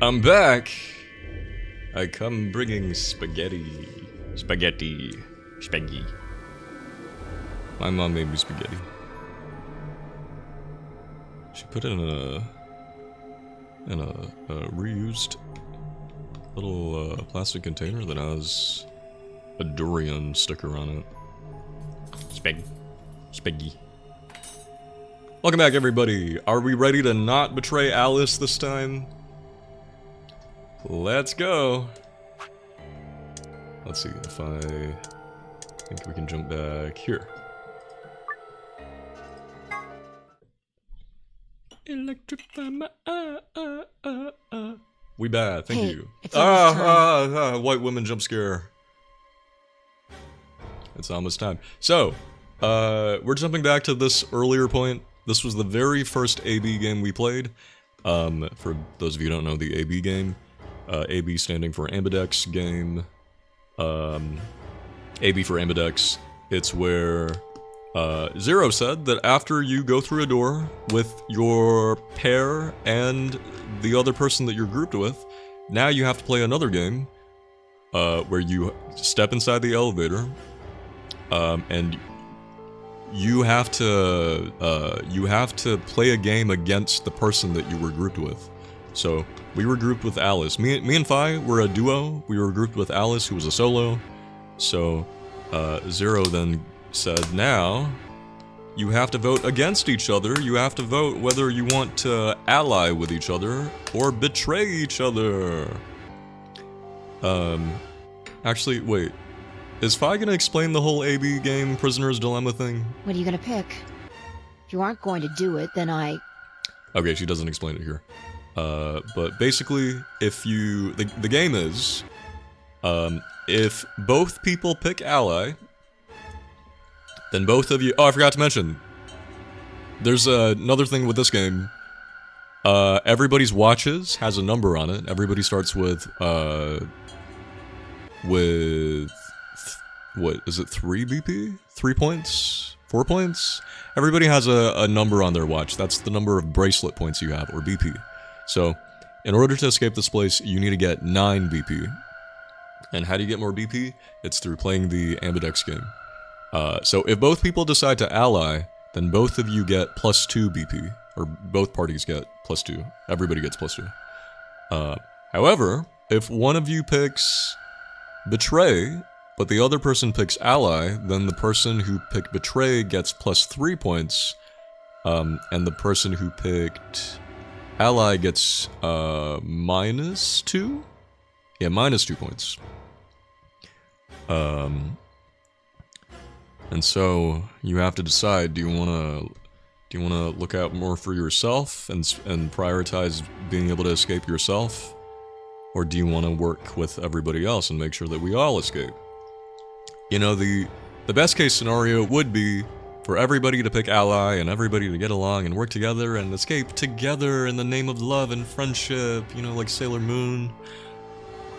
I'm back. I come bringing spaghetti. Spaghetti. Spaghetti. My mom made me spaghetti. She put it in a reused little plastic container that has a durian sticker on it. Spaghetti. Welcome back, everybody. Are we ready to not betray Alice this time? Let's go. Let's see if I think we can jump back here. Electrify my We bad, thank Hey, you. it's almost White woman jump scare. It's almost time. So, we're jumping back to this earlier point. This was the very first AB game we played. For those of you who don't know the AB game, AB standing for Ambidex game. AB for Ambidex. It's where Zero said that after you go through a door with your pair and the other person that you're grouped with, now you have to play another game where you step inside the elevator and you have to play a game against the person that you were grouped with. So we were grouped with Alice. Me and Fi were a duo. We were grouped with Alice, who was a solo. So Zero then said, now you have to vote against each other. You have to vote whether you want to ally with each other or betray each other. Actually, wait. Is Fi gonna explain the whole AB game Prisoner's Dilemma thing? What are you gonna pick? If you aren't going to do it, then I... Okay, she doesn't explain it here. But basically, if you... The game is... if both people pick ally, then both of you... Oh, I forgot to mention. There's another thing with this game. Everybody's watches has a number on it. Everybody starts with... what, is it 3 BP? 3 points? 4 points? Everybody has a number on their watch. That's the number of bracelet points you have, or BP. So, in order to escape this place, you need to get 9 BP. And how do you get more BP? It's through playing the Ambidex game. So if both people decide to ally, then both of you get +2 BP. Or both parties get +2. Everybody gets +2. However, if one of you picks betray, but the other person picks ally, then the person who picked betray gets +3 points, and the person who picked ally gets -2? Yeah, -2 points. And so you have to decide: do you want to look out more for yourself and prioritize being able to escape yourself, or do you want to work with everybody else and make sure that we all escape? You know, the best case scenario would be for everybody to pick ally and everybody to get along and work together and escape together in the name of love and friendship, you know, like Sailor Moon.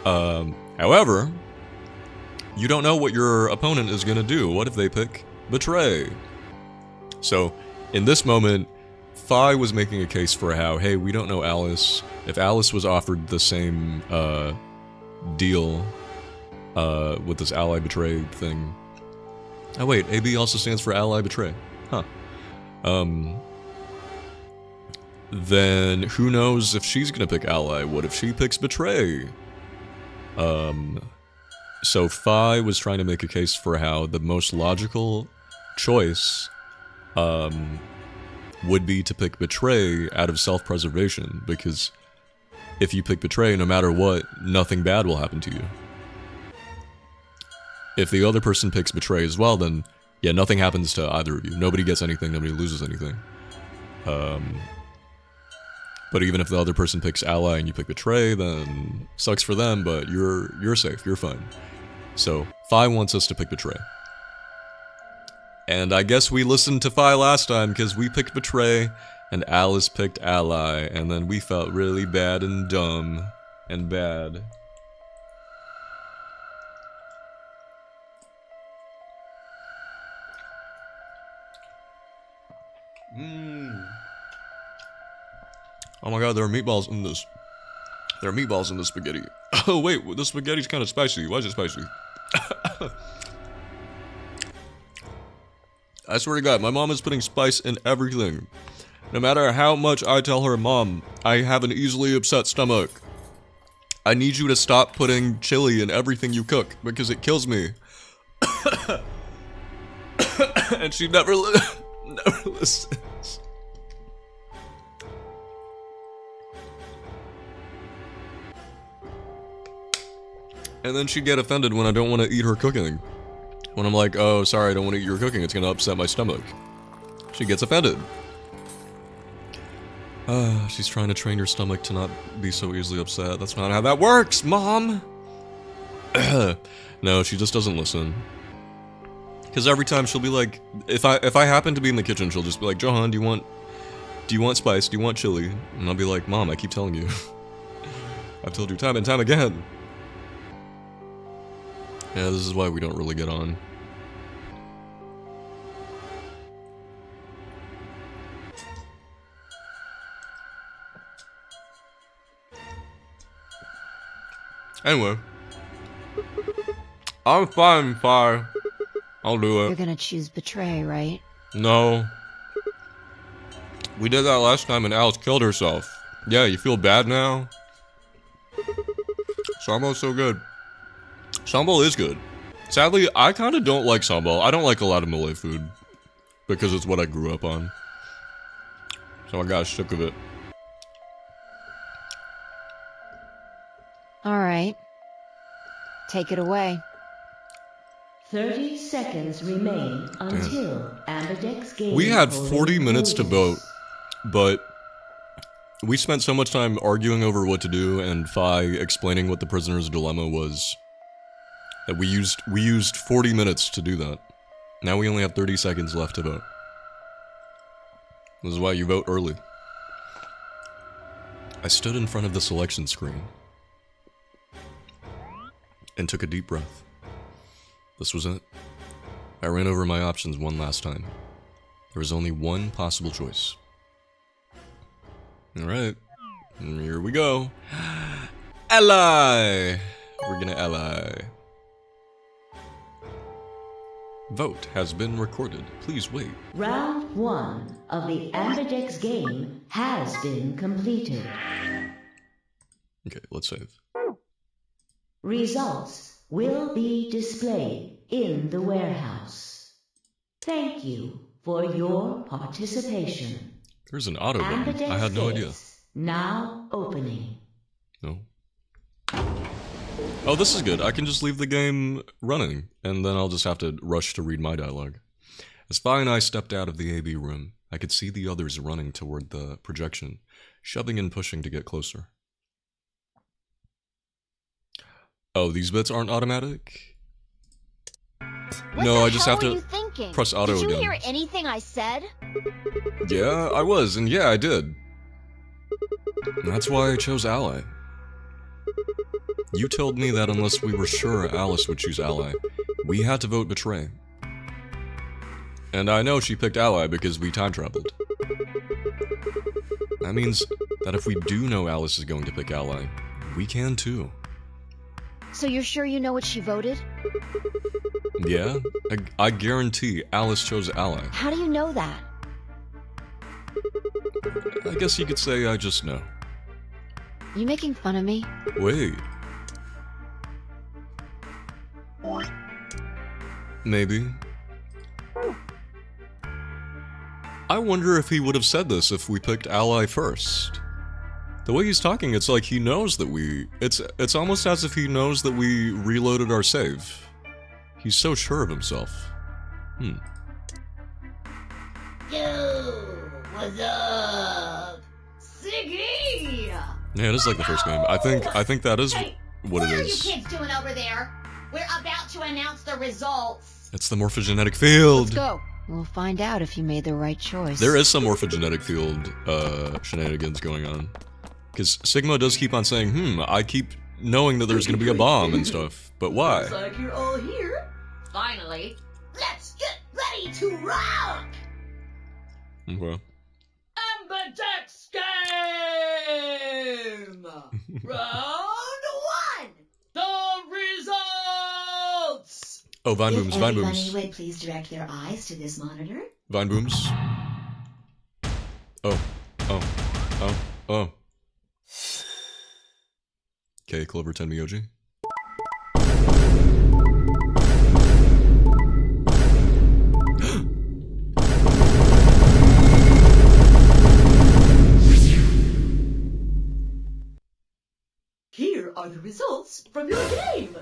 However, you don't know what your opponent is going to do. What if they pick betray? So, in this moment, Fi was making a case for how, hey, we don't know Alice. If Alice was offered the same deal with this ally betray thing. Oh wait, AB also stands for ally betray. Huh. Then who knows if she's gonna pick ally? What if she picks betray? So Fi was trying to make a case for how the most logical choice would be to pick betray out of self-preservation, because if you pick betray, no matter what, nothing bad will happen to you. If the other person picks betray as well, then yeah, nothing happens to either of you. Nobody gets anything, nobody loses anything. But even if the other person picks ally and you pick betray, then sucks for them, but you're safe, you're fine. So, Fi wants us to pick Betray. And I guess we listened to Fi last time because we picked Betray and Alice picked Ally, and then we felt really bad and dumb and bad. Oh my god, there are meatballs in this. There are meatballs in the spaghetti. Oh wait, the spaghetti's kind of spicy. Why is it spicy? I swear to God, my mom is putting spice in everything. No matter how much I tell her, Mom, I have an easily upset stomach. I need you to stop putting chili in everything you cook because it kills me. And she never listens. And then she'd get offended when I don't want to eat her cooking. When I'm like, oh, sorry, I don't want to eat your cooking, it's gonna upset my stomach. She gets offended. She's trying to train your stomach to not be so easily upset. That's not how that works, Mom! No, she just doesn't listen. Because every time she'll be like, if I happen to be in the kitchen, she'll just be like, Johan, do you want spice? Do you want chili? And I'll be like, Mom, I keep telling you. I've told you time and time again. Yeah, this is why we don't really get on. Anyway. I'm fine, Fire. I'll do it. You're gonna choose Betray, right? No. We did that last time and Alice killed herself. Yeah, you feel bad now? Sambo's so good. Sambo is good. Sadly, I kind of don't like Sambo. I don't like a lot of Malay food. Because it's what I grew up on. So I got sick of it. Alright. Take it away. 30 seconds remain until Amberdeck's game. We had 40 minutes to vote, but we spent so much time arguing over what to do and Fi explaining what the prisoner's dilemma was that we used 40 minutes to do that. Now we only have 30 seconds left to vote. This is why you vote early. I stood in front of the selection screen and took a deep breath. This was it. I ran over my options one last time. There was only one possible choice. Alright. Here we go. Ally! We're gonna ally. Vote has been recorded. Please wait. Round 1 of the Amberdeck's game has been completed. Okay, let's save. Results will be displayed in the warehouse. Thank you for your participation. There's an auto button. I had no idea. Now opening. No. Oh, this is good. I can just leave the game running, and then I'll just have to rush to read my dialogue. As Fi and I stepped out of the AB room, I could see the others running toward the projection, shoving and pushing to get closer. Oh, these bits aren't automatic? No, I just have to press auto again. Did you hear anything I said? Yeah, I was, and yeah, I did. And that's why I chose Ally. You told me that unless we were sure Alice would choose Ally, we had to vote Betray. And I know she picked Ally because we time traveled. That means that if we do know Alice is going to pick Ally, we can too. So you're sure you know what she voted? Yeah, I guarantee Alice chose Ally. How do you know that? I guess you could say I just know. You making fun of me? Wait. Maybe. I wonder if he would have said this if we picked Ally first. The way he's talking, it's like he knows that we... It's almost as if he knows that we reloaded our save. He's so sure of himself. Yo, what's up? Siggy! Yeah, it is like the first game. I think that is what it is. What are you kids doing over there? We're about to announce the results. It's the morphogenetic field. Let's go. We'll find out if you made the right choice. There is some morphogenetic field shenanigans going on. Because Sigma does keep on saying, I keep knowing that there's gonna be a bomb and stuff. But why? Looks like you're all here. Finally, let's get ready to rock! Okay. Ambidex game! Round 1! The results! Oh, Vine If Booms, Vine everybody Booms. would please direct their eyes to this monitor. Vine Booms. Oh. Okay, Clover 10 Miyoji. Here are the results from your game.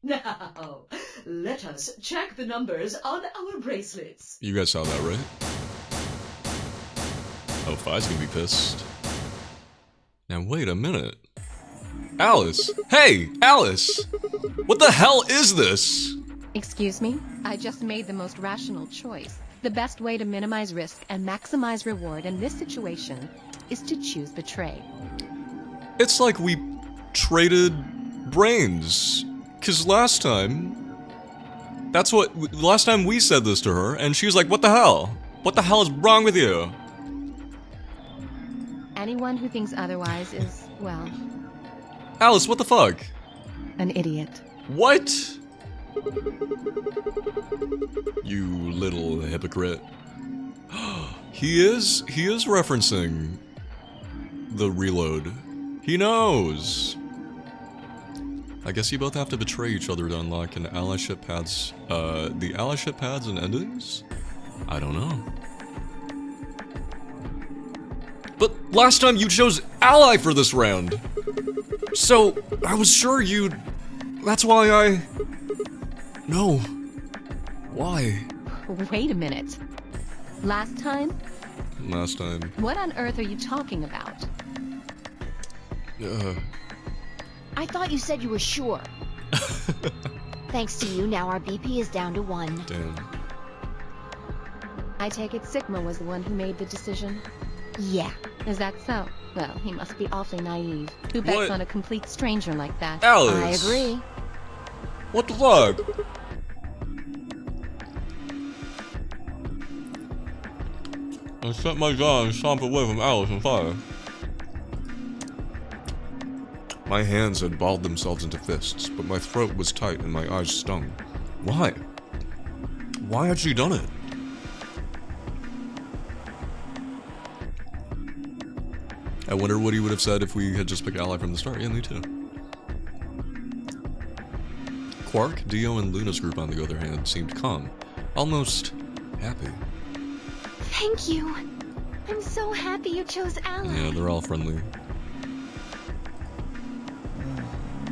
Now, let us check the numbers on our bracelets. You guys saw that, right? Oh, Fi's gonna be pissed. Now, wait a minute. Alice! Hey, Alice! What the hell is this? Excuse me? I just made the most rational choice. The best way to minimize risk and maximize reward in this situation is to choose betray. It's like we traded brains. Cause last time we said this to her, and she was like, what the hell? What the hell is wrong with you? Anyone who thinks otherwise is, well, Alice, what the fuck? an idiot. What? You little hypocrite. He is referencing the reload. He knows. I guess you both have to betray each other to unlock an allyship pads, the allyship pads and endings? I don't know. But last time you chose ally for this round. So, I was sure you'd... That's why I... No. Why? Wait a minute. Last time? Last time. What on earth are you talking about? I thought you said you were sure. Thanks to you, now our BP is down to 1. Damn. I take it Sigma was the one who made the decision. Yeah. Is that so? Well, he must be awfully naive. Who bets What? on a complete stranger like that? Alice! I agree. What the fuck? I set my jaw and stomp away from Alice and fire. My hands had balled themselves into fists, but my throat was tight and my eyes stung. Why? Why had she done it? I wonder what he would have said if we had just picked Ally from the start. Yeah, me too. Quark, Dio, and Luna's group, on the other hand, seemed calm. Almost happy. Thank you. I'm so happy you chose Ally. Yeah, they're all friendly.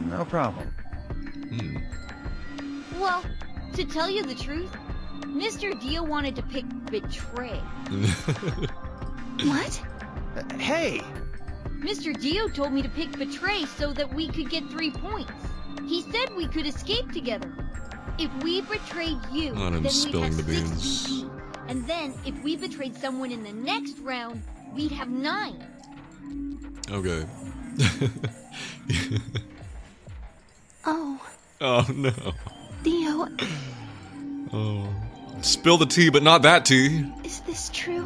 No problem. Well, to tell you the truth, Mr. Dio wanted to pick Betray. What? Hey! Mr. Dio told me to pick Betray so that we could get 3 points. He said we could escape together. If we betrayed you, Oh, and I'm then we'd spilling have the 6 beans. BP. And then, if we betrayed someone in the next round, we'd have 9. Okay. Oh, Oh no. Dio, Oh. Spill the tea, but not that tea. is this true?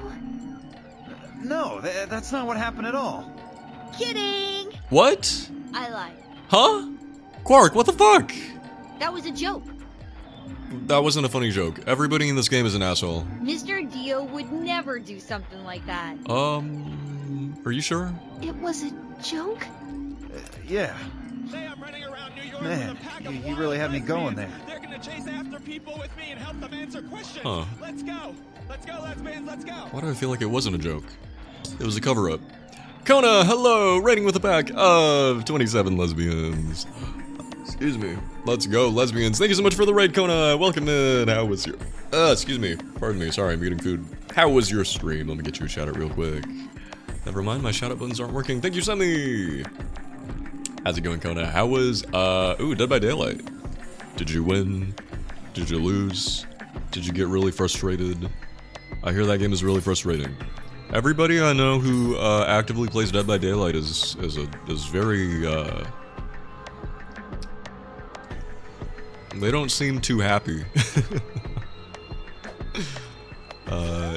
No, that's not what happened at all. Kidding! What? I lied. Huh? Quark, what the fuck? That was a joke. That wasn't a funny joke. Everybody in this game is an asshole. Mr. Dio would never do something like that. Are you sure? It was a joke? Yeah. Say I'm running around New York Man, with a pack of you really had me warriors going lesbians. there. They're gonna chase after people with me and help them answer questions. Huh. Let's go. Let's go, lesbians. Let's go. Why do I feel like it wasn't a joke? It was a cover-up. Kona, hello! Rating with a pack of 27 lesbians. Excuse me. Let's go, lesbians. Thank you so much for the raid, Kona. Welcome in. How was your... excuse me. Pardon me. Sorry, I'm eating food. How was your stream? Let me get you a shout-out real quick. Never mind, my shout-out buttons aren't working. Thank you, Semi! How's it going, Kona? How was, ooh, Dead by Daylight. Did you win? Did you lose? Did you get really frustrated? I hear that game is really frustrating. Everybody I know who actively plays Dead by Daylight is very they don't seem too happy.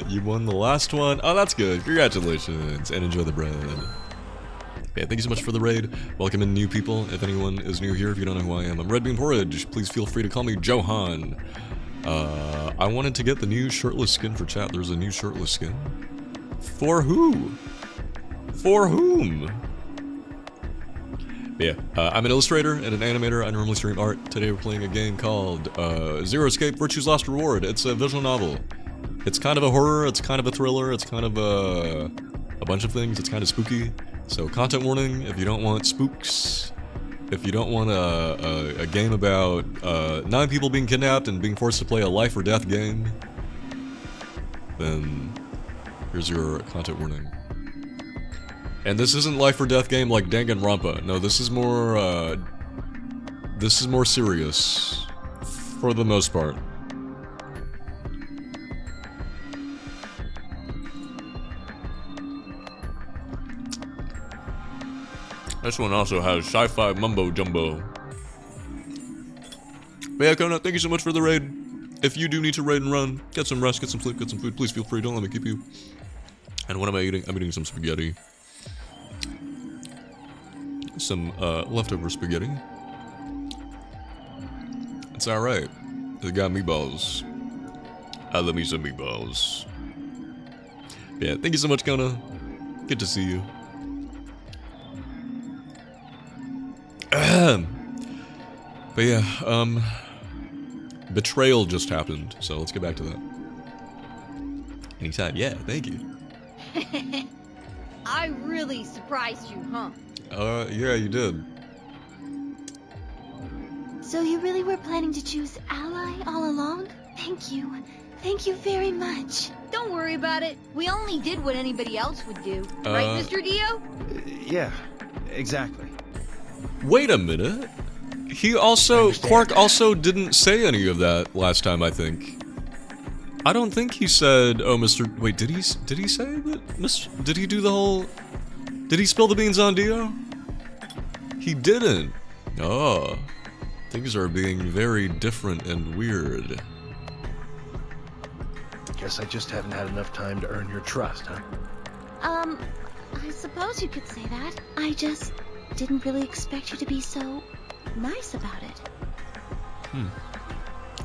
You won the last one. Oh, that's good. Congratulations and enjoy the bread. Yeah, thank you so much for the raid. Welcome in new people. If anyone is new here, if you don't know who I am, I'm Red Bean Porridge. Please feel free to call me Johan. I wanted to get the new shirtless skin for chat. There's a new shirtless skin. For who? For whom? But yeah, I'm an illustrator and an animator. I normally stream art. Today we're playing a game called Zero Escape Virtue's Last Reward. It's a visual novel. It's kind of a horror, it's kind of a thriller, it's kind of a bunch of things. It's kind of spooky. So content warning, if you don't want spooks, if you don't want a game about 9 people being kidnapped and being forced to play a life or death game, then here's your content warning. And this isn't life or death game like Danganronpa. No, this is more serious for the most part. This one also has sci-fi mumbo jumbo. But yeah, Kona, thank you so much for the raid. If you do need to raid and run, get some rest, get some sleep, get some food, please feel free, don't let me keep you. And what am I eating? I'm eating some spaghetti. Some leftover spaghetti. It's alright. It got meatballs. I love me some meatballs. Yeah, thank you so much, Kona. Good to see you. But yeah, betrayal just happened, so let's get back to that. Anytime, yeah, thank you. I really surprised you, huh? Yeah, you did. So you really were planning to choose Ally all along? Thank you. Thank you very much. Don't worry about it. We only did what anybody else would do. Right, Mr. Dio? Yeah, exactly. Wait a minute. Quark also didn't say any of that last time, I think. I don't think he said, oh, Mr. Wait, did he say that? Did he do the whole... Did he spill the beans on Dio? He didn't. Oh. Things are being very different and weird. Guess I just haven't had enough time to earn your trust, huh? I suppose you could say that. I just didn't really expect you to be so nice about it.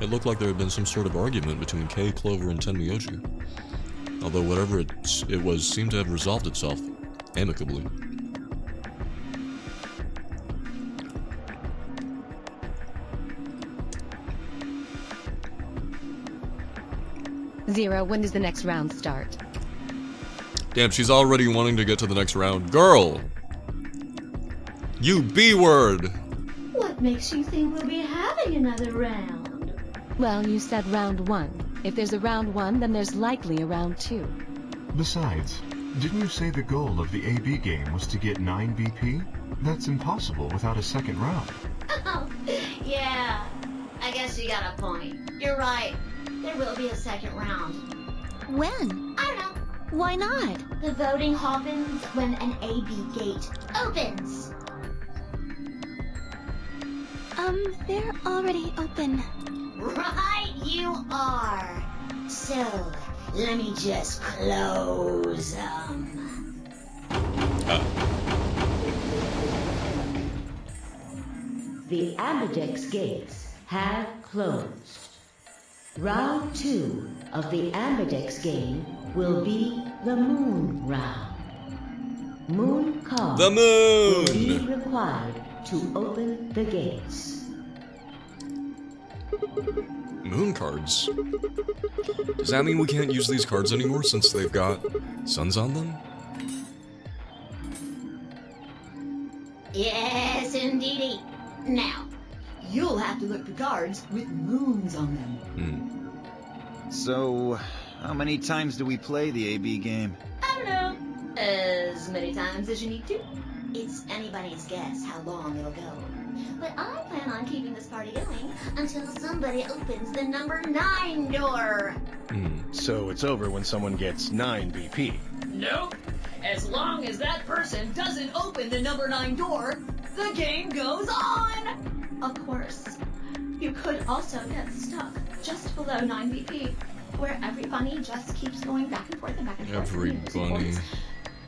It looked like there had been some sort of argument between Kay, Clover, and Tenmyoji. Although whatever it was seemed to have resolved itself amicably. Zero, when does the next round start? Damn, she's already wanting to get to the next round. Girl! You B-word! What makes you think we'll be having another round? Well, you said round 1. If there's a round 1, then there's likely a round 2. Besides, didn't you say the goal of the AB game was to get 9 BP? That's impossible without a second round. Oh, yeah. I guess you got a point. You're right. There will be a second round. When? I don't know. Why not? The voting happens when an AB gate opens. They're already open. Right you are. So, let me just close them. The Ambidex gates have closed. Round 2 of the Ambidex game will be the Moon round. Moon cards The moon! will be required to open the gates. Moon cards? Does that mean we can't use these cards anymore since they've got suns on them? Yes, indeedy. Now, you'll have to look for cards with moons on them. So, how many times do we play the AB game? I don't know. As many times as you need to. It's anybody's guess how long it'll go. But I plan on keeping this party going until somebody opens the number 9 door. So it's over when someone gets 9 BP. Nope. As long as that person doesn't open the number 9 door, the game goes on! Of course. You could also get stuck just below 9 BP, where every bunny just keeps going back and forth and back and forth. Every bunny.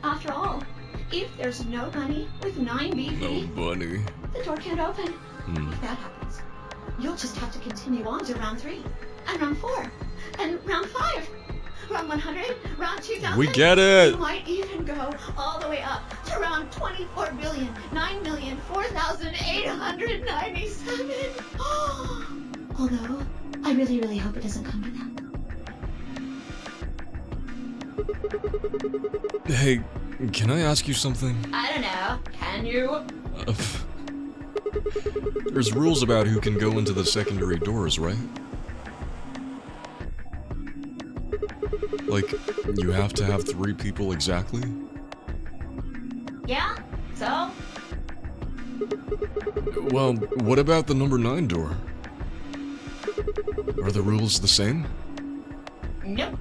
After all, if there's no bunny with 9 BP, No bunny. the door can't open. If that happens, you'll just have to continue on to round 3, and round 4, and round 5, round 100, round 2000. We get it! You might even go all the way up to round 24,9,004,897. Although, I really, really hope it doesn't come to that. Hey, can I ask you something? I don't know. Can you? There's rules about who can go into the secondary doors, right? Like, you have to have 3 people exactly? Yeah? So? Well, what about the number 9 door? Are the rules the same? Nope.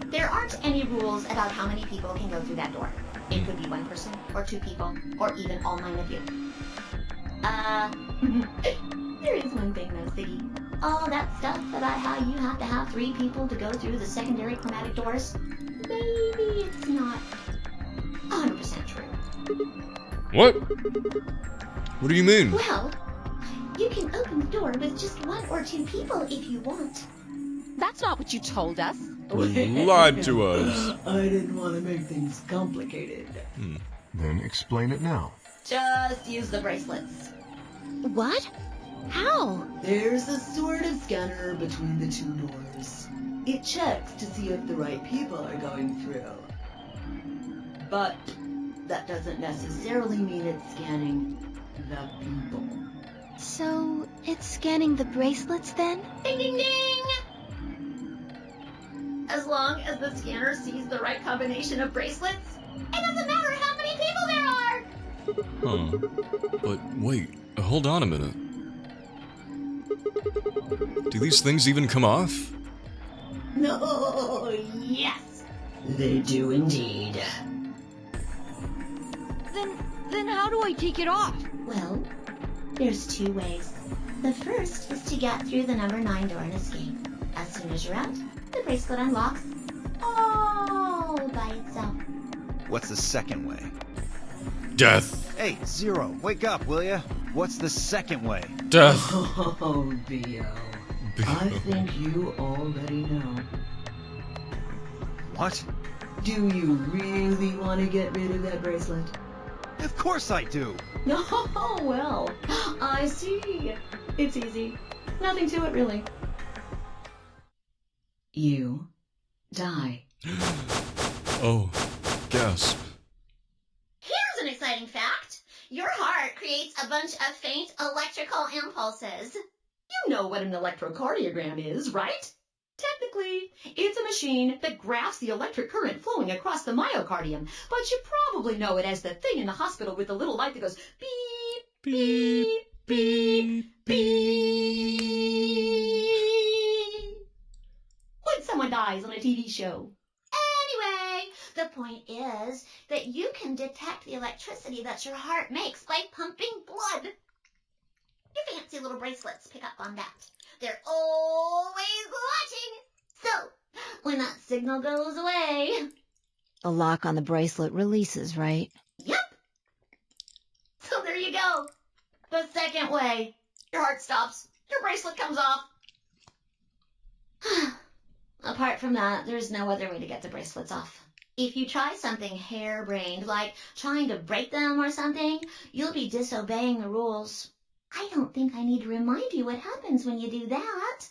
There aren't any rules about how many people can go through that door. It could be 1 person, or 2 people, or even all 9 of you. There is one thing though, Siggy. All that stuff about how you have to have 3 people to go through the secondary chromatic doors, maybe it's not 100% true. What? What do you mean? Well, you can open the door with just 1 or 2 people if you want. That's not what you told us. You lied to us. I didn't want to make things complicated. Then explain it now. Just use the bracelets. What? How? There's a sort of scanner between the 2 doors. It checks to see if the right people are going through. But that doesn't necessarily mean it's scanning the people. So, it's scanning the bracelets then? Ding ding ding! As long as the scanner sees the right combination of bracelets, it doesn't matter how many people there are! Huh. But wait, hold on a minute. Do these things even come off? No, yes, they do indeed. Then how do I take it off? Well, there's 2 ways. The first is to get through the number 9 door and escape. As soon as you're out, the bracelet unlocks all by itself. What's the second way? Death. Hey, Zero, wake up, will ya? What's the second way? Death. Oh, B.O. I think you already know. What? Do you really want to get rid of that bracelet? Of course I do! No, well, I see. It's easy. Nothing to it, really. You die. Oh, gasp. Here's an exciting fact. Your heart creates a bunch of faint electrical impulses. You know what an electrocardiogram is, right? Technically, it's a machine that graphs the electric current flowing across the myocardium, but you probably know it as the thing in the hospital with the little light that goes beep, beep, beep, beep. When someone dies on a TV show. Anyway, the point is that you can detect the electricity that your heart makes by pumping blood. Your fancy little bracelets pick up on that. They're always watching. So, when that signal goes away... The lock on the bracelet releases, right? Yep. So there you go. The second way. Your heart stops. Your bracelet comes off. Apart from that, there's no other way to get the bracelets off. If you try something harebrained, like trying to break them or something, you'll be disobeying the rules. I don't think I need to remind you what happens when you do that.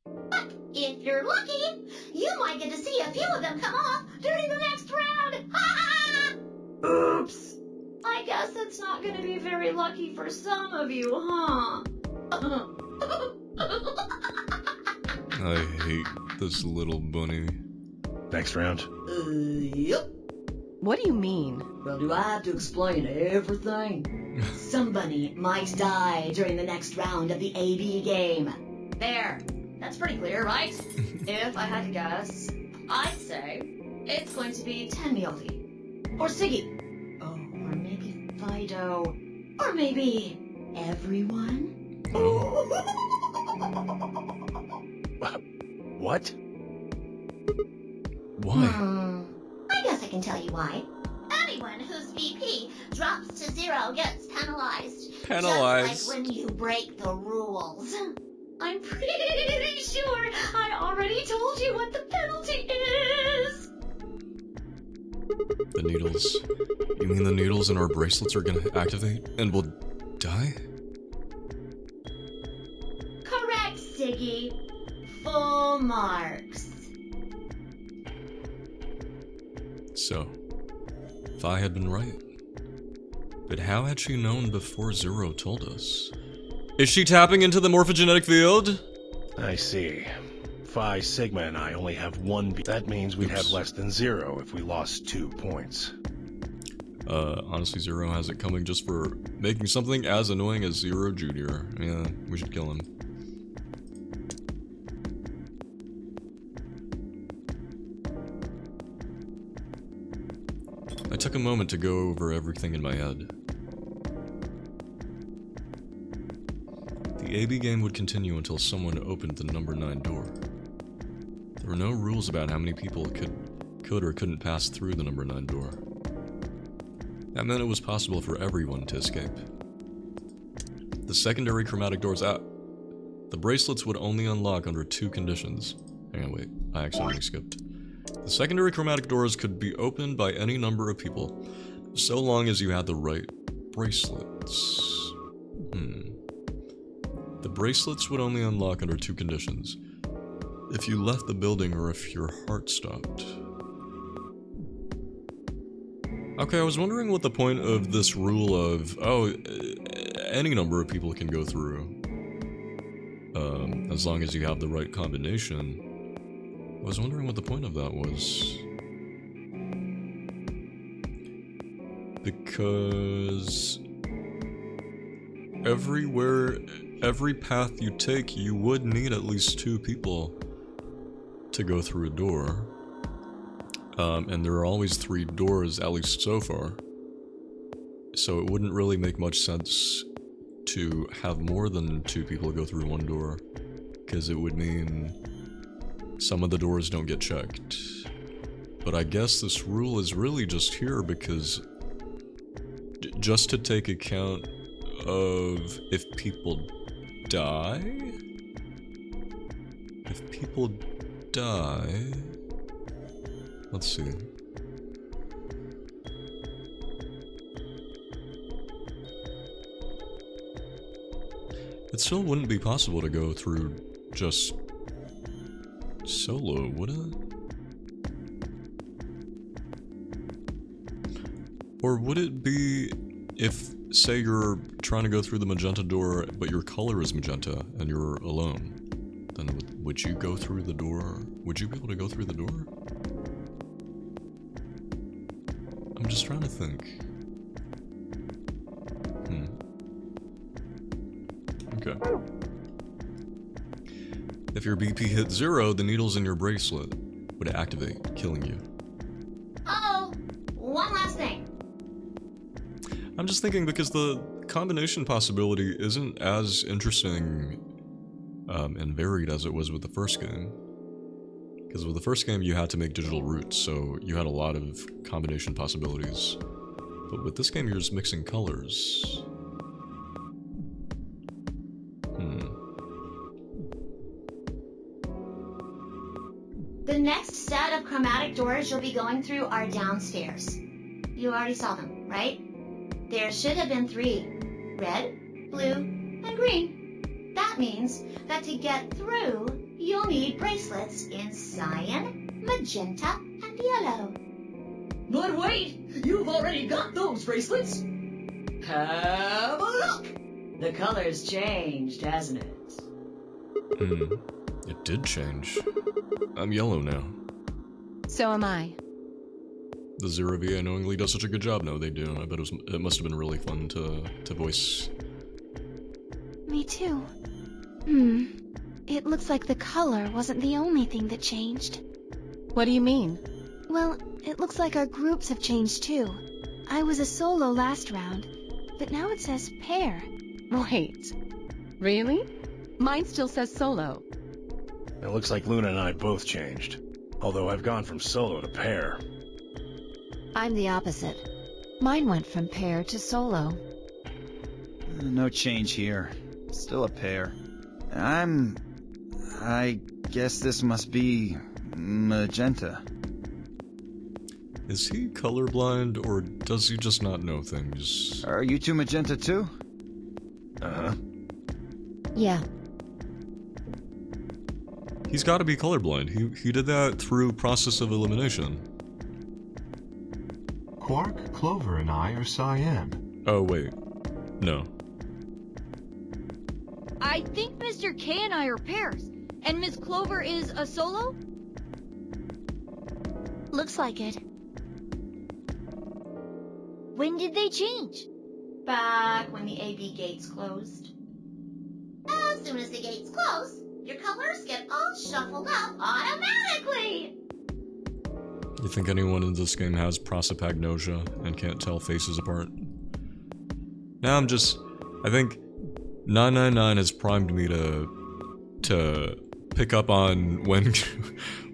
But if you're lucky, you might get to see a few of them come off during the next round. Ha! Oops. I guess it's not going to be very lucky for some of you, huh? I hate this little bunny. Next round. Yep. What do you mean? Well, do I have to explain everything? Somebody might die during the next round of the AB game. There. That's pretty clear, right? If I had to guess, I'd say it's going to be Tenmyofi. Or Siggy. Oh, or maybe Fido. Or maybe everyone? What? Why? I guess I can tell you why. Anyone whose VP drops to 0 gets penalized. Penalized. Just like when you break the rules. I'm pretty sure I already told you what the penalty is. The needles. You mean the needles in our bracelets are gonna activate and we'll die? Correct, Siggy. Full marks. So, Vi had been right. But how had she known before Zero told us? Is she tapping into the morphogenetic field? I see. Phi, Sigma, and I only have one B. That means we'd have less than 0 if we lost 2 points. Honestly, Zero has it coming just for making something as annoying as Zero Jr. Yeah, we should kill him. I took a moment to go over everything in my head. The AB game would continue until someone opened the number 9 door. There were no rules about how many people could or couldn't pass through the number 9 door. That meant it was possible for everyone to escape. The secondary chromatic doors out. The bracelets would only unlock under 2 conditions. Hang on, wait, I accidentally skipped. The secondary chromatic doors could be opened by any number of people, so long as you had the right bracelets. The bracelets would only unlock under 2 conditions. If you left the building or if your heart stopped. Okay, I was wondering what the point of this rule of, oh, any number of people can go through. As long as you have the right combination. I was wondering what the point of that was. Because every path you take, you would need at least 2 people to go through a door. And there are always 3 doors, at least so far. So it wouldn't really make much sense to have more than 2 people go through one door, because it would mean some of the doors don't get checked. But I guess this rule is really just here because just to take account of if people die? If people die... Let's see. It still wouldn't be possible to go through just solo, would it? Or would it be if, say, you're trying to go through the magenta door, but your color is magenta and you're alone? Then would you go through the door? Would you be able to go through the door? I'm just trying to think. Okay. If your BP hit 0, the needles in your bracelet would activate, killing you. Oh, one last thing. I'm just thinking because the combination possibility isn't as interesting and varied as it was with the first game. Because with the first game you had to make digital roots, so you had a lot of combination possibilities. But with this game you're just mixing colors. The next set of chromatic doors you'll be going through are downstairs. You already saw them, right? There should have been 3. Red, blue, and green. That means that to get through, you'll need bracelets in cyan, magenta, and yellow. But wait, you've already got those bracelets. Have a look. The color's changed, hasn't it? It did change. I'm yellow now. So am I. the Zero VA knowingly does such a good job. No, they do. I bet it must have been really fun to voice. Me too. It looks like the color wasn't the only thing that changed. What do you mean? Well, it looks like our groups have changed too. I was a solo last round, but now it says pair. Wait. Really? Mine still says solo. It looks like Luna and I both changed. Although I've gone from solo to pair. I'm the opposite. Mine went from pair to solo. No change here. Still a pair. I guess this must be magenta. Is he colorblind, or does he just not know things? Are you two magenta too? Uh-huh. Yeah. He's got to be colorblind. He did that through process of elimination. Quark, Clover, and I are cyan. Oh, wait. No. I think Mr. K and I are pairs. And Miss Clover is a solo? Looks like it. When did they change? Back when the AB gates closed. As soon as the gates close, your colors get all shuffled up automatically. You think anyone in this game has prosopagnosia and can't tell faces apart? Now I think 999 has primed me to pick up on when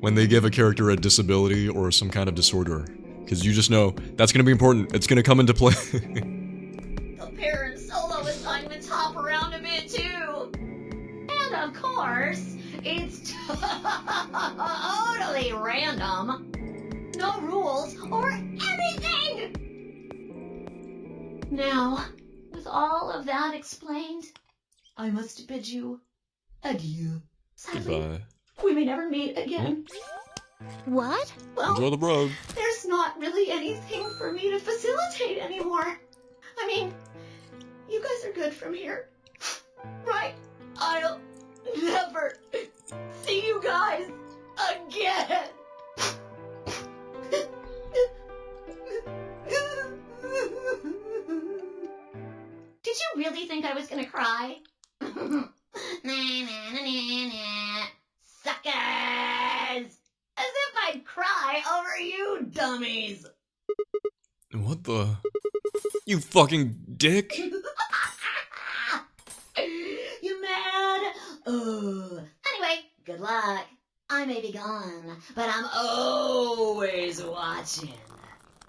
when they give a character a disability or some kind of disorder. Because you just know, that's going to be important. It's going to come into play. The pair and solo is starting to top around a bit too. And of course, it's totally random. No rules or anything! Now, with all of that explained, I must bid you adieu. Sadly, Goodbye. we may never meet again. What? Well, Enjoy the road. there's not really anything for me to facilitate anymore. I mean, you guys are good from here, right? I'll never see you guys again. Did you really think I was gonna cry? Suckers! As if I'd cry over you dummies! What the? You fucking dick! You mad? Anyway, good luck. I may be gone, but I'm always watching.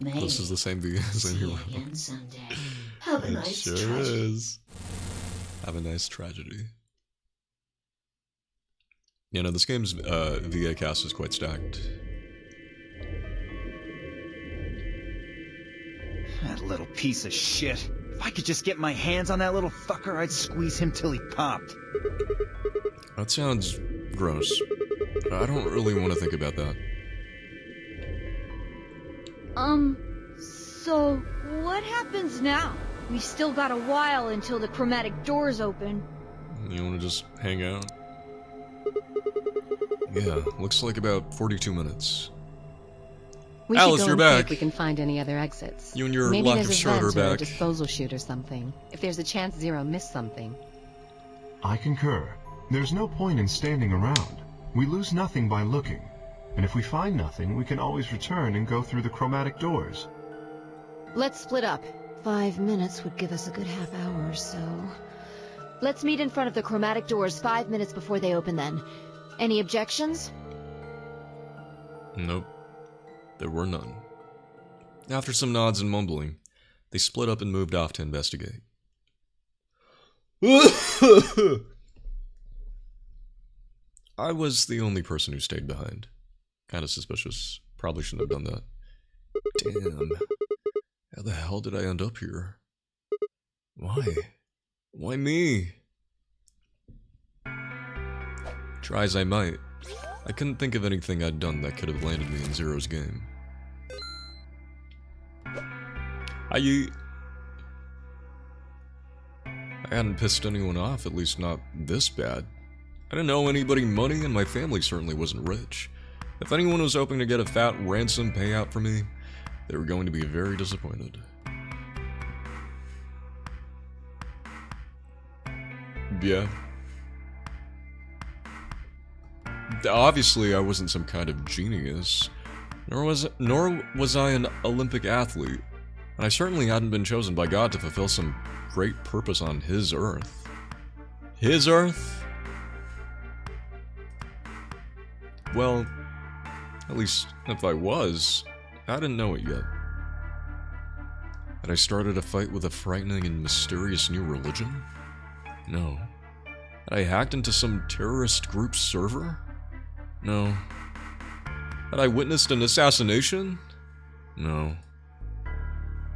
Maybe This is the same hero. see you again someday. Have a It nice sure tragedy. is. Have a nice tragedy. You know, this game's VA cast is quite stacked. That little piece of shit. If I could just get my hands on that little fucker, I'd squeeze him till he popped. That sounds gross. I don't really want to think about that. So what happens now? We've still got a while until the chromatic doors open. You want to just hang out? Yeah, looks like about 42 minutes. We Alice, should go you're and see back. if we can find any other exits. You and your Maybe lack there's of a shredder vent or a back. disposal chute or something. If there's a chance Zero missed something. I concur. There's no point in standing around. We lose nothing by looking. And if we find nothing, we can always return and go through the chromatic doors. Let's split up. 5 minutes would give us a good half hour or so. Let's meet in front of the chromatic doors 5 minutes before they open then. Any objections? Nope. There were none. After some nods and mumbling, they split up and moved off to investigate. I was the only person who stayed behind. Kinda suspicious. Probably shouldn't have done that. Damn. How the hell did I end up here? Why? Why me? Try as I might, I couldn't think of anything I'd done that could have landed me in Zero's game. I hadn't pissed anyone off, at least not this bad. I didn't owe anybody money, and my family certainly wasn't rich. If anyone was hoping to get a fat ransom payout from me, they were going to be very disappointed. Yeah. Obviously, I wasn't some kind of genius, nor was I an Olympic athlete, and I certainly hadn't been chosen by God to fulfill some great purpose on His Earth. His Earth? Well, at least if I was, I didn't know it yet. Had I started a fight with a frightening and mysterious new religion? No. Had I hacked into some terrorist group's server? No. Had I witnessed an assassination? No.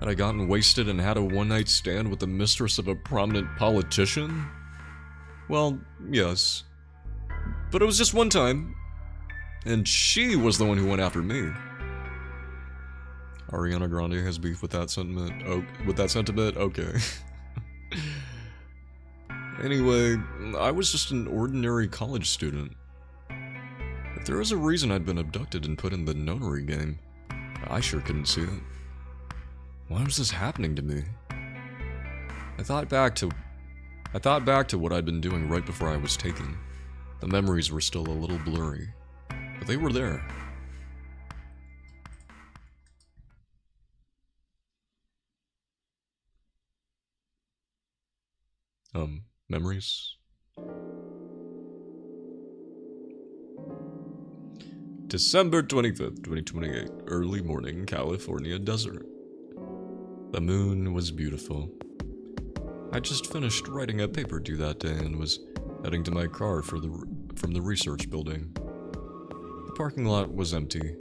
Had I gotten wasted and had a one-night stand with the mistress of a prominent politician? Well, yes. But it was just one time. And she was the one who went after me. Ariana Grande has beef with that sentiment. Oh, with that sentiment? Okay. Anyway, I was just an ordinary college student. If there was a reason I'd been abducted and put in the nonary game, I sure couldn't see it. Why was this happening to me? I thought back to what I'd been doing right before I was taken. The memories were still a little blurry, but they were there. Memories? December 25th, 2028, early morning, California desert. The moon was beautiful. I just finished writing a paper due that day and was heading to my car from the research building. The parking lot was empty,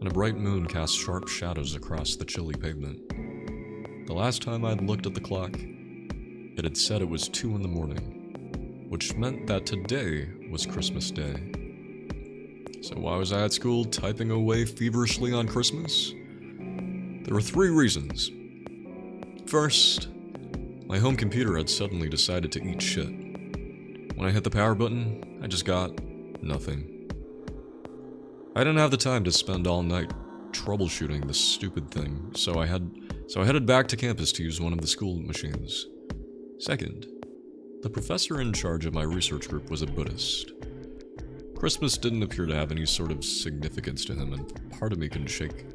and a bright moon cast sharp shadows across the chilly pavement. The last time I'd looked at the clock, it had said it was 2 in the morning, which meant that today was Christmas Day. So why was I at school typing away feverishly on Christmas? There were 3 reasons. First, my home computer had suddenly decided to eat shit. When I hit the power button, I just got nothing. I didn't have the time to spend all night troubleshooting this stupid thing, so I headed back to campus to use one of the school machines. Second, the professor in charge of my research group was a Buddhist. Christmas didn't appear to have any sort of significance to him, and part of me couldn't shake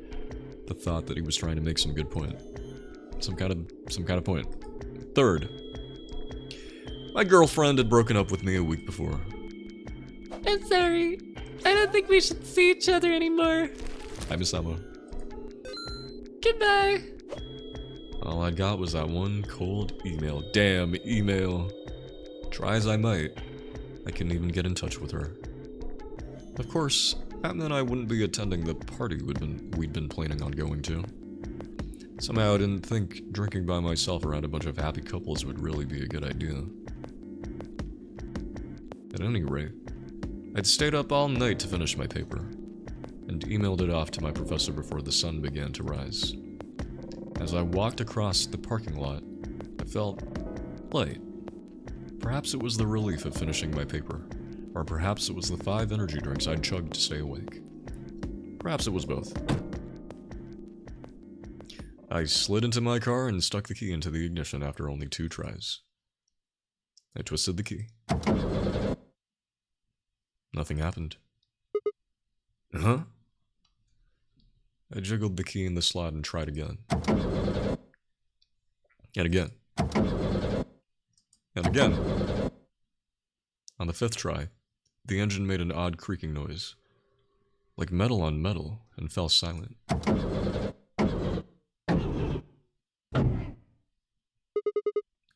the thought that he was trying to make some good point. Some kind of point. Third, my girlfriend had broken up with me a week before. I'm sorry. I don't think we should see each other anymore. Hi, Miss Emma. Goodbye. All I got was that one cold email. Damn email. Try as I might, I couldn't even get in touch with her. Of course, that meant I wouldn't be attending the party we'd been planning on going to. Somehow I didn't think drinking by myself around a bunch of happy couples would really be a good idea. At any rate, I'd stayed up all night to finish my paper, and emailed it off to my professor before the sun began to rise. As I walked across the parking lot, I felt light. Perhaps it was the relief of finishing my paper, or perhaps it was the 5 energy drinks I'd chugged to stay awake. Perhaps it was both. I slid into my car and stuck the key into the ignition after only 2 tries. I twisted the key. Nothing happened. Huh? I jiggled the key in the slot and tried again. And again. And again. On the 5th try, the engine made an odd creaking noise, like metal on metal, and fell silent.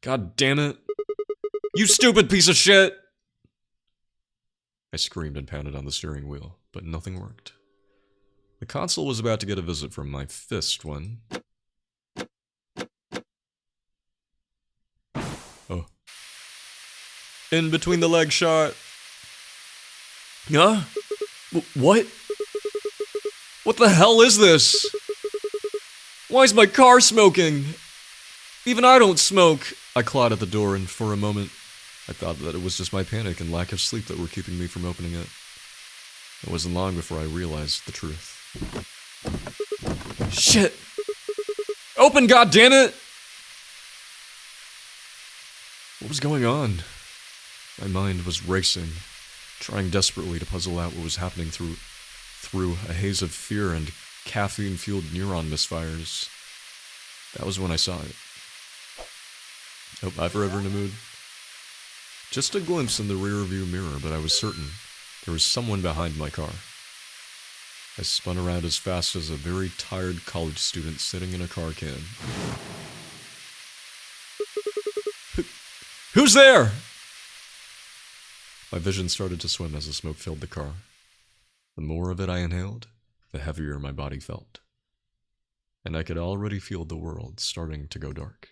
God damn it! You stupid piece of shit! I screamed and pounded on the steering wheel, but nothing worked. The console was about to get a visit from my fist when... Oh. In between the leg shot. Huh? What? What the hell is this? Why is my car smoking? Even I don't smoke. I clawed at the door, and for a moment, I thought that it was just my panic and lack of sleep that were keeping me from opening it. It wasn't long before I realized the truth. Shit! open, goddammit! What was going on? My mind was racing, trying desperately to puzzle out what was happening through a haze of fear and caffeine-fueled neuron misfires. That was when I saw it. Oh, I'm forever in a mood. Just a glimpse in the rearview mirror, but I was certain there was someone behind my car. I spun around as fast as a very tired college student sitting in a car can. Who's there? My vision started to swim as the smoke filled the car. The more of it I inhaled, the heavier my body felt. And I could already feel the world starting to go dark.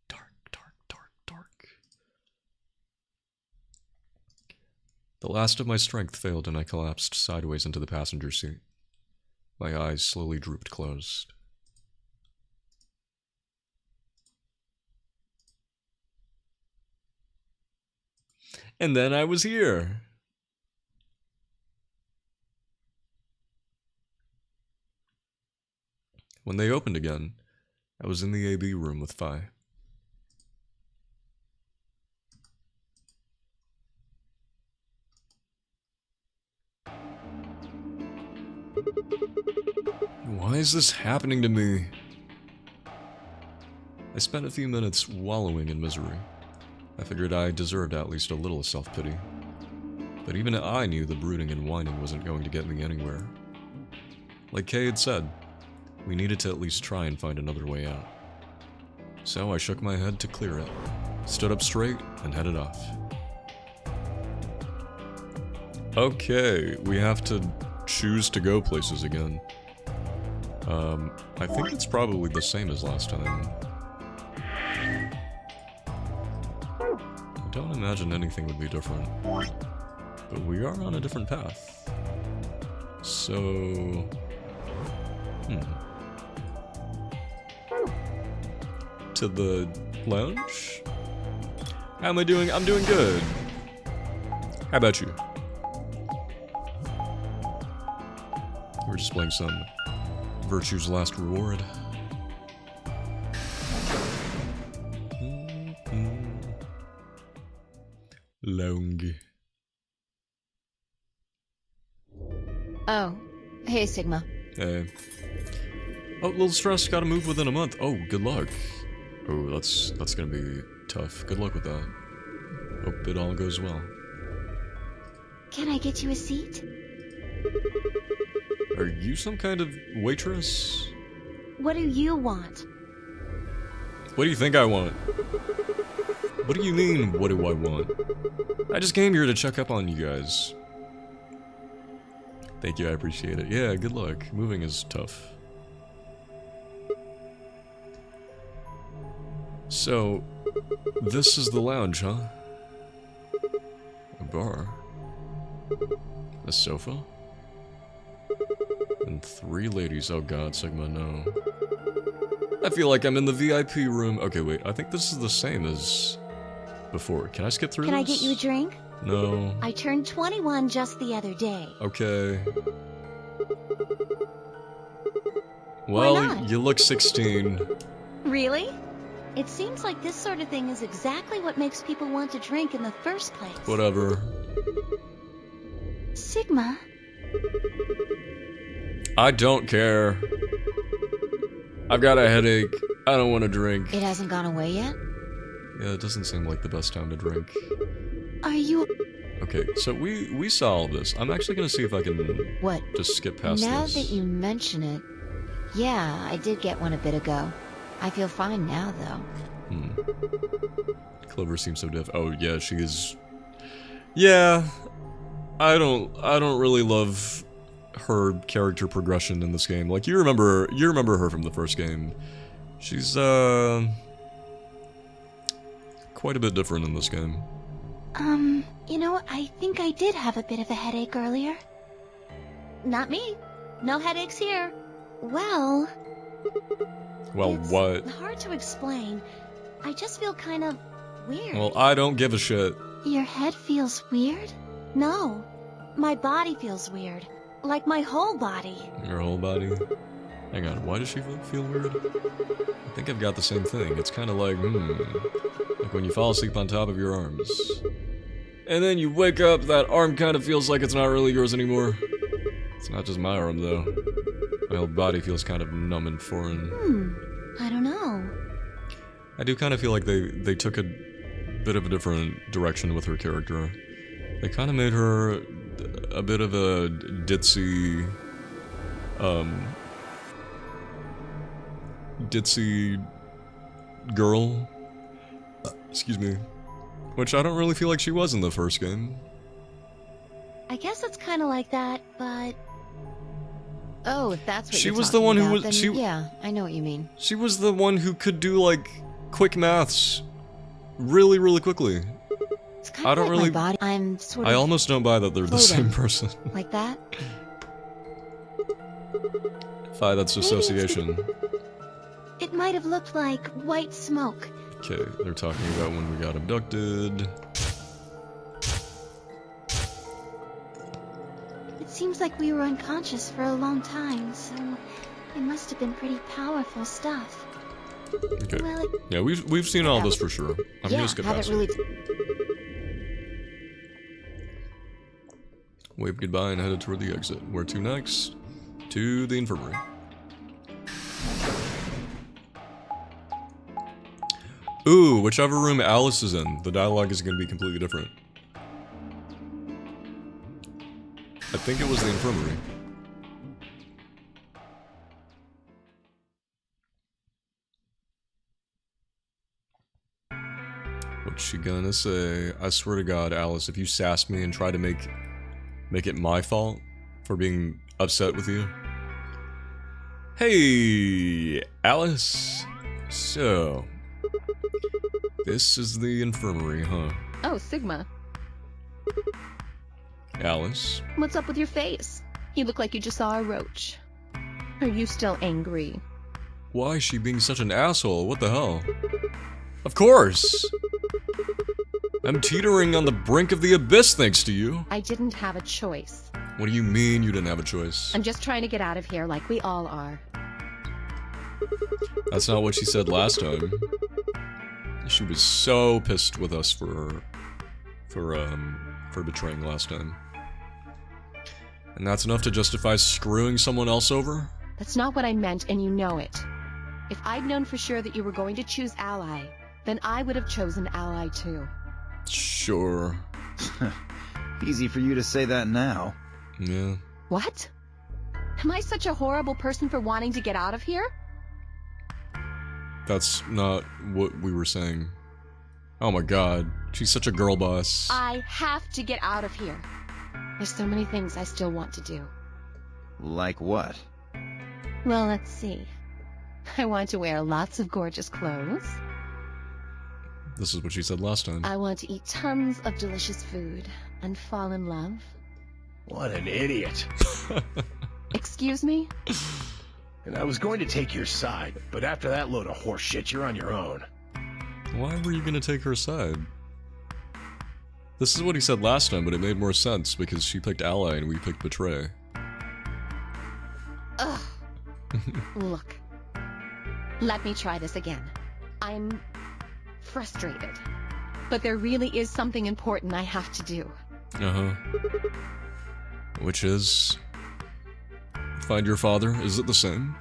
Dark, dark, dark, dark. The last of my strength failed and I collapsed sideways into the passenger seat. My eyes slowly drooped closed. And then I was here. When they opened again, I was in the AB room with Phi. Why is this happening to me? I spent a few minutes wallowing in misery. I figured I deserved at least a little self-pity. But even I knew the brooding and whining wasn't going to get me anywhere. Like Kay had said, we needed to at least try and find another way out. So I shook my head to clear it, stood up straight, and headed off. Okay, we have to choose to go places again. I think it's probably the same as last time. I don't imagine anything would be different. But we are on a different path. So... To the lounge? How am I doing? I'm doing good. How about you? We're just playing some Virtue's Last Reward. Long. Oh, hey Sigma. Hey. Oh, little stress, gotta move within a month. Oh, good luck. Oh, that's gonna be tough. Good luck with that. Hope it all goes well. Can I get you a seat? Are you some kind of waitress? What do you want? What do you think I want? What do you mean, what do I want? I just came here to check up on you guys. Thank you, I appreciate it. Yeah, good luck. Moving is tough. So, this is the lounge, huh? A bar. A sofa? And 3 ladies. Oh god, Sigma, no. I feel like I'm in the VIP room. Okay, wait, I think this is the same as before. Can I skip through this? Can I get you a drink? No. I turned 21 just the other day. Okay. Why Well, not? you look 16. Really? It seems like this sort of thing is exactly what makes people want to drink in the first place. Whatever. Sigma. I don't care. I've got a headache. I don't want to drink. It hasn't gone away yet? Yeah, it doesn't seem like the best time to drink. Are you... Okay, so we saw all this. I'm actually gonna see if I can... What? Just skip past Now this. that you mention it... Yeah, I did get one a bit ago. I feel fine now, though. Clover seems so deaf. Oh, yeah, she is... Yeah. I don't really love her character progression in this game. Like, you remember her from the first game. She's, quite a bit different in this game. You know, I think I did have a bit of a headache earlier. Not me. No headaches here. Well, Well, what? it's hard to explain. I just feel kind of weird. Well, I don't give a shit. Your head feels weird? No. My body feels weird. Like my whole body. Your whole body? Hang on, why does she feel weird? I think I've got the same thing. It's kind of like, like when you fall asleep on top of your arms. And then you wake up, that arm kind of feels like it's not really yours anymore. It's not just my arm, though. My whole body feels kind of numb and foreign. I don't know. I do kind of feel like they took a bit of a different direction with her character. They kind of made her a bit of a ditzy, ditzy girl. Excuse me. Which I don't really feel like she was in the first game. I guess it's kind of like that, but... Oh, if that's what She you're was the talking one who about, was- then she- yeah, I know what you mean. She was the one who could do, like, quick maths really, really quickly. It's kind I of don't like really- my body. I'm sort I of almost don't buy that they're the floating. same person. like that. Fi, that's association. It might have looked like white smoke. Okay, they're talking about when we got abducted. It seems like we were unconscious for a long time, so it must have been pretty powerful stuff. Okay. Well, it, Yeah, we've seen all this for sure. I'm yeah, gonna skip haven't past really. it. Wave goodbye and headed toward the exit. Where to next? To the infirmary. Ooh, whichever room Alice is in, the dialogue is gonna be completely different. I think it was the infirmary. What's she gonna say? I swear to God, Alice, if you sass me and try to make it my fault for being upset with you. Hey, Alice. So, this is the infirmary, huh? Oh, Sigma. Alice. What's up with your face? You look like you just saw a roach. Are you still angry? Why is she being such an asshole? What the hell? Of course! I'm teetering on the brink of the abyss thanks to you. I didn't have a choice. What do you mean you didn't have a choice? I'm just trying to get out of here like we all are. That's not what she said last time. She was so pissed with us for betraying last time. And that's enough to justify screwing someone else over? That's not what I meant, and you know it. If I'd known for sure that you were going to choose Ally, then I would have chosen Ally too. Sure. Easy for you to say that now. Yeah. What? Am I such a horrible person for wanting to get out of here? That's not what we were saying. Oh my god. She's such a girl boss. I have to get out of here. There's so many things I still want to do. Like what? Well, let's see. I want to wear lots of gorgeous clothes. This is what she said last time. I want to eat tons of delicious food and fall in love. What an idiot. Excuse me? And I was going to take your side, but after that load of horse shit, you're on your own. Why were you gonna take her side? This is what he said last time, but it made more sense because she picked Ally and we picked Betray. Ugh. Look. Let me try this again. I'm frustrated. But there really is something important I have to do. Uh-huh. Which is... Find your father? Is it the same?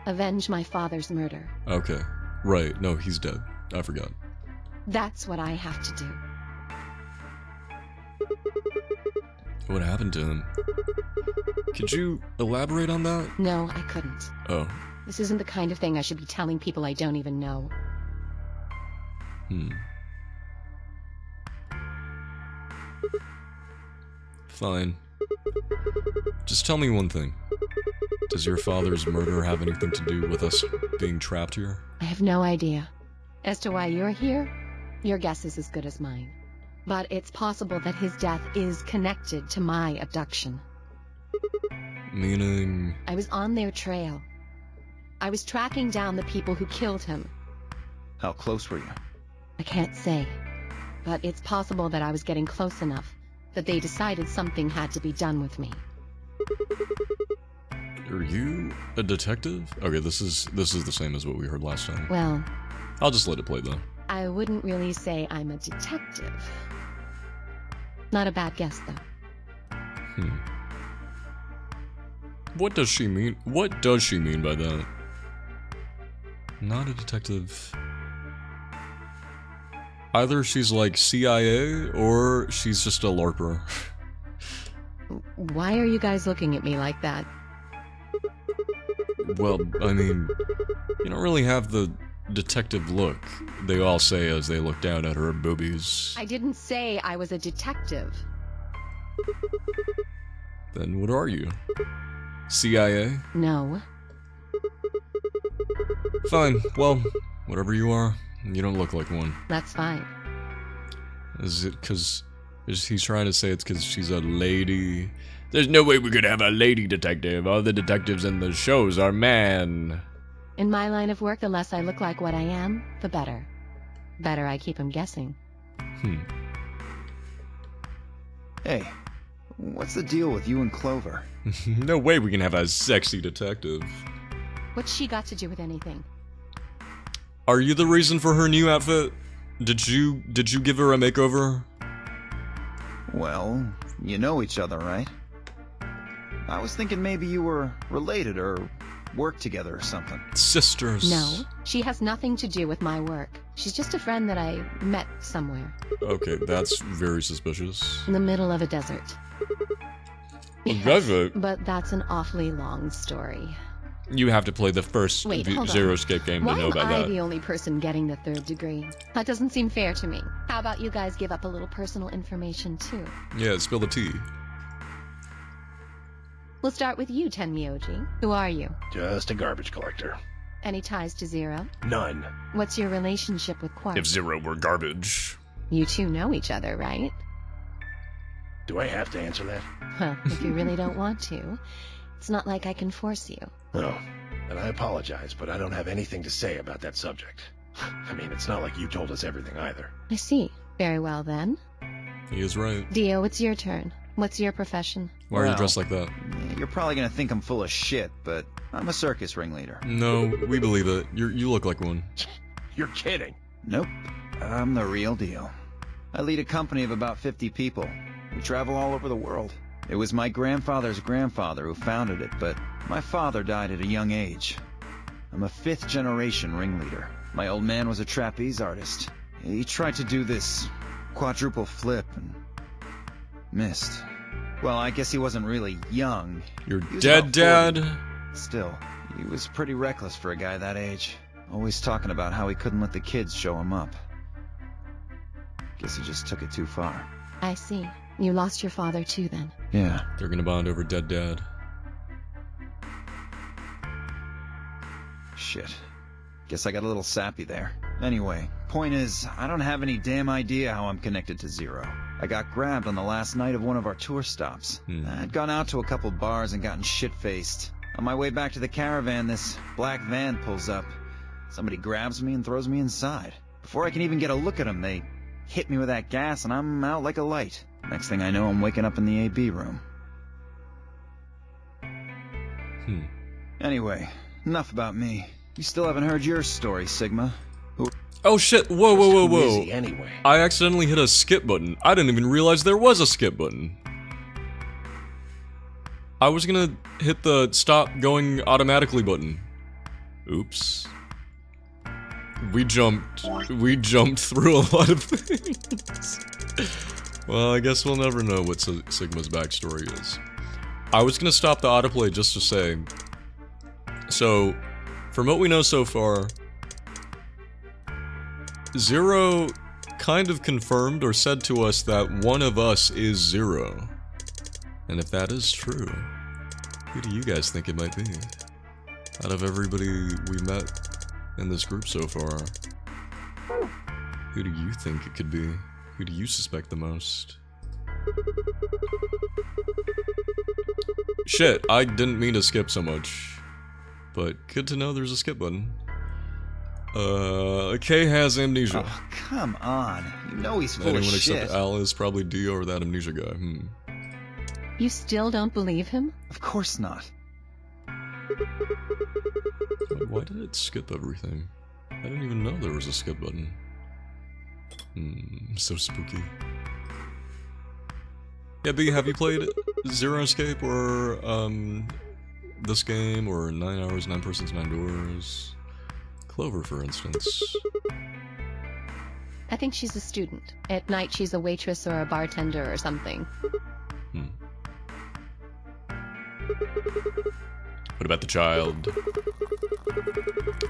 Avenge my father's murder. Okay. Right. No, he's dead. I forgot. That's what I have to do. What happened to him? Could you elaborate on that? No, I couldn't. Oh. This isn't the kind of thing I should be telling people I don't even know. Fine. Just tell me one thing. Does your father's murder have anything to do with us being trapped here? I have no idea. As to why you're here, your guess is as good as mine. But it's possible that his death is connected to my abduction. Meaning... I was on their trail. I was tracking down the people who killed him. How close were you? I can't say. But it's possible that I was getting close enough that they decided something had to be done with me. Are you a detective? Okay, this is the same as what we heard last time. Well, I'll just let it play though. I wouldn't really say I'm a detective. Not a bad guess, though. What does she mean? What does she mean by that? Not a detective. Either she's like CIA or she's just a LARPer. Why are you guys looking at me like that? Well, I mean, you don't really have the detective look they all say as they look down at her boobies. I didn't say I was a detective. Then what are you? CIA? No. Fine, well, whatever you are, you don't look like one. That's fine. Is it because he's trying to say it's because she's a lady? There's no way we could have a lady detective. All the detectives in the shows are men. In my line of work, the less I look like what I am, the better. Better I keep him guessing. Hey, what's the deal with you and Clover? No way we can have a sexy detective. What's she got to do with anything? Are you the reason for her new outfit? Did you give her a makeover? Well, you know each other, right? I was thinking maybe you were related or worked together or something. Sisters. No, she has nothing to do with my work. She's just a friend that I met somewhere. Okay, that's very suspicious. In the middle of a desert. A desert? But that's an awfully long story. You have to play the first Wait, hold on. Zero Escape game Why to know am about I that. the only person getting the 3rd degree? That doesn't seem fair to me. How about you guys give up a little personal information too? Yeah, spill the tea. We'll start with you, Tenmyoji. Who are you? Just a garbage collector. Any ties to Zero? None. What's your relationship with Quark? If Zero were garbage. You two know each other, right? Do I have to answer that? Well, if you really don't want to, it's not like I can force you. No. And I apologize, but I don't have anything to say about that subject. I mean, it's not like you told us everything either. I see. Very well then. He is right. Dio, it's your turn. What's your profession? Why are you Well, dressed like that? You're probably gonna think I'm full of shit, but I'm a circus ringleader. No, we believe it. You look like one. You're kidding. Nope. I'm the real deal. I lead a company of about 50 people. We travel all over the world. It was my grandfather's grandfather who founded it, but my father died at a young age. I'm a 5th generation ringleader. My old man was a trapeze artist. He tried to do this quadruple flip and missed. Well, I guess he wasn't really young. You're He was dead, about 40. Dad? Still, he was pretty reckless for a guy that age. Always talking about how he couldn't let the kids show him up. Guess he just took it too far. I see. You lost your father too then. Yeah. They're gonna bond over dead dad. Shit. Guess I got a little sappy there. Anyway, point is, I don't have any damn idea how I'm connected to Zero. I got grabbed on the last night of one of our tour stops. I'd gone out to a couple bars and gotten shit-faced. On my way back to the caravan, this black van pulls up. Somebody grabs me and throws me inside. Before I can even get a look at them, they hit me with that gas and I'm out like a light. Next thing I know, I'm waking up in the AB room. Anyway, enough about me. You still haven't heard your story, Sigma. Oh shit, whoa, whoa, whoa, Who is whoa. he anyway? I accidentally hit a skip button. I didn't even realize there was a skip button. I was gonna hit the stop going automatically button. Oops. We jumped through a lot of things. Well, I guess we'll never know what Sigma's backstory is. I was gonna stop the autoplay just to say, so, from what we know so far, Zero kind of confirmed or said to us that one of us is Zero. And if that is true, who do you guys think it might be? Out of everybody we met in this group so far, who do you think it could be? Who do you suspect the most? Shit, I didn't mean to skip so much. But good to know there's a skip button. Kay has amnesia. Oh, come on. You know he's full Anyone of except shit. Al is probably Dio or that amnesia guy. You still don't believe him? Of course not. Wait, why did it skip everything? I didn't even know there was a skip button. So spooky. Yeah, B, have you played Zero Escape or this game or 9 Hours, 9 Persons, 9 Doors? Clover, for instance. I think she's a student. At night, she's a waitress or a bartender or something. What about the child?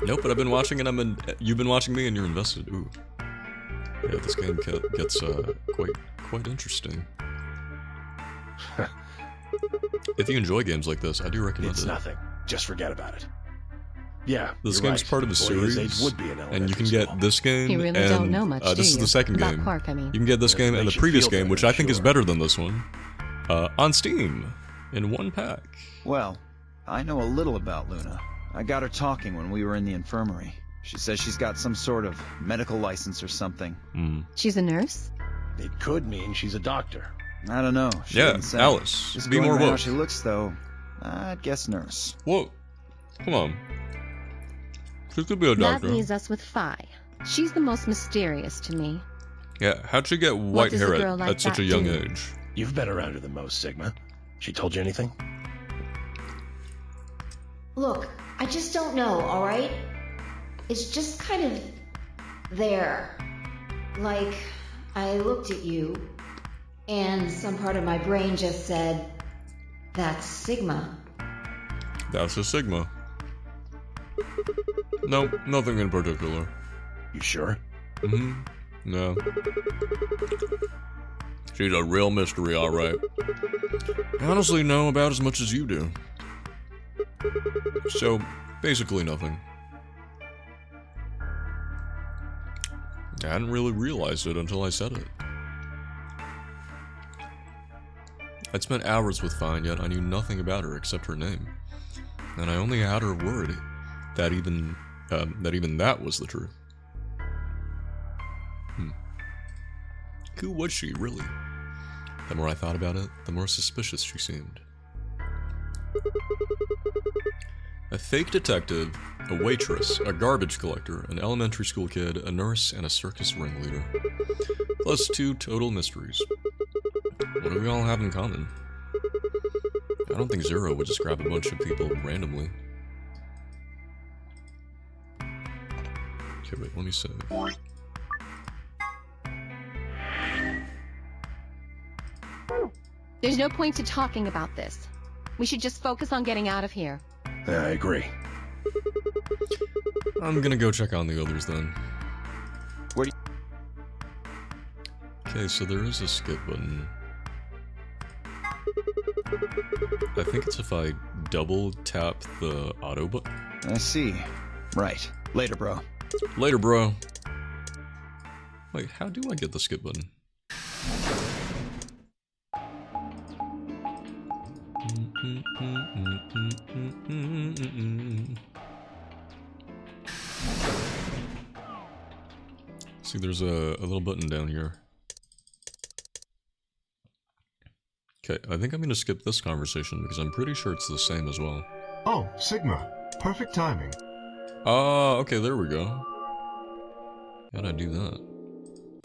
Nope, but I've been watching and you've been watching me and you're invested. Ooh. Yeah, this game gets quite interesting. If you enjoy games like this, I do recommend it. It's nothing. Just forget about it. Yeah, this game's part of a series, would be an and you can get this game, you really and don't know much, this is the second About game. Quark, I mean. You can get this game and the previous game, which I think is better than this one, on Steam, in one pack. Well, I know a little about Luna. I got her talking when we were in the infirmary. She says she's got some sort of medical license or something. She's a nurse? It could mean she's a doctor. I don't know. She Yeah, didn't say. Alice, Just be going more by how woke. she looks, though, I'd guess nurse. Whoa, come on. She could be a doctor. That leaves us with Phi. She's the most mysterious to me. Yeah, how'd she get white does a hair girl like at such a that young do? age? You've been around her the most, Sigma. She told you anything? Look, I just don't know, alright? It's just kind of there. Like, I looked at you, and some part of my brain just said, that's Sigma. That's a Sigma. No, nothing in particular. You sure? No. She's a real mystery, alright. I honestly know about as much as you do. So, basically nothing. I hadn't really realized it until I said it. I'd spent hours with Fine, yet I knew nothing about her except her name. And I only had her word that even that was the truth. Who was she, really? The more I thought about it, the more suspicious she seemed. A fake detective, a waitress, a garbage collector, an elementary school kid, a nurse, and a circus ringleader. Plus 2 total mysteries. What do we all have in common? I don't think Zero would just grab a bunch of people randomly. Okay, wait, let me save. There's no point to talking about this. We should just focus on getting out of here. I agree. I'm gonna go check on the others then. Where do Okay, so there is a skip button. I think it's if I double tap the auto button. I see. Right. Later, bro. Later, bro. Wait, how do I get the skip button? See, there's a little button down here. Okay, I think I'm gonna skip this conversation because I'm pretty sure it's the same as well. Oh, Sigma. Perfect timing. Oh, okay, there we go. How'd I do that?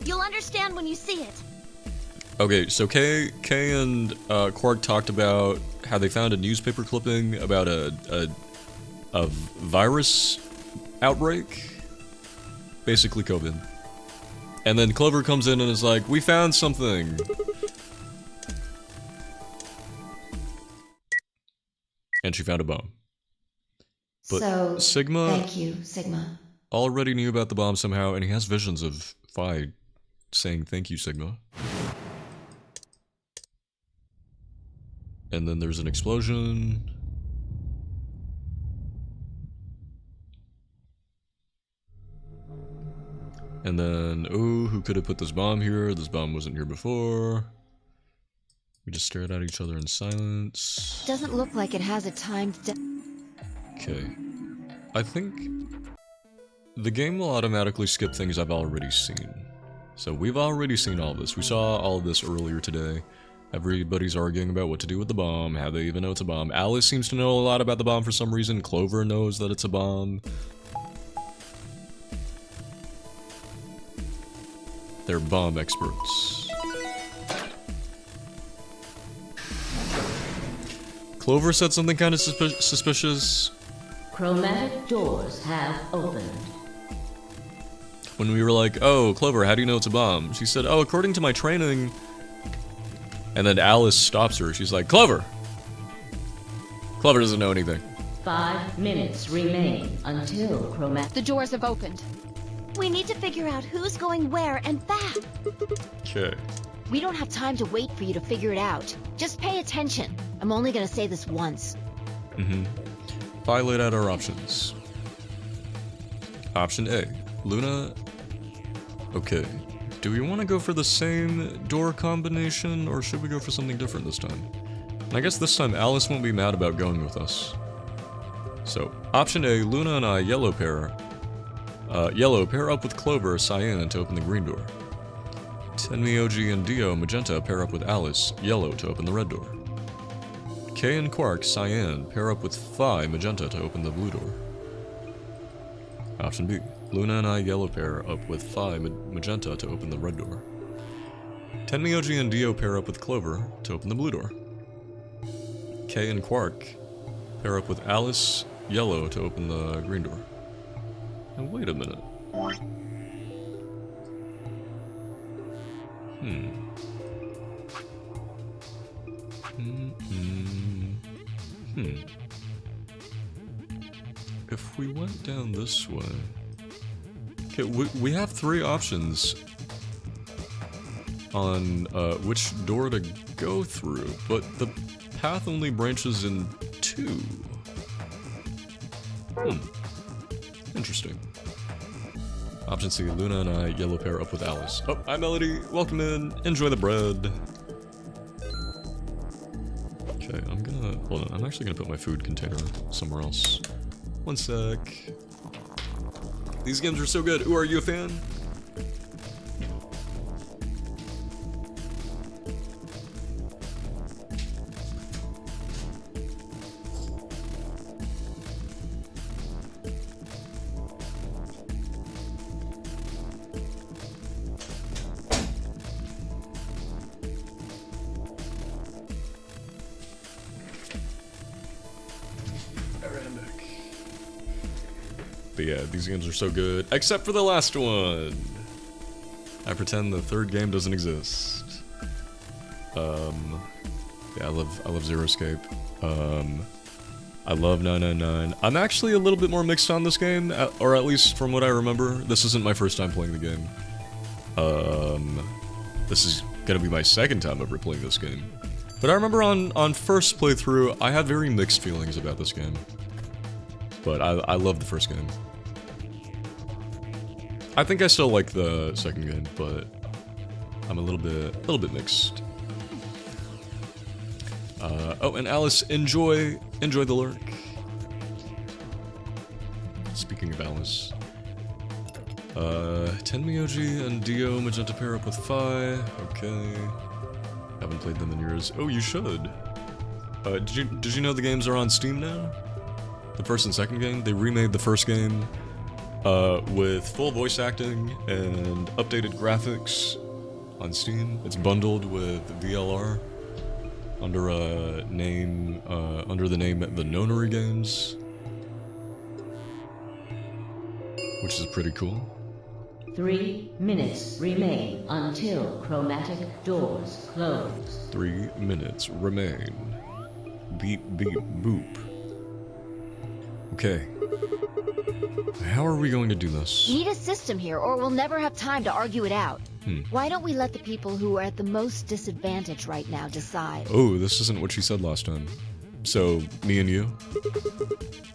You'll understand when you see it. Okay, so Kay and Quark talked about how they found a newspaper clipping about a virus outbreak, basically COVID. And then Clover comes in and is like, "We found something." And she found a bomb. But So, Sigma thank you, Sigma. already knew about the bomb somehow, and he has visions of Phi saying thank you, Sigma. And then there's an explosion. And then, oh, who could have put this bomb here? This bomb wasn't here before. We just stared at each other in silence. Doesn't look like it has a timed Okay. I think the game will automatically skip things I've already seen. So we've already seen all this. We saw all of this earlier today. Everybody's arguing about what to do with the bomb, how they even know it's a bomb. Alice seems to know a lot about the bomb for some reason. Clover knows that it's a bomb. They're bomb experts. Clover said something kind of suspicious. Chromatic doors have opened. When we were like, oh, Clover, how do you know it's a bomb? She said, oh, according to my training. And then Alice stops her. She's like, Clover! Clover doesn't know anything. 5 minutes remain until chromatic... The doors have opened. We need to figure out who's going where and back. Okay. We don't have time to wait for you to figure it out. Just pay attention. I'm only gonna say this once. Violate out our options. Option A. Luna... Okay. Do we want to go for the same door combination, or should we go for something different this time? And I guess this time Alice won't be mad about going with us. So, option A, Luna and I, yellow pair. Yellow, pair up with Clover, Cyan, to open the green door. Tenmyoji and Dio, magenta, pair up with Alice, yellow, to open the red door. Kay and Quark, Cyan, pair up with Phi, magenta, to open the blue door. Option B. Luna and I yellow pair up with Phi magenta to open the red door. Tenmyoji and Dio pair up with Clover to open the blue door. Kay and Quark pair up with Alice yellow to open the green door. Now wait a minute. If we went down this way... Okay, we have 3 options on which door to go through, but the path only branches in 2. Interesting. Option C, Luna and I yellow pair up with Alice. Oh, hi Melody, welcome in, enjoy the bread. Okay, hold on, I'm actually gonna put my food container somewhere else. One sec. These games are so good. Ooh, are you a fan? But yeah, these games are so good, except for the last one. I pretend the 3rd game doesn't exist. Yeah, I love Zero Escape. I love 999. I'm actually a little bit more mixed on this game, or at least from what I remember. This isn't my first time playing the game. This is gonna be my 2nd time ever playing this game. But I remember on first playthrough, I had very mixed feelings about this game. But I love the first game. I think I still like the 2nd game, but I'm a little bit mixed. Oh, and Alice, enjoy the lurk. Speaking of Alice, Tenmyoji and Dio magenta pair up with Phi. Okay, haven't played them in years. Oh, you should. Did you know the games are on Steam now? The 1st and 2nd game, they remade the 1st game with full voice acting and updated graphics on Steam. It's bundled with VLR under a name under the name The Nonary Games, which is pretty cool. 3 minutes remain until chromatic doors close. 3 minutes remain. Beep beep boop. Okay. How are we going to do this? We need a system here, or we'll never have time to argue it out. Why don't we let the people who are at the most disadvantage right now decide? Oh, this isn't what she said last time. So, me and you?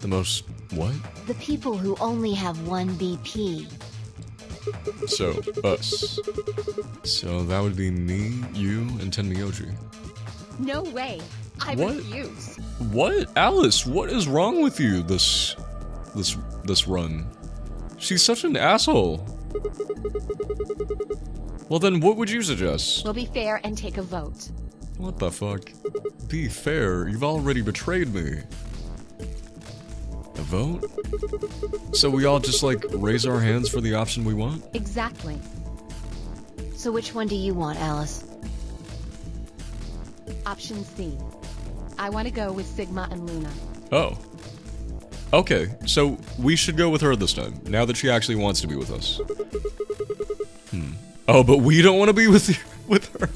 The most... what? The people who only have 1 BP. So, us. So that would be me, you, and Tenmyoji. No way. I refuse. What? Alice, what is wrong with you this run? She's such an asshole. Well then, what would you suggest? We'll be fair and take a vote. What the fuck? Be fair, you've already betrayed me. A vote? So we all just, like, raise our hands for the option we want? Exactly. So which one do you want, Alice? Option C. I want to go with Sigma and Luna. Oh. Okay, so we should go with her this time, now that she actually wants to be with us. Oh, but we don't want to be with her.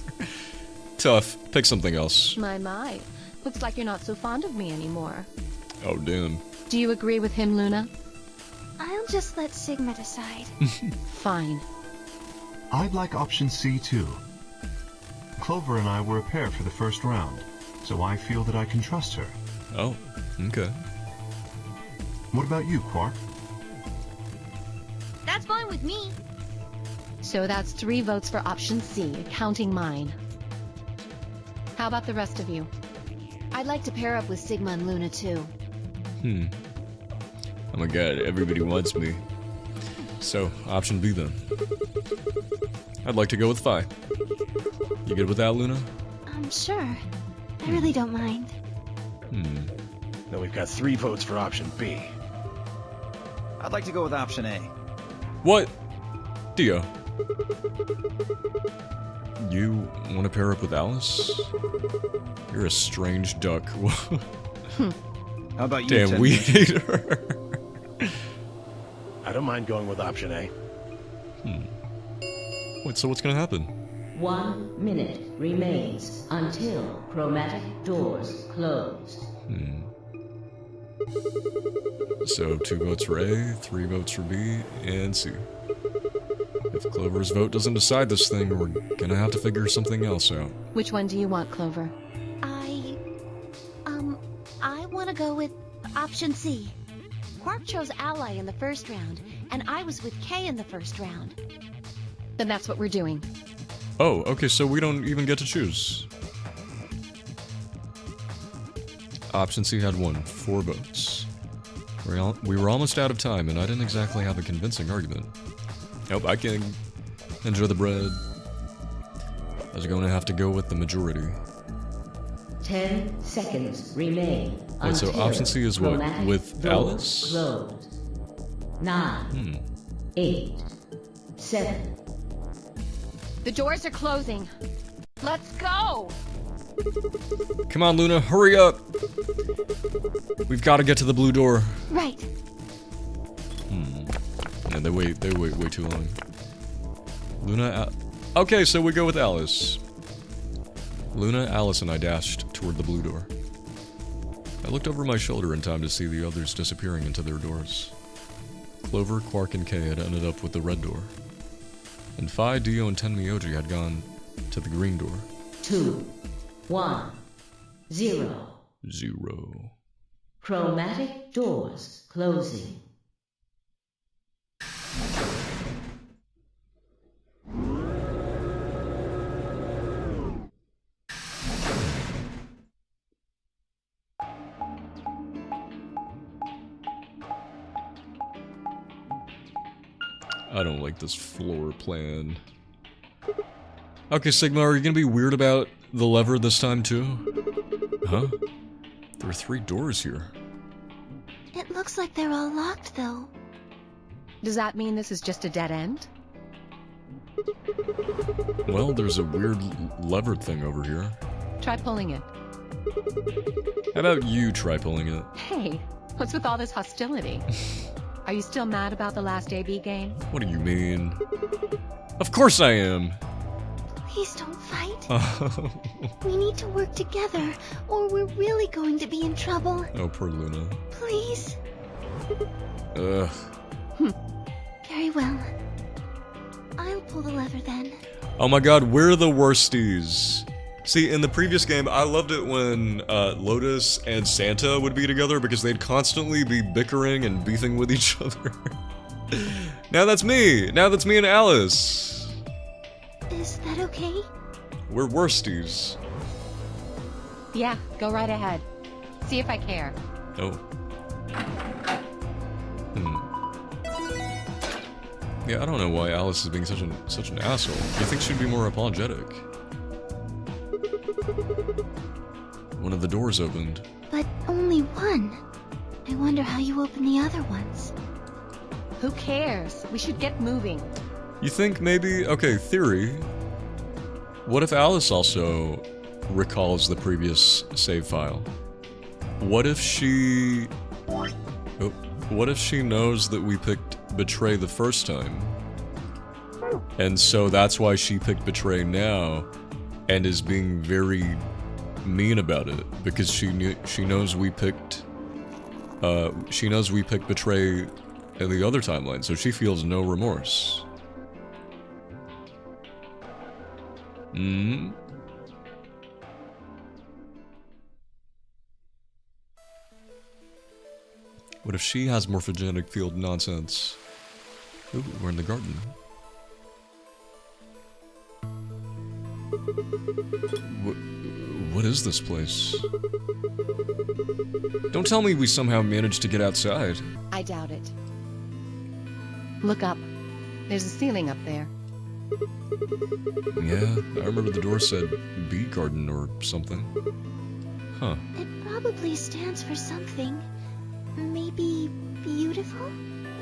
Tough. Pick something else. My. Looks like you're not so fond of me anymore. Oh, damn. Do you agree with him, Luna? I'll just let Sigma decide. Fine. I'd like option C too. Clover and I were a pair for the first round, so I feel that I can trust her. Oh, okay. What about you, Quark? That's fine with me. So that's 3 votes for option C, counting mine. How about the rest of you? I'd like to pair up with Sigma and Luna too. Oh my god, everybody wants me. So, option B then. I'd like to go with Phi. You good with that, Luna? Sure. I really don't mind. Then we've got 3 votes for option B. I'd like to go with option A. What? Dio. You want to pair up with Alice? You're a strange duck. How about you, Damn, we hate her. I don't mind going with option A. Wait, so what's gonna happen? 1 minute remains until chromatic doors close. So 2 votes for A, 3 votes for B, and C. If Clover's vote doesn't decide this thing, we're gonna have to figure something else out. Which one do you want, Clover? I want to go with option C. Quark chose Ally in the first round, and I was with Kay in the first round. Then that's what we're doing. Oh, okay, so we don't even get to choose. Option C had 4 votes. We were almost out of time, and I didn't exactly have a convincing argument. Nope, I can enjoy the bread. I was going to have to go with the majority. 10 seconds remain. Wait, so option C is what? With Alice? Closed. 9, 8, 7. The doors are closing. Let's go! Come on, Luna, hurry up! We've got to get to the blue door. Right. And they wait way too long. Luna, okay, so we go with Alice. Luna, Alice, and I dashed toward the blue door. I looked over my shoulder in time to see the others disappearing into their doors. Clover, Quark, and Kay had ended up with the red door. And Phi, Dio, and Tenmyoji had gone to the green door. 2, 1, 0. 0. Chromatic doors closing. I don't like this floor plan. Okay, Sigma, are you gonna be weird about the lever this time too? Huh? There are 3 doors here. It looks like they're all locked, though. Does that mean this is just a dead end? Well, there's a weird lever thing over here. Try pulling it. How about you try pulling it? Hey, what's with all this hostility? Are you still mad about the last AB game? What do you mean? Of course I am! Please don't fight. We need to work together, or we're really going to be in trouble. Oh, poor Luna. Please. Ugh. Very well. I'll pull the lever then. Oh my god, we're the worsties. See, in the previous game, I loved it when Lotus and Santa would be together because they'd constantly be bickering and beefing with each other. Now that's me! Now that's me and Alice! Is that okay? We're worsties. Yeah, go right ahead. See if I care. Oh. Yeah, I don't know why Alice is being such an asshole. You think she'd be more apologetic? One of the doors opened. But only one. I wonder how you open the other ones. Who cares? We should get moving. You think maybe... Okay, theory. What if Alice also recalls the previous save file? What if she... Oh, what if she knows that we picked Betray the first time? And so that's why she picked Betray now, and is being very mean about it, because she knows we picked... she knows we picked Betray in the other timeline, so she feels no remorse. What if she has morphogenic field nonsense? Ooh, we're in the garden. What is this place? Don't tell me we somehow managed to get outside. I doubt it. Look up. There's a ceiling up there. Yeah, I remember the door said bee garden or something. Huh. It probably stands for something. Maybe beautiful?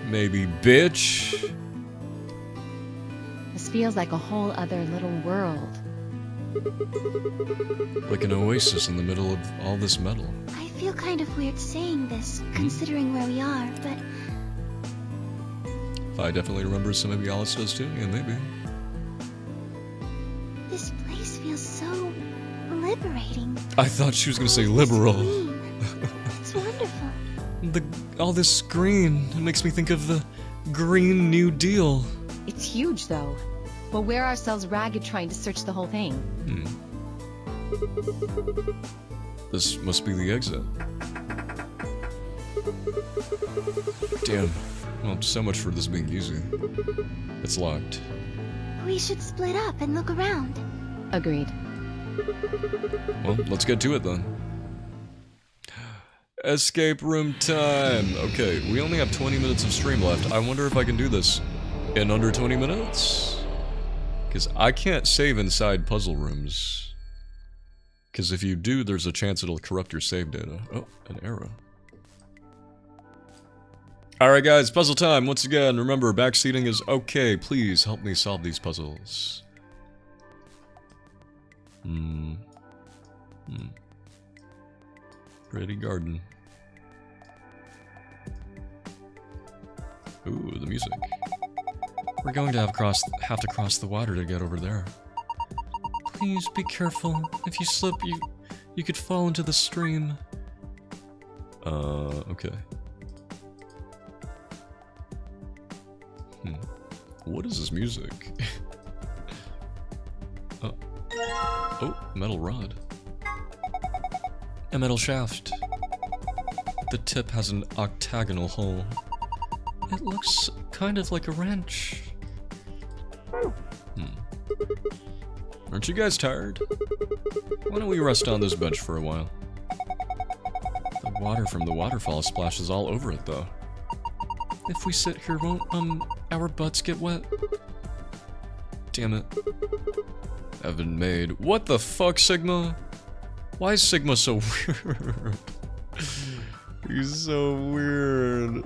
Maybe bitch? This feels like a whole other little world. Like an oasis in the middle of all this metal. I feel kind of weird saying this, considering where we are, but... I definitely remember, so maybe Alice does too, yeah, maybe. This place feels so... liberating. I thought she was gonna say liberal. It's wonderful. All this green, it makes me think of the Green New Deal. It's huge, though. We'll wear ourselves ragged trying to search the whole thing. This must be the exit. Damn. Well, so much for this being easy. It's locked. We should split up and look around. Agreed. Well, let's get to it then. Escape room time! Okay, we only have 20 minutes of stream left. I wonder if I can do this in under 20 minutes? Because I can't save inside puzzle rooms. Because if you do, there's a chance it'll corrupt your save data. Oh, an arrow. Alright guys, puzzle time once again. Remember, backseating is okay. Please help me solve these puzzles. Pretty garden. Ooh, the music. We're going to have to cross the water to get over there. Please be careful. If you slip, you could fall into the stream. Okay. What is this music? Oh, metal rod. A metal shaft. The tip has an octagonal hole. It looks kind of like a wrench. Aren't you guys tired? Why don't we rest on this bench for a while? The water from the waterfall splashes all over it, though. If we sit here, won't, our butts get wet? Damn it. I've been made. What the fuck, Sigma? Why is Sigma so weird? He's so weird.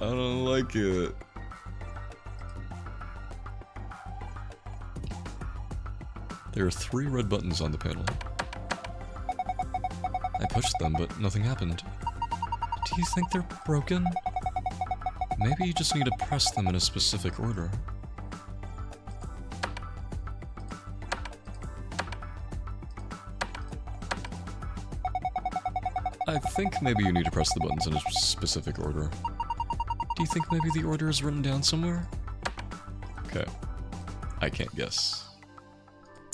I don't like it. There are 3 red buttons on the panel. I pushed them, but nothing happened. Do you think they're broken? Maybe you just need to press them in a specific order. I think maybe you need to press the buttons in a specific order. Do you think maybe the order is written down somewhere? Okay. I can't guess.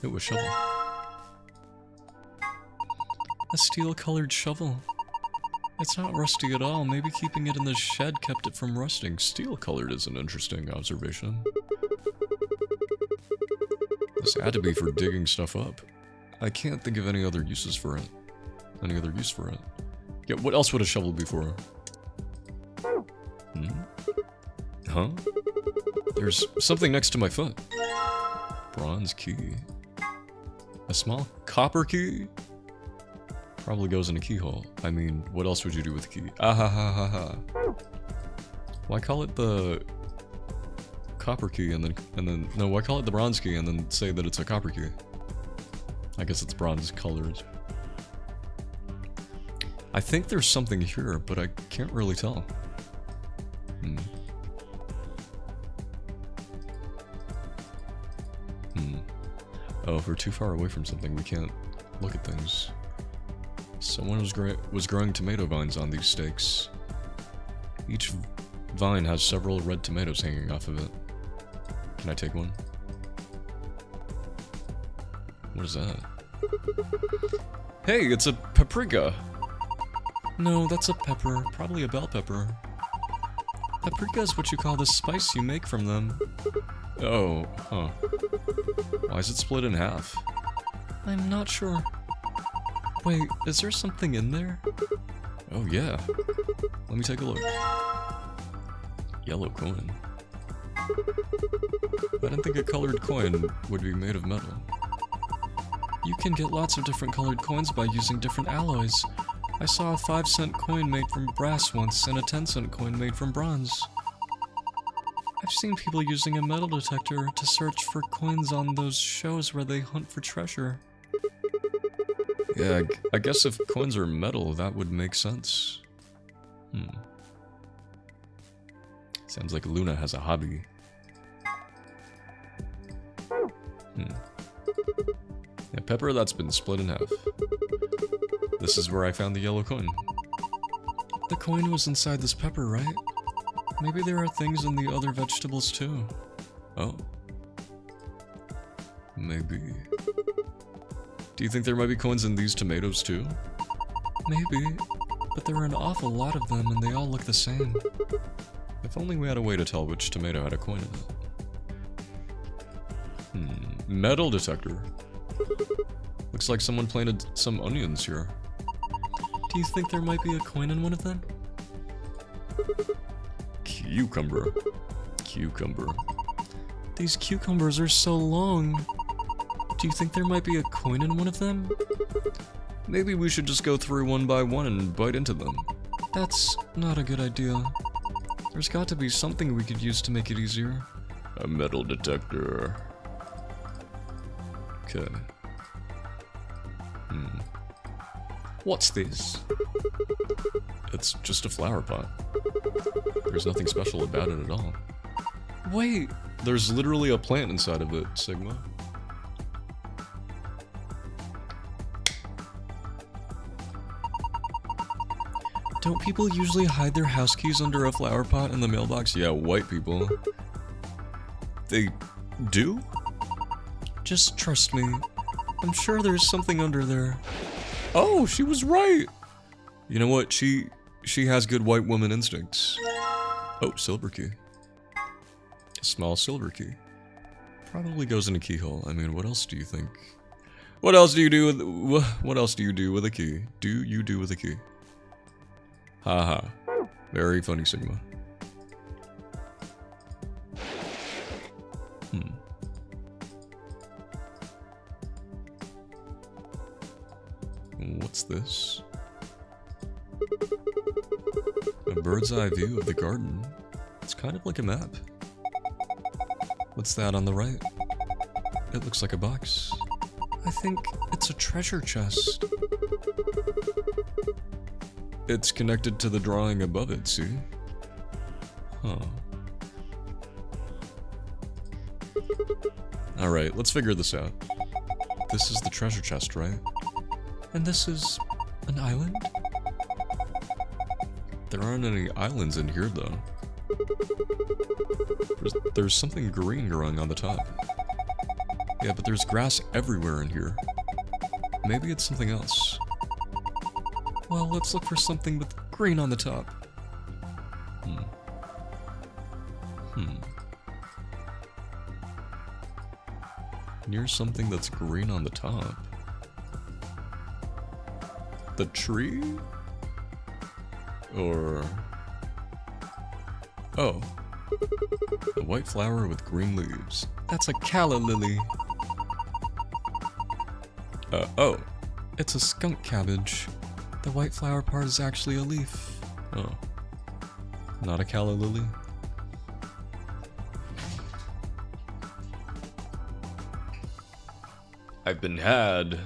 Ooh, a shovel. A steel-colored shovel. It's not rusty at all. Maybe keeping it in the shed kept it from rusting. Steel-colored is an interesting observation. This had to be for digging stuff up. I can't think of any other uses for it. Any other use for it? Yeah, what else would a shovel be for? Huh? There's something next to my foot. Bronze key. A small copper key? Probably goes in a keyhole. I mean, what else would you do with a key? Ah ha ha ha ha. Why call it the copper key and then no, why call it the bronze key and then say that it's a copper key? I guess it's bronze colored. I think there's something here, but I can't really tell. Oh, if we're too far away from something, we can't look at things. Someone was growing tomato vines on these stakes. Each vine has several red tomatoes hanging off of it. Can I take one? What is that? Hey, it's a paprika! No, that's a pepper. Probably a bell pepper. Paprika is what you call the spice you make from them. Oh, huh. Why is it split in half? I'm not sure. Wait, is there something in there? Oh yeah. Let me take a look. Yellow coin. I didn't think a colored coin would be made of metal. You can get lots of different colored coins by using different alloys. I saw a 5-cent coin made from brass once and a 10-cent coin made from bronze. I've seen people using a metal detector to search for coins on those shows where they hunt for treasure. Yeah, I guess if coins are metal, that would make sense. Sounds like Luna has a hobby. A pepper that's been split in half. This is where I found the yellow coin. The coin was inside this pepper, right? Maybe there are things in the other vegetables too. Oh. Maybe. Do you think there might be coins in these tomatoes too? Maybe. But there are an awful lot of them and they all look the same. If only we had a way to tell which tomato had a coin in it. Metal detector. Looks like someone planted some onions here. Do you think there might be a coin in one of them? Cucumber. Cucumber. These cucumbers are so long. Do you think there might be a coin in one of them? Maybe we should just go through one by one and bite into them. That's not a good idea. There's got to be something we could use to make it easier. A metal detector. Okay. What's this? It's just a flower pot. There's nothing special about it at all. Wait! There's literally a plant inside of it, Sigma. Don't people usually hide their house keys under a flower pot in the mailbox? Yeah, white people. They do? Just trust me. I'm sure there's something under there. Oh, she was right! You know what? She has good white woman instincts. Oh, silver key. A small silver key. Probably goes in a keyhole. I mean, what else do you think? What else do you do with what else do you do with a key? Do you do with a key? Haha. Very funny, Sigma. What's this? A bird's eye view of the garden. It's kind of like a map. What's that on the right? It looks like a box. I think it's a treasure chest. It's connected to the drawing above it, see? Huh. Alright, let's figure this out. This is the treasure chest, right? And this is an island? There aren't any islands in here, though. There's something green growing on the top. Yeah, but there's grass everywhere in here. Maybe it's something else. Well, let's look for something with green on the top. Near something that's green on the top. The tree? Or... oh. A white flower with green leaves. That's a calla lily. Oh. It's a skunk cabbage. The white flower part is actually a leaf. Oh. Not a calla lily? I've been had.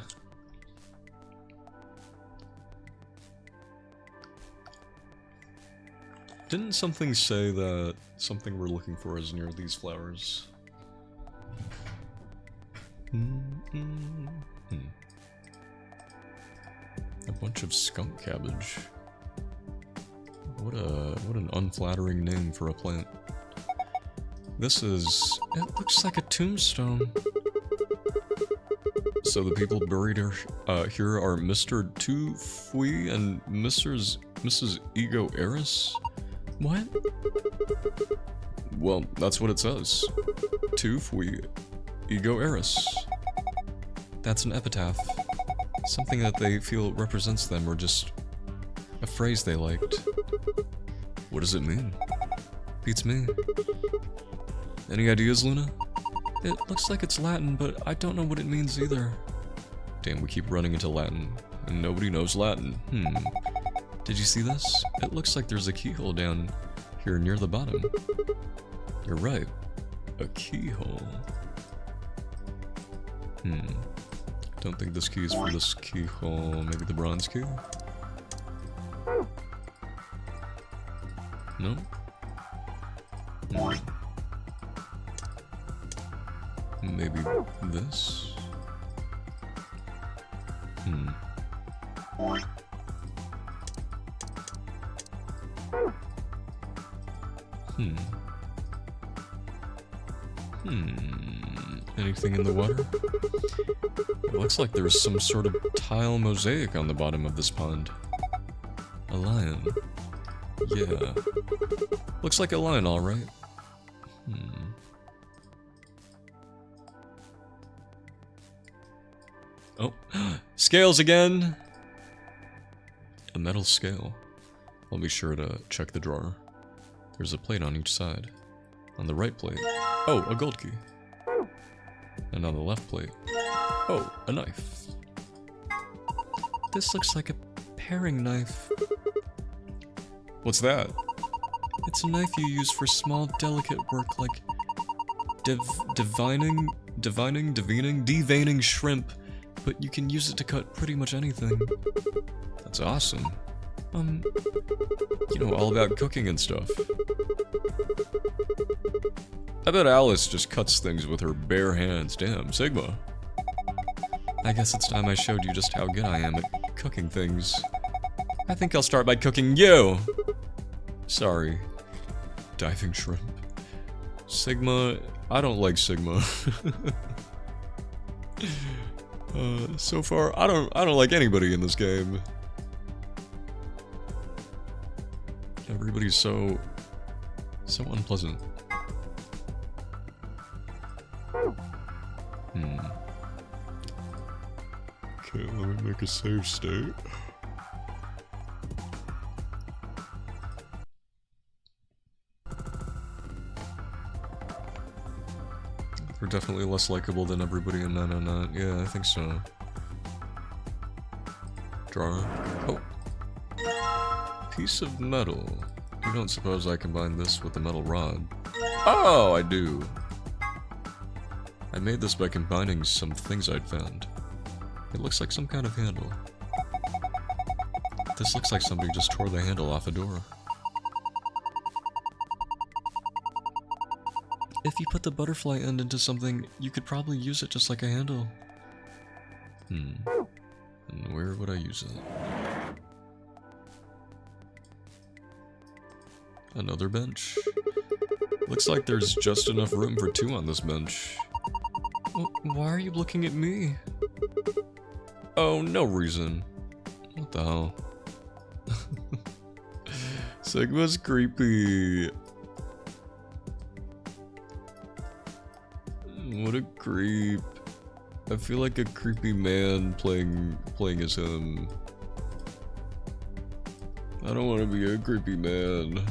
Didn't something say that something we're looking for is near these flowers? A bunch of skunk cabbage. What an unflattering name for a plant. It looks like a tombstone. So the people buried here are Mr. Tu Fui and Mrs. Ego Eris? What? Well, that's what it says. Tu Fui Ego Eris. That's an epitaph. Something that they feel represents them, or just a phrase they liked. What does it mean? Beats me. Any ideas, Luna? It looks like it's Latin, but I don't know what it means either. Damn, we keep running into Latin, and nobody knows Latin. Did you see this? It looks like there's a keyhole down here near the bottom. You're right. A keyhole. Don't think this key is for this keyhole. Maybe the bronze key? No? Maybe this? Anything in the water? It looks like there's some sort of tile mosaic on the bottom of this pond. A lion. Yeah. Looks like a lion, alright. Oh, scales again! A metal scale. I'll be sure to check the drawer. There's a plate on each side. On the right plate. Oh, a gold key. And on the left plate. Oh, a knife. This looks like a paring knife. What's that? It's a knife you use for small, delicate work like deveining shrimp, but you can use it to cut pretty much anything. That's awesome. You know all about cooking and stuff. I bet Alice just cuts things with her bare hands. Damn, Sigma. I guess it's time I showed you just how good I am at cooking things. I think I'll start by cooking you! Sorry. Diving shrimp. Sigma... I don't like Sigma. So far, I don't like anybody in this game. Everybody's so unpleasant. Okay, let me make a save state. We're definitely less likable than everybody in 909. Yeah, I think so. Drawer. Oh. Piece of metal. You don't suppose I combine this with the metal rod? Oh, I do. I made this by combining some things I'd found. It looks like some kind of handle. This looks like somebody just tore the handle off a door. If you put the butterfly end into something, you could probably use it just like a handle. And where would I use it? Another bench. Looks like there's just enough room for two on this bench. Why are you looking at me? Oh, no reason. What the hell? Sigma's creepy. What a creep. I feel like a creepy man playing as him. I don't want to be a creepy man.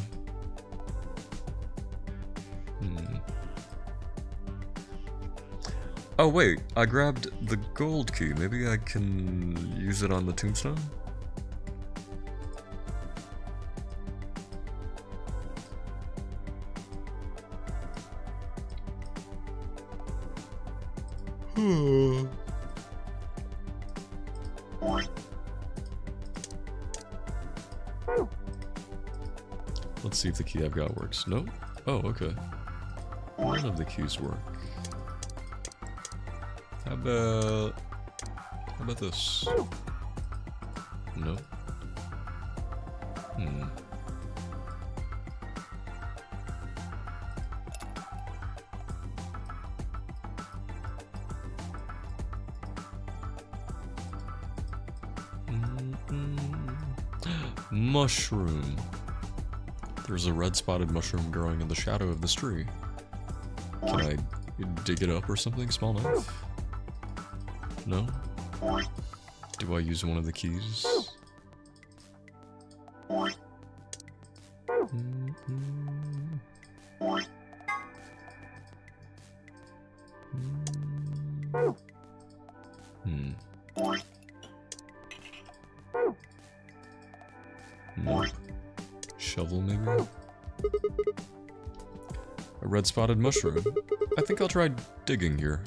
Oh wait, I grabbed the gold key. Maybe I can use it on the tombstone? Let's see if the key I've got works. No? Oh, okay. None of the keys work. How about this? No? Mushroom. There's a red spotted mushroom growing in the shadow of this tree. Can I dig it up or something small enough? No? Do I use one of the keys? Nope. Shovel, maybe? A red spotted mushroom. I think I'll try digging here.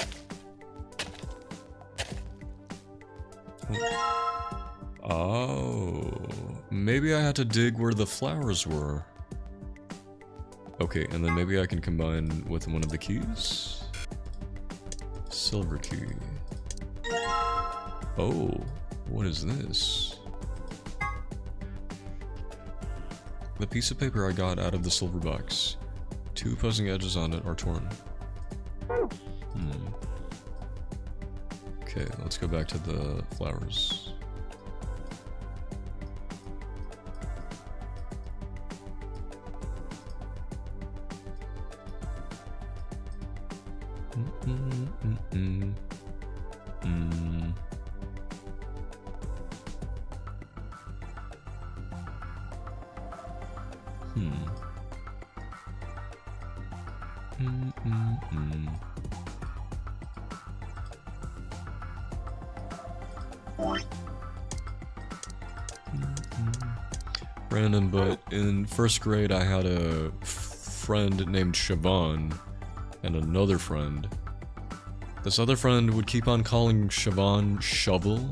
Oh, maybe I had to dig where the flowers were. Okay, and then maybe I can combine with one of the keys? Silver key. Oh, what is this? The piece of paper I got out of the silver box. Two opposing edges on it are torn. Okay, let's go back to the flowers. Random, but in first grade I had a friend named Siobhan and another friend. This other friend would keep on calling Siobhan Shovel.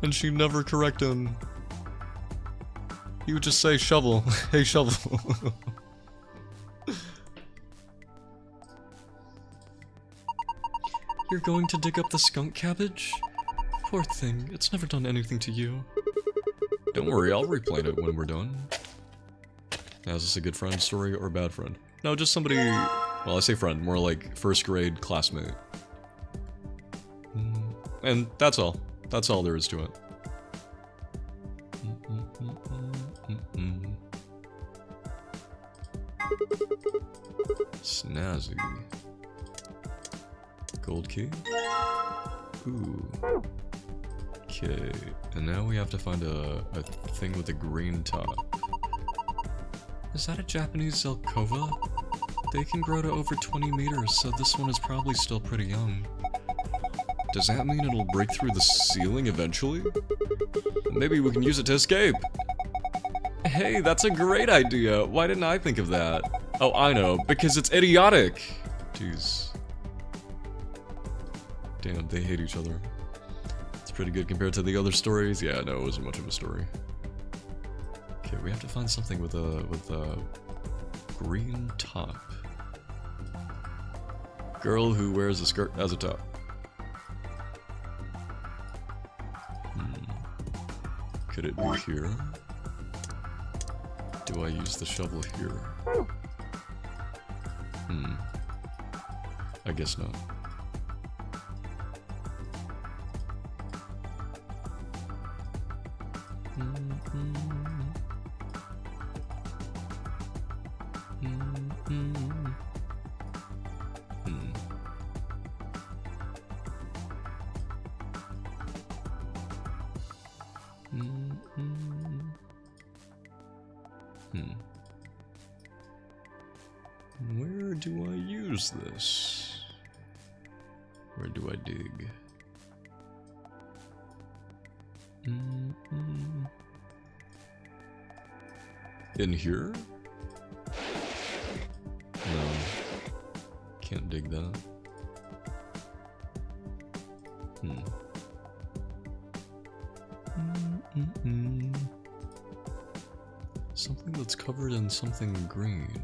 And she'd never correct him. He would just say shovel. Hey, shovel. You're going to dig up the skunk cabbage? Poor thing, it's never done anything to you. Don't worry, I'll replay it when we're done. Now, is this a good friend story or a bad friend? No, just somebody... Well, I say friend, more like first grade classmate. And that's all. That's all there is to it. Snazzy. Gold key? Ooh. Okay, and now we have to find a thing with a green top. Is that a Japanese Zelkova? They can grow to over 20 meters, so this one is probably still pretty young. Does that mean it'll break through the ceiling eventually? Maybe we can use it to escape! Hey, that's a great idea! Why didn't I think of that? Oh, I know, because it's idiotic! Jeez. Damn, they hate each other. It's pretty good compared to the other stories. Yeah, no, it wasn't much of a story. Okay, we have to find something with a green top. Girl who wears a skirt as a top. Could it be here? Do I use the shovel here? I guess not. Where do I use this? Where do I dig? In here? No. Can't dig that. Something that's covered in something green.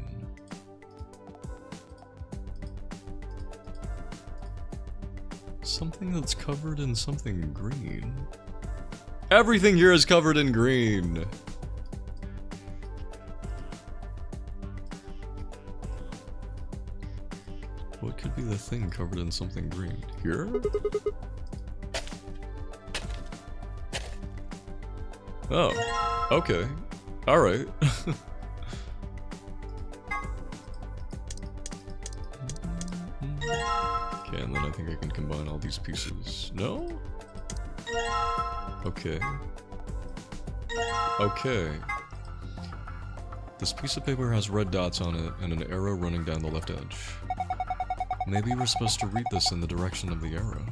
Something that's covered in something green. Everything here is covered in green. What could be the thing covered in something green? Here? Oh, okay. Alright. Okay, and then I think I can combine all these pieces. No? Okay. Okay. This piece of paper has red dots on it and an arrow running down the left edge. Maybe we're supposed to read this in the direction of the arrow.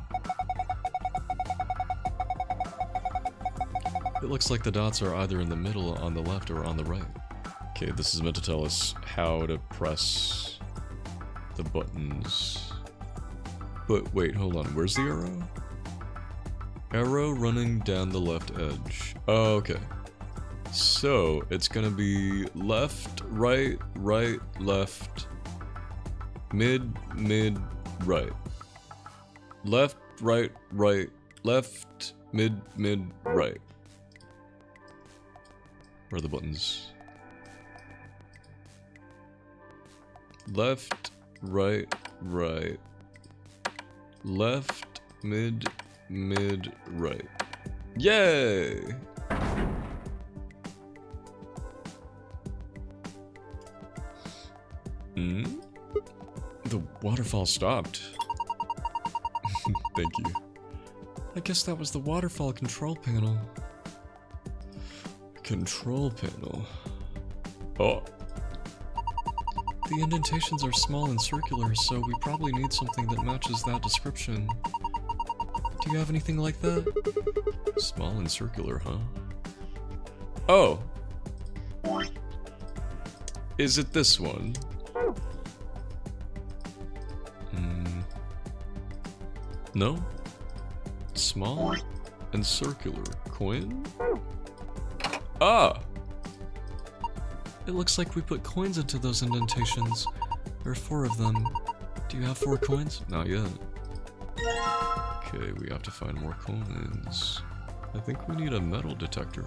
It looks like the dots are either in the middle, on the left, or on the right. Okay, this is meant to tell us how to press the buttons. But wait, hold on, where's the arrow? Arrow running down the left edge. Oh, okay. So, it's gonna be left, right, right, left, mid, mid, right. Left, right, right, left, mid, mid, right. Where are the buttons? Left, right, right. Left, mid, mid, right. Yay! The waterfall stopped. Thank you. I guess that was the waterfall control panel. Control panel. Oh. The indentations are small and circular, so we probably need something that matches that description. Do you have anything like that? Small and circular, huh? Oh. Is it this one? No? Small and circular. Coin? Ah! It looks like we put coins into those indentations. There are 4 of them. Do you have 4 coins? Not yet. Okay, we have to find more coins. I think we need a metal detector.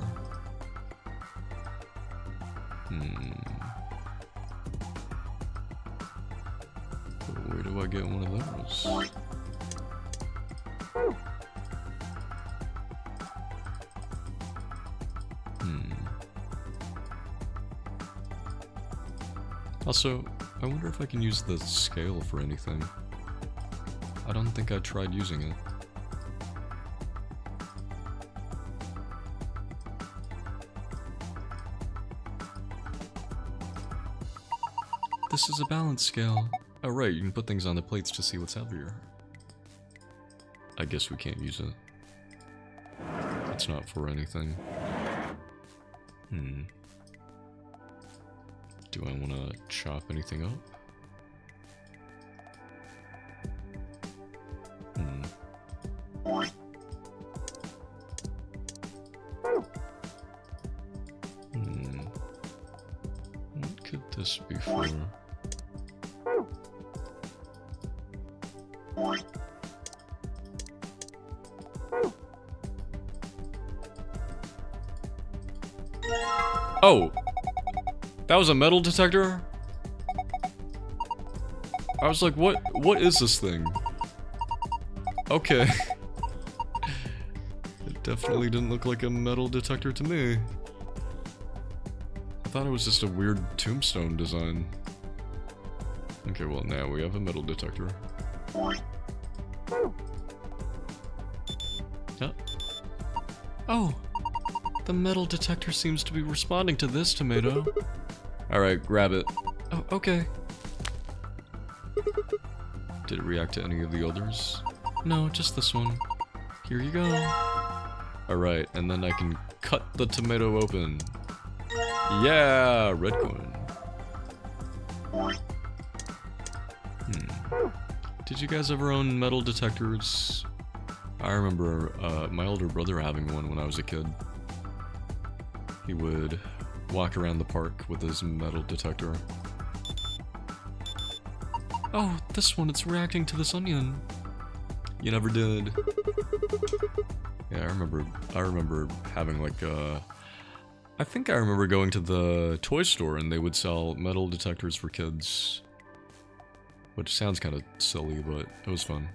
But where do I get one of those? Also, I wonder if I can use the scale for anything. I don't think I tried using it. This is a balance scale. Oh right, you can put things on the plates to see what's heavier. I guess we can't use it. It's not for anything. Do I want to chop anything up? What could this be for? Oh! That was a metal detector? I was like, what is this thing? Okay. It definitely didn't look like a metal detector to me. I thought it was just a weird tombstone design. Okay, well now we have a metal detector. Huh? Oh! The metal detector seems to be responding to this tomato. Alright, grab it. Oh, okay. Did it react to any of the others? No, just this one. Here you go. Alright, and then I can cut the tomato open. Yeah, red coin. Did you guys ever own metal detectors? I remember my older brother having one when I was a kid. He would walk around the park with his metal detector. Oh, this one, it's reacting to this onion. You never did. Yeah, I remember having like I think I remember going to the toy store and they would sell metal detectors for kids. Which sounds kind of silly, but it was fun.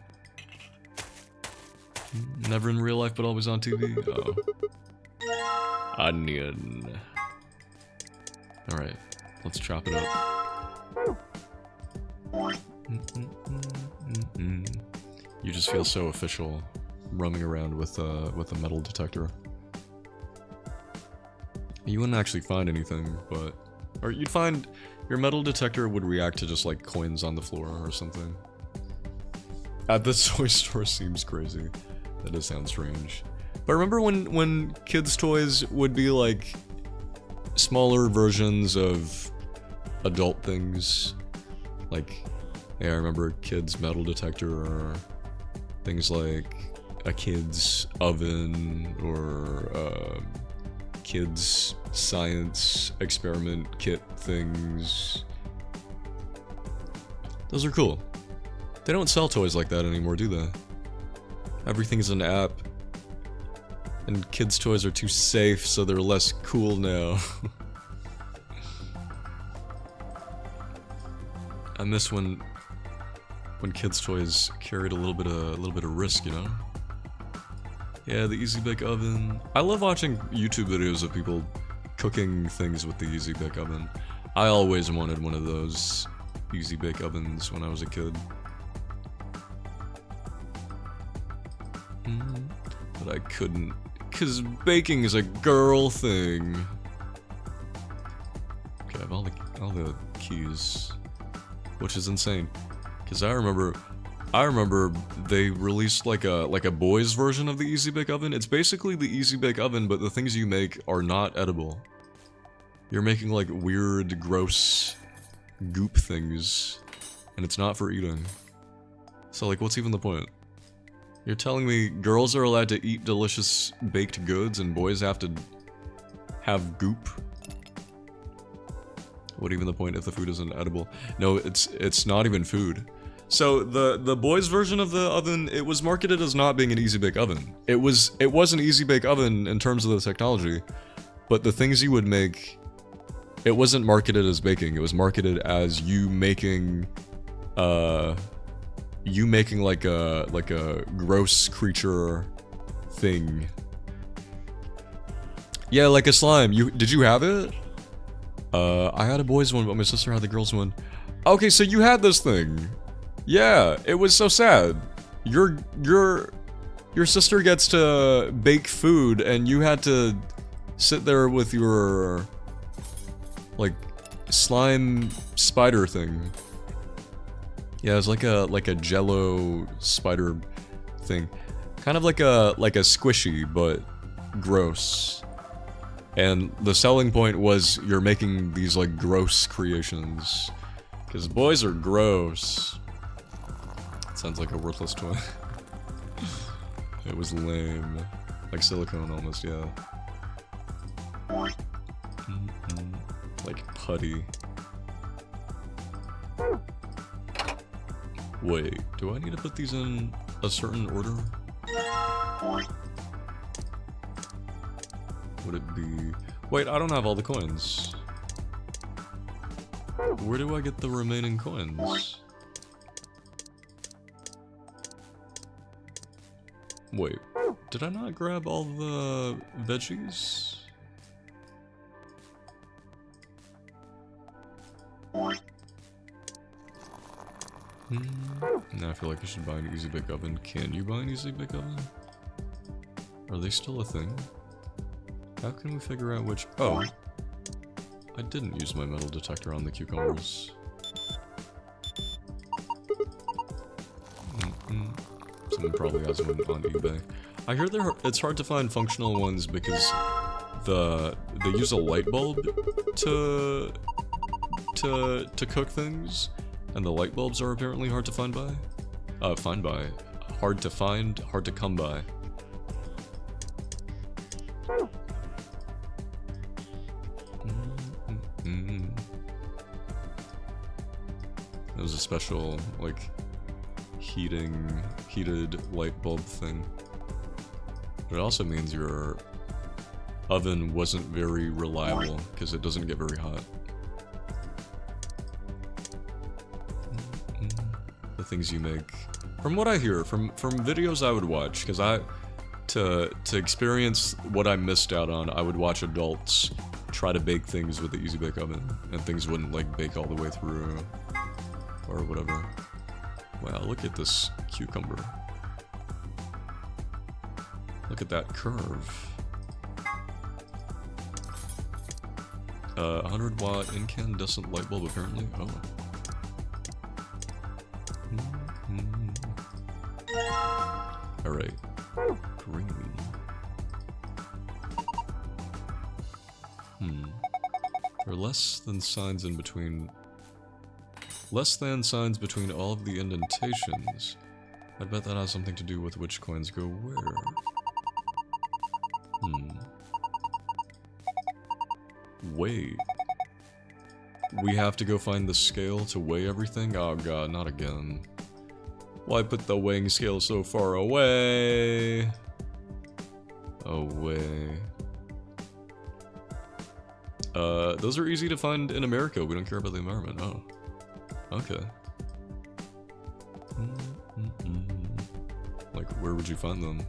Never in real life, but always on TV? Oh. Onion. Alright, let's chop it up. You just feel so official roaming around with a metal detector. You wouldn't actually find anything, but... Or you'd find... Your metal detector would react to just like coins on the floor or something. At the toy store seems crazy. That does sound strange. But remember when kids' toys would be like smaller versions of adult things? Like, yeah, I remember kids' metal detector or things like a kid's oven or kids' science experiment kit things. Those are cool. They don't sell toys like that anymore, do they? Everything's an app. And kids' toys are too safe, so they're less cool now. I miss when kids' toys carried a little bit of risk, you know? Yeah, the Easy Bake Oven. I love watching YouTube videos of people cooking things with the Easy Bake Oven. I always wanted one of those Easy Bake Ovens when I was a kid. But I couldn't, cause baking is a girl thing. Okay, I have all the keys, which is insane. Cause I remember they released like a boys version of the Easy Bake Oven. It's basically the Easy Bake Oven, but the things you make are not edible. You're making like weird, gross goop things, and it's not for eating. So like, what's even the point? You're telling me girls are allowed to eat delicious baked goods and boys have to have goop? What even the point if the food isn't edible? No, it's not even food. So the boys version of the oven, it was marketed as not being an Easy Bake Oven. It was an Easy Bake Oven in terms of the technology, but the things you would make, it wasn't marketed as baking. It was marketed as you making like a gross creature thing. Yeah, like a slime. Did you have it? I had a boys one, but my sister had the girls one. Okay, so you had this thing. Yeah, it was so sad. Your sister gets to bake food and you had to sit there with your like slime spider thing. Yeah, it's like a jello spider thing. Kind of like a squishy, but gross. And the selling point was you're making these like gross creations. Because boys are gross. Sounds like a worthless toy. It was lame. Like silicone almost, yeah. Like putty. Wait, do I need to put these in a certain order? Would it be... Wait, I don't have all the coins. Where do I get the remaining coins? Wait, did I not grab all the veggies? Now I feel like I should buy an Easy Bake Oven. Can you buy an Easy Bake Oven? Are they still a thing? How can we figure out which... Oh. I didn't use my metal detector on the cucumbers. Someone probably has one on eBay. I hear it's hard to find functional ones because they use a light bulb to cook things, and the light bulbs are apparently hard to find by. Hard to find, hard to come by. It was a special, like, heated light bulb thing. But it also means your oven wasn't very reliable, because it doesn't get very hot. The things you make. From what I hear, from videos I would watch, because to experience what I missed out on, I would watch adults try to bake things with the Easy Bake Oven, and things wouldn't, like, bake all the way through, or whatever. Wow, look at this cucumber. Look at that curve. 100 watt incandescent light bulb apparently. Oh. Alright. Green. There are less than signs in between. Less than signs between all of the indentations. I bet that has something to do with which coins go where. Wait. We have to go find the scale to weigh everything? Oh god, not again. Why put the weighing scale so far away? Away. Those are easy to find in America. We don't care about the environment. Oh. Okay. Like, where would you find them?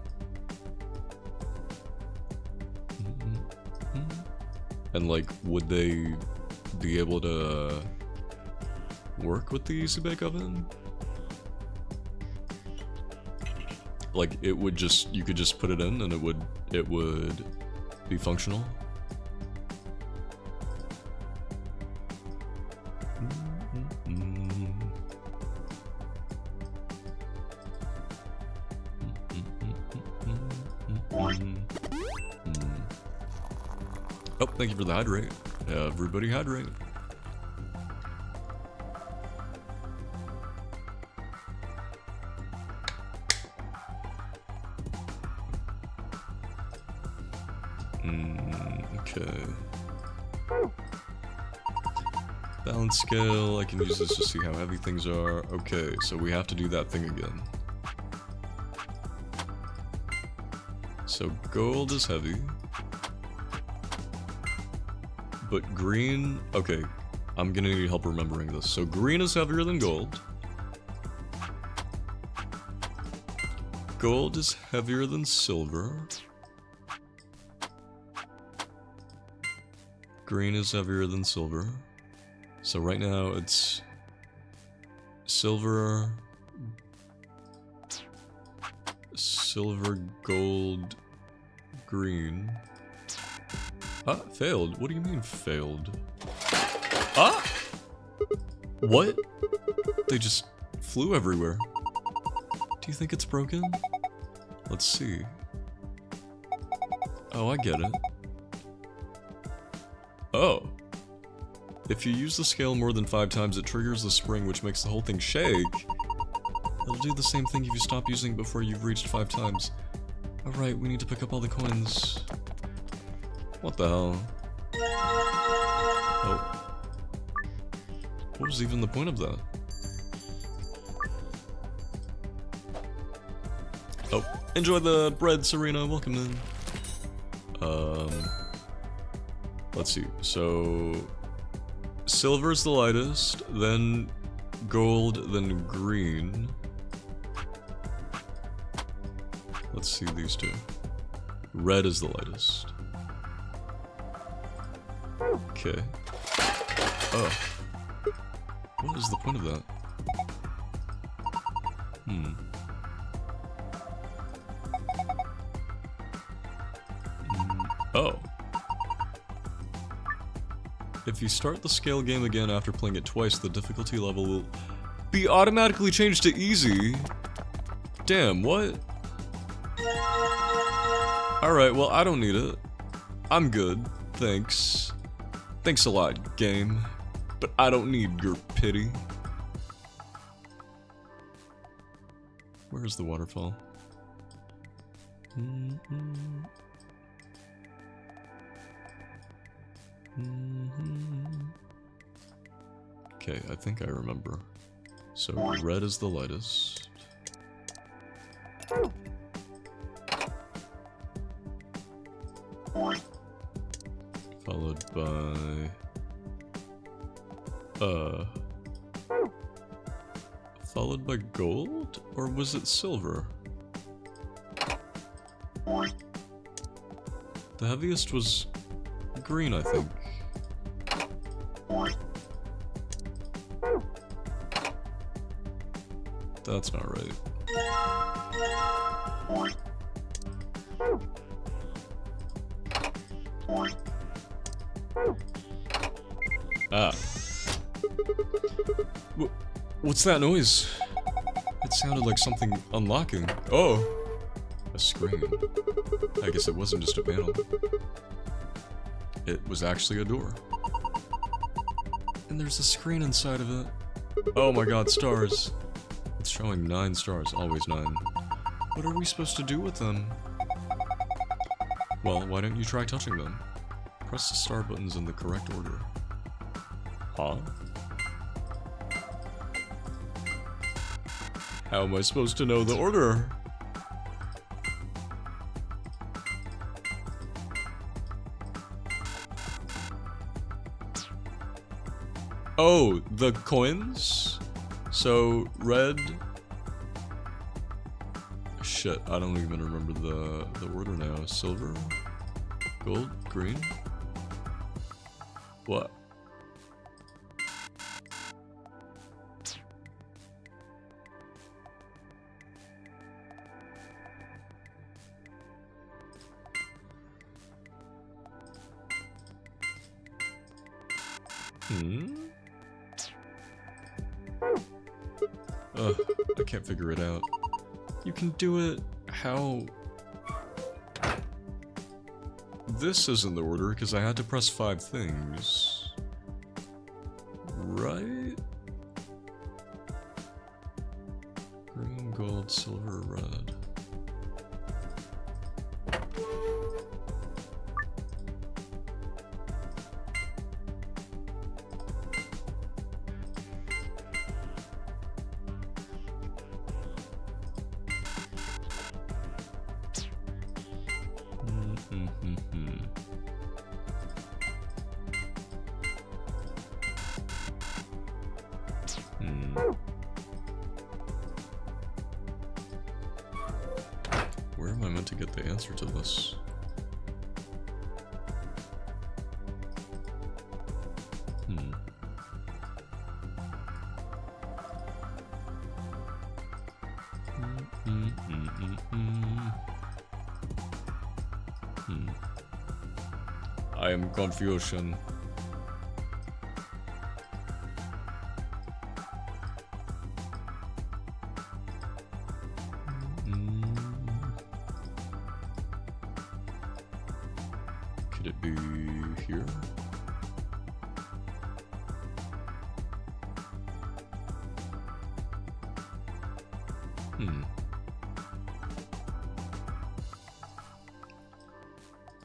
And, like, would they be able to work with the Easy Bake Oven? Like, it would just, you could just put it in and it would be functional? Oh, thank you for the hydrate. Everybody hydrate. Okay. Balance scale, I can use this to see how heavy things are. Okay, so we have to do that thing again. So gold is heavy. But green, okay, I'm gonna need help remembering this. So green is heavier than gold. Gold is heavier than silver. Green is heavier than silver. So right now it's silver, gold, green. Ah, failed. What do you mean failed? Ah! What? They just flew everywhere. Do you think it's broken? Let's see. Oh, I get it. Oh. If you use the scale more than 5 times, it triggers the spring, which makes the whole thing shake. It'll do the same thing if you stop using it before you've reached 5 times. Alright, we need to pick up all the coins. What the hell? Oh. What was even the point of that? Oh, enjoy the bread, Serena. Welcome in. Let's see. So, silver's the lightest, then gold, then green. Let's see these two. Red is the lightest. Okay. Oh. What is the point of that? Oh. If you start the scale game again after playing it twice, the difficulty level will be automatically changed to easy. Damn, what? Alright, well, I don't need it. I'm good, thanks. Thanks a lot, game. But I don't need your pity. Where's the waterfall? Okay, I think I remember. So red is the lightest. Followed by... Followed by gold? Or was it silver? The heaviest was green, I think. That's not right. Ah. What's that noise? It sounded like something unlocking. Oh! A screen. I guess it wasn't just a panel. It was actually a door. And there's a screen inside of it. Oh my god, stars. It's showing 9 stars, always 9. What are we supposed to do with them? Well, why don't you try touching them? Press the star buttons in the correct order. Huh? How am I supposed to know the order? Oh, the coins? So, red... Shit, I don't even remember the order now. Silver? Gold? Green? What? Ugh, I can't figure it out. You can do it how... This isn't the order because I had to press 5 things. Right? Green, gold, silver, red. Where am I meant to get the answer to this? I am confusion. Could it be here?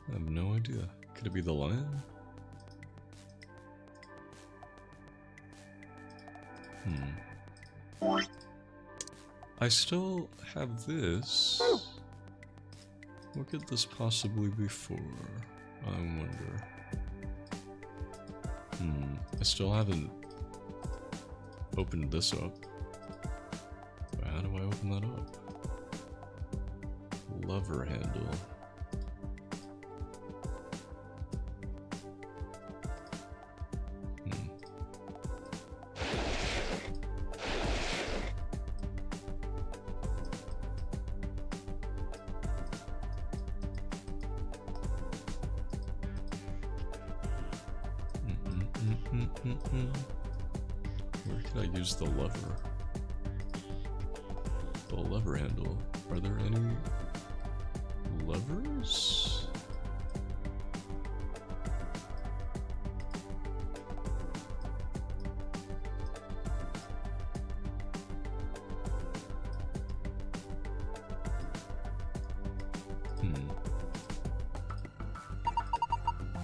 I have no idea. Could it be the lion? I still have this. What could this possibly be for? I wonder. I still haven't opened this up. But how do I open that up? Lever handle. Where could I use the lever? The lever handle. Are there any levers?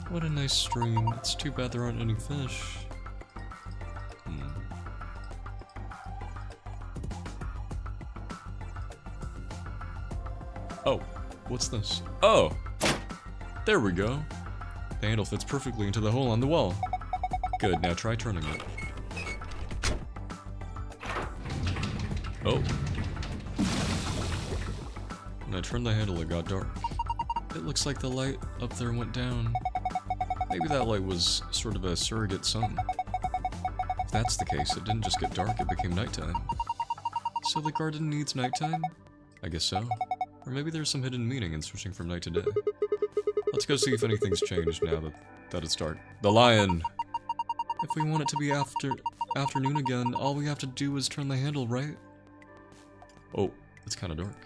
What a nice stream. It's too bad there aren't any fish. Oh, what's this? Oh! There we go. The handle fits perfectly into the hole on the wall. Good, now try turning it. Oh. When I turned the handle, it got dark. It looks like the light up there went down. Maybe that light was sort of a surrogate sun. If that's the case, it didn't just get dark, it became nighttime. So the garden needs nighttime? I guess so. Or maybe there's some hidden meaning in switching from night to day. Let's go see if anything's changed now that it's dark. The lion! If we want it to be afternoon again, all we have to do is turn the handle, right? Oh, it's kind of dark.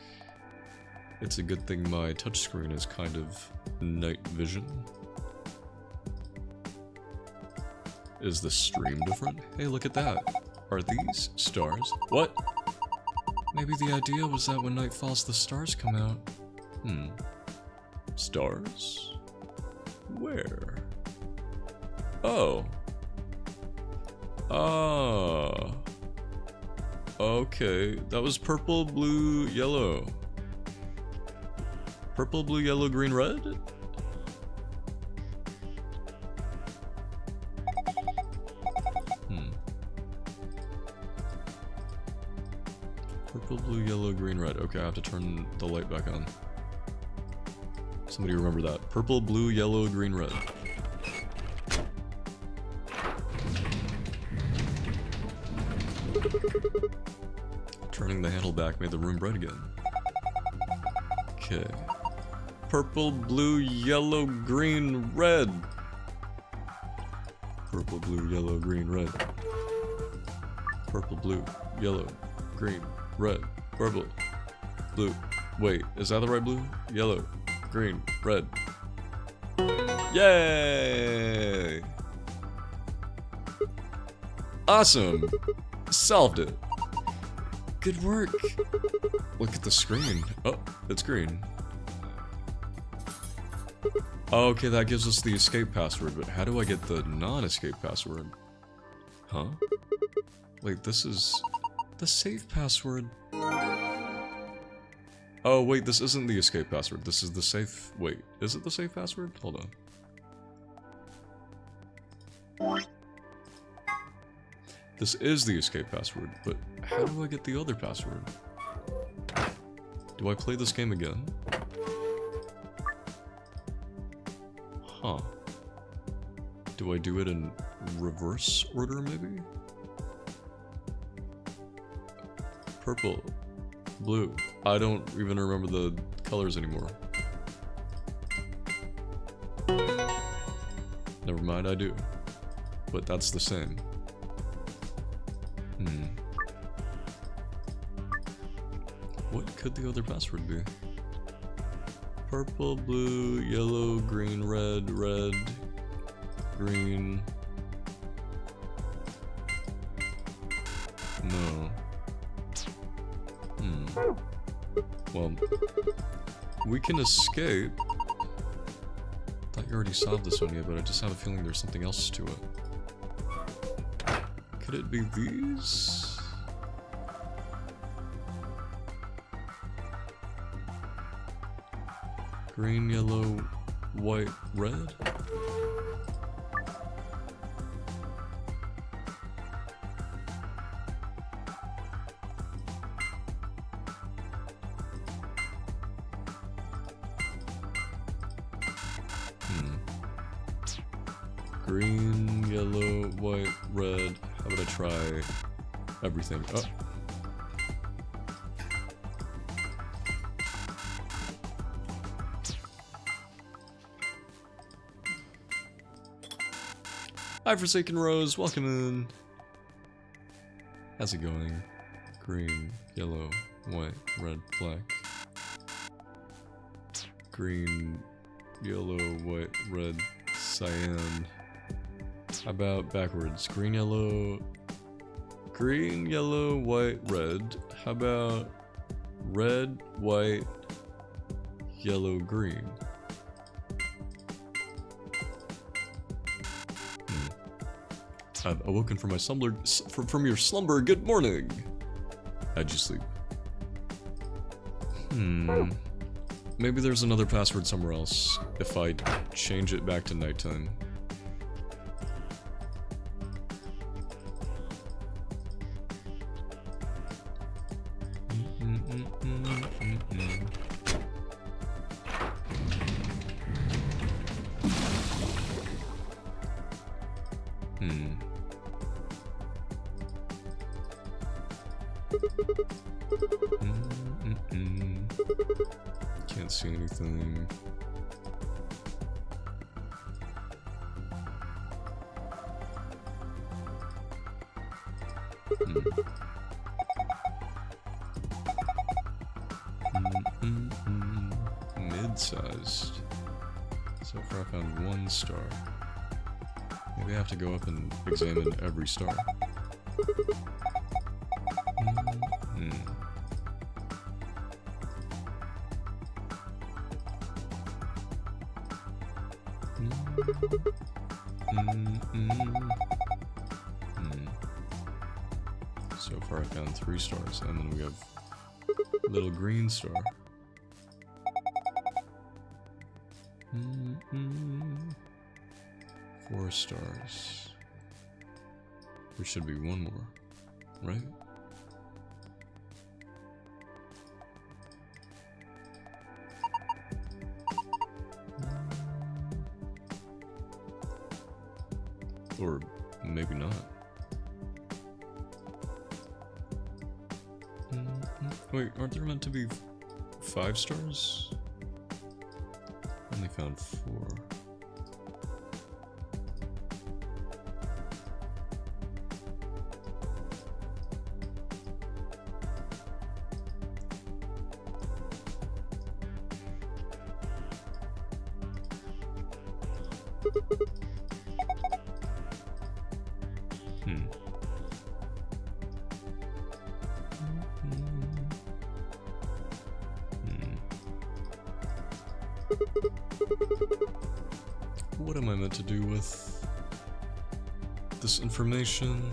It's a good thing my touchscreen is kind of night vision. Is the stream different? Hey, look at that. Are these stars? What? Maybe the idea was that when night falls, the stars come out. Stars? Where? Oh. Ah. Okay, that was purple, blue, yellow. Purple, blue, yellow, green, red? Purple, blue, yellow, green, red. Okay, I have to turn the light back on. Somebody remember that. Purple, blue, yellow, green, red. Turning the handle back made the room bright again. Okay. Purple, blue, yellow, green, red. Purple, blue, yellow, green, red. Purple, blue, yellow, green, red. Purple, blue. Wait, is that the right blue? Yellow, green, red. Yay! Awesome! Solved it. Good work. Look at the screen. Oh, it's green. Okay, that gives us the escape password, but how do I get the non-escape password? Huh? Wait, this is the safe password. Oh, wait, this isn't the escape password. This is the safe... Wait, is it the safe password? Hold on. This is the escape password, but how do I get the other password? Do I play this game again? Huh. Do I do it in reverse order, maybe? Purple. Blue. I don't even remember the colors anymore. Never mind, I do. But that's the same. What could the other password be? Purple, blue, yellow, green, red, red, green. No. Well, we can escape. Thought you already solved this one yet, but I just have a feeling there's something else to it. Could it be these? Green, yellow, white, red? Green, yellow, white, red. How about I try everything? Oh. Hi, Forsaken Rose. Welcome in. How's it going? Green, yellow, white, red, black. Green, yellow, white, red, cyan. How about backwards? Green, yellow, white, red. How about red, white, yellow, green? I've awoken from my slumber. From your slumber. Good morning. How'd you sleep? Maybe there's another password somewhere else if I change it back to nighttime. Can't see anything. Mid-sized. So far I found one star. Maybe I have to go up and examine every star. So far I found 3 stars, and then we have a little green star. 4 stars. There should be 1 more, right? Or maybe not. Wait, aren't there meant to be 5 stars? Only found 4. What am I meant to do with this information?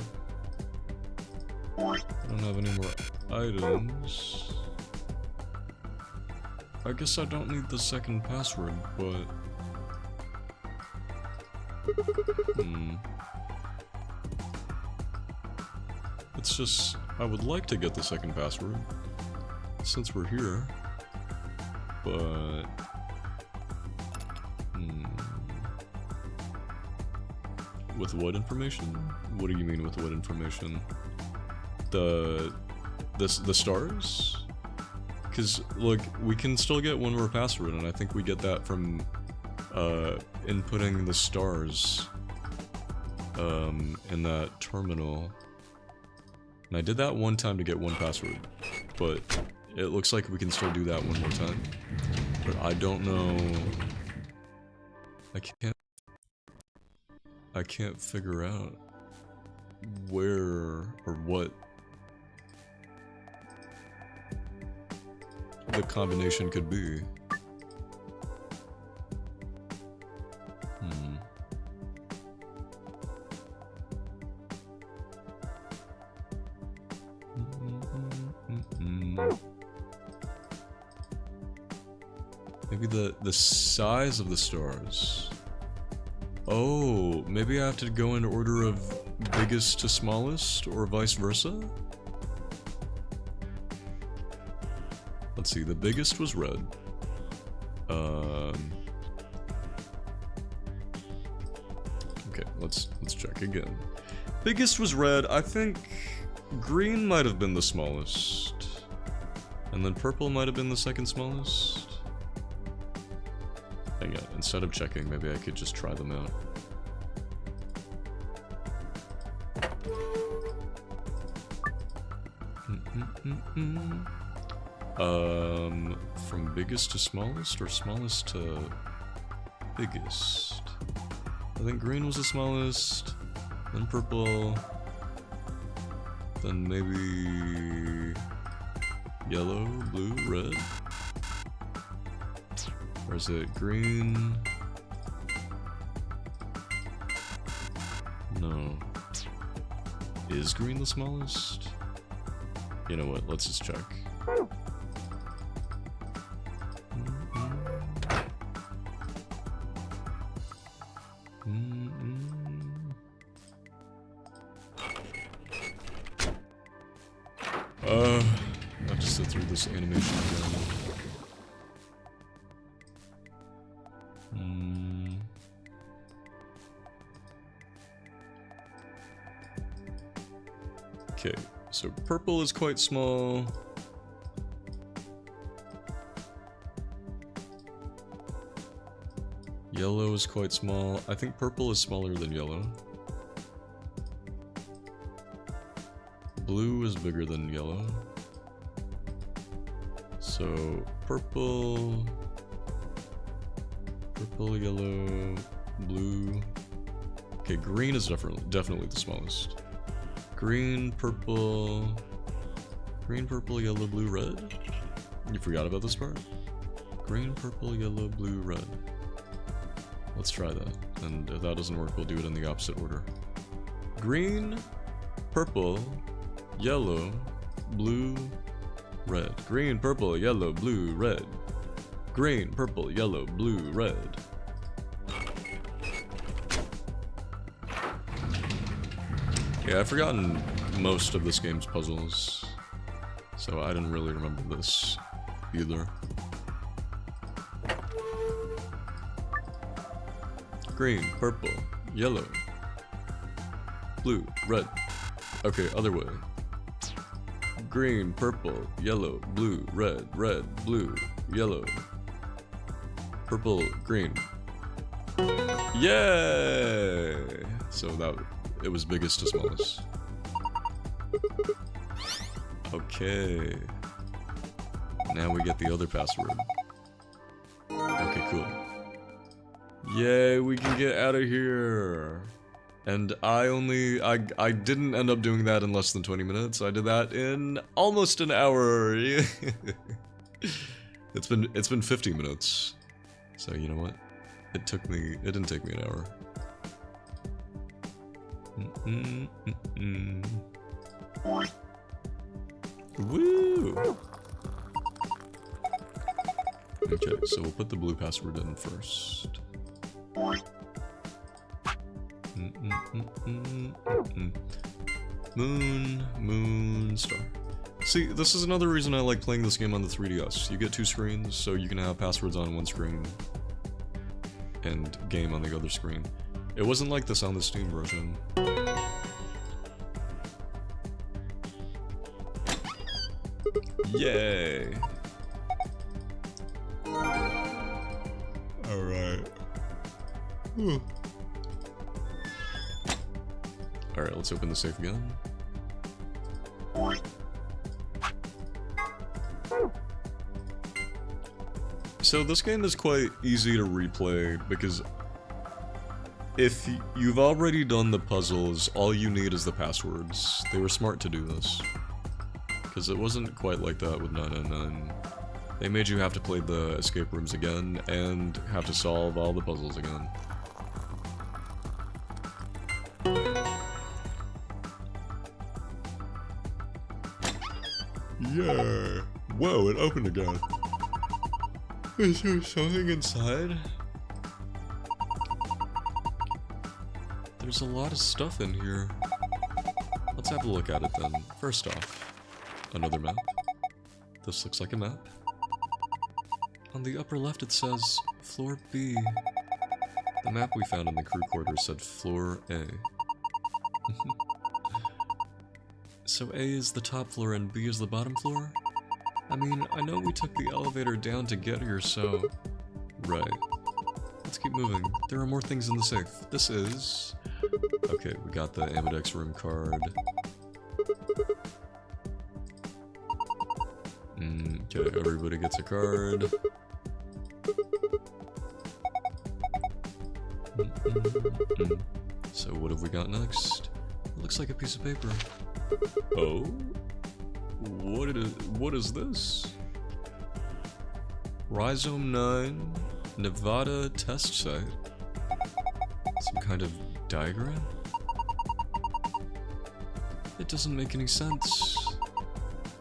I don't have any more items. I guess I don't need the second password, but... It's just... I would like to get the second password, since we're here, but... With what information? What do you mean with what information? The stars? Because, look, we can still get 1 more password, and I think we get that from inputting the stars in that terminal. And I did that 1 time to get 1 password, but it looks like we can still do that 1 more time. But I don't know... I can't figure out where or what the combination could be. Maybe the size of the stars. Oh, maybe I have to go in order of biggest to smallest, or vice versa? Let's see, the biggest was red. Okay, let's check again. Biggest was red. I think green might have been the smallest. And then purple might have been the second smallest. Hang on, instead of checking, maybe I could just try them out. From biggest to smallest, or smallest to biggest? I think green was the smallest, then purple, then maybe yellow, blue, red? Or is it green? No. Is green the smallest? You know what, let's just check. I have to sit through this animation again. Okay, so purple is quite small. Yellow is quite small. I think purple is smaller than yellow. Blue is bigger than yellow. So purple, yellow, blue. Okay, green is definitely the smallest. Green, purple, yellow, blue, red. You forgot about this part? Green, purple, yellow, blue, red. Let's try that. And if that doesn't work, we'll do it in the opposite order. Green, purple, yellow, blue, red. Green, purple, yellow, blue, red. Green, purple, yellow, blue, red. Yeah, I've forgotten most of this game's puzzles, so I didn't really remember this either. Green, purple, yellow, blue, red. Okay, other way. Green, purple, yellow, blue, red, blue, yellow, purple, green. Yay! So it was biggest to smallest. Okay. Now we get the other password. Okay, cool. Yay, we can get out of here. And I didn't end up doing that in less than 20 minutes. I did that in almost an hour. It's been 50 minutes. So you know what? It didn't take me an hour. Woo! Okay, so we'll put the blue password in first. Moon, star. See, this is another reason I like playing this game on the 3DS. You get two screens, so you can have passwords on one screen and game on the other screen. It wasn't like this on the Steam version. Yay! Alright. Alright, let's open the safe again. So this game is quite easy to replay because if you've already done the puzzles, all you need is the passwords. They were smart to do this. Because it wasn't quite like that with 999. They made you have to play the escape rooms again and have to solve all the puzzles again. Yeah. Whoa, it opened again. Is there something inside? There's a lot of stuff in here. Let's have a look at it then. First off, another map. This looks like a map. On the upper left it says Floor B. The map we found in the crew quarters said Floor A. So A is the top floor and B is the bottom floor? I mean, I know we took the elevator down to get here, so... Right. Let's keep moving. There are more things in the safe. This is... Okay, we got the Amadex room card. Okay, everybody gets a card. So what have we got next? It looks like a piece of paper. Oh? What is this? Rhizome 9, Nevada test site. Some kind of diagram? It doesn't make any sense.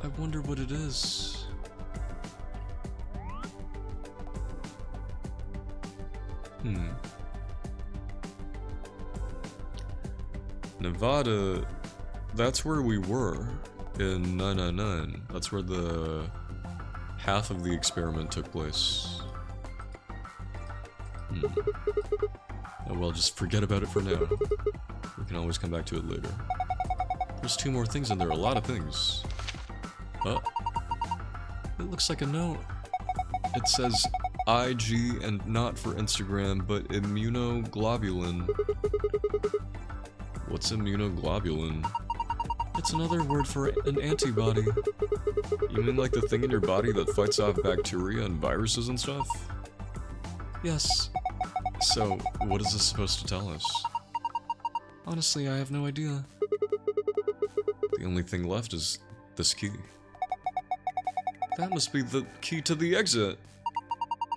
I wonder what it is. Nevada, that's where we were in 999. That's where the half of the experiment took place. Oh well, just forget about it for now. We can always come back to it later. There's 2 more things in there, a lot of things. Oh. It looks like a note. It says IG and not for Instagram, but immunoglobulin. What's immunoglobulin? It's another word for an antibody. You mean like the thing in your body that fights off bacteria and viruses and stuff? Yes. So, what is this supposed to tell us? Honestly, I have no idea. The only thing left is this key. That must be the key to the exit.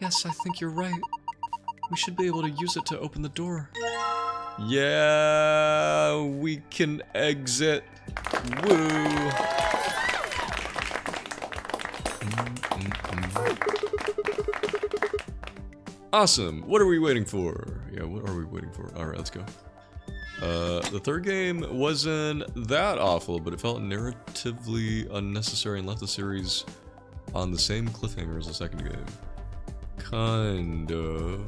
Yes, I think you're right. We should be able to use it to open the door. Yeah, we can exit. Woo! Awesome. What are we waiting for? Yeah, what are we waiting for? Alright, let's go. The third game wasn't that awful, but it felt narratively unnecessary and left the series on the same cliffhanger as the second game. Kind of.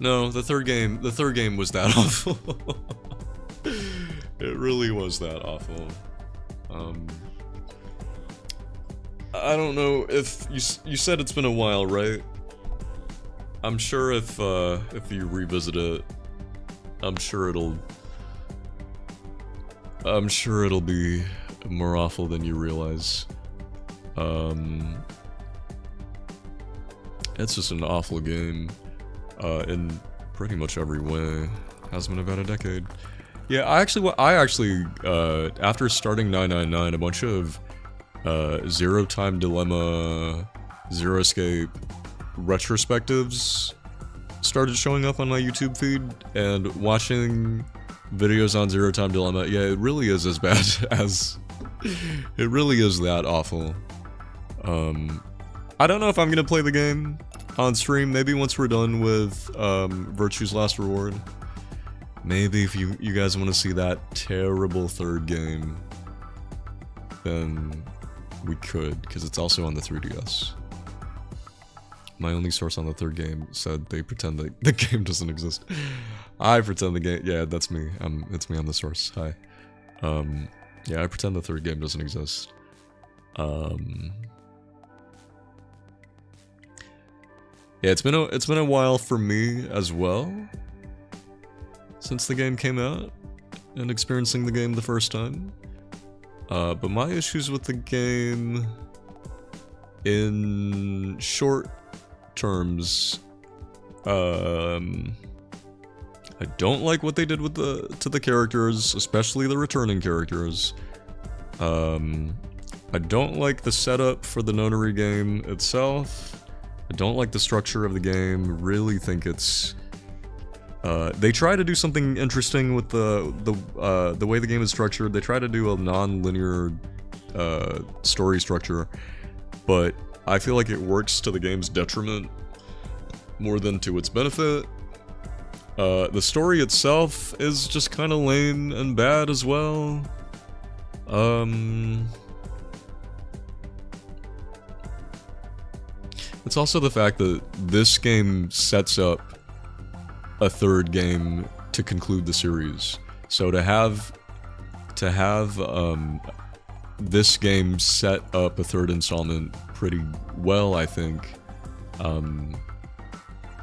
No, the third game was that awful. It really was that awful. I don't know if you said it's been a while, right? I'm sure if you revisit it, I'm sure it'll be more awful than you realize. It's just an awful game, in pretty much every way. Has been about a decade. Yeah, I actually, after starting 999, a bunch of Zero Time Dilemma, Zero Escape retrospectives started showing up on my YouTube feed, and watching videos on Zero Time Dilemma, yeah, it really is as bad as... it really is that awful. I don't know if I'm gonna play the game on stream. Maybe once we're done with Virtue's Last Reward. Maybe if you guys want to see that terrible third game, then we could, because it's also on the 3DS. My only source on the third game said they pretend that the game doesn't exist. I pretend the game... Yeah, that's me. It's me, I'm the source. Hi. Yeah, I pretend the third game doesn't exist. Yeah, it's been a while for me as well since the game came out and experiencing the game the first time. But my issues with the game in short terms, I don't like what they did with to the characters, especially the returning characters. I don't like the setup for the notary game itself. I don't like the structure of the game. Really think it's they try to do something interesting with the way the game is structured. They try to do a non-linear story structure, but I feel like it works to the game's detriment more than to its benefit. The story itself is just kind of lame and bad as well. It's also the fact that this game sets up a third game to conclude the series. So to have this game set up a third installment pretty well, I think,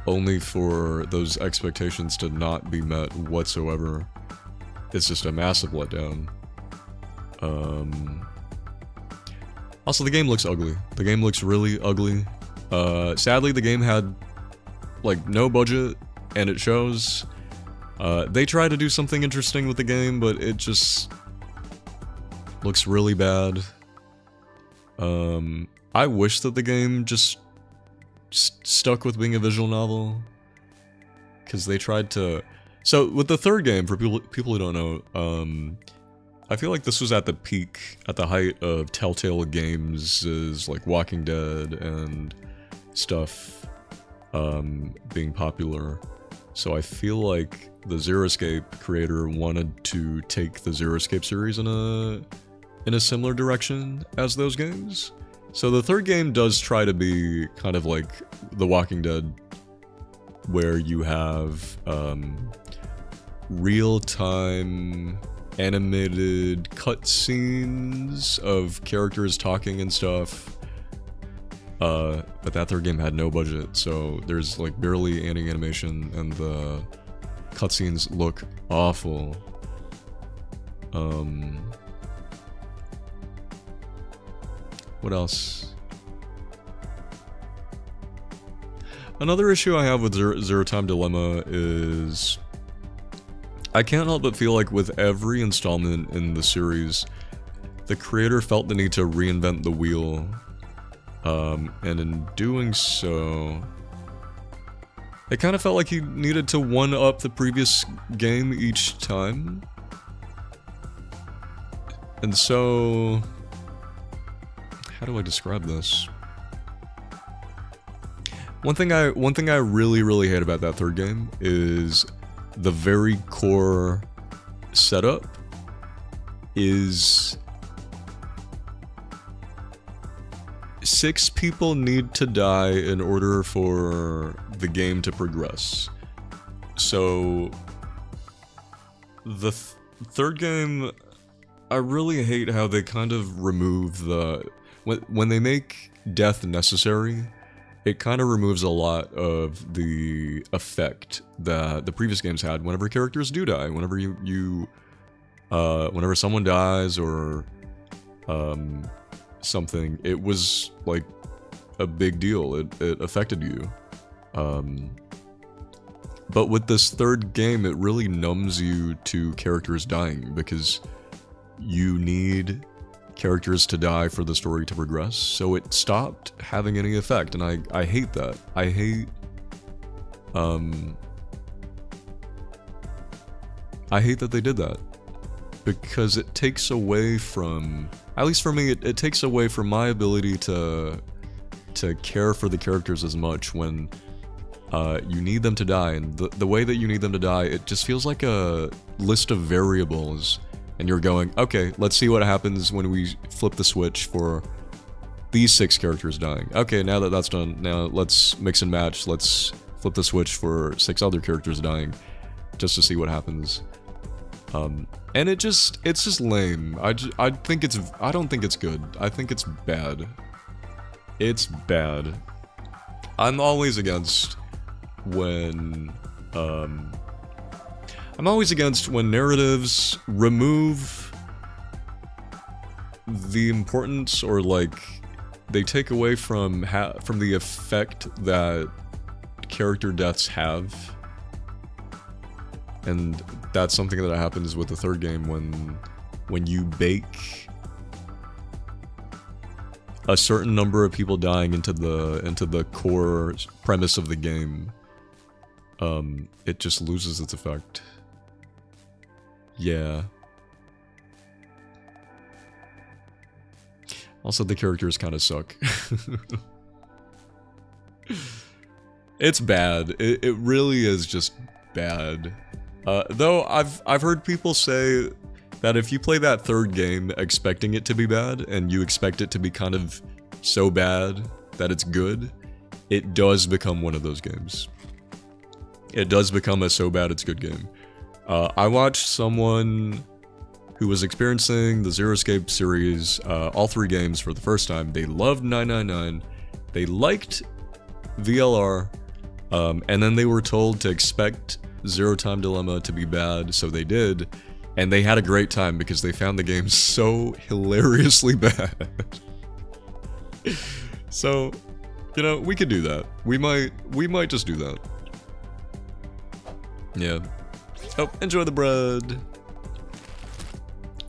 only for those expectations to not be met whatsoever. It's just a massive letdown. Also, the game looks ugly. The game looks really ugly. Sadly, the game had, like, no budget, and it shows. They tried to do something interesting with the game, but it just looks really bad. I wish that the game just stuck with being a visual novel, because they tried to... So, with the third game, for people who don't know, I feel like this was at the peak, at the height of Telltale Games' like Walking Dead and stuff being popular. So I feel like the Zero Escape creator wanted to take the Zero Escape series in a similar direction as those games. So the third game does try to be kind of like The Walking Dead, where you have real-time animated cutscenes of characters talking and stuff. But that third game had no budget, so there's like barely any animation, and the cutscenes look awful. What else? Another issue I have with Zero Time Dilemma is I can't help but feel like with every installment in the series, the creator felt the need to reinvent the wheel, and in doing so, it kind of felt like he needed to one-up the previous game each time. And so, how do I describe this? One thing I really hate about that third game is the very core setup is 6 people need to die in order for the game to progress. So the third game, I really hate how they kind of remove the... When they make death necessary, it kind of removes a lot of the effect that the previous games had whenever characters do die. Whenever whenever someone dies or something, it was like a big deal. It affected you. But with this third game, it really numbs you to characters dying, because you need characters to die for the story to progress, so it stopped having any effect, and I hate that. I hate that they did that, because it takes away from, at least for me, it takes away from my ability to care for the characters as much when you need them to die, and the way that you need them to die, it just feels like a list of variables. And you're going, okay, let's see what happens when we flip the switch for these 6 characters dying. Okay, now that that's done, now let's mix and match. Let's flip the switch for 6 other characters dying, just to see what happens. And it's just lame. I don't think it's good. I think it's bad. It's bad. I'm always against when narratives remove the importance, or like they take away from the effect that character deaths have. And that's something that happens with the third game when you bake a certain number of people dying into the core premise of the game. It just loses its effect. Yeah. Also, the characters kind of suck. It's bad. It really is just bad. Though I've heard people say that if you play that third game expecting it to be bad, and you expect it to be kind of so bad that it's good, it does become one of those games. It does become a so bad it's good game. I watched someone who was experiencing the Zero Escape series, all 3 games for the first time. They loved 999, they liked VLR, and then they were told to expect Zero Time Dilemma to be bad, so they did, and they had a great time because they found the game so hilariously bad. So, you know, we could do that. We might just do that. Yeah. Oh, enjoy the bread.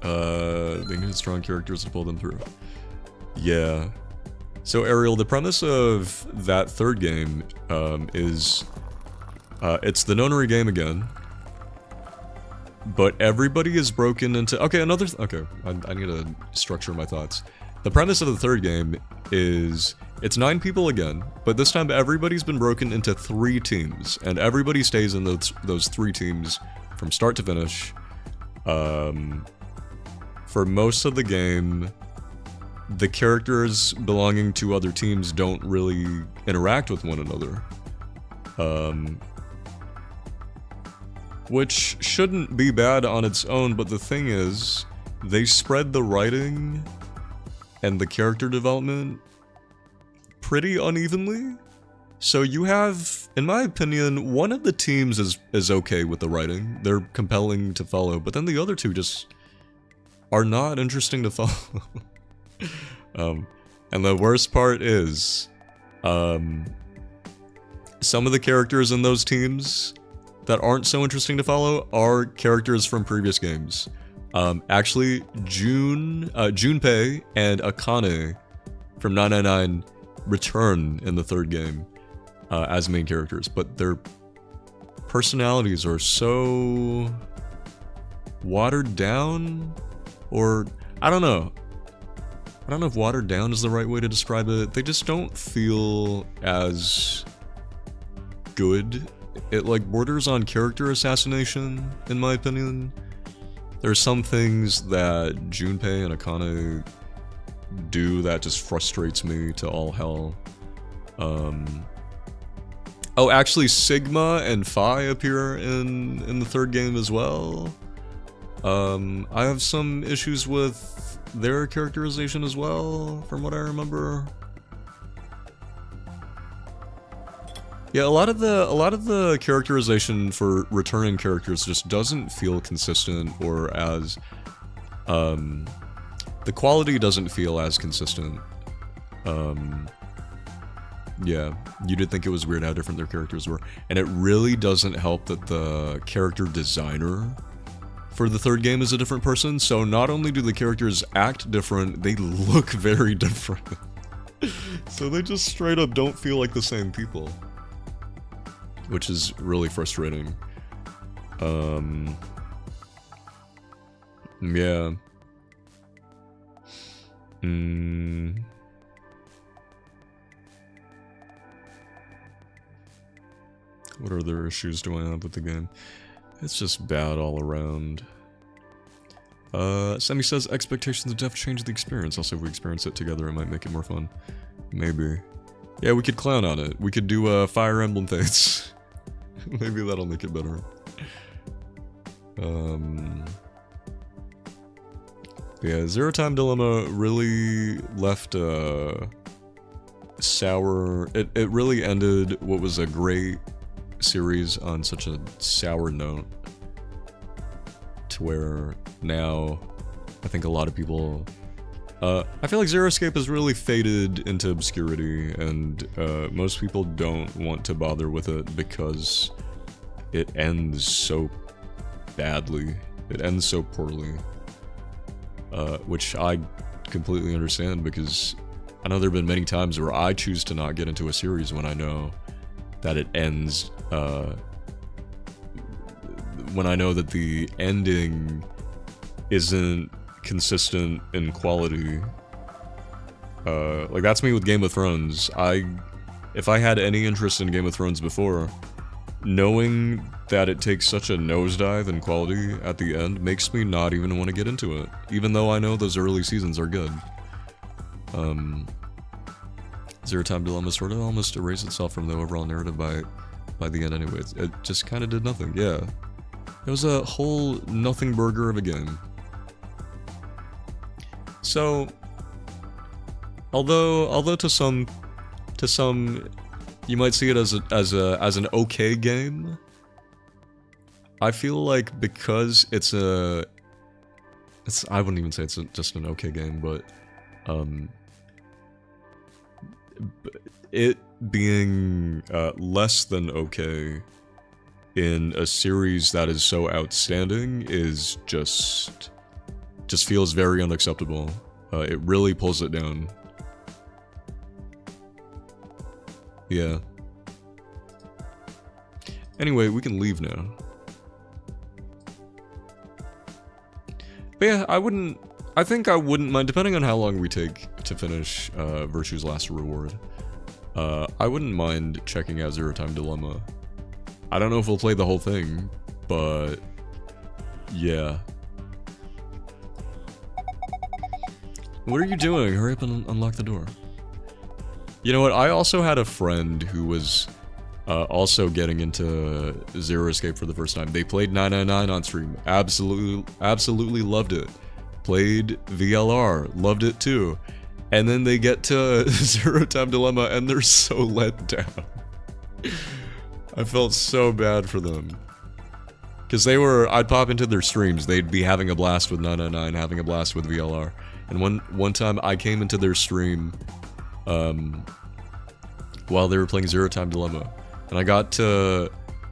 They need strong characters to pull them through. Yeah. So Ariel, the premise of that third game is it's the nonary game again, but everybody is broken into. Okay, okay, I need to structure my thoughts. The premise of the third game is it's 9 people again, but this time everybody's been broken into 3 teams, and everybody stays in those 3 teams from start to finish. For most of the game, the characters belonging to other teams don't really interact with one another. Which shouldn't be bad on its own, but the thing is, they spread the writing and the character development pretty unevenly. So you have, in my opinion, one of the teams is okay with the writing. They're compelling to follow, but then the other 2 just are not interesting to follow. And the worst part is, some of the characters in those teams that aren't so interesting to follow are characters from previous games. Actually, Junpei and Akane from 999 return in the third game as main characters, but their personalities are so watered down, or I don't know. I don't know if watered down is the right way to describe it. They just don't feel as good. It like borders on character assassination, in my opinion. There are some things that Junpei and Akane do that just frustrates me to all hell. Oh, actually, Sigma and Phi appear in the third game as well. I have some issues with their characterization as well, from what I remember. Yeah, a lot of the characterization for returning characters just doesn't feel consistent, or as the quality doesn't feel as consistent. Yeah, you did think it was weird how different their characters were, and it really doesn't help that the character designer for the third game is a different person, so not only do the characters act different, they look very different. So they just straight up don't feel like the same people, which is really frustrating. Yeah. What other issues do I have with the game? It's just bad all around. Semi says, expectations of death change the experience. Also, if we experience it together, it might make it more fun. Maybe. Yeah, we could clown on it. We could do Fire Emblem Fates. Maybe that'll make it better. Yeah, Zero Time Dilemma really left a sour... It really ended what was a great series on such a sour note, to where now I think a lot of people... I feel like Zero Escape has really faded into obscurity, and most people don't want to bother with it because it ends so badly. It ends so poorly. Which I completely understand, because I know there have been many times where I choose to not get into a series when I know that it ends, when I know that the ending isn't consistent in quality. Like, that's me with Game of Thrones. If I had any interest in Game of Thrones before, knowing that it takes such a nosedive in quality at the end makes me not even want to get into it, even though I know those early seasons are good. Zero Time Dilemma sort of almost erased itself from the overall narrative by the end anyway. It just kind of did nothing, yeah. It was a whole nothing burger of a game. So, although to some you might see it as an okay game, I feel like because I wouldn't even say it's just an okay game, but it being less than okay in a series that is so outstanding is just feels very unacceptable. It really pulls it down. Yeah. Anyway, we can leave now. But yeah, I think I wouldn't mind, depending on how long we take to finish Virtue's Last Reward. I wouldn't mind checking out Zero Time Dilemma. I don't know if we'll play the whole thing, but yeah. What are you doing? Hurry up and unlock the door. You know what? I also had a friend who was also getting into Zero Escape for the first time. They played 999 on stream. Absolutely loved it. Played VLR. Loved it too. And then they get to Zero Time Dilemma and they're so let down. I felt so bad for them. Because I'd pop into their streams. They'd be having a blast with 999, having a blast with VLR. And one time I came into their stream while they were playing Zero Time Dilemma. And I got to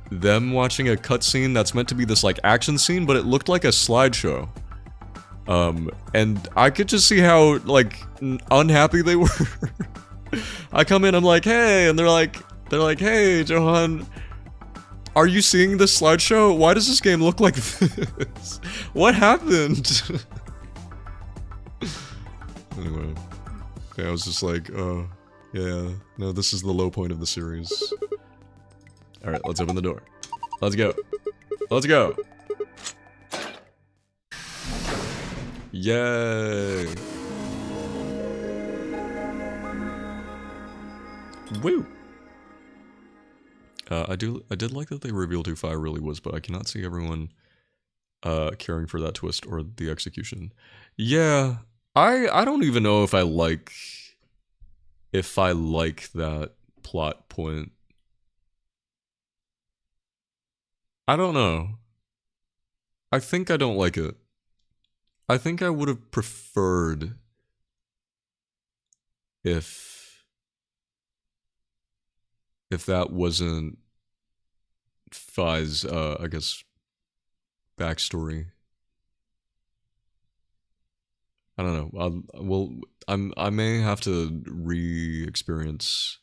them watching a cutscene that's meant to be this like action scene, but it looked like a slideshow. And I could just see how like unhappy they were. I come in, I'm like, hey, and they're like, hey, Johan, are you seeing this slideshow? Why does this game look like this? What happened? Anyway, yeah, I was just like, oh, yeah, no, this is the low point of the series. Alright, let's open the door. Let's go. Let's go. Yay. Woo. I did like that they revealed who Fire really was, but I cannot see everyone caring for that twist or the execution. Yeah, I don't even know if I like that plot point. I don't know. I think I don't like it. I think I would have preferred if that wasn't Fi's, I guess, backstory. I don't know. I may have to re-experience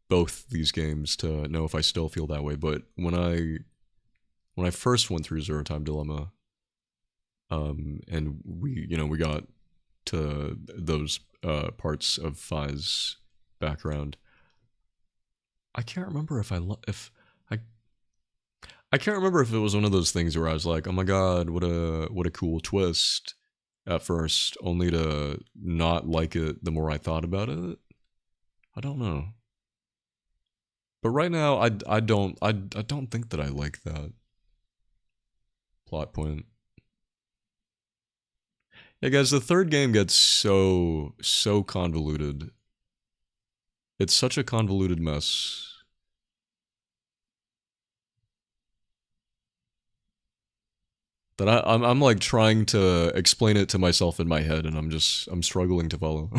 both these games to know if I still feel that way. But when I first went through Zero Time Dilemma, and we got to those parts of Fi's background, I can't remember if I can't remember if it was one of those things where I was like, oh my god, what a cool twist at first, only to not like it the more I thought about it. I don't know. But right now, I don't think that I like that plot point. Yeah, guys, the third game gets so convoluted. It's such a convoluted mess. That I'm like trying to explain it to myself in my head, and I'm struggling to follow.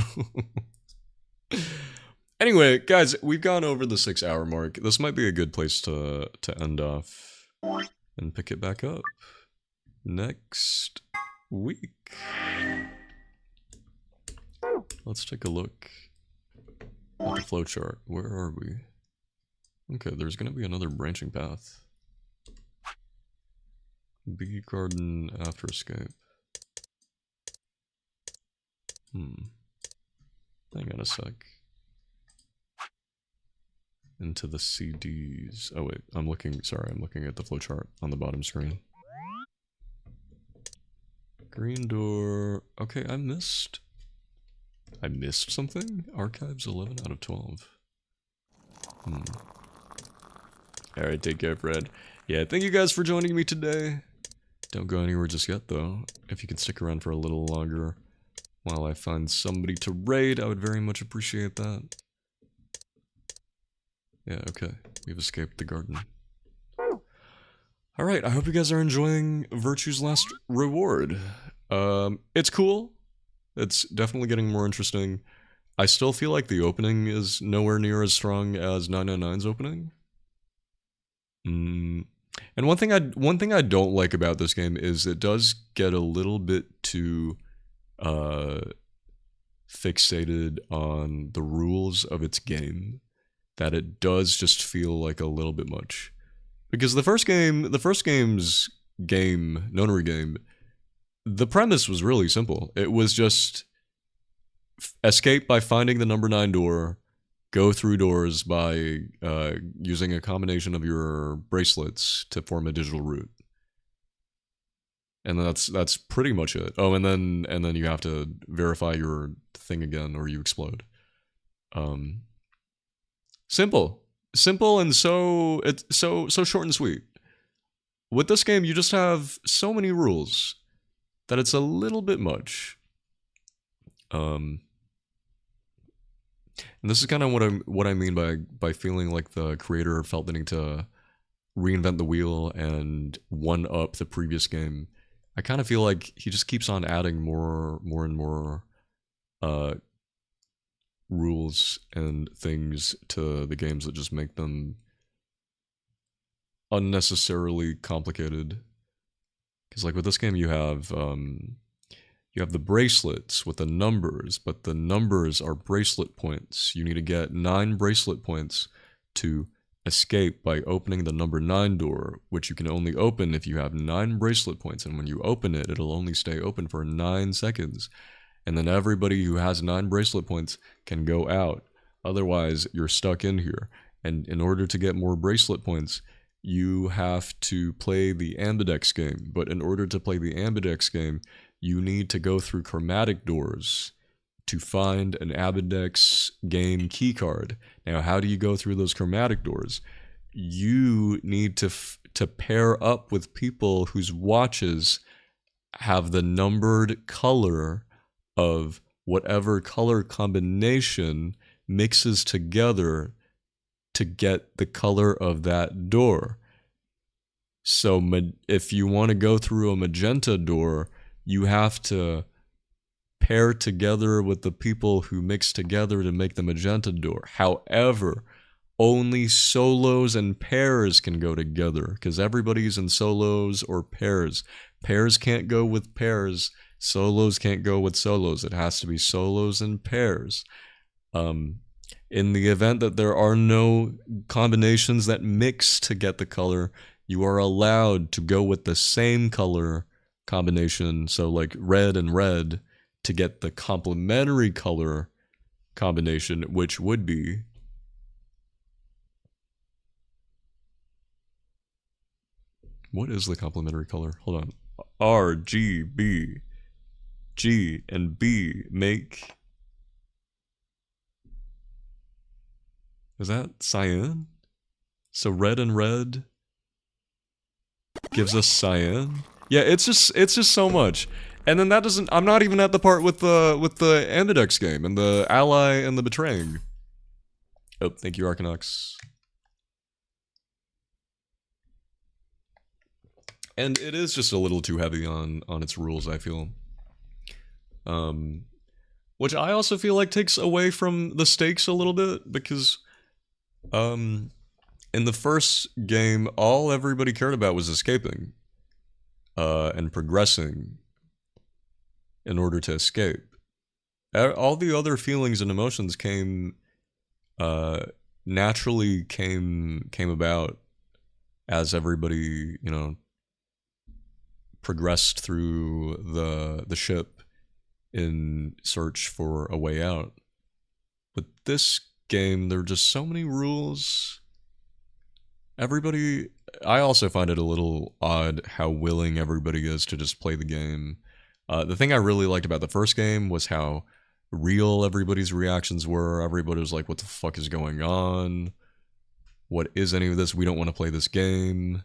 Anyway, guys, we've gone over the 6-hour mark. This might be a good place to end off and pick it back up next week. Let's take a look at the flowchart. Where are we? Okay, there's gonna be another branching path. Bee garden after escape. Hang on a sec. Into the CDs. Oh wait, I'm looking at the flowchart on the bottom screen. Green door. Okay, I missed something? Archives 11 out of 12. Alright, take care, Fred. Yeah, thank you guys for joining me today. Don't go anywhere just yet, though. If you can stick around for a little longer while I find somebody to raid, I would very much appreciate that. Yeah, okay. We've escaped the garden. Alright, I hope you guys are enjoying Virtue's Last Reward. It's cool. It's definitely getting more interesting. I still feel like the opening is nowhere near as strong as 999's opening. And one thing I don't like about this game is it does get a little bit too fixated on the rules of its game, that it does just feel like a little bit much. Because the first game's game, nonary game, the premise was really simple. It was just escape by finding the number 9 door, go through doors by using a combination of your bracelets to form a digital route. And that's pretty much it. Oh, and then you have to verify your thing again or you explode. Simple, and it's so short and sweet. With this game, you just have so many rules that it's a little bit much. And this is kind of what I mean by feeling like the creator felt the need to reinvent the wheel and one up the previous game. I kind of feel like he just keeps on adding more and more rules and things to the games that just make them unnecessarily complicated. Because like with this game, you have the bracelets with the numbers, but the numbers are bracelet points. You need to get 9 bracelet points to escape by opening the number 9 door, which you can only open if you have 9 bracelet points. And when you open it, it'll only stay open for 9 seconds. And then everybody who has 9 bracelet points can go out. Otherwise, you're stuck in here. And in order to get more bracelet points, you have to play the ambidex game. But in order to play the ambidex game, you need to go through chromatic doors to find an ambidex game keycard. Now, how do you go through those chromatic doors? You need to pair up with people whose watches have the numbered color of whatever color combination mixes together to get the color of that door. So if you want to go through a magenta door, you have to pair together with the people who mix together to make the magenta door. However, only solos and pairs can go together because everybody's in solos or pairs. Pairs can't go with pairs. Solos can't go with solos. It has to be solos and pairs. In the event that there are no combinations that mix to get the color, you are allowed to go with the same color combination, so like red and red, to get the complementary color combination, which would be what is the complementary color? Hold on. R, G, B. G and B make... Is that cyan? So red and red gives us cyan. Yeah, it's just so much. And then that doesn't... I'm not even at the part with the ambidex game and the ally and the betraying. Oh, thank you, Arcanox. And it is just a little too heavy on its rules, I feel. Which I also feel like takes away from the stakes a little bit, because in the first game, all everybody cared about was escaping and progressing in order to escape. All the other feelings and emotions naturally came about as everybody, you know, progressed through the ship in search for a way out. But this game, there are just so many rules. I also find it a little odd how willing everybody is to just play the game. The thing I really liked about the first game was how real everybody's reactions were. Everybody was like, what the fuck is going on? What is any of this? We don't want to play this game.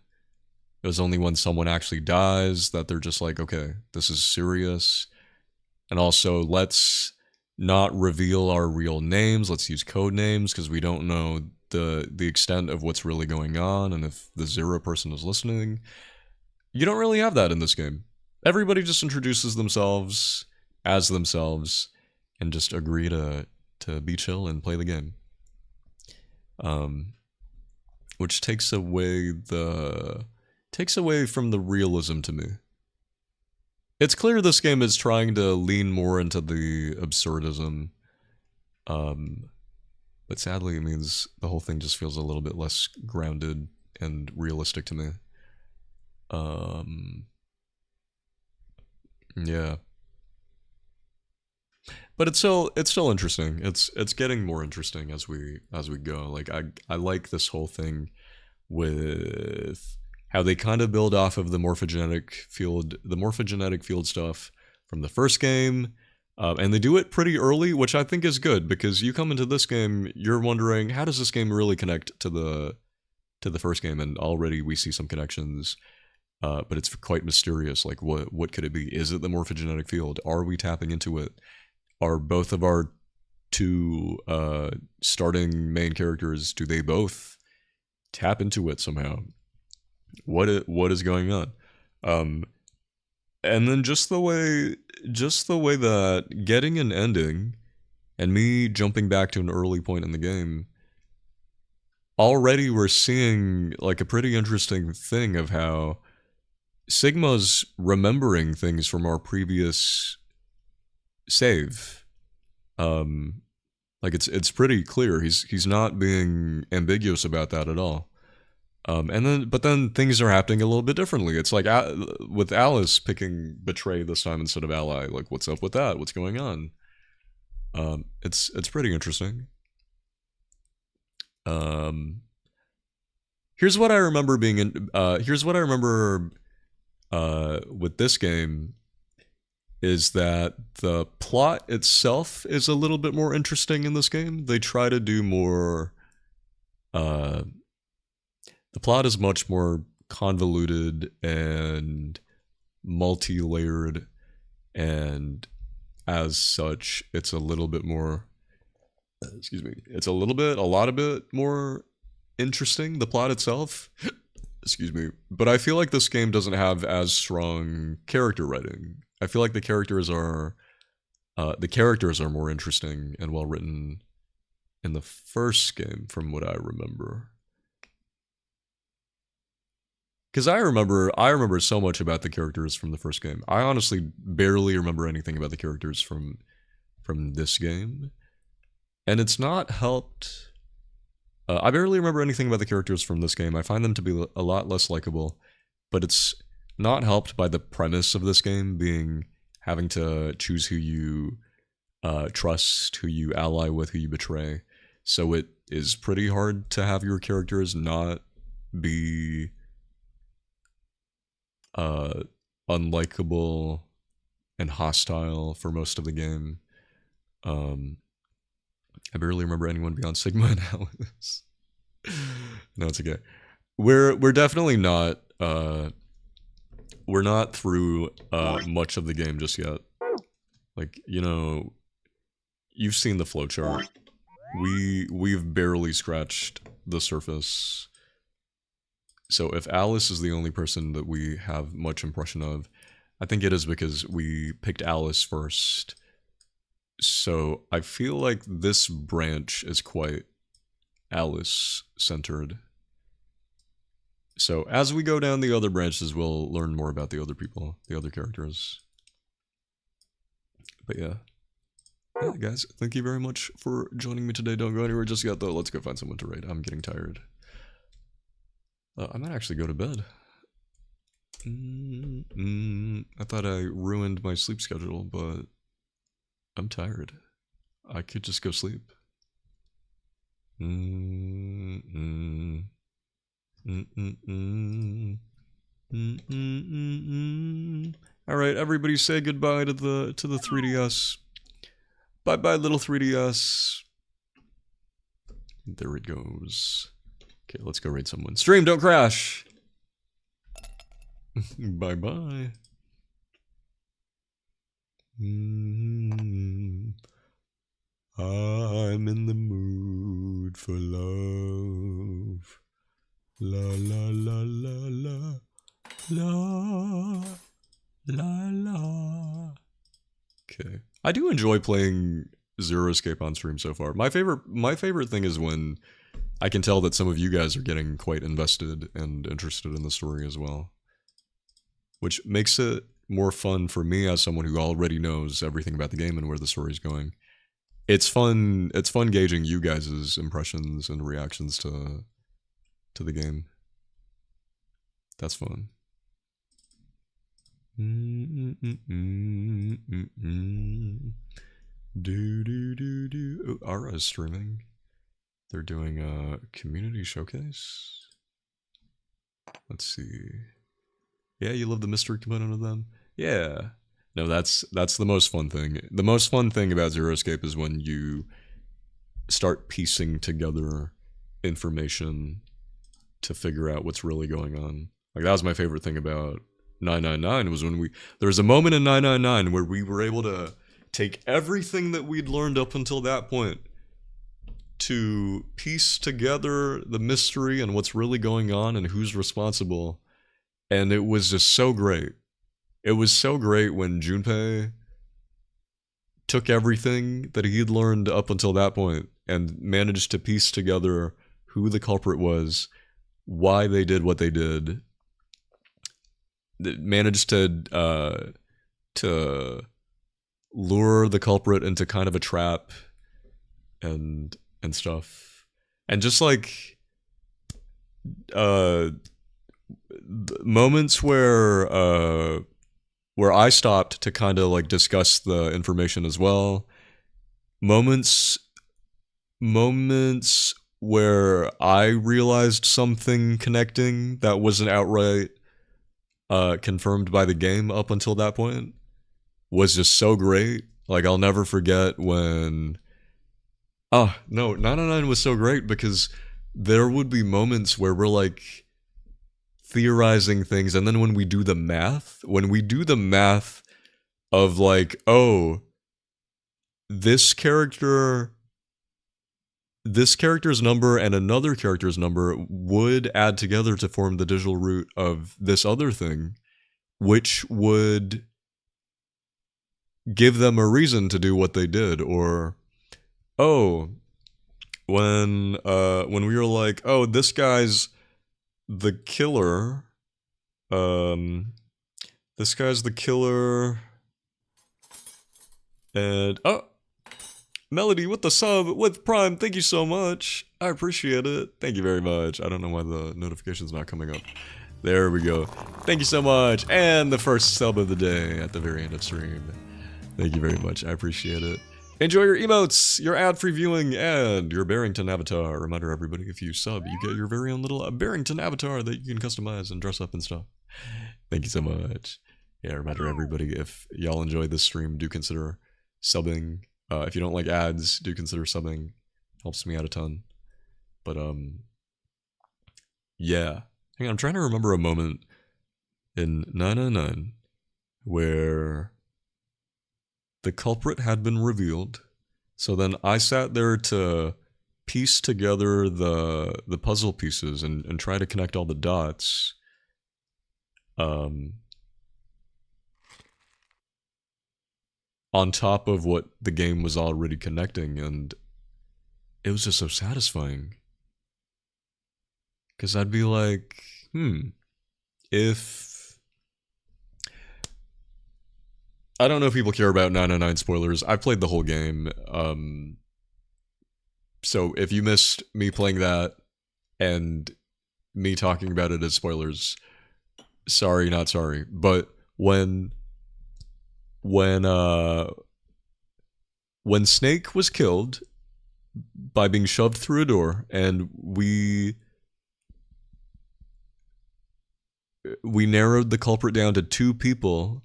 It was only when someone actually dies that they're just like, okay, this is serious. And also, let's not reveal our real names. Let's use code names because we don't know the extent of what's really going on and if the zero person is listening. You don't really have that in this game. Everybody just introduces themselves as themselves and just agree to to be chill and play the game. Which takes away from the realism to me. It's clear this game is trying to lean more into the absurdism. But sadly it means the whole thing just feels a little bit less grounded and realistic to me. Yeah. But it's still interesting. It's getting more interesting as we go. Like I like this whole thing with how they kind of build off of the morphogenetic field stuff from the first game. And they do it pretty early, which I think is good, because you come into this game, you're wondering, how does this game really connect to the first game? And already we see some connections, but it's quite mysterious. Like, what could it be? Is it the morphogenetic field? Are we tapping into it? Are both of our two starting main characters, do they both tap into it somehow? What is going on? And then just the way that getting an ending and me jumping back to an early point in the game, already we're seeing like a pretty interesting thing of how Sigma's remembering things from our previous save. Like it's pretty clear. He's not being ambiguous about that at all. But then things are happening a little bit differently. It's like with Alice picking betray this time instead of ally. Like, what's up with that? What's going on? It's pretty interesting. Here's what I remember with this game is that the plot itself is a little bit more interesting in this game. They try to do more. The plot is much more convoluted and multi-layered, and as such, it's a little bit more. It's a lot of bit more interesting. The plot itself. Excuse me, but I feel like this game doesn't have as strong character writing. I feel like the characters are more interesting and well written in the first game, from what I remember. Because I remember so much about the characters from the first game. I honestly barely remember anything about the characters from this game, and it's not helped. I barely remember anything about the characters from this game. I find them to be a lot less likable, but it's not helped by the premise of this game being having to choose who you trust, who you ally with, who you betray. So it is pretty hard to have your characters not be unlikable and hostile for most of the game. I barely remember anyone beyond Sigma and Alice. No, it's okay. We're definitely not we're not through much of the game just yet. Like, you know, you've seen the flowchart. We've barely scratched the surface. So if Alice is the only person that we have much impression of, I think it is because we picked Alice first. So I feel like this branch is quite Alice-centered. So as we go down the other branches, we'll learn more about the other people, the other characters. But yeah. Yeah, guys, thank you very much for joining me today. Don't go anywhere just yet, though. Let's go find someone to raid. I'm getting tired. I might actually go to bed. I thought I ruined my sleep schedule, but I'm tired. I could just go sleep. Alright, everybody say goodbye to the 3DS. Bye-bye, little 3DS. There it goes. Okay, let's go raid someone. Stream, don't crash! Bye-bye. I'm in the mood for love. La la la la la la la la. Okay. I do enjoy playing Zero Escape on stream so far. My favorite thing is when I can tell that some of you guys are getting quite invested and interested in the story as well, which makes it more fun for me as someone who already knows everything about the game and where the story's going. It's fun gauging you guys' impressions and reactions to the game. That's fun. Ara is streaming. They're doing a community showcase. Let's see. Yeah, you love the mystery component of them? Yeah. No, that's the most fun thing. The most fun thing about Zero Escape is when you start piecing together information to figure out what's really going on. Like, that was my favorite thing about 999 was when there was a moment in 999 where we were able to take everything that we'd learned up until that point to piece together the mystery and what's really going on and who's responsible. And it was just so great. It was so great when Junpei took everything that he'd learned up until that point and managed to piece together who the culprit was, why they did what they did. It managed to lure the culprit into kind of a trap and stuff. And just like moments where I stopped to kind of like discuss the information as well. Moments where I realized something connecting that wasn't outright confirmed by the game up until that point was just so great. Like, I'll never forget when... no, 999 was so great because there would be moments where we're like theorizing things, and then when we do the math of like, oh, this character's number and another character's number would add together to form the digital root of this other thing, which would give them a reason to do what they did. Or, oh, when we were like, oh, this guy's the killer, this guy's the killer, and, oh, Melody with the sub, with Prime, thank you so much. I appreciate it. Thank you very much. I don't know why the notification's not coming up. There we go. Thank you so much. And the first sub of the day at the very end of stream. Thank you very much. I appreciate it. Enjoy your emotes, your ad-free viewing, and your Barrington avatar. Reminder, everybody, if you sub, you get your very own little Barrington avatar that you can customize and dress up and stuff. Thank you so much. Yeah, reminder, everybody, if y'all enjoy this stream, do consider subbing. If you don't like ads, do consider subbing. Helps me out a ton. But, yeah. Hang on, I'm trying to remember a moment in 999 where the culprit had been revealed. So then I sat there to piece together the puzzle pieces and try to connect all the dots. On top of what the game was already connecting, and it was just so satisfying. Because I'd be like, if... I don't know if people care about 999 spoilers. I played the whole game. So if you missed me playing that and me talking about it as spoilers, sorry, not sorry. But when Snake was killed by being shoved through a door, and we narrowed the culprit down to two people,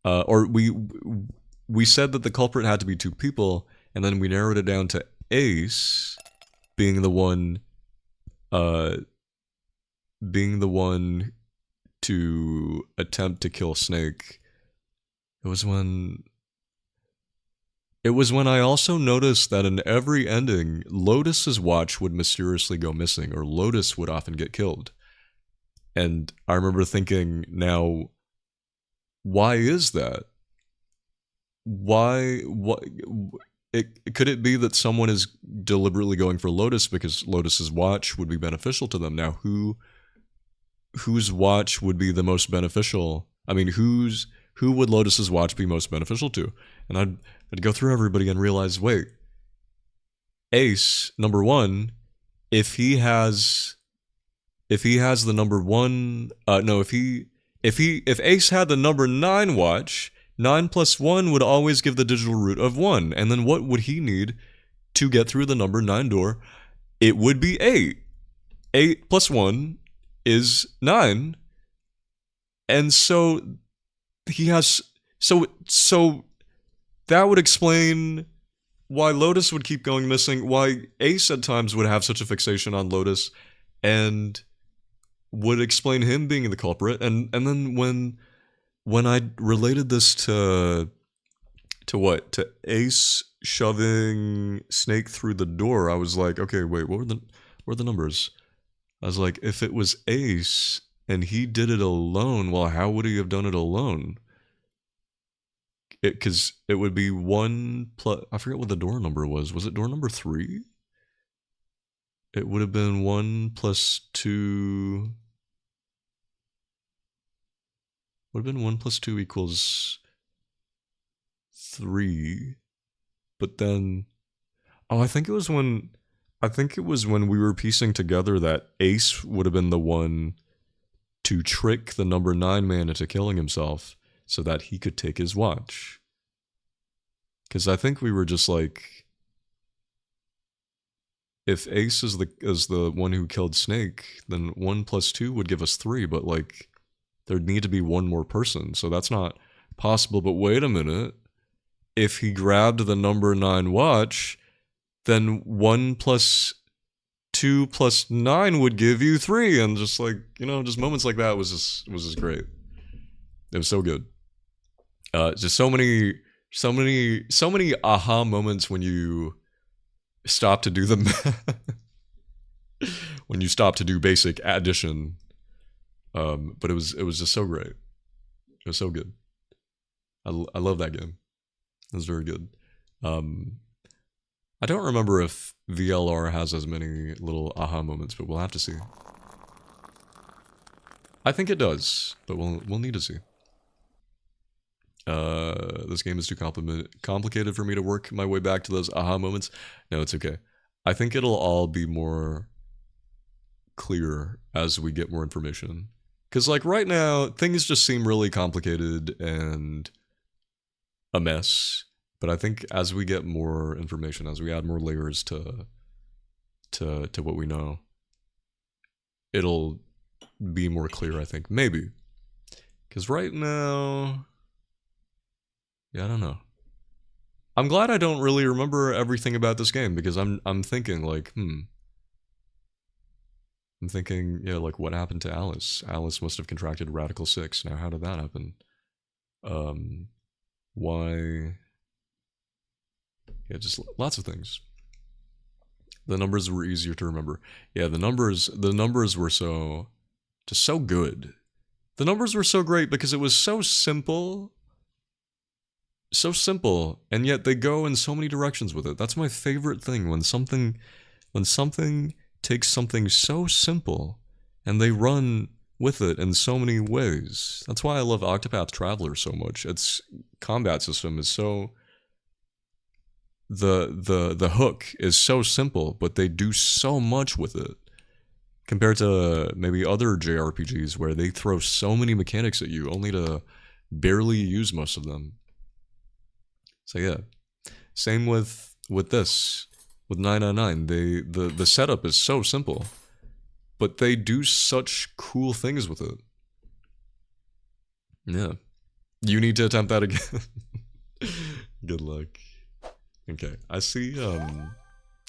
or we said that the culprit had to be two people, and then we narrowed it down to Ace being the one to attempt to kill Snake. It was when I also noticed that in every ending, Lotus's watch would mysteriously go missing, or Lotus would often get killed. And I remember thinking, now, why is that? why? What? Could it be that someone is deliberately going for Lotus because Lotus's watch would be beneficial to them? Now, whose watch would be the most beneficial? I mean, who would Lotus's watch be most beneficial to? And I'd go through everybody and realize, wait, Ace, number one, if Ace had the number 9 watch, 9 plus 1 would always give the digital root of 1. And then what would he need to get through the number 9 door? It would be 8. 8 plus 1 is 9. And so he has so that would explain why Lotus would keep going missing, why Ace at times would have such a fixation on Lotus, and would explain him being the culprit. And then when I related this to Ace shoving Snake through the door, I was like, okay, wait, what were the numbers? I was like, if it was Ace and he did it alone, well, how would he have done it alone? Because it would be 1 plus, I forget what the door number was. Was it door number 3? It would have been 1 plus 2. Would have been 1 plus 2 equals 3. But then, I think it was when we were piecing together that Ace would have been the one to trick the number 9 man into killing himself so that he could take his watch. Because I think we were just like, if Ace is the one who killed Snake, then 1 plus 2 would give us 3, but like, there'd need to be one more person, so that's not possible. But wait a minute, if he grabbed the number 9 watch, then 1 plus 2 plus 9 would give you 3, and just like, just moments like that was just great. It was so good. Just so many aha moments when you stop to do the math. When you stop to do basic addition. But it was just so great. It was so good. I love that game. It was very good. I don't remember if VLR has as many little aha moments, but we'll have to see. I think it does, but we'll need to see. This game is too complicated for me to work my way back to those aha moments. No, it's okay. I think it'll all be more clear as we get more information. Because, like, right now, things just seem really complicated and a mess. But I think as we get more information, as we add more layers to what we know, it'll be more clear, I think. Maybe. Because right now, yeah, I don't know. I'm glad I don't really remember everything about this game, because I'm thinking, like, I'm thinking, yeah, like, what happened to Alice? Alice must have contracted Radical 6. Now, how did that happen? Why? Yeah, just lots of things. The numbers were easier to remember. Yeah, the numbers were so good. The numbers were so great because it was so simple. So simple, and yet they go in so many directions with it. That's my favorite thing, when something takes something so simple and they run with it in so many ways. That's why I love Octopath Traveler so much. Its combat system is so, the hook is so simple, but they do so much with it compared to maybe other JRPGs where they throw so many mechanics at you only to barely use most of them. So yeah, same with this, with 999. The setup is so simple, but they do such cool things with it. Yeah, you need to attempt that again. Good luck. Okay, I see. Oh,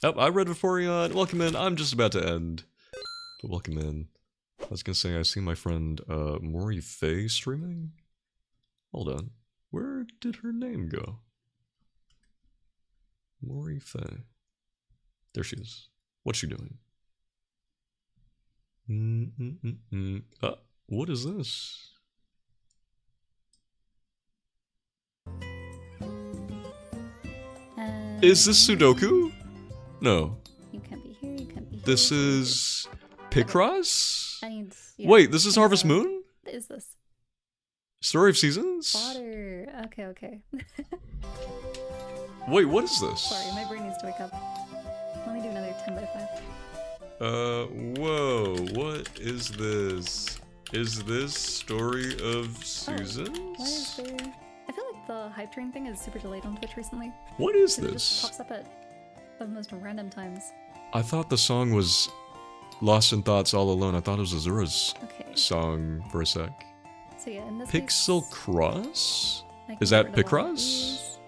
I read before you. Welcome in. I'm just about to end, but welcome in. I was gonna say I see my friend Mori Faye streaming. Hold on, where did her name go? Mori Faye. There she is. What's she doing? What is this? Is this Sudoku? No. You can't be here, you can't be here. This is Picross? I need, yeah, Wait, this is Harvest Moon? What is this? Story of Seasons? Water. Okay, okay. Wait, what is this? Sorry, my brain needs to wake up. Let me do another 10 by 5. Whoa, what is this? Is this Story of Seasons? Why is there... I feel like the hype train thing is super delayed on Twitch recently. What is It just this? pops up at the most random times. I thought the song was Lost in Thoughts All Alone. I thought it was Azura's Okay. song for a sec. So yeah, in this Pixel case, Cross? I can Is get that rid of all of Picross? these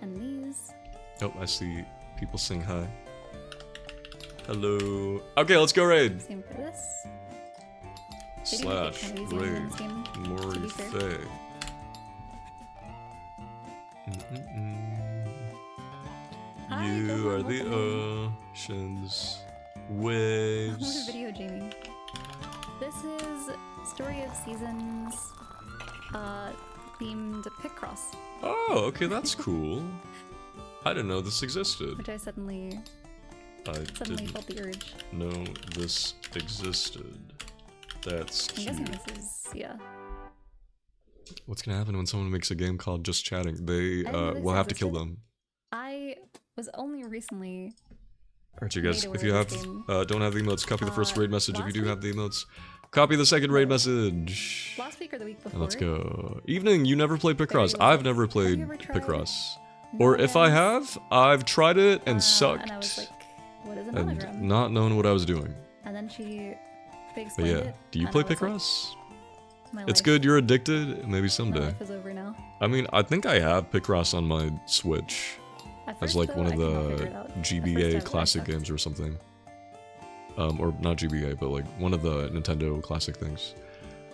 and these. Oh, I see people saying hi. Hello. Okay, let's go raid. Same for this. They do make it Slash kinda easy in raid. this game, to be Mori fair. Faye. Hi, You Gohan, are the welcome oceans, More waves. video, Jamie. This is Story of Seasons, themed Picross, Oh, okay, that's cool. I didn't know this existed. which I suddenly didn't felt the urge. know this existed. That's I'm guessing cute. this is, yeah. What's gonna happen when someone makes a game called Just Chatting? They I didn't know this will have to kill existed. them. I was only recently Alright, you guys, made if aware you of have this game. don't have the emotes, copy the first raid message. If you last do week? have the emotes, copy the second raid message. Last week or the week before. And let's go. Evening, you never played Picross. Very well. I've never played ever tried Picross. Or if I have, I've tried it and sucked. And I was like, what is a And monogram? not knowing what I was doing. And then they But explained yeah, it. do you and play I was like, Picross? my It's life- good, you're addicted. Maybe My someday. life is over now. I mean, I think I have Picross on my Switch. At As first, like though, one I of could not figure the it out. At first, I GBA was classic sucked. games or something. Or not GBA, but like one of the Nintendo classic things.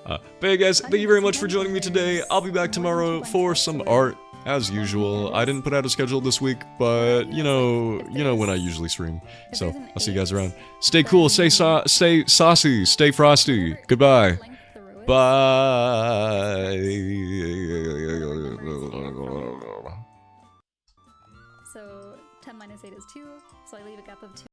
But hey guys, thank you very much for joining me today. I'll be back tomorrow for some art, as usual. I didn't put out a schedule this week, but you know when I usually stream. So I'll see you guys around. Stay cool, stay saucy, stay frosty. Goodbye. Bye. So 10 minus 8 is 2, so I leave a gap of 2.